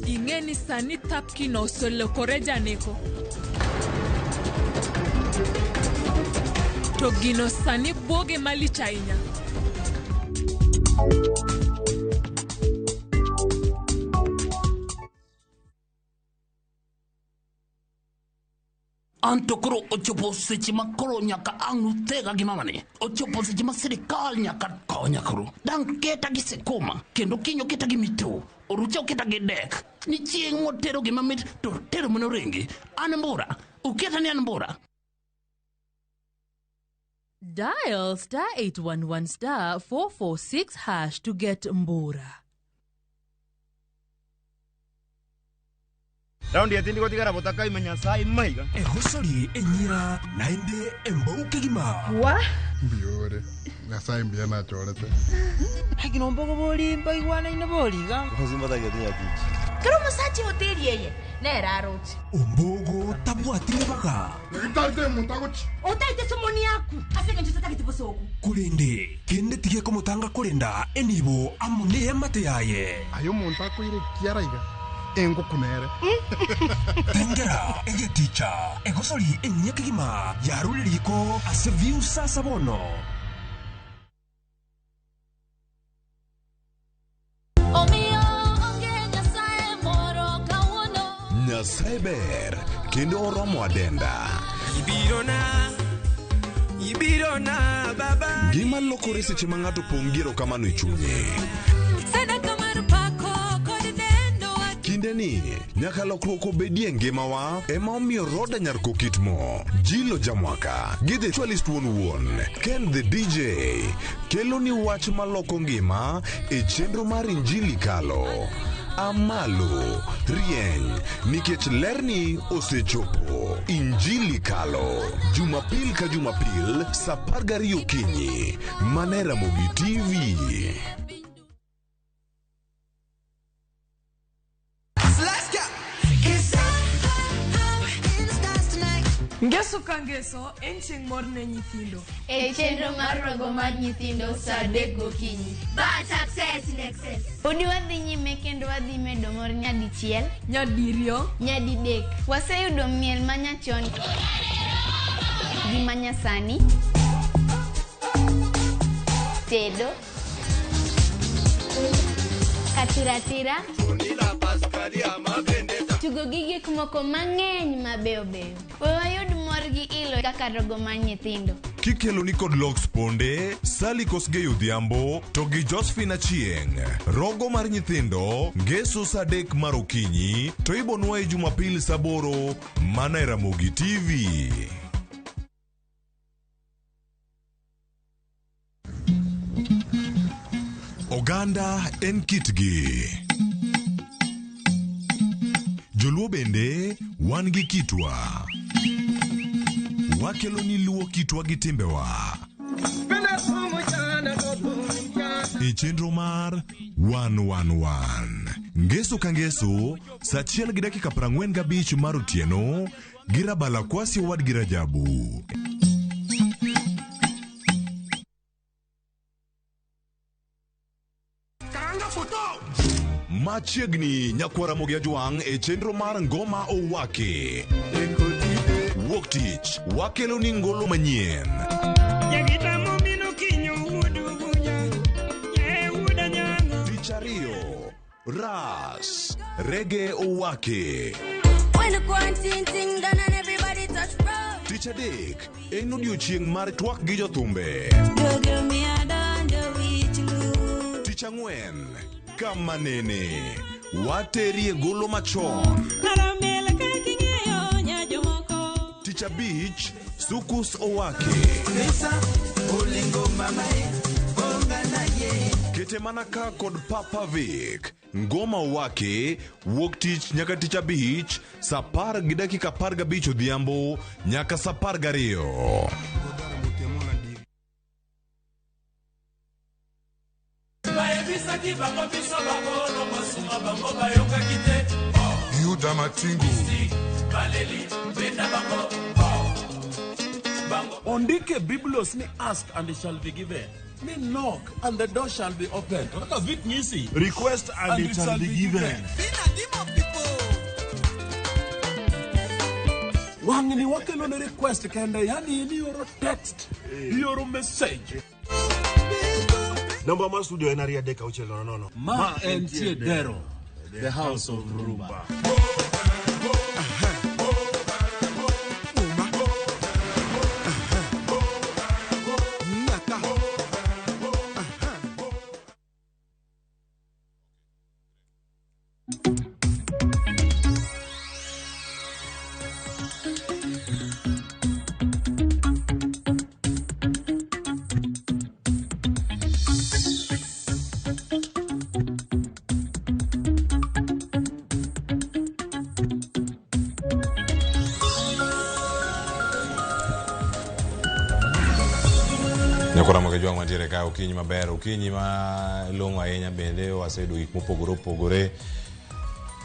Speaker 1: Ingeni sani tapkino oselokore janeko. To gino sani buoge malich ahinya.
Speaker 13: Anto koro ochopo seche ma koro nyaka ang' thega gi mamani. Ochopo seche ma sirikal nyaka konya koro. Dang' keta gi sekuma, kendo kinyo keta gi mitu. Orucha keta gi dek. Ni chieng' motero gi mamit to tero mono rengi. An mbura, uketa ni an mbura.
Speaker 6: Dial star 811 star 446 hash to get Mbura.
Speaker 7: Raundi ya tindi kotigara botaka imenya sai maiga.
Speaker 4: Ehosori enyira nainde embouke gima.
Speaker 7: Wa?
Speaker 8: Biore. Ngasai mbia na chorete.
Speaker 7: Haki no mbogo boli mbai wana ina boli ga. Kuzimba ta gati yaki.
Speaker 27: Kero musachi hoteli yeye. Nera rochi.
Speaker 4: Ombogo tabwatire baka.
Speaker 8: Italde mutagochi.
Speaker 27: Otaite somoni yaku. Asenge njutata kitibosoku.
Speaker 4: Kulende kende tige komutanga kulenda enibo amune emate yaye.
Speaker 8: Ayo montako ire kiaraiga. Engo kunere.
Speaker 4: Tengera ege teacher. Egosori enyeke gima. Yarule liko aseviu sasa bono.
Speaker 24: Nyasaye ber kendo oromo adenda. Ibirona baba. Gima lokore seche ma ng'ato pong'iro kamano e chunye. Kinde ni nyaka lokruok obedie ngimawa ema omiyo Roda Nyarko Kitmo, Jilo Jamwaka, gi The Chwalist wuon Ken the DJ kelo ni wach maloko ngima e chenro mar Injili Kalo. Amalo rieny nikech lerni osechopo. Injili Kalo Jumapil ka Jumapil saa 12 okinyi mana Ramogi TV.
Speaker 1: Ngeso kangeso encheng morne nyithindo.
Speaker 27: E chenro mar rogo mar nyithindo saa 3 gokinyi. But success in excess. Odi wadhi nyime kendo wadhi medo mor nyadichiel,
Speaker 1: nyadiriyo,
Speaker 27: nyadidek. Waseyudo miel manyachon gi manyasani, tedo, katiratira, tugo gi gik moko mang'eny mabeyo beyo. Wayud mor gi ilo kaka rogo mar nyithindo.
Speaker 24: Kikelo ni kod Logs Ponde, Sally Kosgei Odhiambo, to gi Josephine Achieng. Rogo mar nyithindo, ngeso saa 3 mar okinyi, to ibonwa e Jumapil saa 8 mana e Ramogi TV. Oganda en kitgi. Joluo bende wan gi kitwa. Wakelo ni luo kitwa gi timbewa. E chenro mar 111. Ngeso ka ngeso, saa 1 gi dakika 45 mar otieno, gi Rabala Kwasi Owad gi Rajabu. Machiegni nyakwara Ramogi Ajwang' e chenro mar Ngoma Owake. Wuok tich wakelo ni ngolo manyien. Tich ariyo Ras Reggae Owake. Tich adek en odiochieng' mar twak gi jothumbe. Tich ang'wen kama nene waterie golo machon. Tich abich Sukus Owake. Kete manaka kod Papa Vic. Ngoma Owake wuok tich nyaka tich abich saa 10 gi dakika 15 odhiambo nyaka saa 12.
Speaker 8: Yuda Matingu.
Speaker 14: Ondike Biblos ni ask and it shall be given. Ni knock and the door shall be opened. Kaka vit nyisi.
Speaker 7: Request and it shall be given.
Speaker 14: Wangni wakelo ne request kende, yani ni yoro text, yoro message.
Speaker 7: Number ma studio en aria deka uchelo nono.
Speaker 14: Ma entie dero, the house of Rumba.
Speaker 9: Nyakora Ramogi jwang mantiere ka okinyi maber, okinyi ma long'o ahinya bende waseyudo gik mopogore opogore.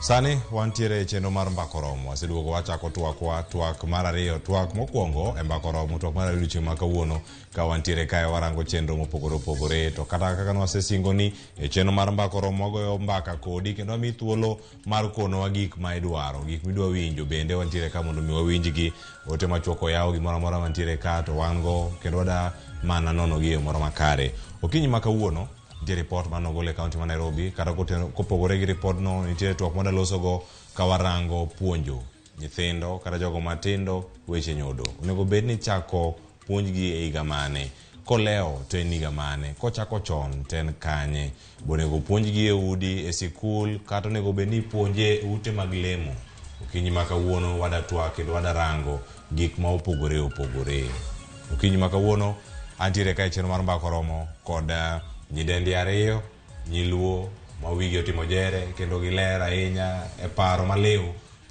Speaker 9: Sani wantiere chenro mar mbako romo, waseduogo wachako twak mar ariyo, twak mokwongo e mbako romo, twak mar ariyo chieng' ma kawuono ka wantiere kae warango chenro mopogore opogore, to kata kaka wasesingo ni e chenro mar mbako romo wagoyo mbaka kodi kendo wami thuolo mar konowa gik ma idwaro, gik midwa winjo bende wantiere ka mondo mi wawinjgi, ote machuok oyaw gimoro amora mantiere ka to wan go kendo wada mana nono gi moro makare. Okinyi ma kawuono nitie report manogol e kaunti ma Nairobi, kata kopogore gi report no nitie twak mwada loso go kawarango puonjo nyithindo kata jogo matindo weche nyodo. Onego bed ni chako puonjgi e higa mane, koleo to en higa mane, kochako chon to en kanye, bonego puonjgi e udi, e sikul, kata onego bed ni puonje ute mag lemo. Okinyi ma kawuono wada twak kendo wada rango gik ma opogore opogore. Okinyi ma kawuono antiere ka chenro mar mbako romo kod nyidendi ariyo, nyiluo ma wigi otimo jere kendo giler ahinya e paro maliw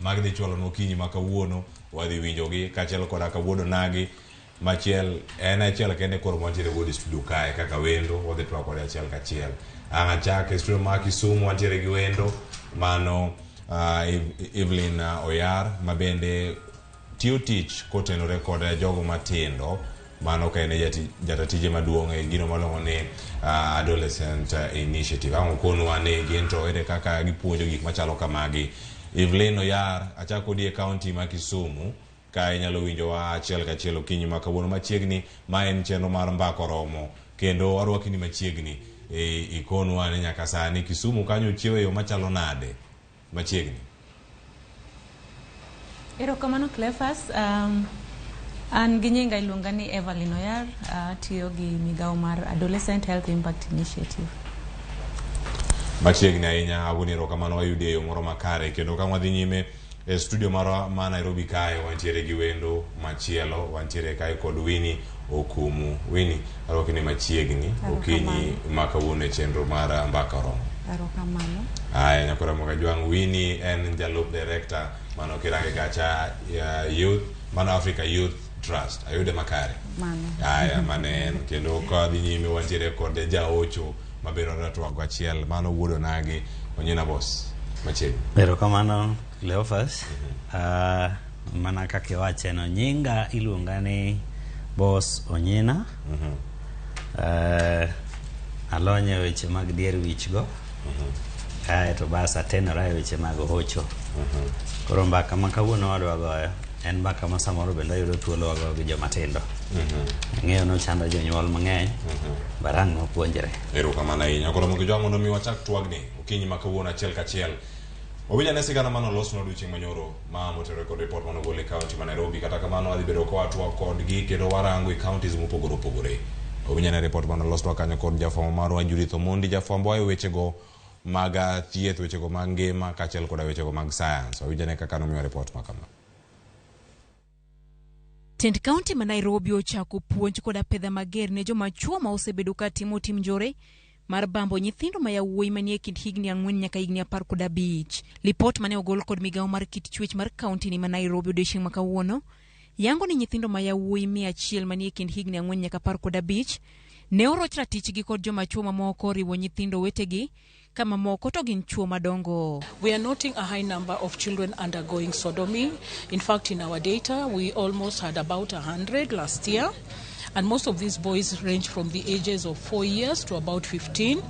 Speaker 9: mag dhi chwalo okinyi ma kawuono, wadhi winjogi kachiel koda kawuono nagi machiel en achiel kende koro wantiere go studio kae kaka wendo wadhi twak kode achiel kachiel. Ang' achak e studio ma Kisumu wantiere gi wendo mano Evelyn Oyar ma bende tiyo tich kotenore kod jogo matindo, mano ka ene jatatije maduong' e gino malongo ni adolescent initiative. Ang' okonwa ne gento ere kaka gipuonjo gik machalo kamagi. Evelyn Oyar achako di e kaunti ma Kisumu ka inyalo winjowa achiel kachiel okinyi ma kawuono machiegni, ma en chenro mar mbako romo kendo warwaki ni machiegni ikonwa ne nyaka sani Kisumu kanyo chiewo yo machalo nade machiegni.
Speaker 10: Erokamano Cleophas, an gi nyinga iluonga ni Evelyn Oyar, tiyo gi migawo mar Adolescent Health Impact Initiative.
Speaker 9: Machiegni ahinya agoni erokamano wayude e yo moro makare kendo ka wadhi nyime e studio ma Nairobi kae wantiere gi wendo machielo, wantiere kae kod Winnie Okumu. Winnie, arwaki ni machiegni okinyi ma kawuono e chenro mar mbaka romo.
Speaker 10: Erokamano.
Speaker 9: Aya, Nyakora Ramogi jwang. Winnie en jalup director mano kirange kacha youth, mano Africa Youth Trust. Ayude makare.
Speaker 10: Mano.
Speaker 9: Aya, manen kendo ka dhi nyime wantiere kod jaocho mabiro ratwa go achiel, mano wuodo nagi Onyina boss machiegni.
Speaker 11: Erokamano Cleophas. Mana kaka iwache no, nyinga iluonga ni boss Onyina. Alonye weche mag dier wich go. Kae to basa tenora e weche mag hocho. Koro mbaka ma kawuono wadwa goyo en mbaka ma samoro bende yudo thuolo wago gi joma tindo. Ng'eyo no chando jonyuol mang'eny, barang' mopuonjre.
Speaker 9: Erokamano ahinya. Nyakora Ramogi jwang, mondo mi wachak twagni okinyi ma kawuono achiel kachiel. Obija ne sigana mano los no odiochieng' manyoro ma motere kod report mano gole kaunti ma Nairobi, kata kamano adhi bedo kwa twak kodgi kendo warango e counties mopogore opogore. Obija ne report mano los no kanyo kod jafwambo marwa Judith Omondi, jafwambo ayo wechego mag thieth, wechego mag ngima kachiel koda wechego mag science. Obija ne kaka nomiyo report makama.
Speaker 5: Tend County ma Nairobi ochako puonj koda pedha mager ne joma chuo ma osebedo ka timo tim njore mar bambo nyithindo ma yawuoyi manie kind higni 4 nyaka higni 15. Lipot mane ogol kod migawo mar kit chwech mar kaunti ni ma Nairobi odiochieng' ma kawuono yango ni nyithindo ma yawuoyi 100 manie kind higni 4 nyaka 15 ne oroch ratichgi kod joma chuo mamoko riwo nyithindo wetegi kama moko to gin chuo madongo.
Speaker 16: We are noting a high number of children undergoing sodomy. In fact, in our data, we almost had about 100 last year. And most of these boys range from the ages of 4 years to about 15.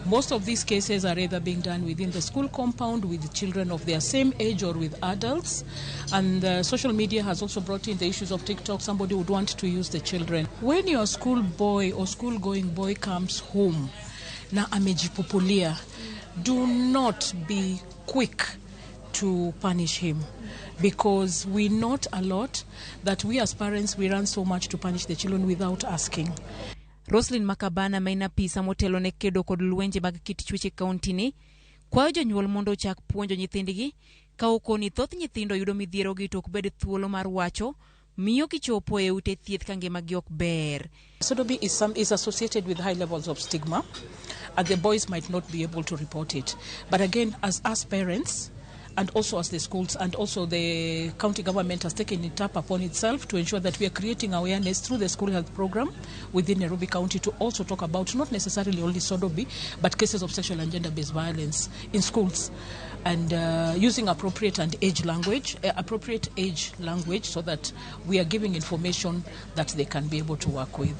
Speaker 16: Most of these cases are either being done within the school compound with children of their same age or with adults. And social media has also brought in the issues of TikTok. Somebody would want to use the children. When your school boy or school-going boy comes home, na amejipupulia, do not be quick to punish him, because we note a lot that we as parents, we run so much to punish the children without asking.
Speaker 5: Roslyn Makabana maina pisa motelo ne kedo kod lwenje mag kit chweche kaunti ni kwayo jonyuol mondo chak puonjo nyithindgi ka okoni thoth nyithindo yudo midhiero gi tok bed thuolo mar wacho miyo kichopo e ute thieth ka ngimagi ok ber.
Speaker 16: Sodomy is associated with high levels of stigma, and the boys might not be able to report it. But again, as parents, and also as the schools, and also the county government has taken it up upon itself to ensure that we are creating awareness through the school health program within Nairobi County to also talk about not necessarily only sodomy, but cases of sexual and gender-based violence in schools, and using appropriate age language so that we are giving information that they can be able to work with.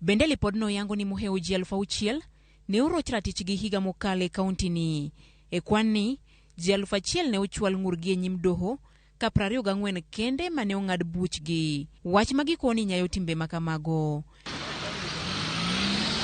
Speaker 3: Bende lipodno yango ni muheo ji 6,000 ne uroch ratich gi higa mokale kaunti ni. E kwan ni, ji 1,000 ne uchwal ng'urgi e nyim doho ka 24 kende mane ong'ad buchgi. Wach magikoni nyayo timbe makamago.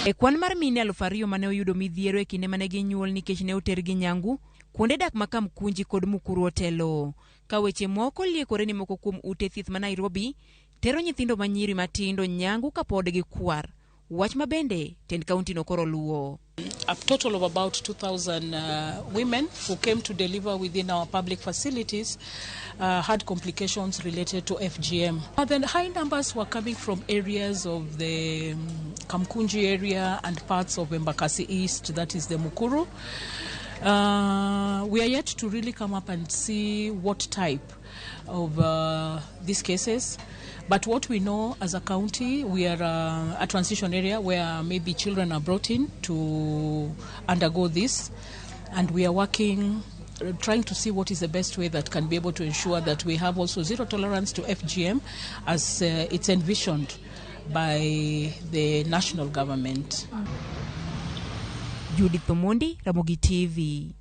Speaker 3: E kwan mar mine 2,000 mane oyudo midhiero e kinde mane ginyuol nikech ne otergi nyangu, kuonde dak makamkunji kod Mukuru otelo. Ka weche moko liekore ni moko kuom ute thieth ma Nairobi tero nyithindo manyiri matindo nyangu kapod gikwar. Wach mabende tend kaunti no koro luo.
Speaker 16: A total of about 2,000 women who came to deliver within our public facilities had complications related to FGM. Then high numbers were coming from areas of the Kamkunji area and parts of Embakasi East, that is the Mukuru. We are yet to really come up and see what type of these cases. But what we know as a county, we are a transition area where maybe children are brought in to undergo this. And we are working, trying to see what is the best way that can be able to ensure that we have also zero tolerance to FGM as it's envisioned by the national government.
Speaker 3: Judith Omondi, Ramogi TV.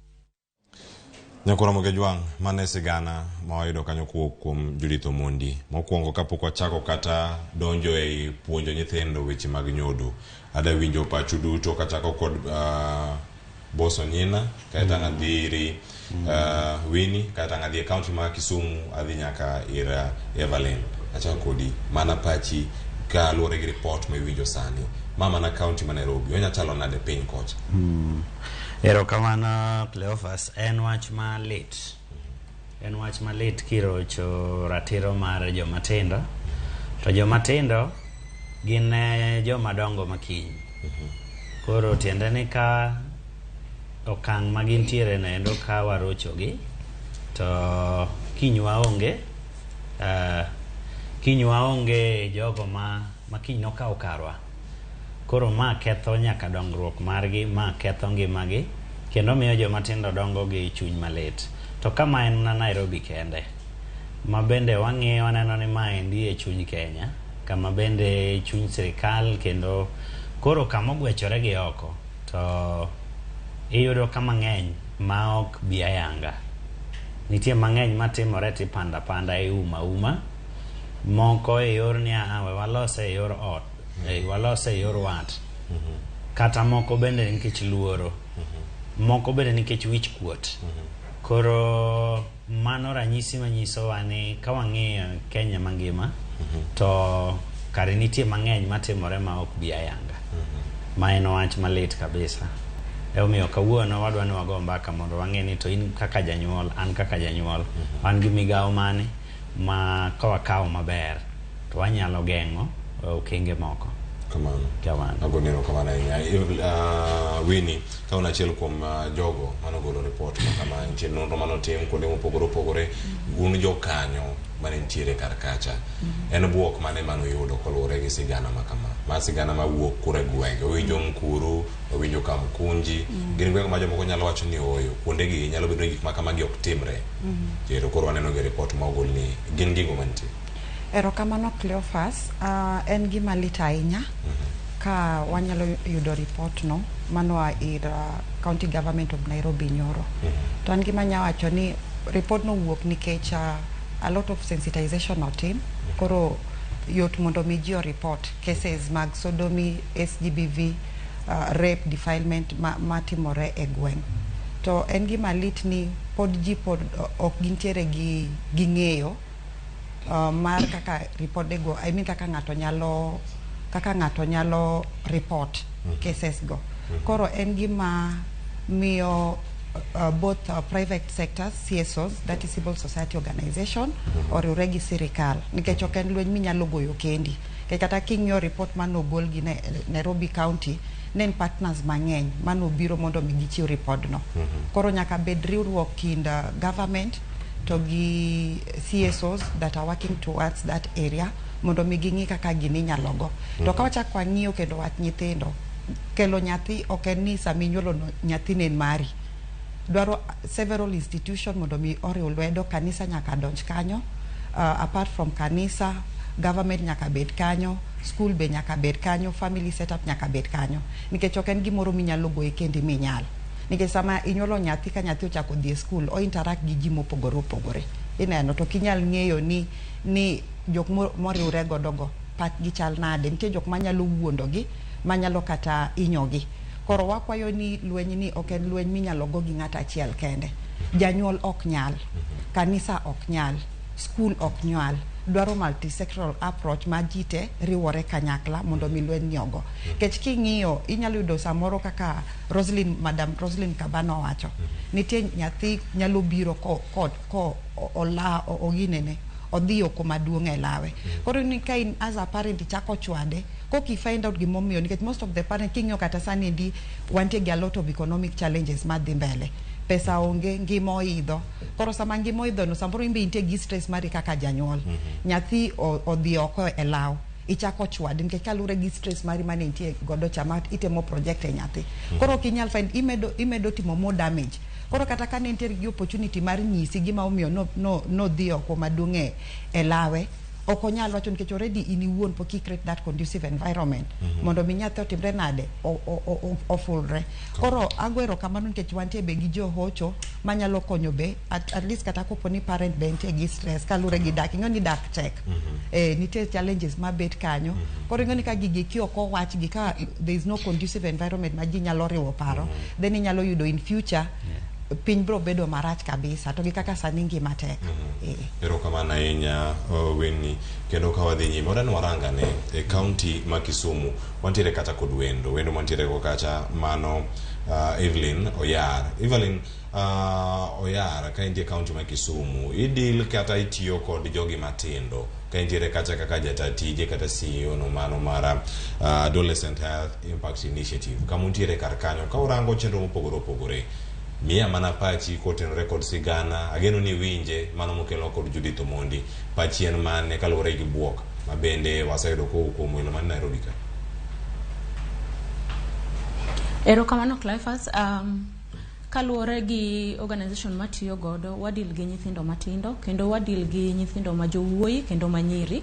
Speaker 9: Nyakura Mogejwang, mane sigana mawayudo kanyo kuom Judith Omondi. Mokwongo kapok wachako kata donjo e puonjo nyithindo weche mag nyodo. Ada winjo pachu duto kachako kod Boso Nyina, kaita ngadhiri Winnie, kaita ngadhi county ma Kisumu, adhi nyaka ira Evelyn. Achako kodi mana pachi ka luore gi report ma winjo sani. Mama na county ma Nairobi, wenya chalo nade piny kocha.
Speaker 11: Erokamano Cleophas, en wach ma lit. En wach ma lit kirocho ratiro mar jomatindo. To jomatindo gin jomadongo makiny. Koro tiende ni ka okang' ma gintiere endo ka warochogi, to kinywa onge jogo ma kiny nokawo karwa. Koro ma ketho nyaka dongruok margi, ma ketho ngimagi, kendo miyo jomatindo dongo gi chuny malit. To kama en na Nairobi kende, ma bende wang'iyo waneno ni ma endi e chuny Kenya, kama bende chuny sirikal, kendo koro kama ogwechore gi oko, to iyudo kama ng'eny ma ok bi ayanga. Nitie mang'eny matimore tipanda panda e uma, moko e yor ni we walose e yor ot, walose e yor wat, kata moko bende nikech luoro, moko bende nikech wich kuot. Koro mano ranyisi manyiso wani ka wang'iyo Kenya mangima, to kare nitie mang'eny matimore ma ok bi ayanga. Ma en wach malit kabisa. Omiyo kawuono wadwa ni wago mbaka mondo wang'e ni to in kaka janyuol, an kaka janyuol, wan gi migawo mane ma kawakawo maber to wanyalo geng'o okenge moko.
Speaker 9: Kamano. Agonero kamano Winnie, ka una achiel kuom jogo manogolo report kama nitie nonro manotim kuonde mopogore un jokanyo manentiere kar kacha. En buok mane manoyudo koluwore gi sigana makama. Ma sigana mawuok kure gwenge, owinjo Mukuru, owinjo Kamkunji, gin gwenge ma jomoko nyalo wacho ni oyo, kuonde gi nyalo bedo gik makama gi ok timre. Jero koro waneno gi report ma ogol ni gin gigo mantie.
Speaker 15: Erokamano Cleophas, en gima lit ahinya ka wanyalo yudo report no manoa ir County Government of Nairobi nyoro. To an gima nyawacho ni report no wuok nikech a lot of sensitization otim, koro yot mondo mi ji report cases mag sodomy, SGBV, rape, defilement matimore e gweng'. To en gima lit ni pod ji pod ok gintiere gi ng'eyo mar kaka report go, I mean kaka ng'ato nyalo report cases go. Koro en gima miyo both private sectors, CSOs, that is civil society organization, or regi sirikal, nikech ok en lweny minyalo goyo kendi. ke kata king'yo report manogol gi Nairobi County nen partners mang'eny manobiro mondo mi gichiw report no. Koro nyaka bed riwruok kind government to gi CSOs that are working towards that area mondo mi ging'i kaka gini nyalo go. To ka wachak wang'iyo kendo wach nyithindo, kelo nyathi ok en ni sami nyuolo nyathi nen mari. Dwaro several institution mondo mi oriw lwedo, kanisa nyaka donj kanyo, apart from kanisa, government nyaka bed kanyo, school be nyaka bed kanyo, family setup nyaka bed kanyo. Nikech ok en gimoro minyalo goye kendi minyal. Nikech sama inyuolo nyathi ka nyathi ochako dhi e school, o interact gi ji mopogore opogore. Ineno to kinyal ng'eyo ni jok moriwre godogo pat gi chal nade, nitie jok manyalo wuondogi, manyalo kata inyogi. Koro wakwayo ni lweny ni ok en lweny minyalo go gi ng'at achiel kende. Janyuol ok nyal, kanisa ok nyal, school ok nyal. Dwaro multisectoral approach ma jite riwore kanyakla mondo mi lweny nyogo. Kech king'iyo inyalo yudo samoro kaka Madam Roslyn Kabano wacho. Nitie nyathi nyalo biro ko ola oginene odhi oko maduong' e lawe. Koro ni ka in as a parent ichako chwade, koki find out gimomiyo, nikech most of the parents king'iyo kata sani ndi wantie gi a lot of economic challenges madhi mbele. Pesa onge, ngima oidho. Koro sama ngima oidho no samoro imbe inte gi stress mari kaka janyuol. Nyathi odhi oko e law, ichako chwade nikech kalure gi stress mari mane intie godo chama itemo project e nyathi. Koro kinyal find imedo timo more damage. Koro kata ka ne intie gi opportunity mar nyisi gima omiyo no dhi oko maduong' e lawe, ok onyal wacho nikech already iniwuon pok i create that conducive environment mondo mi nyathi otimre nade ofulre. Koro agwero kamano nikech wantie be gi johocho manyalo konyo be at least kata kopo ni parent be nitie gi stress kalure gi dak, ing'o ni dak tek, nitie challenges mabet kanyo. Koro ing'o ni ka gigi kioko wach gi ka there is no conducive environment ma ji nyalo riwo paro, then inyalo yudo in future piny bro bedo marach kabisa to gi kaka sani ngima tek.
Speaker 9: Erokamano ahinya Winnie, kendo ka wadhi nyime wadani warangane e kaunti ma Kisumu wantiere kata kod wendo mantiere go kacha mano Evelyn Oyar. Evelyn Oyar ka intie kaunti ma Kisumu idil kata itiyo kod jogi matindo ka intiere kacha kaka jatatije kata CEO no mano mara Adolescent Health Impact Initiative kamuntiere kar kanyo ka urango chenro mopogore opogore mia mana pachi koten record sigana ageno ni winje mano mokelo kod Judith Omondi pachien mane kalore gi buok mabende wasayudo ko mwilo man Nairobi ka.
Speaker 10: Erokamano Cleophas, kaluwore gi organization matiyo godo wadil gi nyithindo matindo kendo wadil gi nyithindo ma jowuoyi kendo manyiri.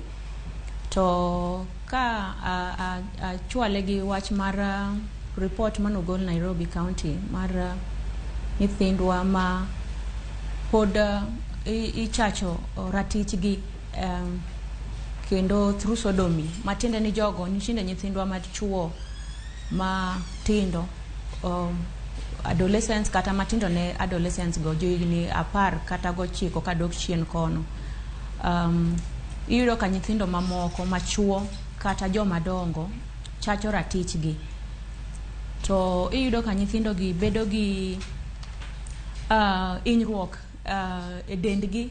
Speaker 10: To ka chwale gi wach mar report manogol Nairobi County mar nyithindwa ma pod ichacho ratichgi kendo through sodomy matiende ni jogo nyithindo nyithindwa machuo matindo adolescents kata matindo ne adolescents go joigni 10 kata go 9 kadok chien kono. Iyudo ka nyithindo mamoko machuo kata joma dongo chacho ratichgi. To iyudo ka nyithindo gi bedo gi inyruok e dendgi,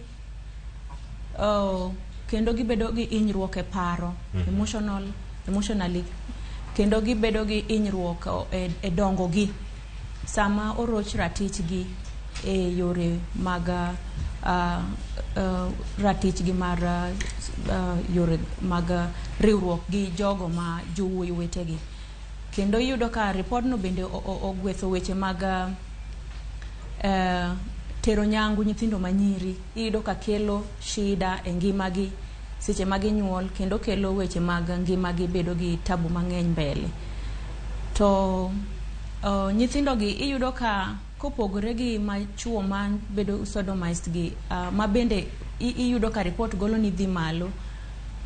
Speaker 10: kendo gibedo gi inyruok e paro, emotionally, kendo gibedo gi inyruok e dongo gi sama oroch ratichgi e yore mag ratichgi mar yore mag riwruok gi jogo ma jowuoyi wetegi. Kendo iyudo ka report no bende ogwetho weche mag tero nyangu nyithindo manyiri. Iyudo ka kelo shida e ngimagi seche mag nyuol kendo kelo weche mag ngimagi bedo gi tabu mang'eny mbele. To nyithindo gi iyudo ka kopogore gi machuo man bedo sodomized gi ma bende iyudo ka report golo ni dhi malo,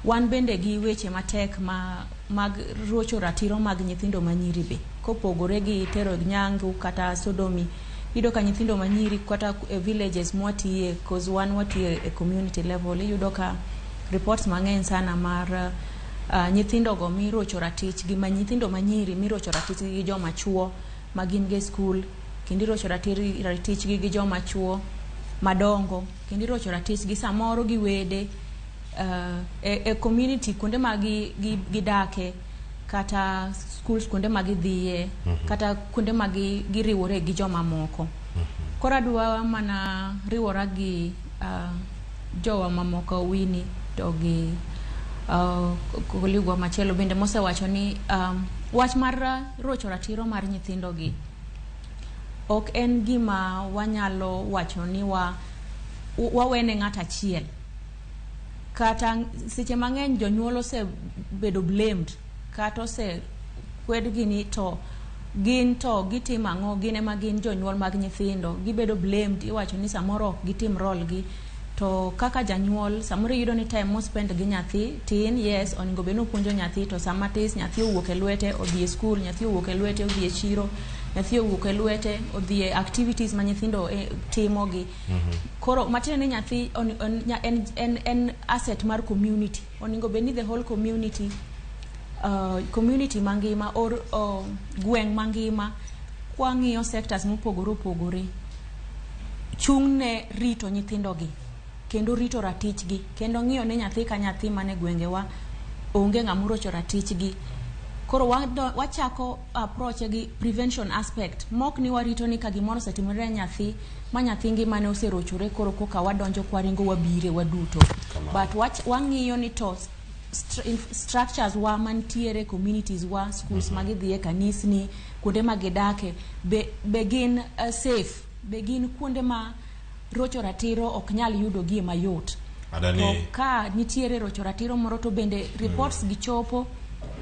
Speaker 10: wan bende gi weche matek mag rocho ratiro mag nyithindo manyiri be kopogore gi tero nyangu kata sodomy. Iyudo ka nyithindo manyiri kata villages mwatiye cause wan watiye e community level, iyudo ka reports mang'eny sana mar nyithindo go mirocho ratich gi nyithindo manyiri mirocho ratich gi joma chuo magin ge school, kendo irocho ratich gi joma chuo madongo, kendo irocho ratich gi samoro gi wede e community kuonde ma gidake kata schools kuonde ma gidhiye kata kuonde ma giriwore gi joma moko. Koro adwa mana riwora gi jowa mamoko Wini to gi koligwa machielo bende mosewacho ni wach mar rocho ratiro mar nyithindo gi ok en gima wanyalo wacho ni wawene ng'at achiel, kata seche mang'eny jonyuol osebedo blamed kata kwed gini to gin to gitimo ang'o, gin ema gin jonyuol mag nyithindo, gibedo blamed, iwacho ni samoro ok gitim role gi. To kaka janyuol samoro yudo ni time mo spend gi nyathi tin, yes, oningo beno puonjo nyathi, to sama tis nyathi owuok e lwete odhi e school, nyathi owuok e lwete odhi e chiro, nyathi owuok e lwete odhi e activities ma nyithindo timo gi. Koro matine ni nyathi en asset mar community, oningo beni the whole community community mangima or gweng mangima kwa ng'iyo sectors mopogore opogore chung'ne rito nyithindo gi kendo rito ratich gi kendo ng'iyo ne nyathi ka nyathi mane gwengewa onge ng'ama rocho ratich gi. Koro wachako approach gi prevention aspect, mok ni warito ni ka gimoro setimore nyathi ma nyathi ngima ne oserochore koro koka wadonjo kwaringo wabire waduto, but wang'iyo ni to structures wa mantiere communities wa schools magidhiye, kanisni, kuonde magidake be gin safe, be gin kuonde ma rocho ratiro ok nyal yudo gie mayot. To ka nitiere rocho ratiro moro to bende reports gichopo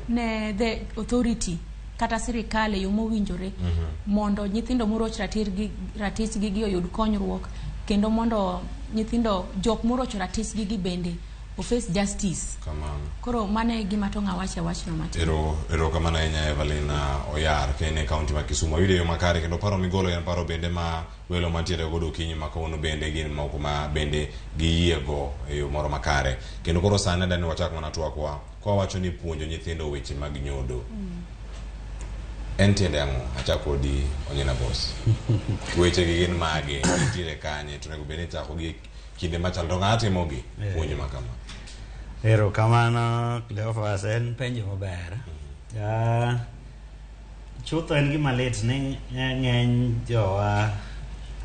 Speaker 10: ne the authority kata sirikale yo mowinjore mondo nyithindo moroch ratich gi oyud konyruok, kendo mondo nyithindo jok morocho ratich gi bende o face justice. Koro mane gima to ng'awache wachno matin.
Speaker 9: Ero kamana enya Evelina Oyar kene kaunti ma Kisumu yudo yo makare kendo paro migolo en paro bende ma welo mantiere godo kinyi ma kono bende gin moko ma bende giyiego e yo moro makare kendo koro sane dani wachak mana twakwa kwa wacho ni puonjo nyithindo weche mag nyodo. Entiende ang'o achako di Onyena boss. Weche gi gin mage nitiere kanye to nego bende chako gi kinde machal to ng'ate mogi puonjo makama.
Speaker 11: Ero kamano Cleophas, en penjo maber. Chutho en gima lit ni ng'eny jowa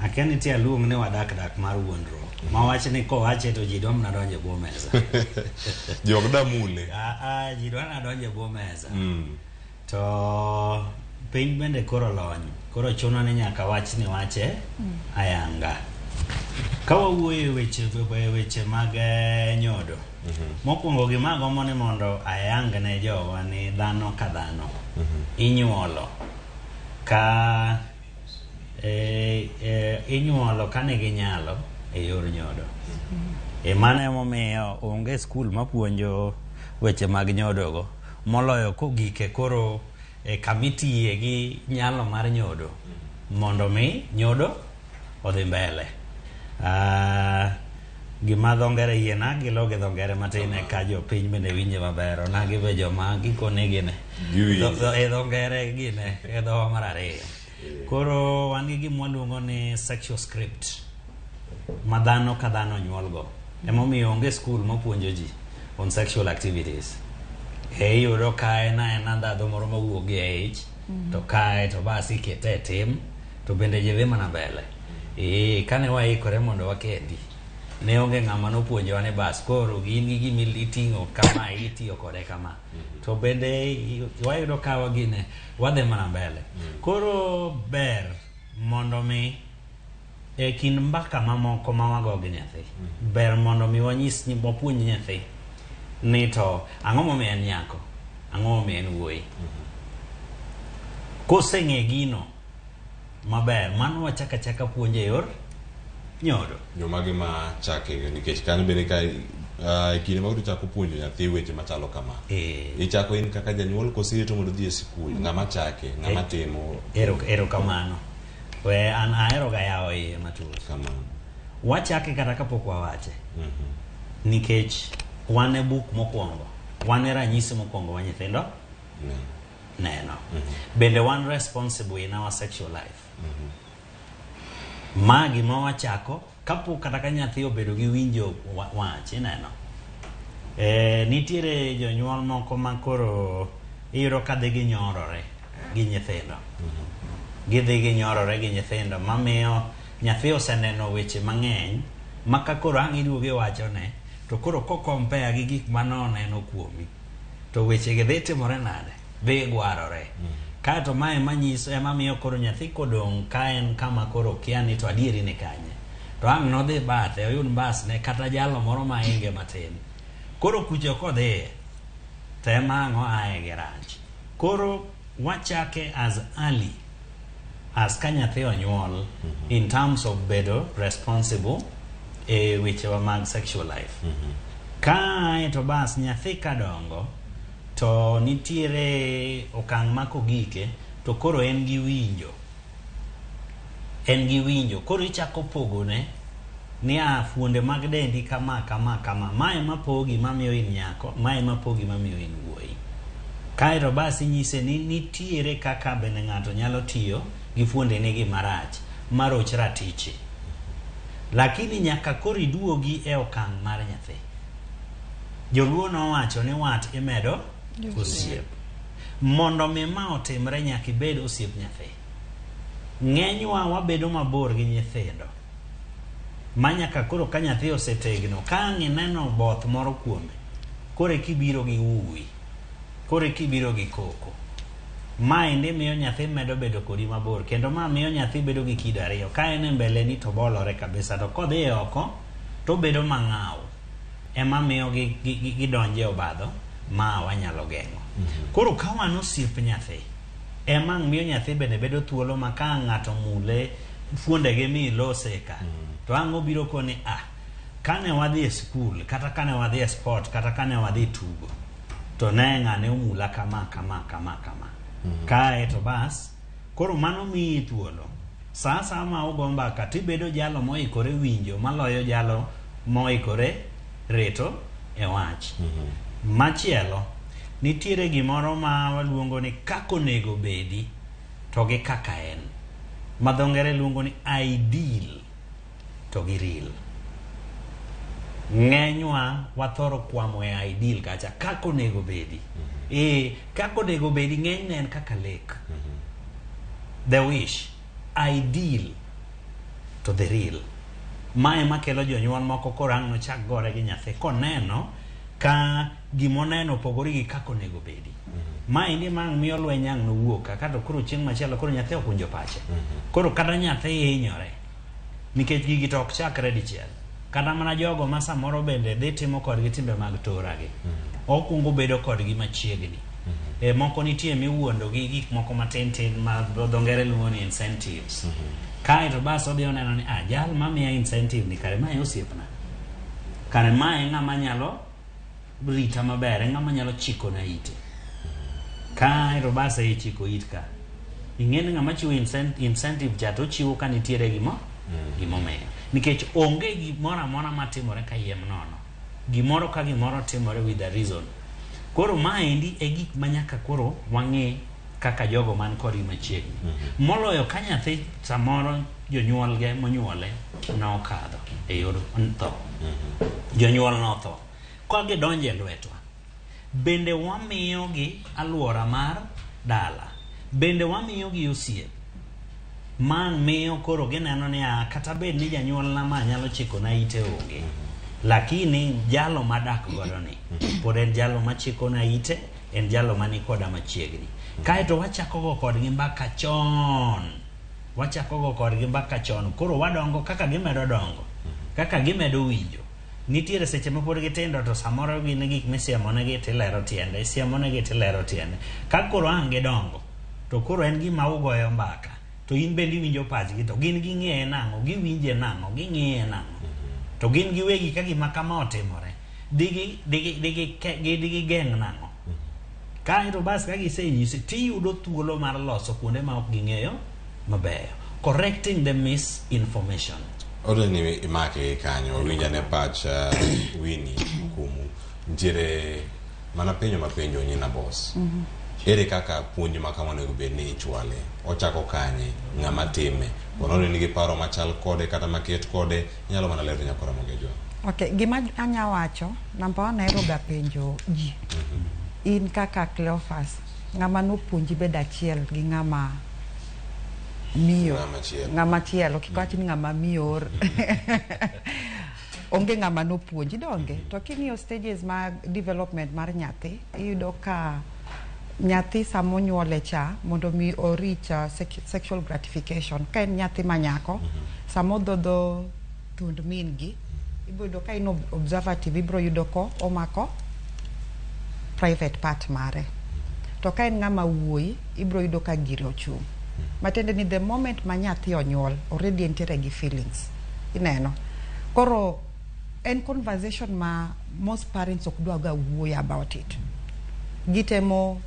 Speaker 11: akia nitie luong ni wadak mar wuondruok. Ma wach ni kowache to ji dwa mana donjo e bwo meza.
Speaker 9: Jok da mule.
Speaker 11: Ji dwa na donjo e bwo meza. To piny bende koro lony. Koro chuno ni nyaka wach ni wache ayanga. Ka wawuoyo weche mag nyodo. Mokwongo gimago moni mondo ayang ne jowa ni dhano ka dhano inyuolo ka inyuolo kane ginyalo e yor nyodo. Mano emomiyo onge skul mapuonjo weche mag nyodogo moloyo kogike koro kamitiye gi nyalo mar nyodo mondo mi nyodo odhi mbele. Gima dho ngere yiena gilo gi dho ngere matin ka jo piny bende winje maber ona gibe joma gikone gine e dho ngere gine e dho mar ariyo. Koro wan gi gima waluongo ni sexual script ma dhano ka dhano nyuolgo. Emomiyo onge skul mapuonjo ji on sexual activities. Iyudo ka en ndhadho moro mawuok gi e ich to kae to basi ikete e tim to bende ji dhi mana mbele. Kane waikore mondo wakendi ne onge ng'ama nopuonjowa ni bas koro gin gi gima iting'o kama itiyo kode kama to bende wayudo ka wagine wadhi mana mbele. Koro ber mondo mi e kind mbaka mamoko ma wago gi nyathi ber mondo mi wanyis ni wapuonj nyathi ni to ang'o momiyo en nyako, ang'o momiyo en wuoyi. Koseng'e gino maber mano wachaka chaka puonje yor nyodo.
Speaker 9: Jomagi ma chake nikech kanyo bende ka kinde ma chako puonjo nyathi weche machalo kama. Ichako in kaka janyuol kosirito mondo dhi e sikul, ng'ama chake, ng'ama timo.
Speaker 11: Ero kamano. We an ahero ga yawo iye matut.
Speaker 9: Kamano.
Speaker 11: Wachake kata kapok wawache. Nikech wan e buk mokwongo, wan e ranyisi mokwongo wa nyithindo neno. Bende wan responsible in our sexual life. Magi ma wachako kapok kata ka nyathi obedo gi winjo wach ineno Nitiere jonyuol moko ma koro iyudo ka dhi ginyorore gi nyithindo. Gidhi ginyorore gi nyithindo mamiyo nyathi oseneno weche mang'eny ma ka koro ang' iduoge wachone to koro kokompea gi gik manoneno kuomi to weche gi dhi timore nade, dhi gwarore. Kato mae manyiso emamiyo koro nyathi kodong' ka en kama koro kia ni to adieri ni kanye, to ang' nodhi bathe oyud mbasne kata jalo moro mahinge matin, koro kucho kodhiye to ema ang' oaye gi rach. Koro wachake as early as ka nyathi onyuol in terms of bedo responsible e wechewa mag sexual life. Kae to bas nyathi kadongo to nitiere okang' ma kogike to koro en gi winjo, koro ichako pogone ni fuonde mag dendi kama mae mapogi mamiyo in nyako, mae mapogi mamiyo in wuoyi. Kae to bas inyise ni nitiere kaka bende ng'ato nyalo tiyo gi fuonde nigi marach maroch ratiche, lakini nyaka koro iduogi e okang' mar nyathi. Joluo nowacho ni wat imedo osiep. Mondo mi ma otimre nyaka ibed osiep nyathi. Ng'enywa wabedo mabor gi nyithindo ma nyaka koro ka nyathi osetegno, ka ang' ineno both moro kuome, koro kibiro gi uwi, koro kibiro gi koko, maendi miyo nyathi medo bedo kodi mabor, kendo ma miyo nyathi bedo gi kido ariyo. Ka en e mbele ni to bolore kabisa, to kodhi oko to bedo mang'aw, ema miyo gidonje obadho ma wanyalo geng'o. Koro ka wan osiep nyathi, ema miyo nyathi bende bedo thuolo ma ka ng'ato mule fuondege milose ka, to ang' obiro koni kane wadhi e skul, kata kane wadhi e sport, kata kane wadhi tugo, to ne ng'ane omula kama. Kae to bas koro mano miyi thuolo sa ma ugo mbaka tibedo jalo moikore winjo maloyo jalo moikore reto e wach. Machielo nitiere gimoro ma waluongo ni kako nego bedi to gi kaka en, ma dho ngere luongo ni ideal to gi real. Ng'enywa wathoro kwamo e ideal kacha, kako nego bedi. Kako nego bedi ng'eny en kaka lek, the wish, ideal to the real. Mae makelo jonyuol moko koro ang' nochak gore gi nyathi koneno ka gimoneno pogore gi kako nego bedi. Mae ni mang' miyo lweny ang' nowuok kaka to koro chieng' machielo koro nyathi okunjo pache. Koro kata nyathi hinyore nikech gigi to ok chakre dichiel. Kata mana jogo ma samoro bende dhi timo kodgi timbe mag toragi, okungo bedo kodgi machiegni. Moko nitie miwuondo gi gik moko matin ma dho ngere luongo ni incentives. Kae to bas odhi oneno ni jal mamiya incentive ni kare mae osiepna, kare mae ng'ama nyalo rita maber, ng'ama nyalo chiko na ite. Kae to bas e chiko it ka ing'eni ng'ama chiwo incentive cha to chiwo ka nitiere gimomeyo, nikech onge gimoro amora matimore ka yiem nono, gimoro ka gimoro timore with a reason. Koro maendi e gik manyaka koro wang'e kaka jogo man kodgi machiegni, moloyo ka nyathi samoro jonyuolge monyuole nokadho e yor tho, jonyuol notho, ka gidonjo e lwetwa, bende wamiyogi alwora mar dala, bende wamiyogi osiep ma miyo koro gineno ni kata bed ni janyuolna ma nyalo chiko na ite onge, lakini jalo madak godo ni pod en jalo machiko na ite, en jalo mani koda machiegni. Kae to wachako go kodgi mbaka chon, koro wadongo kaka gimedo dongo, kaka gimedo winjo. Nitiere seche ma pod gitindo to samoro gin gik misiemonegi tilero tiende, ka koro ang' gidongo to koro en gima ugoyo mbaka, to in bende winjo pachgi, to gin ging'eye nang'o, giwinje nang'o, ging'iye nang'o, to gin giwegi ka gima kama otimore, digi geng' nang'o. Kae to bas ka gisenyisi tiyudo thuolo mar loso kuonde ma ok ging'eyo mabeyo, correcting the misinformation.
Speaker 9: Ode ni imake kanyo winja ne pach Winnie kumu ntiere mana penjo mapenjo nyina boss. Ere kaka puonj makama onego bed ni ichwale, ochako kanye, ng'ama time, onone nigi paro machal kode kata maket kode, nyalo mana lero nyakora Ramogi.
Speaker 15: Okay, gima anya wacho, namba 1 ahero ga penjo ji. In kaka Cleophas, ng'ama nopuonji bedo achiel gi ng'ama miyo. Ng'ama chielo, kikawachi ni ng'ama miyor. Onge ng'ama nopuonji donge. To king'iyo stages mag development mar nyathi, iyudo ka nyathi samonyuole cha mondo mi o reach sexual gratification. Ka en nyathi manyako, samodhodho thund min gi, ibiro ka in observative, ibiro yudo ko omako private part mare. To ka en ng'ama wuoyi, ibiro yudo ka giri ochung'. Matende ni the moment ma nyathi onyuol, already entiere gi feelings. Ineno. Koro, en conversation ma most parents ok dwa ga wuoyo about it. Gitemo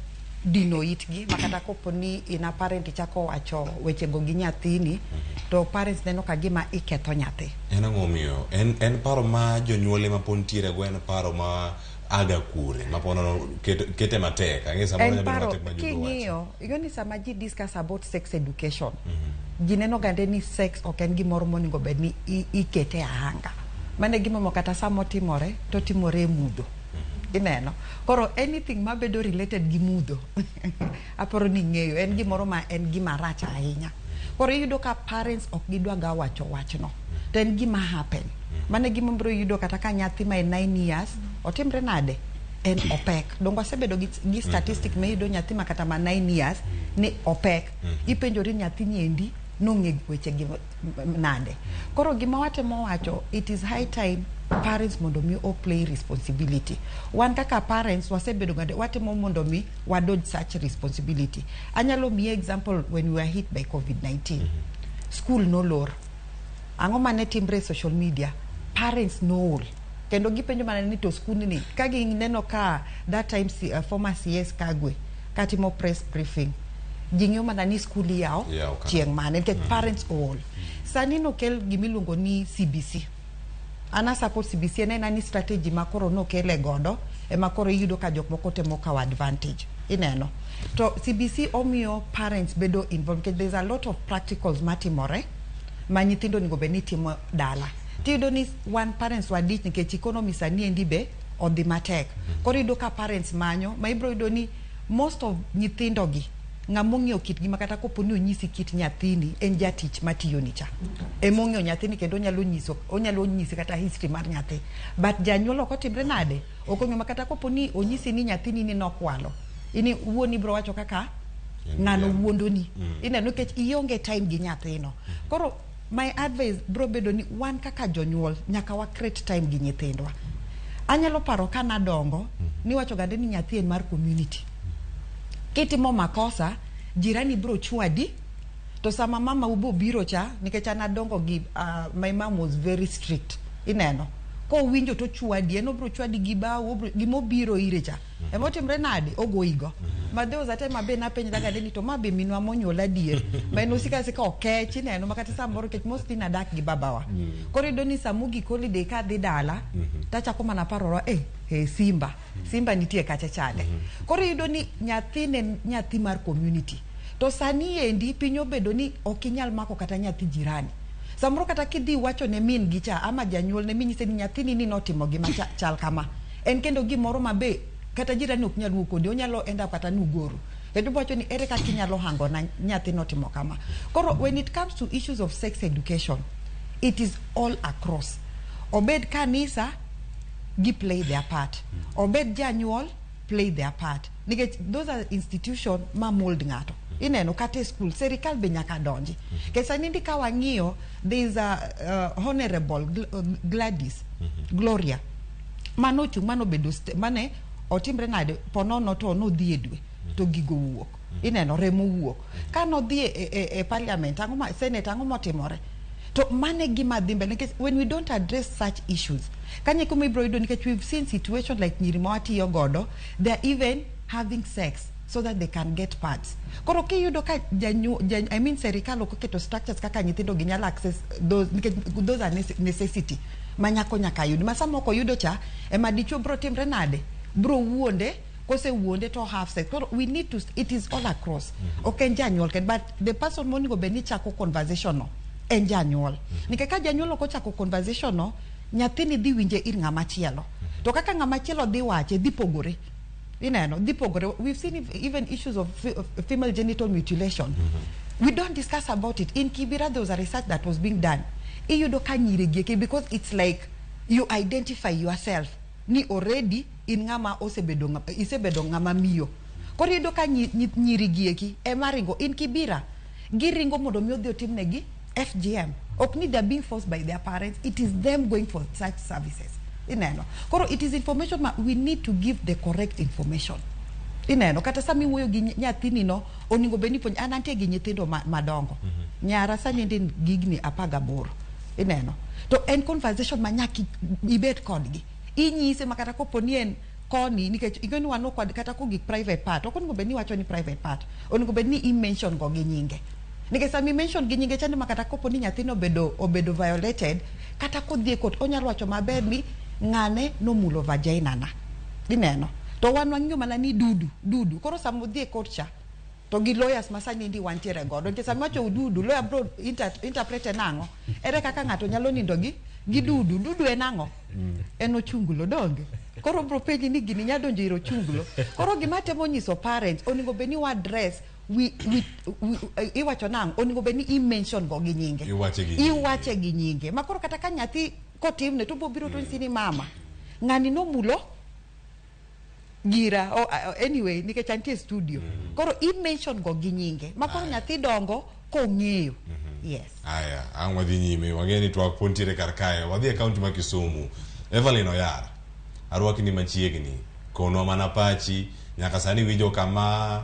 Speaker 15: dino itgi, makata kopo ni ina parent ichako wacho weche go gi nyathini, to parents neno ka gima iketho nyathi.
Speaker 9: En ang'omiyo, en paro ma jonyuole ma pontiere go, en paro ma aga kure, ma pono kete matek. Ang'e sama
Speaker 15: En paro, king'iyo, yoni sama ji discuss about sex education, ji neno gande ni sex ok en gimoro monego bed ni ikete ahanga. Mane gimomo kata samo timore, to timore mudho. Ineno. Koro anything ma bedo related gi mudho, aporo ni ng'eyo, en gimoro ma en gima rach ahinya. Koro yudo ka parents ok gidwa ga wacho wachno. To en gima happen. Mane gima bro yudo kata ka nyathi ma 9 years, otimre nade? En opek. Dongo asebedo gi statistic me yudo nyathi ma kata ma 9 years, ni opek. Ipenjori nyathi nyendi, nong'e weche gi nade. Koro gima watemo wacho, it is high time parents mondo mi o play responsibility. Wan kaka parents wasebedo gande watemo mondo mi wadodge such responsibility. Anyalo mi example when we were hit by COVID-19. School no lor. Ang'o mane timbre social media? Parents no all. Kendo gipenjo mana ni to school ni. Kagi neno ka that time former CS Kagwe katimo press briefing. Jingyo mana ni school yao chieng mane ke parents all. Sani no kel gimilungo ni CBC. Ana support CBC ena ni strategy makoro no kele godo e makoro yudo ka jok moko temo ka advantage. Ineno. To CBC omiyo parents bedo involved because there's a lot of practicals matimore ma nyithindo nigo be ni timo dala. Tiyudo ni one parents wadich nikech economy sani endi be odhi matek. Koro yudo ka parents manyo ma ibro yudo ni most of nyithindo gi ng'among'eyo kit gima kata kopo ni onyisi kit nyathini en jatich matiyo nicha. Emong'eyo nyathini kendo onyalo nyisi kata history mar nyathi. But janyuol ok otimre nade? Ok ong'eyo makata kopo ni onyisi ni nyathini ni nokwalo. Ini wuoni bro wacho kaka ng'ano wuondoni. Ineno nikech ionge time gi nyathino. Koro my advice bro bedo ni wan kaka jonyuol nyaka wa create time gi nyithindwa. Anyalo paro kana dongo ni wacho gande ni nyathi en mar community. Kitimo makosa, jirani bro chwadi, to sama mama ubo biro cha, nikech anadongo gi, my mom was very strict. Ineno. Ko winjo to chwadi, eno bro chwadi gibao, gimo biro ire cha. Emotimre nade, ogo igo. Ma there was a time abe na penye daga deni to mabe minwa monyola dier. Ma inosika sika okechi neno, makati samboro kech mosti na dak gibabawa. Kore doni samugi koli deka di dala, tacha kuma na paroro, Simba nitie kacha chade. Kore yudoni nyathi mar community. To sani endi pinyo bedo ni okinyal mako kata nyathi jirani. Samoro kata kidhi wacho ne min gicha ama janyuol ne min nyise ni nyathini ni notimo gima chal kama. En kendo gimoro mabe kata jirani ok nyal wuok kodi, onyalo enda kata nugoro. Kendo wacho ni ere kaka inyalo hango na nyathi notimo kama. Koro when it comes to issues of sex education, it is all across. Obed kanisa gi play their part. Obed janyuol play their part. Nikech those are institutions ma mold ng'ato. Ineno kate school, serikal be nyaka donji. Kesa nindi ka wang'iyo, there is a honorable Gladys, Gloria. Mano bedo, mane otimre nade, ponono to no dhiedwe, to gigo wuok. Ineno, remo wuok. Ka no dhie e parliament, senate, ango motimore. To mane gima dhimbe, because when we don't address such issues, kanye kumi broido, because we've seen situations like Nyirimawati Yogodo, they're even having sex so that they can get parts. Koro ke yudo ka serikal oketo structures kaka nyithindo ginyalo access those are necessity. Manyako nyaka yudi. Masamo ko yudo cha, ema dicho bro timre nade, bro wuonde, kose wuonde to have sex. Koro we need to, it is all across. Okay, janyuol, but the person monigo beni chako conversation no, en janyuol. Nikeka janyuol ko chako conversation no, nyathini dhi winje ir ng'ama chielo to kaka ng'ama chielo dhi wache dhi pogore dhi pogore. We've seen even issues of female genital mutilation. We don't discuss about it. In Kibera there was a research that was being done iyudo ka nyiri gieke because it's like you identify yourself ni already in ng'ama isebedo ng'ama miyo. Koro iyudo ka nyiri gieki ema ringo in Kibera giringo mondo mi odhi otimnegi FGM. Ok ni they're being forced by their parents, it is them going for such services. Koro it is information we need to give the correct information. Kata sami wuoyo gi nyathini no oningo beni puonj an antie gi nyithindo madongo. Nyara sani ndin gigni 18. To en conversation ma nyaki ibet kodgi. Inyise makata koponi en koni nikech igoni wano kod kata ko gik private part. Ok oningo beni wacho ni private part. Oningo beni i-mention go gi nyinge. Nikech sami mention gi nyinge chande makata koponi nyathino obedo violated kata kodhi kot onyalo wacho maber ni ng'ane nomulo vagina na. To wan wang'yo mana ni dudu. Koro samo dhi kot cha to gi lawyers masani ndi wantiere godo. Nikech sami wacho dudu lawyer bro interpret nango. Ere kaka ng'ato nyalo nindo gi dudu en ang'o? En ochungulo donge. Koro bro penji ni gini nyadonjo iro chungulo. Koro gima temo nyiso parents oningo beni wa address iwacho nang oningo beni i-mention go gi nyinge. Iwache gi nyinge. Makoro kata ka nyathi kotimne to bobiro to nsini mama. Ng'ani no mulo gira anyway nikech antie studio. Koro i-mention go gi nyinge. Makoro nyathi dongo kong'eyo. Yes.
Speaker 9: Aya, ang wadhi nyime wageni twak pontiere karkae wadhi e kaunti ma Kisumu. Evelyn Oyar arwaki ni machiegni kono mana pachi nyaka sani winjo kama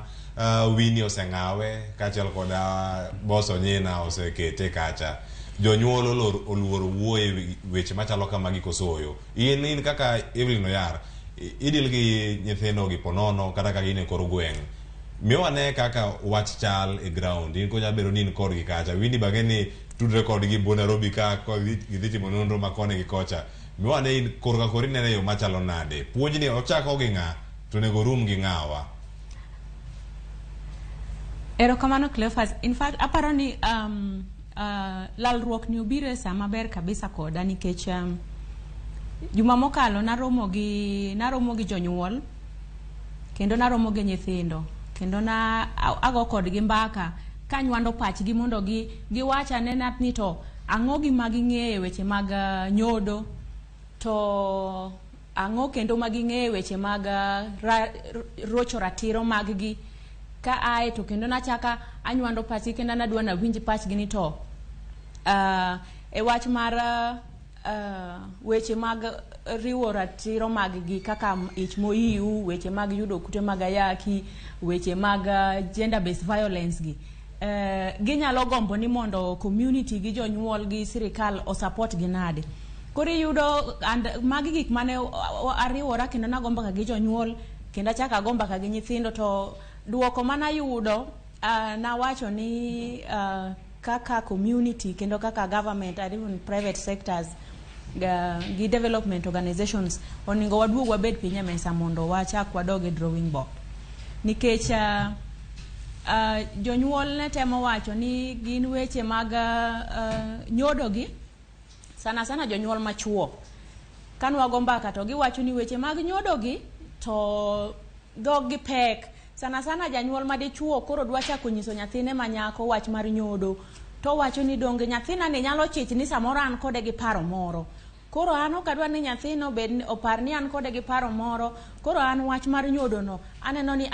Speaker 9: Winnie oseng'awe kachiel koda boso nyina osekete kacha jonyuol oluoro wuoye weche machalo kama gikosoyo. In kaka Evelyn Oyar idil gi nyithindo gi ponono kata ka gine kor gweng'. Miwane kaka wach chal e ground in konya bero nin kod gi kacha Winnie bageni tudre kod gi Nairobi ka gidhi timo nonro makone gi kocha. Miwane in korga korine yo machalo nade puonjni ochako gi ng'a to nego rum gi ng'awa.
Speaker 10: Erokamano Cleophas. In fact aparo ni lalruok ni obire sama ber kabisa koda nikech juma mokalo naromo gi jonyuol kendo naromo gi nyithindo kendo ago kodgi mbaka kanywando pachgi mondo giwacha ne natni to ang'o gima ging'eyo weche mag nyodo to ang'o kendo ma ging'eyo weche mag rocho ratiro mag gi ka ae to kendo nachaka anywando pachgi kendo nadwa na winj pachgi ni to e wach mar weche mag riwo ratiro mag gi kaka ich moiu weche mag yudo kute mag ayaki weche mag gender based violence gi ginyalo gombo ni mondo community gi jonyuol gi sirikal o support gi nade. Kori yudo magi gik mane ariwora kendo nagomba ka gi jonyuol kendo achaka gomba ka gi nyithindo to duoko mana yudo na wacho ni kaka community kendo kaka government and even private sectors gi development organizations oningo waduog wabed piny e mesa mondo wachak wadog e drawing board nikech jonyuol ne temo wacho ni gin weche mag nyodo gi sana jonyuol machuo kanwa gombaka to giwacho ni weche mag nyodo gi to dog gi pek sana janyuol madichuo koro dwa chako nyiso nyathine manyako wach mar nyodo to wacho ni donge nyathina ne nyalo chich ni samoro an kode gi paro moro koro an ok adwa ni nyathino bed opar ni an kode gi paro moro koro an wach mar nyodo no aneno ni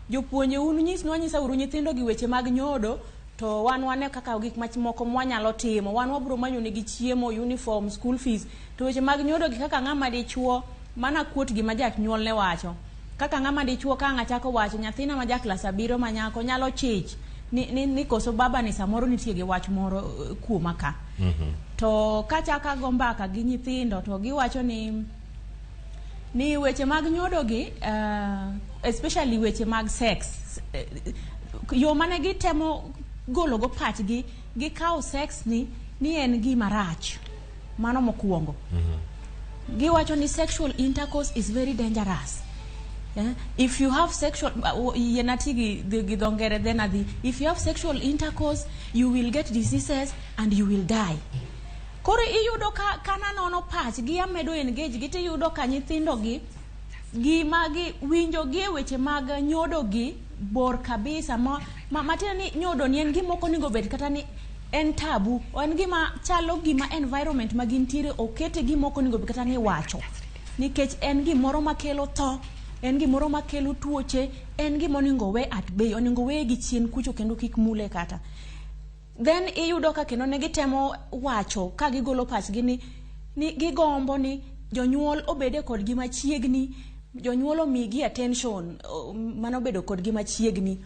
Speaker 10: jopuonje unu nyisa uru nyithindo gi weche mag nyodo to wane kaka gik moko mwanyalo timo wan wabro manyo ni gi chiemo uniform school fees to weche mag nyodo gi kaka ng'ama dichuo mana kuot gi ma janyuol ne wacho kaka ng'ama dichuo ka ng'achako wacho nyathina ma jaklas 7 manyako nyalo chich ni koso baba ni samoro nitie gi wach moro kuoma ka to kachaka gombaka gi nyithindo to giwacho ni weche mag nyodo gi especially weche mag sex yo mane gitemo golo go pachgi gikawo sex ni en gima rach mano mokwongo giwacho ni sexual intercourse is very dangerous. Yeah? If you have sexual if you have sexual intercourse you will get diseases and you will die. Koro iyudo ka kana nono pach gi amedo engage gi tiyudo ka nyithindo gi magi winjo gi weche mag nyodo gi bor kabisa matin ni nyodo ni en gima ok onego bed kata ni en tabu, en gima chalo gima environment ma gintiere okete gima ok onego bed kata ni wacho, nikech en gimoro makelo tho, en gimoro makelo tuoche, en gima onego we at bay, onego we gi chien kucho kendo kik mule kata. Then iyudo ka kendo ne gitemo wacho ka gigolo pachgi ni gigombo ni jonyuol obede kod gi machiegni, jonyuol omigi attention, mano bedo kod gi machiegni,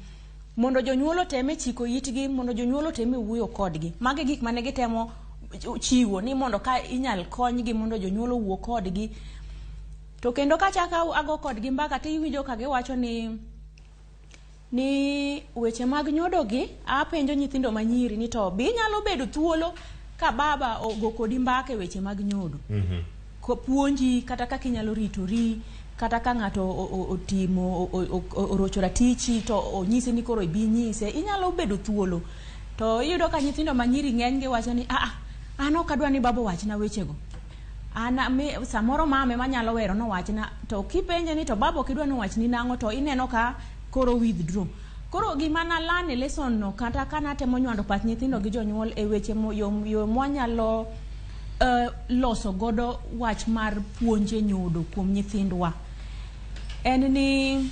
Speaker 10: mondo jonyuol oteme chiko itgi, mondo jonyuol oteme wuoyo kodgi. Magi gik mane gitemo chiwo ni mondo ka inyal konygi mondo jonyuol owuo kodgi. To kendo ka chaka ago kodgi mbaka tiwinjo ka giwacho ni weche mag nyodo gi, apenjo nyithindo manyiri ni to bi nyalo bedo thuolo ka baba ogo kodi mbaka weche mag nyodo. Ko puonji kata kaka inyalo ritori, kata ka ng'ato otimo orocho ratichi to onyise ni koro ibi nyise, inyalo bedo thuolo. To iyudo ka nyithindo manyiri ng'eny gi wacho ni an ok adwa ni baba wachna wechego, samoro mame manyalo wero no wachna, to kipenje ni to baba ok idwa ni wachni nang'o, to ineno ka koro withdraw. Koro gima na learn e lesson no, kata kana temo nywando pach nyithindo gi jonyuol e weche yo mwanyalo loso godo wach mar puonje nyodo kuom nyithindwa, en ni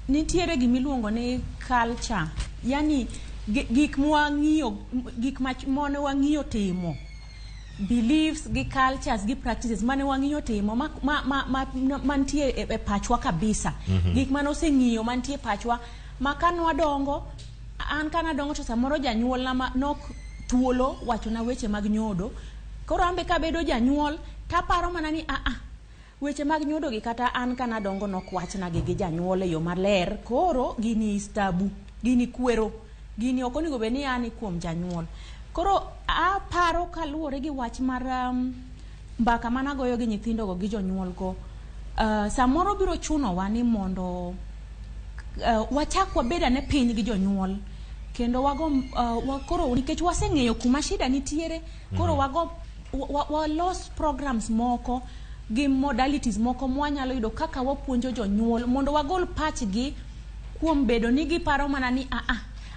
Speaker 10: nitiere gimiluongo ni culture, yani gik mwang'iyo, gik mane wang'iyo timo, beliefs gi cultures gi practices mane wang'iyo timo mantie e pachwa kabisa, gik mane oseng'iyo mantie pachwa ma kanwa dongo, an kana dongo to samoro janyuol na nok thuolo wacho na weche mag nyodo. Koro ambe ka bedo janyuol taparo mana ni weche mag nyodo gi kata an kana dongo nok wachna gi janyuol e yo maler, koro gini istabu, gini kwero, gini ok onego bed ni an kuom janyuol. Koro aparo kaluwore gi wach mar mbaka mana goyo gi nyithindo go gi jonyuol go, samoro biro chunowa ni mondo wachak wabeda ne piny gi jonyuol, kendo wago koro nikech waseng'eyo kuma shida nitiere, koro wago walos programs moko gi modalities moko mwanyalo yudo kaka wapuonjo jonyuol mondo wagol pachgi kuom bedo ni giparo mana ni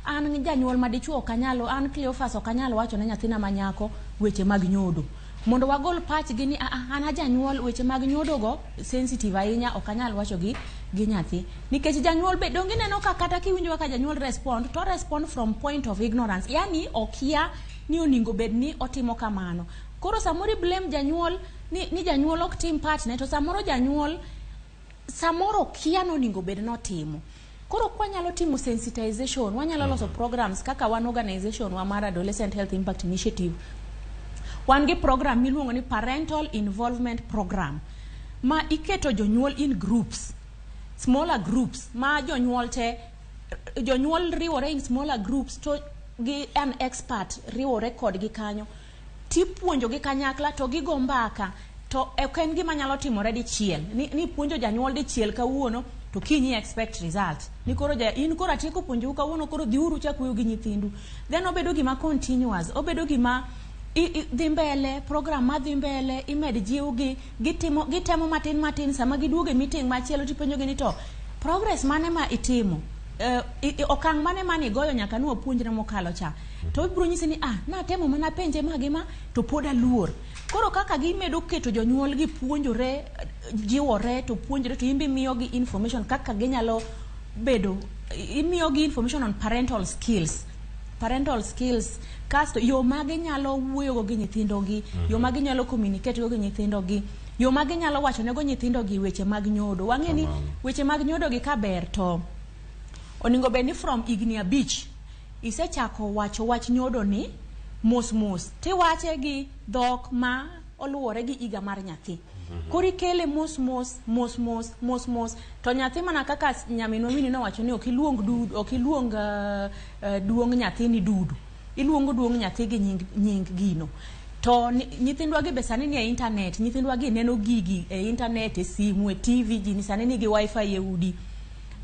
Speaker 10: an janyuol madichuo kanyalo, an Cleophas okanyalo wacho ne nyathina manyako weche mag nyodo, mondo wagol pachgi ni an janyuol weche mag nyodo go sensitive ahinya, okanyal wacho gi nyathi, nikech janyuol be donge neno ka kata kiwinjo ka janyuol respond from point of ignorance, yani okia ni oningo bed ni otimo kamano. Koro samoro blame janyuol ni janyuol ok tim part ne, to samoro janyuol samoro kia no oningo bed no timo. Koro kwanyalo timo sensitization, wanyalo loso programs kaka one organization wa mar Adolescent Health Impact Initiative. Wan gi program miluongo ni Parental Involvement Program, ma iketo jonyuol in groups, smaller groups, ma jonyuol riwore in smaller groups, to gi an expert riwore kod gi kanyo, tipuonjo gi kanyakla to gi go mbaka, to ok en gima nyalo timore dichiel, ni puonjo janyuol dichiel kawuono to kinyi expect result, ni koro in koro atieko puonjo kawuono, koro dhiuru chakuyo gi nyithindu. Then obedo gima continuous, obedo gima dhi mbele, program ma dhi mbele, imed jiw gi, gitemo matin, sama giduoge meeting machielo tipenjo gi ni to progress mane ma itimo, okang' mane igoyo nyaka nuwa puonjre mokalo cha, to ibiro nyisi ni natemo mana penje magima to pod aluor. Koro kaka gimedo keto jonyuol gi puonjore, jiwore to puonjore, to imbi miyo gi information kaka ginyalo bedo, imiyo gi information on parental skills, kasto yo magi nyalo wuoyo go gi nyithindo gi, yo magi nyalo communicate go gi nyithindo gi, yo magi nyalo wacho ne go nyithindo gi weche mag nyodo. Wang'e ni weche mag nyodo gi kaber to oningo bed ni from igni 5 isechako wacho wach nyodo ni mos tiwache gi dhok ma oluwore gi iga mar nyathi, koro ikele mos to nyathi mana kaka nyaminwa Winnie nowacho ni ok iluong duong nyathi ni dudu, iluongo duong nyathi gi nying gino. To nyithindwa gi be sani ni e internet, nyithindwa gi neno gigi e internet, e simu, e TV, jini sani ni gi wifi e udi.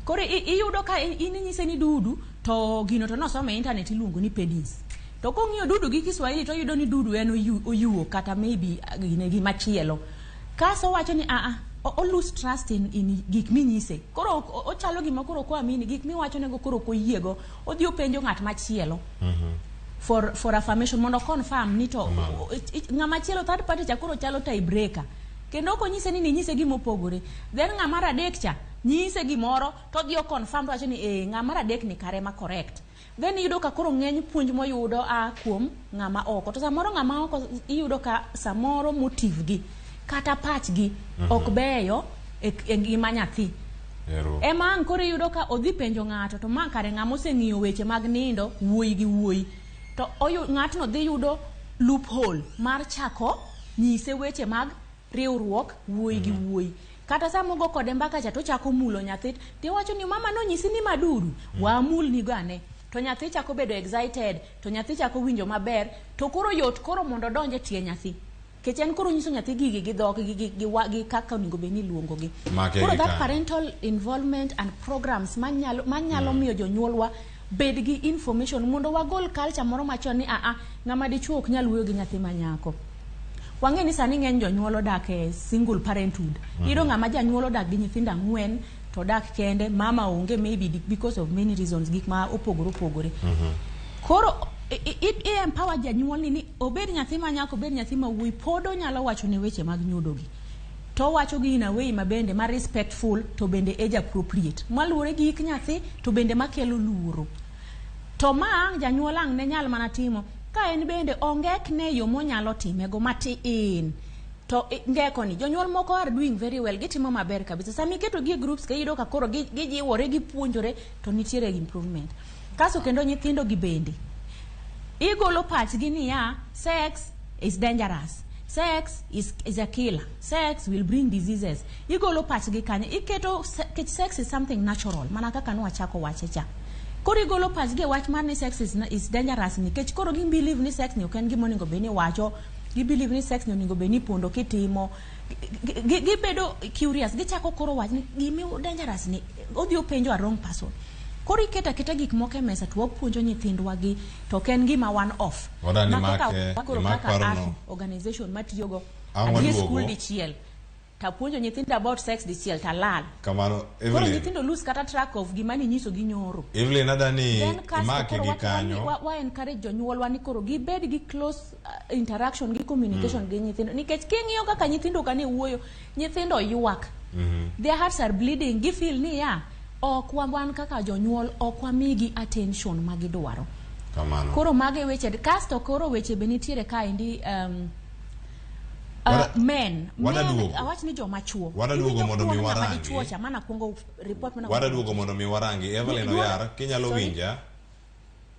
Speaker 10: Koro iyudo ka in nyise ni dudu, to gino to nosome e internet iluongo ni penis. to kong'iyo dudu gi Kiswahili to yudo ni dudu en oyuo kata maybe gi machielo kaso wacho ni o lose trust in gik minyise koro ochalo gima koro ko amini gik miwacho nego koro ko yiego odhi openjo ng'at machielo for affirmation mondo confirm ni to ng'ama chielo third party cha koro chalo tie breaker kendo ko nyise ni nyise gimo pogore then ng'ama radek cha nyise gimoro to dio confirm to wacho ni ng'ama radek ni kare ma correct then yudo ka koro ng'eny puonj moyudo kuom ng'ama oko to samoro ng'ama oko iyudo ka samoro motive gi kata pach gi ok beyo e ngima nyathi ema an koro yudo ka odhi penjo ng'ato to ma kare ng'ama oseng'iyo weche mag nindo wuoyi gi wuoyi to ng'atno dhi yudo loophole mar chako nyise weche mag riwruok wuoyi gi wuoyi kata samogo kode mbaka cha to chako mulo nyathi tiwacho ni mama no nyisi ni madudu wamul ni gane to nyathi chako bedo excited to nyathi chako winjo maber to koro yot koro mondo donje tie nyathi kechen koro nyiso nyathi gigi gi dhok gi kaka onego beni luongo gi koro that parental involvement and programs manyalo miyo jonyuolwa bed gi information mondo wagol culture moro machon ni ng'ama dichuo ok nyal wuoyo gi nyathi manyako wang'e ni sani ng'eny jonyuol odak e single parenthood iyudo ng'ama janyuol odak gi nyithindo 4 to dak kende mama onge maybe because of many reasons gik ma opogore koro it empower janyuol ni obed nyathi manyako obed nyathi mawuoyi podo nyalo wacho ne weche mag nyudo gi to wacho gi in a way mabende ma respectful to bende age appropriate maluwore gi nyathi to bende makelo luoro to ma janyuol ang' ne nyal mana timo ka en bende ongek ne yo monyalo timego matin to ngeko ni jonyuol moko are doing very well gitimo maber kabisa sami keto gi groups ke yudo ka koro gijiwore gipuonjore to nitiere improvement kaso kendo nyithindo gi bende igolo pach gi ni sex is dangerous, sex is a killer, sex will bring diseases. Igolo pach gi kanye iketo sex is something natural mana kaka no achako wache cha koro igolo pach gi wach man ni sex is dangerous nikech koro gi believe ni sex ni oken gimo ningo beni wacho gi believe ni sex ni ningo beni pondo kitimo gi bedo curious gi chako koro wach ni gimi dangerous ni odhi openjo a wrong person koro iketa gik moko e mesa to wapuonjo nyithindwa gi to ken gima one off organization matiyogo at school dichiel tapuonjo nyithindo about sex dichiel talal
Speaker 9: kamano
Speaker 10: koro nyithindo lose kata track of gima ni nyiso gi nyoro
Speaker 9: Evelyn adani imake gi kanyo
Speaker 10: wa encourage jonyuolwa ni koro gibed gi close interaction gi communication gi nyithindo nikech king'iyo kaka nyithindo kane wuoyo nyithindo ywak their hearts are bleeding gi feel ni ok wan kaka jonyuol ok wamigi attention magidwaro
Speaker 9: kamano
Speaker 10: koro mage weche kasto koro weche benitiere ka indi men awach ni joma chuo
Speaker 9: wadaduogo mondo mi warangi
Speaker 10: chuo cha mana kuongo report mana
Speaker 9: wadaduogo mondo mi warangi Evelyn Oyar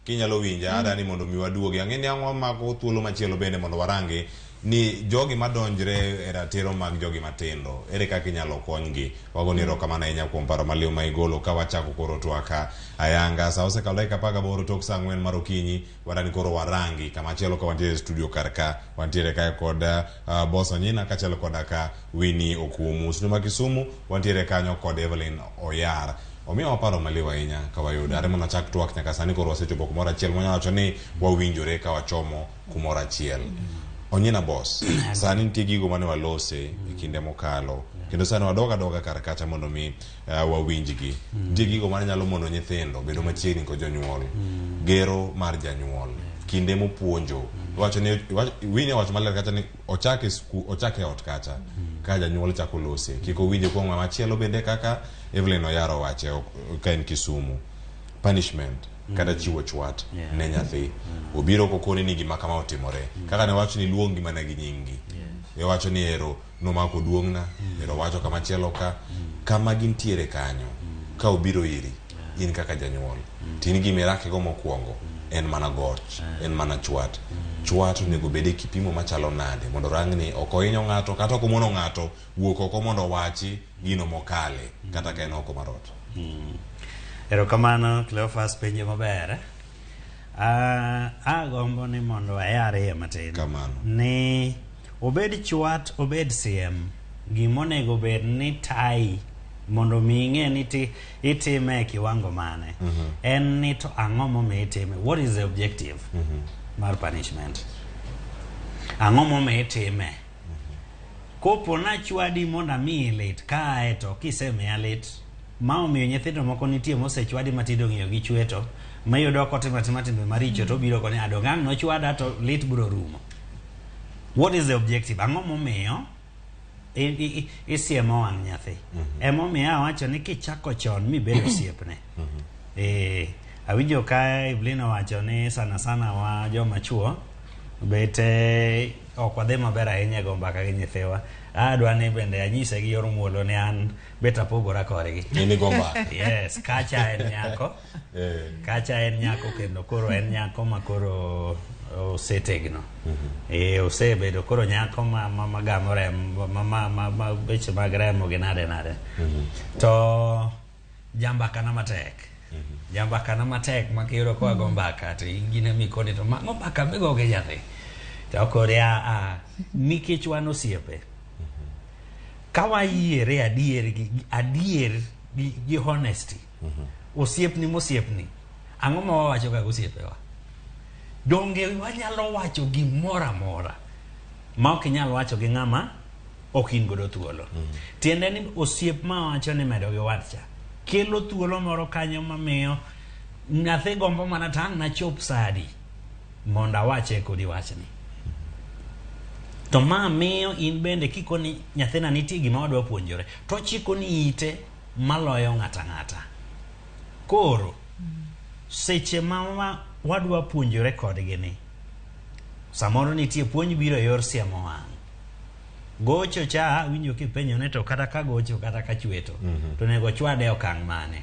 Speaker 9: kinyalo winja adani mondo mi waduogi ang'eni ang'o mako thuolo machielo bende mondo warangi ni jogi madonjre e ratiro mag jogi matindo ere kaka inyalo konygi wago ni roka mana inya kuom paro maliw ma igolo ka wachako koro twaka ayanga sa osekalo dakika 18 tok saa 4 mar okinyi wadani koro warangi kama chielo ka wantiere studio karka wantiere ka kod boso nyina ka chielo koda ka Winnie Okumu studio Kisumu wantiere kanyo kod Evelyn Oyar omiyo waparo maliw ahinya ka wayudo are mona chak twak nyaka sani koro wasechopo kumoro achiel mwanya wacho ni wawinjore ka wachomo kumoro achiel onyina boss sani nitie gigo mane walose e kinde mokalo kendo sani wadoga kar kacha mondo mi wawinjgi nitie gigo mane nyalo mondo nyithindo bedo machiegni kod jonyuol gero mar janyuol kinde mopuonjo wacho ni Winnie wacho maler kacha ni ochake ot kacha ka janyuol chako lose kiko winje kuom ng'ama chielo bende kaka Evelyn Oyaro wache ka en Kisumu punishment kada chiwo chwat ne nyathi obiro kokoni ni gima kama otimore kaka ne wacho ni luongi mana gi nyingi e wacho ni ero no mako duongna ero wacho kama chielo kama gintiere kanyo ka obiro iri in kaka janyuol tin gi mirake go mokwongo en mana goch en mana chwat nego bede kipimo machalo nade mondo rangni okoinyo ng'ato kata okomono ng'ato wuok oko mondo wachi gino mokale kata ka en oko marot
Speaker 11: erokamano Cleophas penjo maber agombo ni mondo ayare matin
Speaker 9: kamano
Speaker 11: ni obed chwat obed siem gimonego bed ni tai mondo mi ing'e ni itime kiwango mane en ni to ang'o momiyo itime what is the objective mar punishment. Ang'o momiyo itime? Kopo na chwadi mondo miyi lit kae to kisemiya lit ma omiyo nyithindo moko nitie mosechwadi matindo ng'iyo gi chweto mayudo kotimo timbe maricho to biro koni adongang' nochwada to lit biro rumo. What is the objective? Ang'o momiyo isiemo wang' nyathi? Emomiyo awacho ni kichako chon mibedo osiepne. Awinjo ka Evelyn owacho ni sana wa joma chuo bete ok wadhi maber ahinya go mbaka gi nyithiwa. Adwa ni bende anyise gi yor muolo ni an beta pogora korgi.
Speaker 9: Ni gomba.
Speaker 11: Yes, kacha en nyako. Kacha en nyako kendo koro en nyako ma koro osetegno. Osebedo koro nyako ma gamore ma beche mag remo gi nade. To jambaka na matek. Jambaka na matek makiro kwa gombaka to ingine mikoni to gombaka migo ge nyathi. To korea nikech wan osiepe. Kawayiere adier gi honesty. Osiepni mosiepni. Ang'o ma wawacho ka osiepewa? Donge wanyalo wacho gimoro amora ma ok inyal wacho gi ng'ama ok in godo thuolo. Tiende ni osiep ma wacho ni medo gi watcha kelo thuolo moro kanyo mamiyo nyathi gombo mana tang' na chop sadi mondo awache kodi wachni. To ma miyo in bende kikoni nyathina nitie gima wadwa puonjore to chiko ni ite maloyo ng'ata. Koro seche ma wadwa puonjore kodgi ni samoro nitie puonj biro yor siemo wang'. Gocho cha winjo kipenjo ne to kata ka gocho kata ka chweto to nego chwade okang' mane.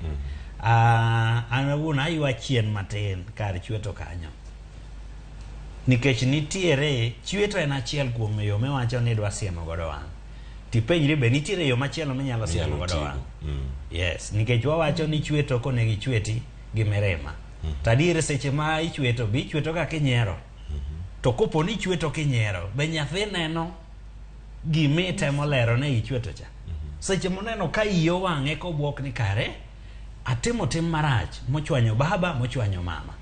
Speaker 11: An awuon aywa chien matin kar chweto kanyo. Nikech nitiere chweto en achiel kuom yo mewacho ni dwa siemo godo wang'. Tipenjri be nitiere yo machielo minyalo siemo godo wang'. Yes, nikech wawacho ni chweto konegi chweti gi mirima. Tadiere seche ma ichweto bi chweto ka kinyiero. To kopo ni chweto kinyiero be nyathi neno gimite molero ne ichweto cha. Seche moneno ka iyo wang'e kobwok ni kare atimo tim marach mochwanyo baba mochwanyo mama.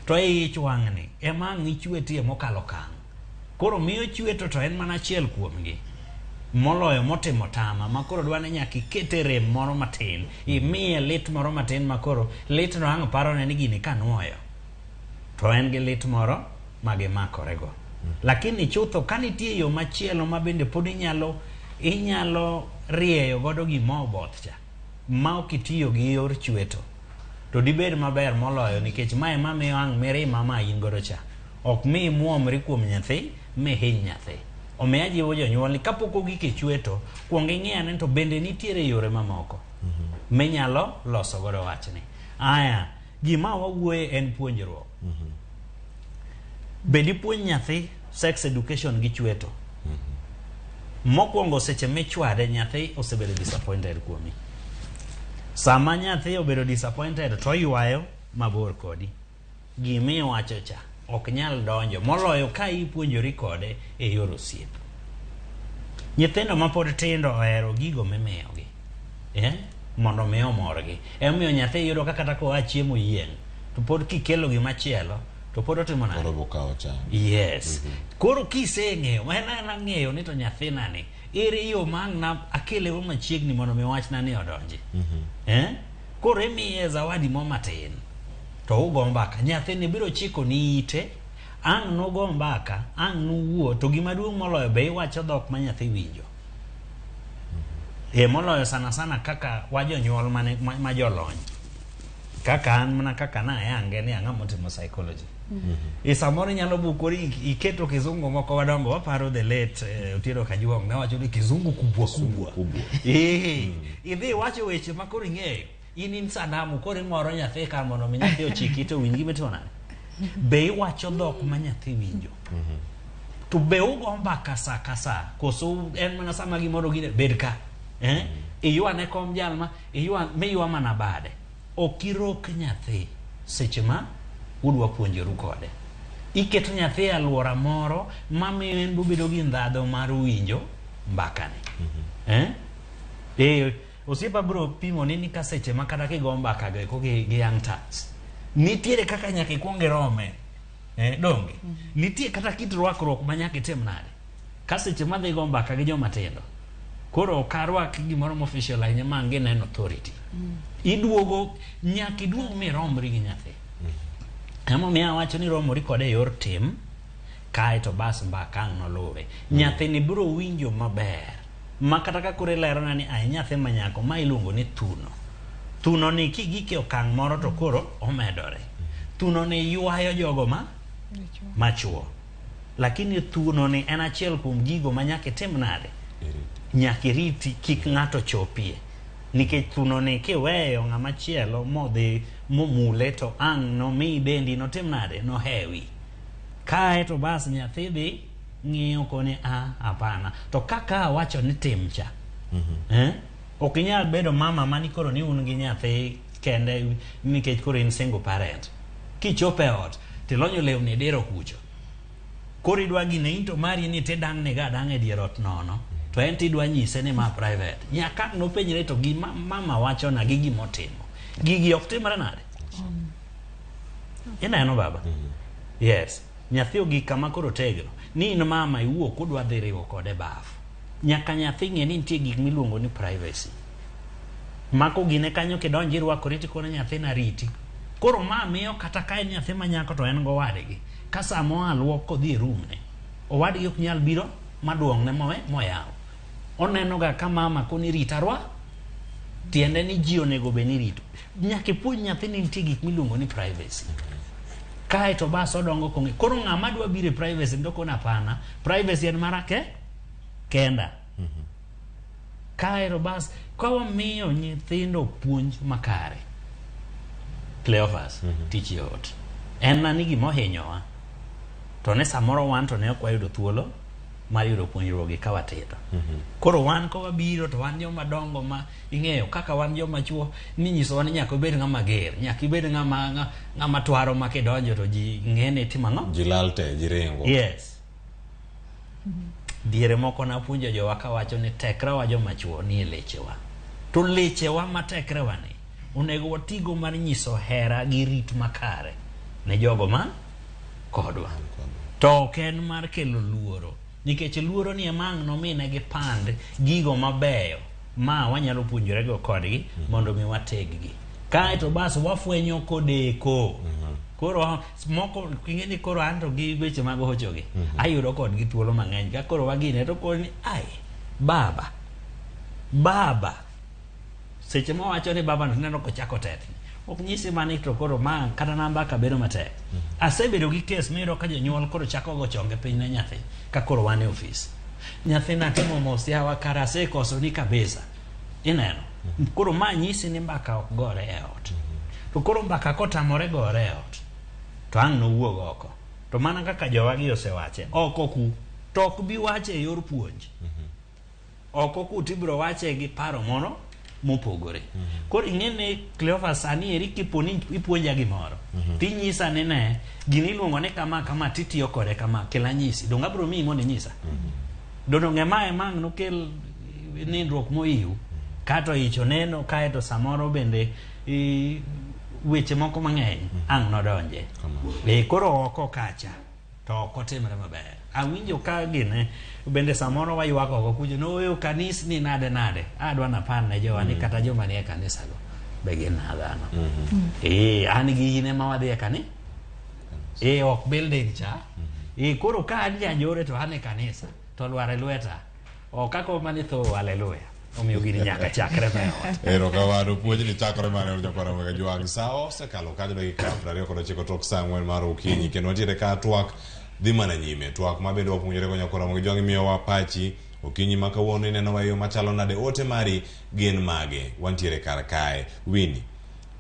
Speaker 11: To ich wang'ni ema ngichweti mokalo kang'. Koro miyo chweto to en mana achiel kuomgi. Moloyo motimo tama makoro dwane nyaka ikete rem moro matin, imiye lit moro matin makoro lit no ang' paro ne ni gini kanuoyo to en gi lit moro magimakorego. Lakini chutho kanitie yo machielo ma bende pod inyalo rieyo godo gima oboth cha ma ok itiyo gi yor chweto to dibed maber moloyo, nikech mae mamiyo ang' mirima ma in godo cha ok mi muomri kuom nyathi mi hiny nyathi. Omiya jiwo jonyuol ni kapok ogik e chweto kuong ing'e to bende nitiere yore mamoko minyalo loso godo wachni. Aya, gima wawuoye en puonjruok. Bende puonj nyathi sex education gi chweto. Mokwongo seche michwade nyathi osebedo disappointed kuomi. Sama nyathi obedo disappointed to ywayo mabor kodi. Gimi wacho cha ok nyal donjo moloyo ka ipuonjori kode e yor osiep. Nyithindo ma pod tindo ohero gigo mimiyogi mondo mi omorgi. Emiyo nyathi yudo ka kata koa chiemo yieng' to pod kikelo gimachielo to pod otimo nade? Yes. Koro kiseng'eyo en ng'eyo ni to nyathina ni ere yo mang' na akele wo machiegni mondo mi wachna ni odonji. Koro imiye zawadi mo matin to ugo mbaka. Nyathini biro chiko ni ite ang' nugo mbaka ang' nuwuo to gimaduong' moloyo be iwacho dhok ma nyathi winjo. Moloyo sana kaka wajonyuol ma jolony. Kaka an mana kaka na yange ni ang'amo timo psychology. Samoro nyalo bukori iketo kizungu moko wadongo waparo the late Otieno Kajwang' ne wacho ni kizungu kubwa. Idhi wacho weche makoro ing'eyo. In Sadamu koro imoro nyathi ka mondo mi nyathi ochiki to winji mitimo nade? Be iwacho dhok ma nyathi winjo. To be ugo mbaka sa kasa koso en mana sama gimoro gine bed ka. Iywane kom jalma, miywa mana bade. Okirok nyathi seche ma udwa puonjoru kode. Iketo nyathi e alwora moro mamiyo en bedo gi ndhadho mar winjo mbakani. Osiepa bro pimo ni ka seche ma kata kigo mbaka go gi young tats. Nitiere kaka nyaka ikuong irome
Speaker 13: donge nitie kata kit rwakruok ma nyaka itim nade ka seche ma dhi go mbaka gi joma tindo koro karwak gimoro mo official ahinya ma ngene en authority iduogo nyaka iduog miromri gi nyathi emo miya wacho ni romori kode yor tim kae to bas mbaka ang' noluwe nyathi ni biro winjo maber ma kata ka kore lero na ni ai nyathi manyako ma iluongo ni thuno ni kigike okang' moro to koro omedore thuno ni ywayo jogo machuo lakini thuno ni en achiel kuom gigo ma nyaka itim nade nyaka iriti kik ng'ato chopie nikech thuno ni kiweyo ng'ama chielo modhi momule to ang' nomi dendi notim nade nohewi kae to bas nyathi dhi ng'iyo kone hapana to kaka wacho ni tim cha ok inyal bedo mama mani koro ni un gi nyathi kende nikech koro in single parent kichope ot tilonyo lewni diro kucho koro idwa gine into mari ni tidang' ne ga dang' e dier ot nono to en tidwa nyise ni ma private nyaka nopenjre to gi mama wacho na gi gimotimo gigi ok timre nade ineno baba yes nyathi ogi kama koro tegno ni in mama iwuok udwa dhi riwo kode bafu nyaka nyathi ng'e ni nitie gik miluongo ni privacy mako gine kanyo kidonji rwakori tikone nyathi na riti koro ma miyo kata ka en nyathi manyako to en go wadgi ka samo alwok kodhi e rumne owadgi ok nyal biro maduong' ne moyaw oneno ga ka mama koni ritarwa tiende ni ji onego be ni rito nyaka ipuonj nyathi ni nitie gik miluongo ni privacy kae to bas odongo kong'e koro ng'ama dwa biro e privacy ndokona pana privacy en marake kenda kae to bas ka wamiyo nyithindo puonj makare Cleophas tich yot en na ni gimohinyowa to ne samoro wan to ne ok wayudo thuolo mar yudo puonjruogi ka watindo koro wan ko wabiro to wan joma dongo ma ing'eyo kaka wan joma chuo ni nyisowa ni nyaka ibed ng'ama ger nyaka ibed ng'ama twaro ma kidonjo to ji ng'ene timo ang'o
Speaker 9: ji lal te ji ringo
Speaker 13: yes diere moko napuonjo jowa kawacho ni tekrewa joma chuo ni e lechewa to lechewa ma tekrewa ni onego watigo mar nyiso hera gi rit makare ne jogo ma kodwa to ok en mar kelo luoro nikech luoro ni emang' nomine gi pand gigo mabeyo ma wanyalo puonjore go kodgi mondo mi wateggi kae to bas wafwenyo kodeko koro moko ing'eni koro anto gi weche mag hochogi ayudo kodgi thuolo mang'eny ka koro wagine to koni ai baba seche ma wacho ni baba neno kochako tetni ok nyisi mani to koro ma kata namba ka bedo matek asebedo gi kes miro ka jonyuol koro chako go chonge piny ne nyathi ka koro wane ofis nyathi na timo mos yawa karase koso ni kabisa ineno koro ma nyisi ni mbaka ok gore e ot to koro mbaka kotamore gore e ot to ang' nowuog oko to mana kaka jowagi osewache oko ku to ok bi wache e yor puonj oko ku tibiro wache gi paro moro mopogore koro ing'ene Cleophas sani eri kiponi ipuonja gimoro tinyisa ni ne gini iluongo ni kama titiyo kode kama kela nyisi donga biro miyi mondo inyisa dodong' ema emang' nokel nindruok moiu kato icho neno kae to samoro bende weche moko mang'eny ang' nodonje koro oko kacha to ok otimre maber awinjo ka gine bende samoro waywak oko kujo noweyo kanisni nade adwa napar ne jowa ni kata joma nie kanisa go be gin dhano an gi in ema wadhi e kanisa ok building cha koro ka an janjore to an e kanisa to lware lweta kako mani tho haleluya omiyo gini nyaka chakre me ot
Speaker 9: erokamano puonj ni chakore mane ojakora mwega jwang' sao sekalo kajo dakika 29 tok saa 4 mar okinyi kendo watiere ka twak dhi mana nyime twak mabende wapuonjore go nyakora mwega jwang' imiyowa pachi okinyi ma kawuono ineno wa yo machalo nade ote mari gin mage wantiere kar kae Winnie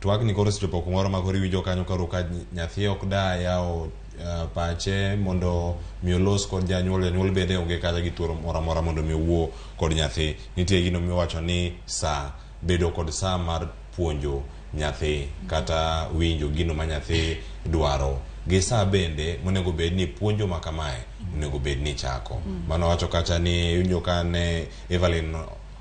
Speaker 9: twak ni koro sechopo kumoro ma koro iwinjo kanyo karo ka nyathi ok da yawo pache mondo mi olos kod janyuol bende onge kata gi thuolo moro amora mondo mi owuo kod nyathi nitie gino miwacho ni bedo kod saa mar puonjo nyathi kata winjo gino ma nyathi dwaro gi saa bende monego bed ni puonjo ma kamae onego bed ni chako mano wacho kacha ni winjo ka ne Evelyn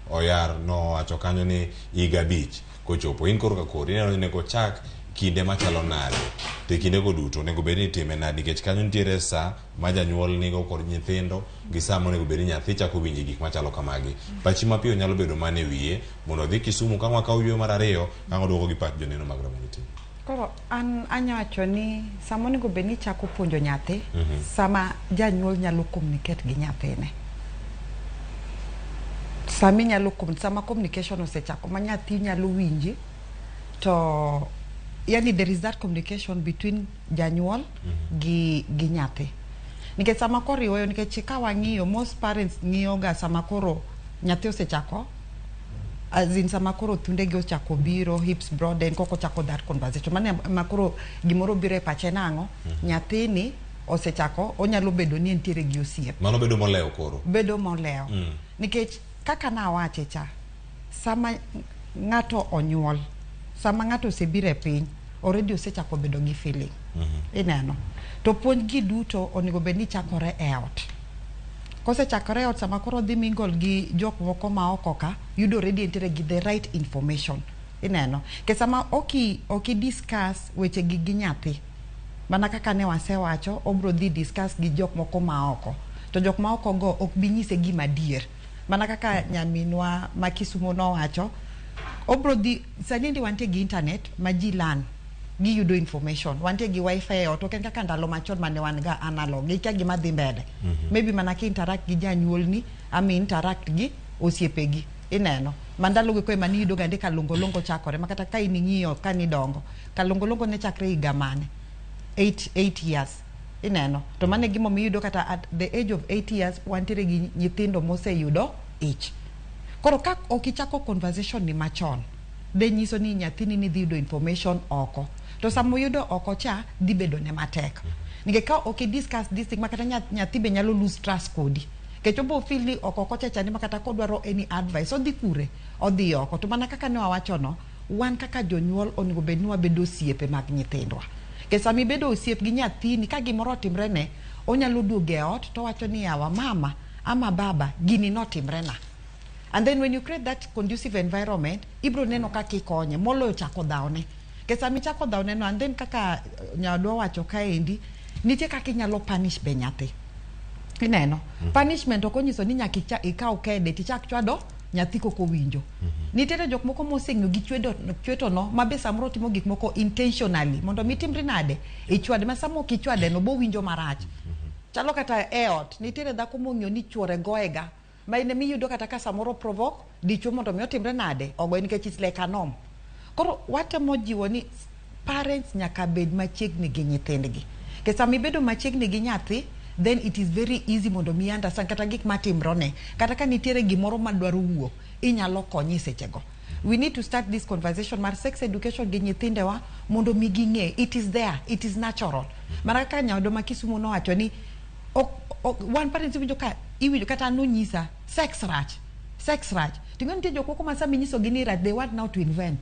Speaker 9: Oyar no wacho kanyo ni higa 5 kochopo in koro ka koro ineno nego chak kinde machalo nade te kinde go duto nego bed ni time nade nikech kanyo nitiere sa ma janyuol nigo kod nyithindo gi sa monego bed ni nyathi chako winjo gik machalo kamagi. Pachi mapiyo nyalo bedo mane wiye mondo dhi Kisumu ka mwaka uyuo mar ariyo ka oduogo gi pach joneno mag Ramogi TV.
Speaker 15: Koro an anyawacho ni sama onego bed ni chako puonjo nyathi sama janyuol nyalo communicate gi nyathine. Sama communication osechako ma nyathi nyalo winji to yani there is that communication between janyuol gi nyathi. Nikech sama koro iweyo nikech ka wang'iyo most parents ng'iyo ga sama koro nyathi osechako as in sama koro thunde gi ochako biro hips broaden koko chako that conversation mane makoro gimoro biro e pache nango nyathini osechako onyalo bedo ni entiere gi osiep
Speaker 9: mano bedo molewo koro
Speaker 15: bedo molewo nikech kaka na wache cha sama ngato onyuol sama ngato osebiro e piny already osechako bedo gi feeling ineno to puonj gi duto onego bed ni chakore e ot kose chakore ot sama koro dhi mingle gi jok moko ma oko ka yudo already entiere gi the right information ineno ke sama oki discuss weche gi nyathi mana kaka ne wasewacho obro dhi discuss gi jok moko ma oko to jok ma oko go ok bi nyise gima dier mana kaka nyaminwa ma Kisumo no wacho obro di sanindi wante gi internet ma ji lan gi yudo information wante gi wifi to ken kaka ndalo machon mane wan ga analog gi gima dhi mbele maybe mana ki interact gi janyuol ni ami interact gi osiepegi ineno mandalo go ko mani yudo gande kalongolongo chakore makata ka ining'iyo kani dongo kalongolongo ne chakre higa mane 8 years ineno to mane gimo miyudo kata at the age of 8 years wantere gi nyithindo mose yudo ich koro ka okichako conversation ni machon de nyiso ni nyathini ni yudo information oko to samo yudo oko cha di bedo ne matek nige ka discuss this thing makata nyathi be nyalo lose trust kodi ke chobo feel ni oko cha ni makata kodwaro any advice odhi kure odhi oko to mana kaka ne wawacho no wan kaka jonyuol onego bed ni wabedo osiepe mag nyithindwa ke sami bedo osiep gi nyathini ka gimoro timre ne onyalo duoge ot to wacho ni yawa mama ama baba gini notimre na. And then when you create that conducive environment ibro neno kaka ikonye moloyo chako dhawne ke sami chako dhawne no and then kaka nyadwa wacho kaendi nitie kaka inyalo punish be nyathi ineno punishment okonyiso ni nyaka ikaw kede tichak chwado nyathi koko winjo nitiere jok moko moseng'yo gi chweto no mabe samoro timo gik moko intentionally mondo mitimri nade ichwade ma samo kichwade no bo winjo marach chalo kata eot nitiere dhako mong'yo ni chwore goega ma ine miyudo kata ka samoro provoke dichwo mondo mi otimre nade ogoy nikech it's like anom koro watemo jiwo ni parents nyaka bed machiegni gi nyithindgi ke sami bedo machiegni gi nyathi then it is very easy mondo mi understand kata gik matimrone kata ka nitiere gimoro madwaro wuok inyalo konyi sechego. We need to start this conversation mar sex education gi nyithindewa mondo mi ging'e it is there, it is natural. Mara ka nyawdo ma Kisumo no wacho ni one parent iwinjo kata no nyisa sex rach tingo nitie jok moko masami nyiso gini rach they want now to invent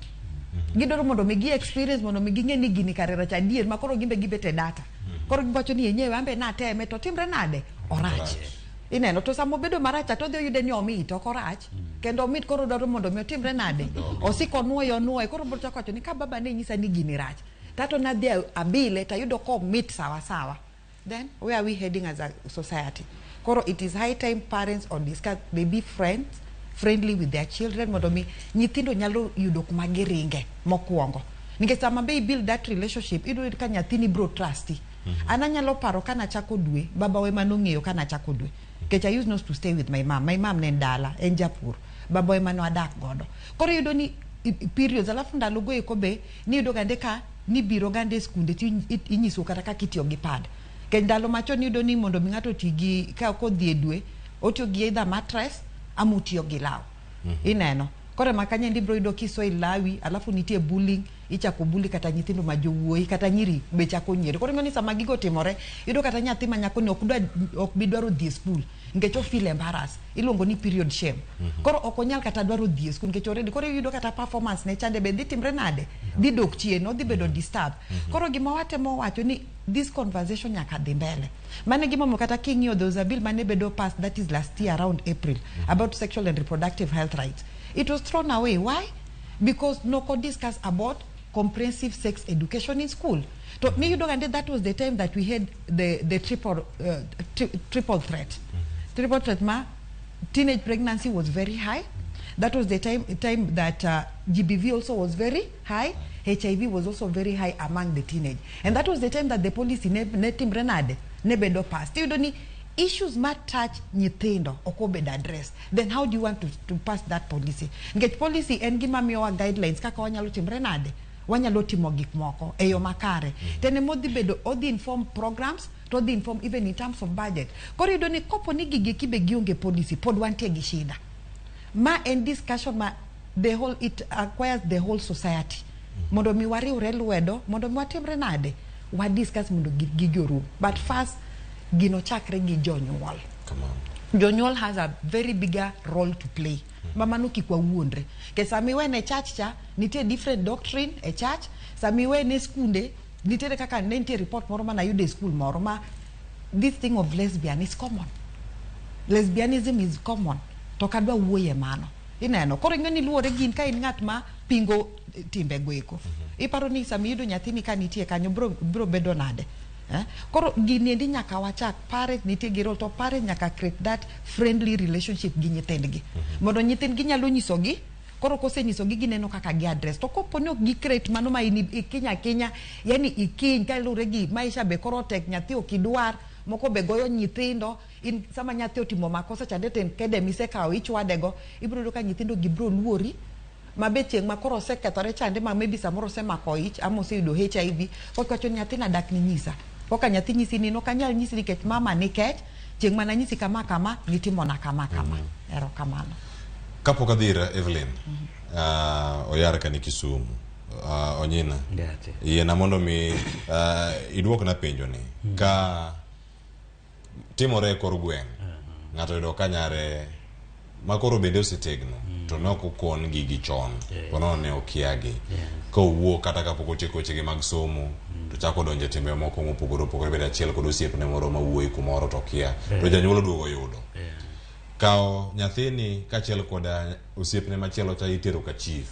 Speaker 15: gidoro mondo mi gi experience mondo mi ging'e ni gini kare rach adier makoro gimbe gibete data koro gibacho ni yenyewe ambe na teme to timre nade orach ineno to samo bedo marach to dhi yude ni omit ok orach kendo omit koro dwaro mondo mi otimre nade osiko nuoyo koro bro chako wacho ni ka baba ne nyisa ni gini rach tato na dhi abile tayudo ko mit sawa then where are we heading as a society? Koro it is high time parents or discuss they be friendly with their children mondo mi nyithindo nyalo yudo kuma giringe mokwongo nikech sama be build that relationship ido ka nyathini bro trusty ananyalo paro kana chako dwe baba we manong'eyo kana chako dwe kech I used not to stay with my mom ne ndala en japur baba we mano adak godo koro yudo ni periods alafu ndalo go eko be ni yudo gande ka ni biro gande skunde ti inyiso kata ka kitiyo gi pad ke ndalo machon yudo ni mondo mi ng'ato tigi ka kodhi e dwe otiyo gi either mattress amutiyo gi law ineno kore makanya ndi bro yudo kiso ilawi alafu nitie bullying ichako bully kata nyithindo ma jowuoyi kata nyiri be chako nyiero koro ngoni sama gigo timore yudo kata nyathi ma nyako ni ok bi dwaro dhi school nikech o feel embarrass iluongo ni period shame koro ok onyal kata dwaro dhi school nikech already koro yudo kata performance ne chande be dhi timre nade dhi dok chien no dhi bedo disturb koro gima watemo wacho ni this conversation nyaka dhi mbele mane gima kata king'io there was a bill mane bedo passed that is last year around April about sexual and reproductive health rights. It was thrown away. Why? Because no could discuss about comprehensive sex education in school. So me, you know, and that was the time that we had the triple threat. Triple threat, teenage pregnancy was very high. That was the time that GBV also was very high. HIV was also very high among the teenage. And that was the time that the police in Netim Renade, Nebedo passed. You don't need issues might touch nyithindo okobed address. Then how do you want to pass that policy? Get policy and give me our guidelines kaka wanyalo timre nade. Wanyalo timo gik moko eyo makare. Tene modi bedo odi inform programs, to the inform even in terms of budget. Kori doni kopo ni gigi kibe gionge policy pod wantie gishida. Ma and discussion the whole it acquires the whole society. Mondo mi wari urelwedo, mondo mi watimre nade. Wa discuss mondo gigi room. But first gino chakre gi jonyuol.
Speaker 9: Come on.
Speaker 15: Jonyuol has a very bigger role to play. Mama nuki kwa uondre. Ke samiwe ne church cha, nitie different doctrine e church. Samiwe ne skunde, nitie kaka nenti report moroma na yude school moroma. This thing of lesbian is common. Lesbianism is common. Tokadwa uoye mano. Ineno. Koro ngani luore gin ka in ngat ma pingo timbe gweko. Iparo ni samiyudo nyathini ka nitie kanyo bro bedo nade. Koro gini ndi nyaka wachak parents nitie giro to parents nyaka create that friendly relationship gi nyithindgi. Mondo nyithindgi nyalo nyisogi, koro kose nyisogi gineno kaka gi address. To koponi ok gi create mano ma ini Kenya, yani ikiny ka lure gi maisha be koro tek nyathi okidwar, moko be goyo nyithindo, in sama nyathi otimo makosa chandeten kede mise kawo ichwadego, ibro do ka nyithindo gibro luori. Mabeche makoro sekethore chande ma maybe samoro semako ich amose yudo HIV, kokacho nyathi na dak ni nyisa. Koka nyathi nyisi ni no kanyal nyisi nikech mama nikech chieng' mana nyisi kama nitimo na kama. Ero kamano.
Speaker 9: Kapok adhira Evelyn, oyar ka ni Kisumu, onyina. Yiena mondo mi iduok na penjo ni. Ka timore kor gweng', ng'ato yudo kanyare makoro bende osetegno, to noko kon gigi chon, pono ne okiagi. Ka owuok kata kapok otieko wechegi mag somo, to chako donje timbe moko mopogore bed achiel kod osiepne moro ma wuoyi kumoro to kia. To janyuol duogo yudo. Kao nyathini kachiel kod osiepne machielo cha itero ka chief.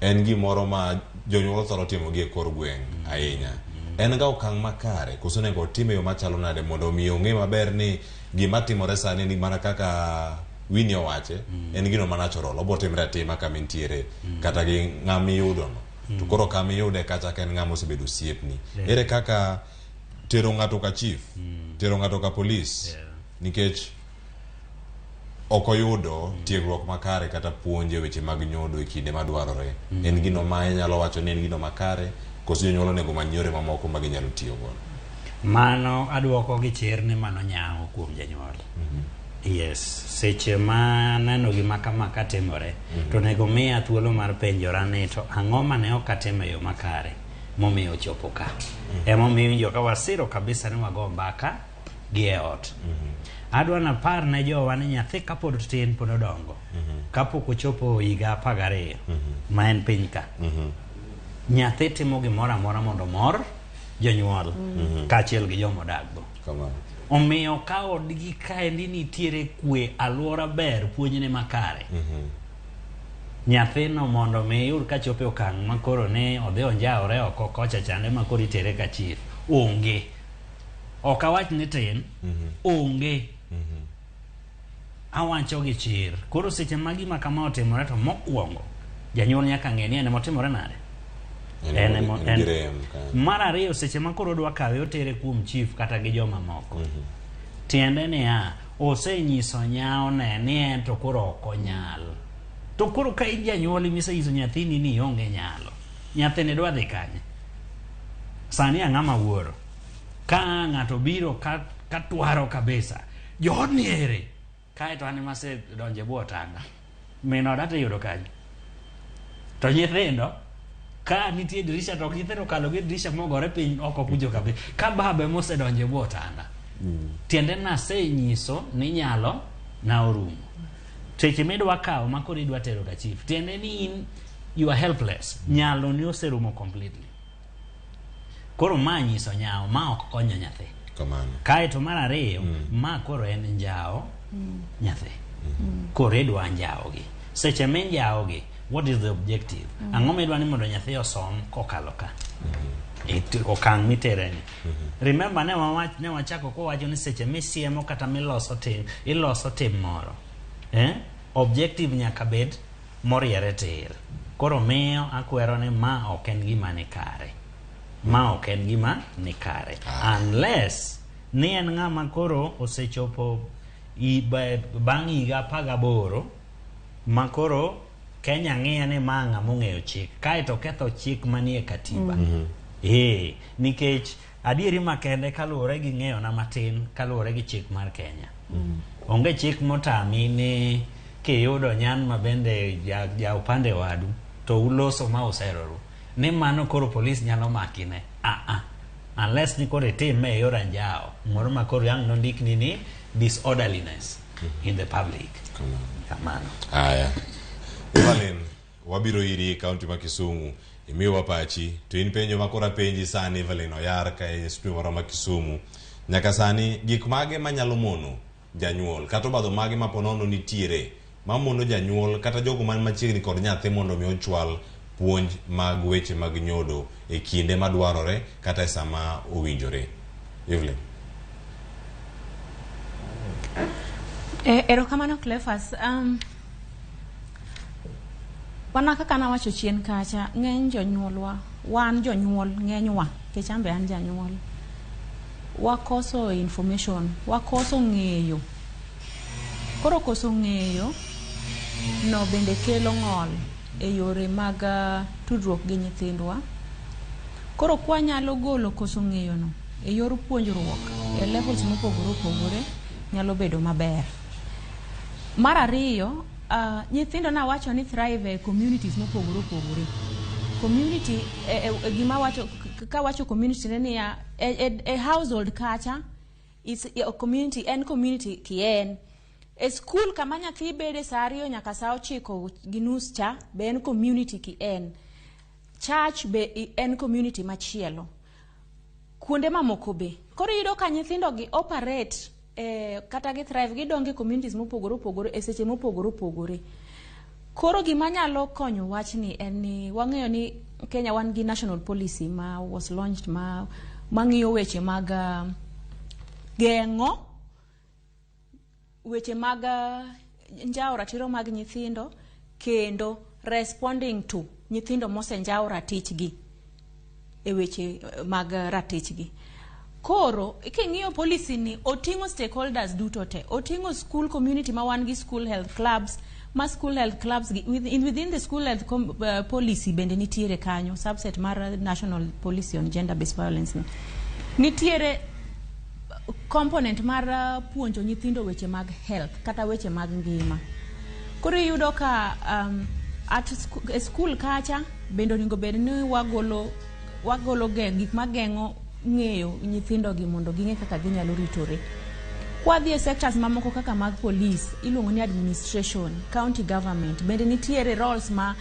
Speaker 9: En gimoro ma jonyuol thoro timo gi e kor gweng' ahinya. En ga okang' makare, koso nego time yo machalo nade mondo mi ong'e maber ni gima timore sani ni mana kaka Winnie owache, en gino ma natural, obo timre atima kama intiere, kata gi ng'ami yudo no. To koro kama iyude kata ka en ng'ama osebedo osiepni. Ere kaka tero ng'ato ka chief, tero ng'ato ka police, nikech ok oyudo tiegruok makare kata puonje weche mag nyodo e kinde madwarore. En gino ma inyalo wacho ni en gino makare, koso jonyuol onego many yore mamoko ma ginyalo tiyo godo.
Speaker 11: Mano aduoko gi chir ni mano nyawo kuom janyuol. Yes, seche ma neno gima kama katimore, to nego miya thuolo mar penjora ni to ang'o mane ok atimo e yo makare momiyo chopo ka. Emomiyo winjo ka wasiro kabisa ni wago mbaka gi e ot. Adwa na par ne jowa ni nyathi kapod tin pod odongo, kapok ochopo higa 12 ma en piny ka, nyathi timo gimoro amora mondo mor jonyuol kaachiel gi joma odaggo. Omiyo ka odgi kaendi nitiere kwe, alwora ber, puonjne makare, nyathino mondo mi yud ka chopo okang' makoro ne odhi onjaore oko kocha chande makoro itere ka chief, onge. Ok awach ni tin, onge. Awacho gi chir. Koro seche ma gima kama otimore to mokwongo janyuol nyaka ng'e ni en motimore nade. Mar ariyo seche ma koro dwa kawe otere kuom chief kata gi joma moko, tiende ni osenyiso nyaone ni en to koro ok onyal. To koro ka in janyuol misenyiso nyathini ni onge nyalo, nyathini dwa dhi kanye? Sani ang'ama wuoro ka ng'ato biro ka twaro kabisa jood ni ere kae to an mase donje buo tanga min oda to yudo kanye? To nyithindo ka nitie dirisha to nyithindo kalo gi dirisha mogore piny oko kujo kabisa ka babe mose donje buo tanga. Tiende na senyiso ni nyalo na orumo. Seche midwa kawo makoro idwa tero ka chief, tiende ni you are helpless. Nyalo ni oserumo completely. Koro ma nyiso nyawo ma ok konyo nyathi. Kae to mar ariyo ma koro en njao nyathi. Koro idwa njao gi. Seche me njao gi what is the objective? Ang'o midwa ni mondo nyathi osom kokalo ka? Okang' mitere ni. Remember ne wachako kowacho ni seche misiemo kata iloso tim moro. Objective nyaka bed moriere tir. Koro miyo akwero ni ma ok en gima ni kare. Ma ok en gima ni kare. Unless ni en ng'ama koro osechopo bang' higa 18 ma koro Kenya ng'iyo ni ma ng'ama ong'eyo chik. Kaeto ketho chik manie katiba. Nikech adieri makende kaluwore gi ng'eyo na matin kaluwore gi chik mar Kenya. Onge chik motami ni kiyudo nyan mabende ja upande wadu to uloso ma useroru ni mano koro polis nyalo makine. Unless ni koro itime e yor anjao moro ma koro yang nondik ni disorderliness in the public. Kamano.
Speaker 9: Aya. Evelyn, wabiro iri kaunti ma Kisumu. Imiwa pachi, to in penjo makora penji sani Evelyn oyar ka e studio moro ma Kisumu. Nyaka sani gik mage manyalo mono janyuol kata obadho mage maponono nitiere mamono janyuol kata jogo man machiegni kod nyathi mondo mi ochwal puonj mag weche mag nyodo e kinde madwarore kata e sama owinjore. Evelyn.
Speaker 10: Erokamano Cleophas. Wana kaka nawacho chien kacha ng'eny jonyuolwa, wan jonyuol ng'enywa, kechambe an janyuol. Wakoso information, wakoso ng'eyo. Koro koso ng'eyo no bende kelo ng'ol e yore mag tudruok gi nyithindwa. Koro kwa nyalo golo koso ng'eyo no e yor puonjruok e levels mopogore opogore nyalo bedo maber. Mar ariyo, nyithindo na wacho ni thrive e communities mopogore opogore. Community gima wacho ka wacho community ne ya a household kacha is a community and community kien. A school kama nyathi bede saa 2 nyaka saa 9 gi nus cha be en community kien. Church be en community machielo. Kuonde mamoko be. Koro yudo ka nyithindo gi operate kata gi thrive gi donge communities mopogore opogore e seche mopogore opogore. Koro gima nyalo konyo wachni en ni wang'eyo ni Kenya wan gi national policy ma was launched ma ng'iyo weche mag geng'o weche mag njao ratiro mag nyithindo kendo responding to nyithindo mosenjao ratichgi e weche mag ratichgi. Koro king'iyo policy ni oting'o stakeholders duto te, oting'o school community ma wan gi school health clubs, ma school health clubs within the school health policy bende nitiere kanyo subset mar national policy on gender based violence nitiere component mar puonjo nyithindo weche mag health kata weche mag ngima. Koro yudo ka at school kacha bende onego bed ni wagolo gik mageng'o ng'eyo nyithindo gi mondo ging'e kaka ginyalo ritore. Kwa dhie sectors mamoko kaka mag police, iluongo ni administration, county government, bende nitiere roles ma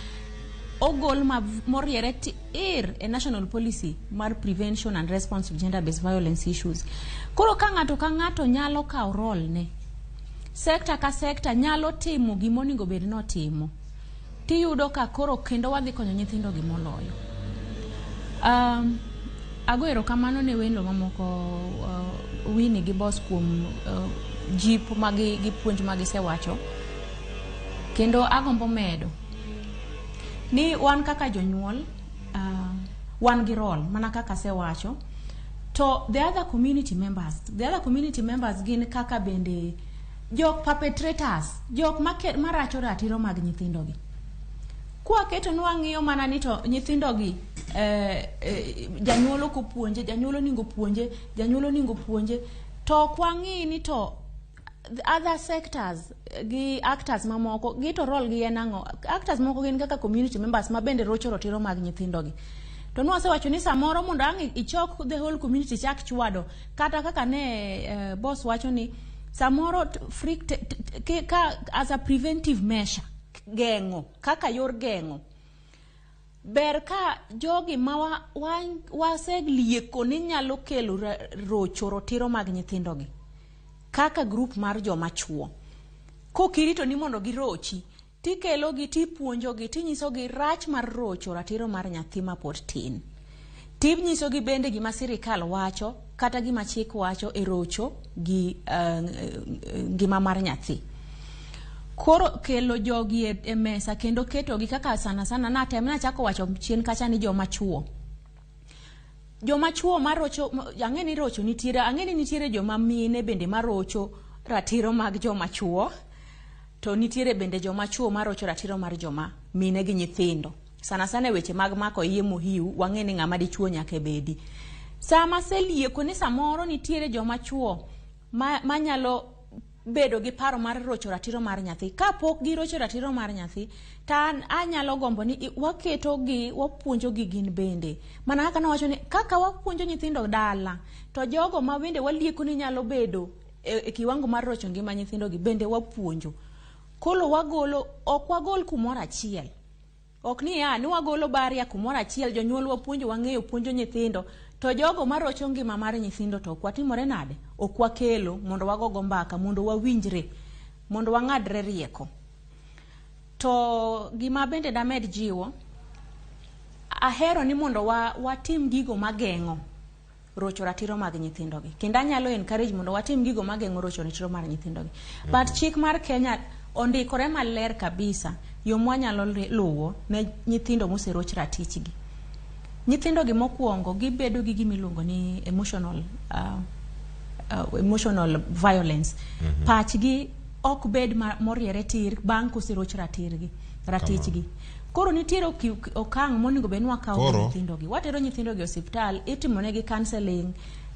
Speaker 10: ogol moriere a national policy mar prevention and response to gender based violence issues. Koro ka ng'ato nyalo kawo role ne, sector ka sector nyalo timo gimonego bed no timo, tiyudo ka koro kendo wadhi konyo nyithindo gi moloyo. Ago erokamano ne welo mamoko Winnie gi boss kuom jip magi gi puonj magi sewacho. Kendo agombo medo ni wan kaka jonyuol wan gi role mana kaka sewacho. To the other community members gin kaka bende jok perpetrators, jok maracho ratiro mag nyithindo gi. Kwa keto nwang'iyo mana ni to nyithindo gi janyuolo kopuonje, janyuolo ningo puonje, to kwang'i ni to other sectors gi actors mamoko gi to role gi en ang'o. Actors moko gin kaka community members ma bende rocho ratiro mag nyithindo gi. To nwasewacho ni samoro mondo ang' ichok the whole community chak chwado, kata kaka ne boss wacho ni samoro as a preventive measure, geng'o kaka yor geng'o ber ka jogi ma waselieko ni nyalo kelo rocho ratiro mag nyithindo gi kaka group mar joma chuo kokirito ni mondo girochi tikelo gi tipuonjo gi tinyiso gi rach mar rocho ratiro mar nyathi ma pod tin. Tinyiso gi bende gima sirikal wacho kata gima chik wacho e rocho gi ngima mar nyathi. Koro kelo jogi e mesa kendo keto gi kaka sana na tem na chako wacho chien kacha ni joma chuo. Joma chuo marocho ang'eni rocho nitiere, ang'eni nitiere joma mine bende marocho ratiro mag joma chuo, to nitiere bende joma chuo marocho ratiro mar joma mine gi nyithindo. Sana weche mag mako iye mohiu wang'eni ng'ama dichuo nyaka bedi. Sama selieko ni samoro nitiere joma chuo manyalo bedo gi paro mar rocho ratiro mar nyathi. Kapok girocho ratiro mar nyathi, tan anyalo gombo ni waketo gi, wapuonjo gi gin bende. Mana kaka nawacho ni kaka wapuonjo nyithindo dala, to jogo ma bende walieko ni nyalo bedo e kiwango mar rocho ngima nyithindo gi bende wapuonjo. Kolo wagolo, ok wagol kumoro achiel. Ok ni ni wagolo baria kumoro achiel, jonyuol wapuonjo wang'eyo puonjo nyithindo, to jogo marocho ngima mar nyithindo to kwatimore nade? Ok wakelo mondo wagogo mbaka, mondo wawinjre, mondo wang'adre rieko. To gima bende damed jiwo, ahero ni mondo watim gigo mageng'o rocho ratiro mag nyithindo gi. Kendo anyalo encourage mondo watim gigo mageng'o rocho ratiro mar nyithindo gi. But chik mar Kenya ondikore maler kabisa yo mwanyalo luwo ne nyithindo moseroch ratich gi. Nyithindo gi mokwongo gibedo gi gimiluongo ni emotional violence. Pach gi ok bed moriere tir bang' koseroch ratich gi. Koro nitiere okang' monego bed ni wakawo nyithindo gi. Watero nyithindo gi osiptal, itimone gi counseling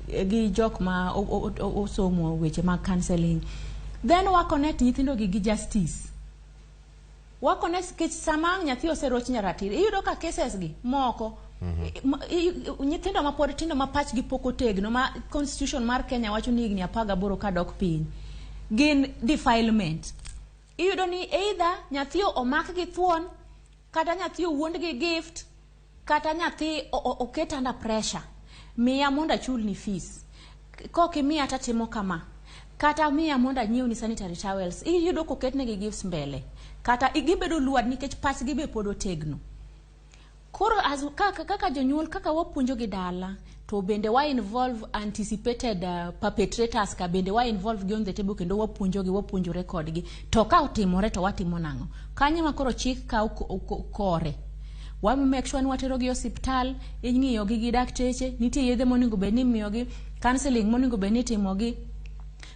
Speaker 10: gi jok ma osomo weche mag counseling. Then connect nyithindo gi justice. Connect kech sama nyathi oseroch nyaratiro. Iyudo ka cases gi moko nyithindo ma pod tindo ma pach gi poko tegno ma constitution mar Kenya wacho ni higni 18 kadok piny gin defilement. Iyudo ni either nyathi omak gi thuon, kata nyathi owuond gi gift, kata nyathi oket under pressure. Miya mondo achul ni fees. Koki miya tatimo kama. Kata miya mondo anyiew ni sanitary towels. Iyudo koket ne gi gifts mbele. Kata gibedo luad nikech pach gi be pod otegno. Koro kaka jonyuol kaka wapuonjo gi dala, to bende wa involve anticipated perpetrators ka bende wa involve gi on the table kendo wapuonjo record gi. To ka otimore to watimo nang'o? Kanye ma koro chik ka kore. Wa make sure ni watero gi hospital, ing'iyo gi dakteche, nitie yedhe monego bed ni imiyo gi, counseling monego bed ni itimo gi.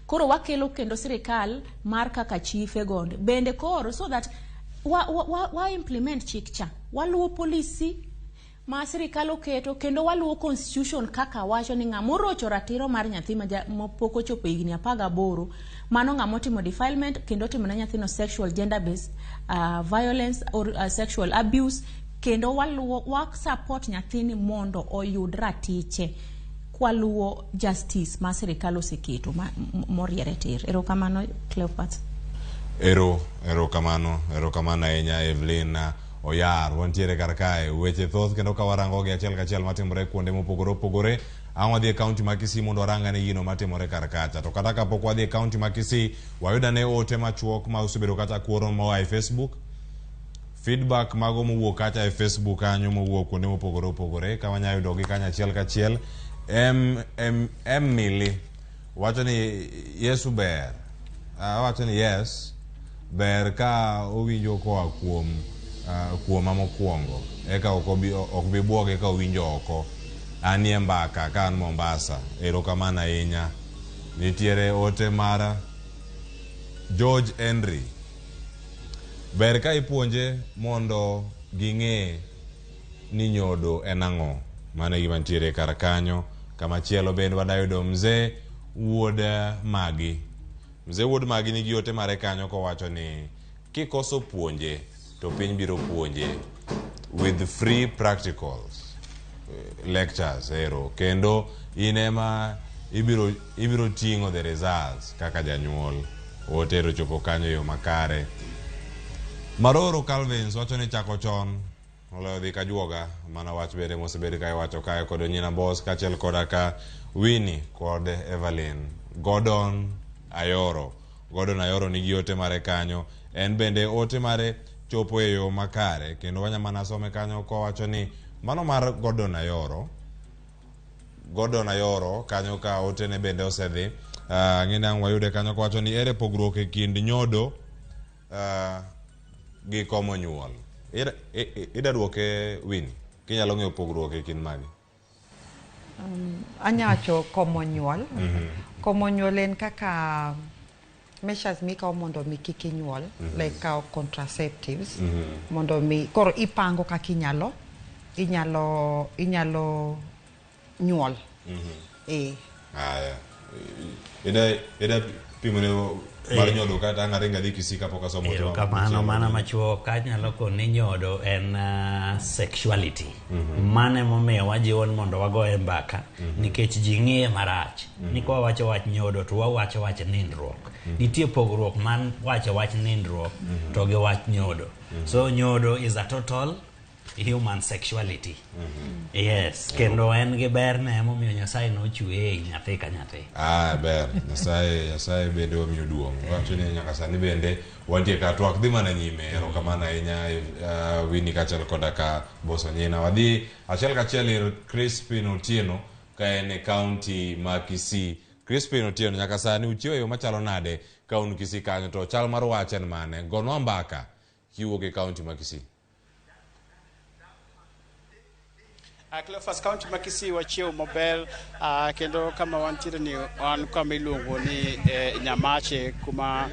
Speaker 10: Koro wakelo kendo sirikal mar kaka chife gonde. Bende koro so that wa implement chik cha. Waluwo polisi ma sirikal oketo kendo waluwo constitution kaka wacho ni ng'ama orocho ratiro mar nyathi ma pok ochopo higni 18 mano ng'ama otimo defilement kendo timo ne nyathino sexual gender based violence or sexual abuse, kendo wa support nyathini mondo oyud ratiche kwaluwo justice ma sirikal oseketo moriere tir. Erokamano Cleopat. Erokamano ahinya Evelyn Oyar. Wantiere kar kae weche thoth kendo ka warango gi achiel kachiel matimore kuonde mopogore opogore. Ang' wadhi e kaunti ma Kisii mondo waranga ne gino matimore kar kacha. To kata kapok wadhi e kaunti ma Kisii, wayuda ne ote machuok ma osebedo kata kuoro moa e Facebook. Feedback mago mowuok kacha e Facebook kanyo mowuok kuonde mopogore opogore. Ka wanya yudo gi kanyo achiel kachiel. Emily wacho ni Yesu ber. Wacho ni yes ber ka owinjo koa kuoma mokwongo. Eka ok bi buoge ka owinjo oko. Anie mbaka ka an Mombasa. Erokamano ahinya. Nitiere ote mara George Henry. Ber ka ipuonje mondo ging'e ni nyodo en ang'o. Mano gima nitiere kar kanyo. Kamachielo bende wadayudo mzee wuod Magi. Mzee wuod Magi nigi ote mare kanyo kowacho ni kikoso puonje to piny biro puonje with free practicals lectures kendo inema ibiro ting'o the results kaka janyuol. Otero chopo kanyo yo makare. Maroro Calvins wacho ni chako chon oloyo dhi ka juoga. Mana wach bende mosebedo ka iwacho kae kod nyina boss kachiel koda ka Winnie kod Evelyn. Gordon Ayoro nigi ote mare kanyo.
Speaker 9: en bende ote mare chopo e yo makare kendo wanyamana some kanyo kowacho ni mano mar Gordon Ayoro kanyo ka ote ne bende osedhi ng'eni ang' wayude kanyo kowacho ni ere pogruok e kind nyodo gi komo nyuol. Ida duoke Winnie kinyalo ng'eyo pogruok e kind magi.
Speaker 15: Anyacho komo nyuol. Komo nyuol en kaka measures mikawo mondo mi kik inyuol, like kao contraceptives, mondo mi koro ipango kaka inyalo nyuol.
Speaker 9: Ida pimone mar nyodo kata ng'aringa dhi kisika poka somo to
Speaker 11: kamano mana machuo kanyalo kone nyodo en sexuality. Mane momiyo wajiwon mondo wagoye mbaka nikech ji ng'iye marach ni kwa wacho wach nyodo to wawacho wach nindruok. Nitie pogruok man wacho wach nindruok to gi wach nyodo. So nyodo is a total human sexuality. Yes, kendo en gi berne momiyo Nyasaye nochwe nyathi ka nyathi.
Speaker 9: Ber. Nyasaye bende omiyo duong'. Wacho ni nyaka sani bende wantie ka twak dhi mana nyime. Erokamano ahinya Winnie kaachiel koda ka boso nyina. Wadhi achiel kachiel ir Crispin Otieno ka en e kaunti ma Kisii. Crispin Otieno, nyaka sani uchiwo yo machalo nade kaun Kisii kanyo to chal mar wach en mane? Gonwa mbaka kiwuok e kaunti ma Kisii.
Speaker 2: Cleophas County ma Kisii wachiew maber kendo kama wantiere ni wan kama iluongo ni Nyamache kuma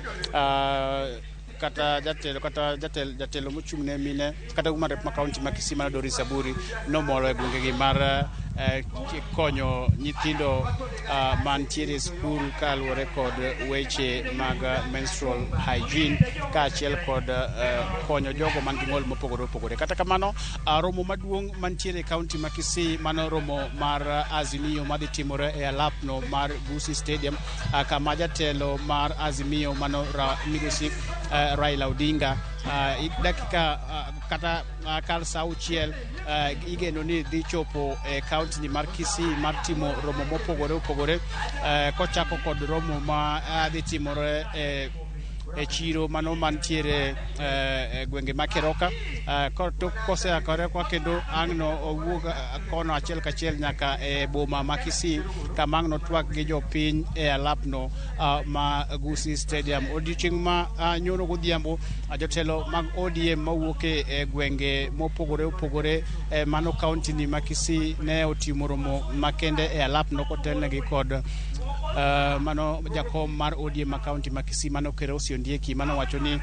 Speaker 2: kata jatelo mochung'ne mine kata kuma rep ma kaunti ma Kisii mana Doris Aburi nomoro e gwengegi mar konyo nyithindo mantiere e skul kaluwore kod weche mag menstrual hygiene kaachiel kod konyo jogo man gi ng'ol mopogore opogore. Kata kamano romo maduong' mantiere e kaunti ma Kisii mano romo mar Azimio madhi timore e alapno mar Gusii Stadium kama jatelo mar Azimio mano migosi Raila Odinga dakika kata kal sa auchiel igeno ni dhi chopo e kaunti ni mar Kisii mar timo romo mopogore opogore kochako kod romo ma dhi timore e chiro mano mantiere gwenge ma Keroka koseakore kwa kendo ang'no owuok kono achiel kachiel nyaka e boma ma Kisii kama ang'no twak gi jopiny e alapno ma Gusii Stadium. Odiochieng' ma nyono godhiambo jotelo mag ODM mawuok e gwenge mopogore opogore mano kaunti ni ma Kisii ne otimo romo makende e alapno kotelnegi kod mano jakom mar ODM ma kaunti ma Kisii mano Kerosi Ondieki mano wacho ni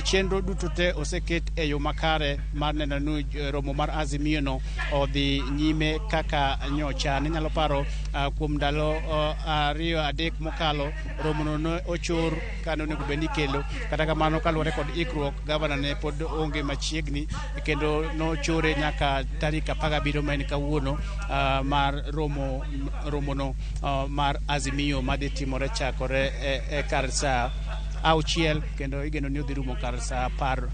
Speaker 2: chenro duto te oseket e yo makare mar neno ni romo mar Azimio no odhi nyime kaka nyocha. Inyalo paro kuom ndalo 2-3 mokalo romo no ochor kano onego bed ni kelo, kata kamano kaluwore kod ikruok gavana ne pod onge machiegni kendo nochore nyaka tarik 17 ma en kawuono mar romo no mar Azimio madhi timore chakore e kar saa auchiel kendo igeno ni odhi rumo kar saa 10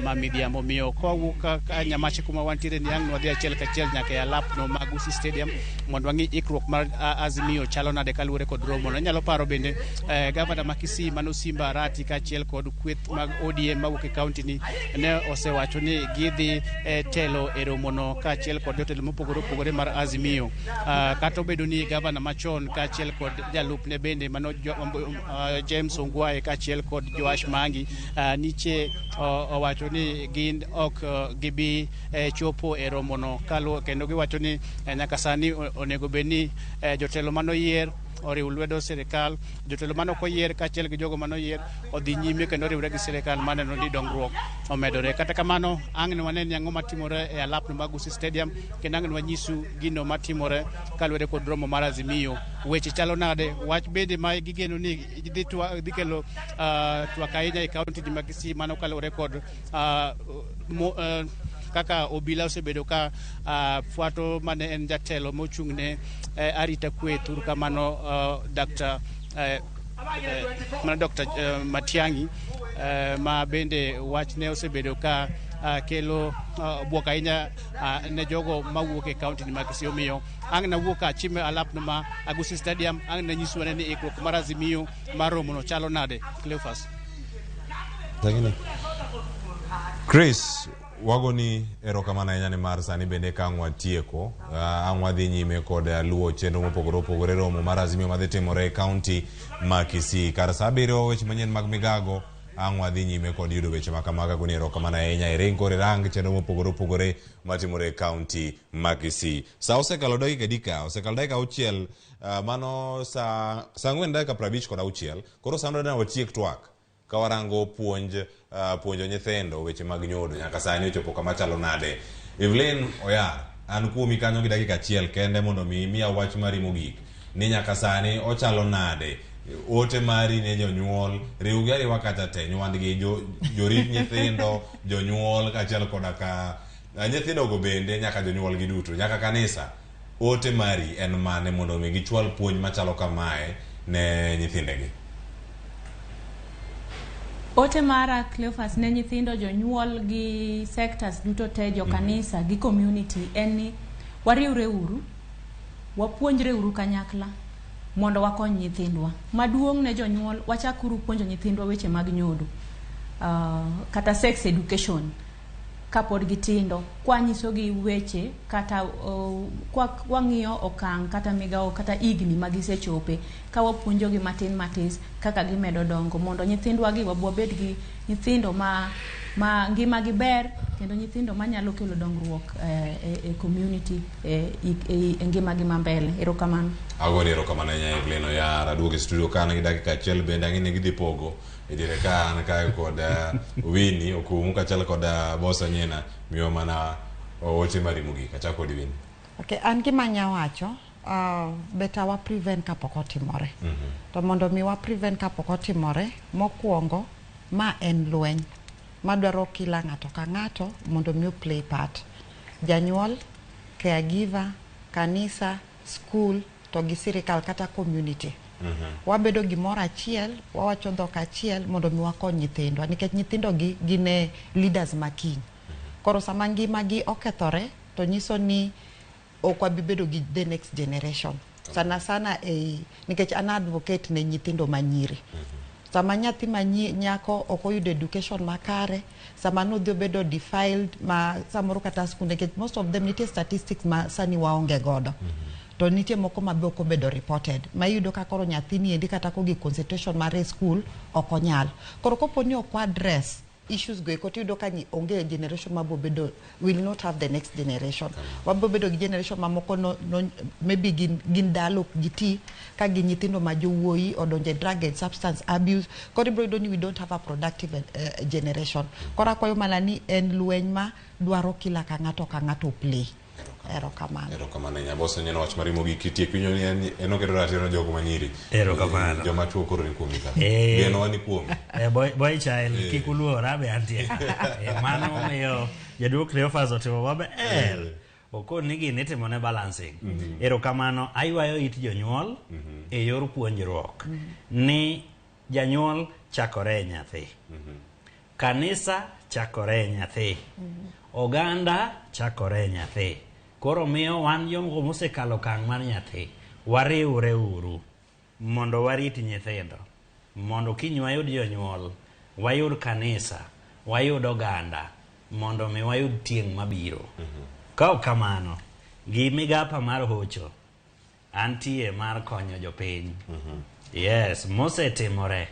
Speaker 2: ma midhiambo. Miyo kowuok Nyamache kuma wantiere ni ang' wadhi achiel kachiel nyaka e alapno mag Gusii Stadium mondo wang'i ikruok mar Azimio chalo nade kaluwore kod romo no. Inyalo paro bende gavana ma Kisii mano Simba Arati kaachiel kod kweth mag ODM mawuok e kaunti ni ne osewacho ni gidhi telo e romo no kaachiel kod jotelo mopogore opogore mar Azimio. Kata obedo ni gavana machon kaachiel kod jalupne bende mano James Ongwae kaachiel kod Joash Mangi niche owacho ni gin ok gibi chopo e romo no kendo giwacho ni nyaka sani onego bed ni jotelo manoyier oriw lwedo sirikal, jotelo mano koyier kaachiel gi jogo manoyier odhi nyime kendo riwre gi sirikal maneno ni dongruok omedore. Kata kamano ang' waneni ang'o matimore e alapno mag Gusii Stadium kendo ang' wanyisu gino matimore kaluwore kod romo mar Azimio. Weche chalo nade, wach bende ma gigeno ni dhi kelo twak ahinya e kaunti ma Kisii mano kaluwore kod kaka obila osebedo ka fuato mane en jatelo mochung'ne arita kwe thur kamano Dr. Matiang'i ma bende wachne osebedo ka kelo buok ahinya ne jogo mawuok e kaunti ma Kisii. Omiyo ang' nawuok achime alapno ma Gusii Stadium ang' nanyiswane ni ikruok mar Azimio mar romo no chalo nade. Cleophas.
Speaker 9: Tangini. Chris, wagoni erokamana ahinya ni mar sani bende ka ang'wa tieko ang'wa dhi nyime kod luwo chenro mopogore opogore romo mar azimio madhi timore e kaunti ma Kisii. Kar sa 7 weche manyien mag migago ang'wa dhi nyime kod yudo weche makamaga goni erokamana ahinya e ring kore rang chenro mopogore opogore matimore e kaunti ma Kisii. Sa osekalo dakika 6 mano sa 4:56 koro sano na watiek twak ka warango puonjo nyithindo weche mag nyodo nyaka sani ochopo kama chalo nade. Evelyn Oyar, an kuomi kanyo gi dakika 1 kende mondo miya wach mari mogik ni nyaka sani ochalo nade ote mari ne jonyuol riwgi ariwa kata te nywandgi jorit nyithindo jonyuol kaachiel koda ka nyithindo go bende nyaka jonyuol gi duto nyaka kanisa ote mari en mane mondo mi gichwal puonj machalo kamae ne nyithindegi.
Speaker 10: Ote mara Cleophas ne nyithindo jonyuol gi sectors duto te jo kanisa gi community en wariwre uru wapuonjre uru kanyakla mondo wakony nyithindwa. Maduong' ne jonyuol wachakuru puonjo nyithindwa weche mag nyodo kata sex education kapod gitindo kwanyisogi weche kata wang'iyo okang' kata migao kata igni magisechope ka wapuonjogi matin matis kaka gimedo dongo mondo nyithindwa gi wabed gi nyithindo ma ngima gi ber kendo nyithindo manyalo kelo dongruok e community e ngima gi mbele. Erokamano.
Speaker 9: Agoni erokamano nya Evelyn Oyar aduogo studio kana gi dakika 1 bende ang'ini gidhi pogo edire ka an kae kod Winnie okumu kaachiel kod bosa nyena miyo mana oche mari mogik achako kod Winnie.
Speaker 15: Okay, an gima nya wacho beta wa prevent kapok otimore. To mondo mi wa prevent kapok otimore mokwongo ma en lweny madwaro kila ng'ato ka ng'ato mondo mi play part. Janyuol, caregiver, kanisa, school to gi sirikal kata community. Wabedo gimoro achiel, wawacho dhok achiel mondo mi wakony nyithindwa nikech nyithindo gi gine leaders makiny. Koro sama ngima gi okethore to nyiso ni ok wabibedo gi the next generation. Sana nikech an advocate ne nyithindo manyiri. Sama nyathi nyako ok oyudo education makare, sama nodhi obedo defiled ma samoro kata skunde nikech most of them nitie statistics ma sani waonge godo. To nitie moko ma be ok obedo reported ma yudo ka koro nyathini endi kata kogi concentration mar school ok onyal. Koro kopo ni ok address issues go eko tiyudo ka onge generation ma bobedo will not have the next generation. Wabobedo gi generation ma moko no maybe gin dalo giti ka gi nyithindo ma jowuoyi odonje drug and substance abuse. Koro ibro ni we don't have a productive generation. Koro akwayo mana ni en lweny ma dwaro kila ka ng'ato play.
Speaker 9: Erokamano nya bosa nyena wach mari mogik kitiek winyo ni enoketo ratiro jogo manyiri.
Speaker 11: Erokamano.
Speaker 9: Joma chuo koro ni kuomi ka. Geno wani kuomi.
Speaker 11: Boy child kikuluora be antie. Mano momiyo jaduok Cleophas otimo maber. Okon nigi nitimo ne balancing. Erokamano aywayo it jonyuol e yor puonjruok ni janyuol chakore nyathi. Kanisa chakore nyathi. Oganda chakore nyathi. Koro miyo wan jogo mosekalo kang' mar nyathi wariwre uru mondo warit nyithindo mondo kiny wayud jonyuol wayud kanisa wayud oganda mondo mi wayud tieng' mabiro. Ka ok kamano gi migapa mar hocho antie mar konyo jopiny. Yes, mosetimore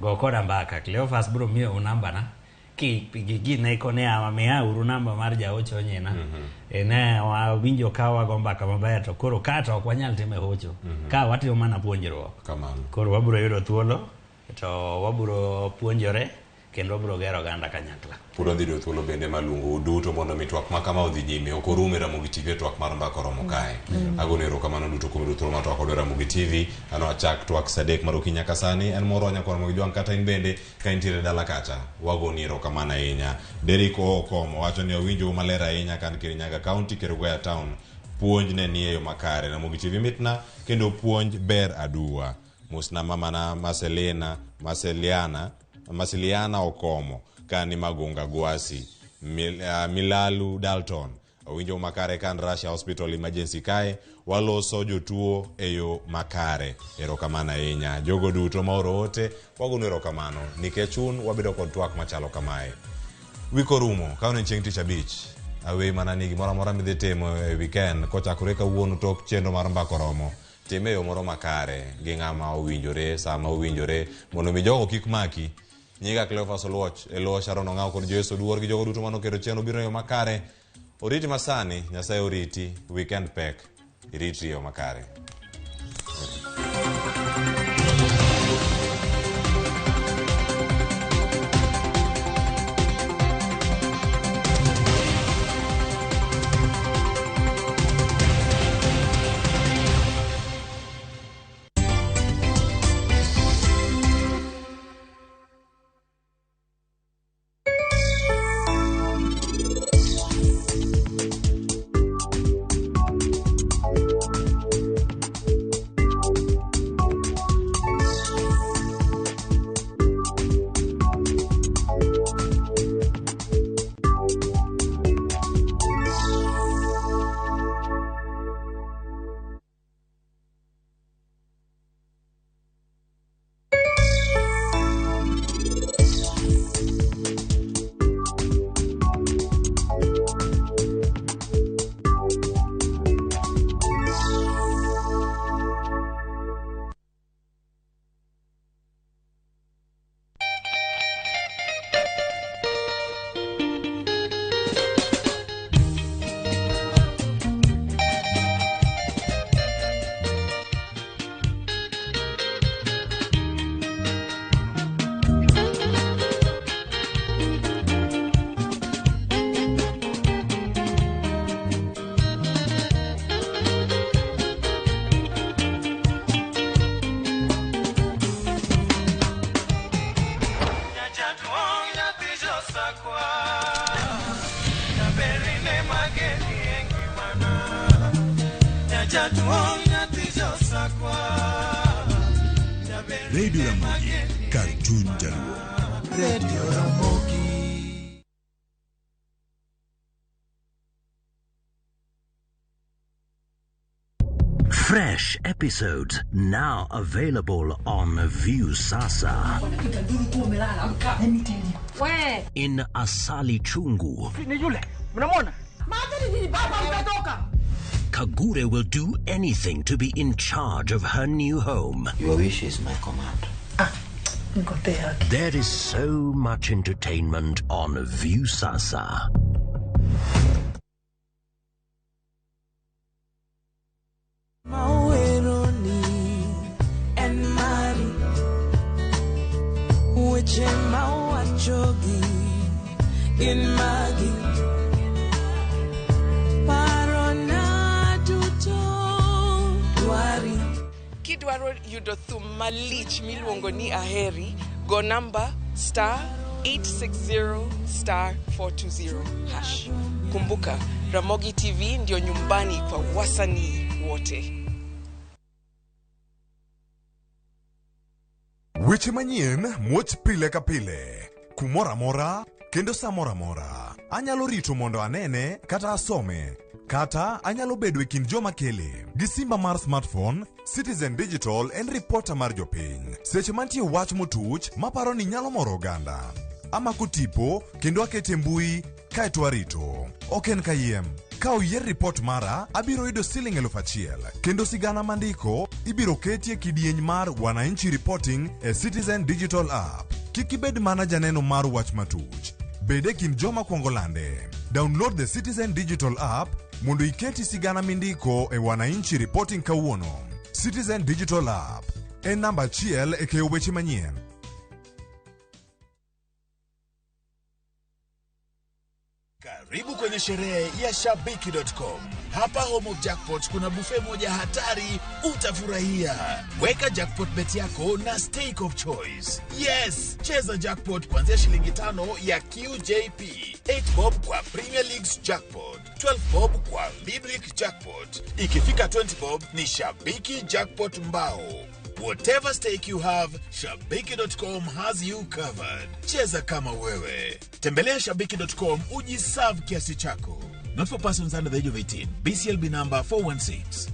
Speaker 11: go koda mbaka Cleophas bro miyo unamba na ki ne kone ama miya uru namba mar jaocho nyena ne winjo ka wago mbaka maber to koro kata ok wanyal time hocho ka watimo mana puonjruok. Koro wabro yudo thuolo to wabro puonjore kendo wabro gero oganda kanyakla.
Speaker 9: Puro dhi do thuolo bende malungo duto mondo mitwak makama odhi nyime ok orume Ramogi TV twak mar mbaka romo kae. Agone erokamano duto kuom thuolo ma twak od Ramogi TV ano achak twak sadek mar okinyi nyaka sani en moro nyaka Ramogi jwang kata in bende ka intiere dala kacha wagoni erokamano ahinya. Derek Okomo wacho ni owinjo maler ahinya kan Kirinyaga County Kerugoya Town puonj ne ni e yo makare. Ramogi TV mitna kendo puonj ber aduwa. Musna mamana Masiliana Okomo kani Magunga Gwasi Milalu Dalton owinjo makare kan Russia Hospital Emergency kae waloso jotuo eyo makare. Erokamano ahinya jogo duto ma oro ote, wagonu erokamano nikech un wabedo kod twak machalo kamae. Wiko rumo kaune chieng' tich abich awe mana ni gimoro amora midhi timo e weekend kochakore kawuono tok chenro mar mbako romo. Time yo moro makare gi ng'ama owinjore sama owinjore mondo mi jogo kik maki. Nyiga Cleophas Oluoch Elo Sharon Ong'aw kod Joyce Oduor gi jogo duto mano kero chenro biro yo makare. Oriti masani Nyasaye oriti weekend pek iriti yo makare.
Speaker 24: Radio Ramogi, Cartoon Jaluo. Radio Ramogi.
Speaker 12: Fresh episodes now available on Viusasa. In Asali Chungu. Kagure will do anything to be in charge of her new home.
Speaker 17: Your wish is my command.
Speaker 12: There is so much entertainment on Viusasa.
Speaker 18: Kidwaro yudo thum malich miluongo ni aheri, go number *860 *420#. Kumbuka, Ramogi TV ndio nyumbani kwa wasanii wote.
Speaker 24: Weche manyien muoch pile ka pile. Kumora mora kendo samora mora. Anyalo rito mondo anene kata asome. Kata anyalo bedo e kind joma kele. Gi simba mar smartphone, Citizen Digital en reporter mar jopiny. Seche mantie wach motuch maparo ni nyalo moro oganda. Ama kutipo kendo akete mbui kaeto arito. Oken kayiem. Ka oyier report mara, abiro yudo $1,000. Kendo sigana mandiko, ibiro ketie kidieny mar Wananchi Reporting e Citizen Digital App. Kikibed mana janeno mar wach matuch. Bede kin joma kuongo lande. Download the Citizen Digital App mondo iketi sigana mindiko e Wananchi Reporting kawuono. Citizen Digital App. En namba achiel e keyo weche manyien.
Speaker 19: Karibu kwenye sherehe ya Shabiki.com. Hapa home of jackpot kuna buffet moja hatari utafurahia. Weka jackpot bet yako na stake of choice. Yes, cheza jackpot kuanzia shilingi 5 ya QJP. 8 bob kwa Premier League's jackpot. 12 bob kwa Midweek jackpot. Ikifika 20 bob ni Shabiki jackpot mbao. Whatever stake you have, Shabiki.com has you covered. Cheza kama wewe. Tembelea Shabiki.com ujiserve kiasi chako. Not for persons under the age of 18. BCLB number 416.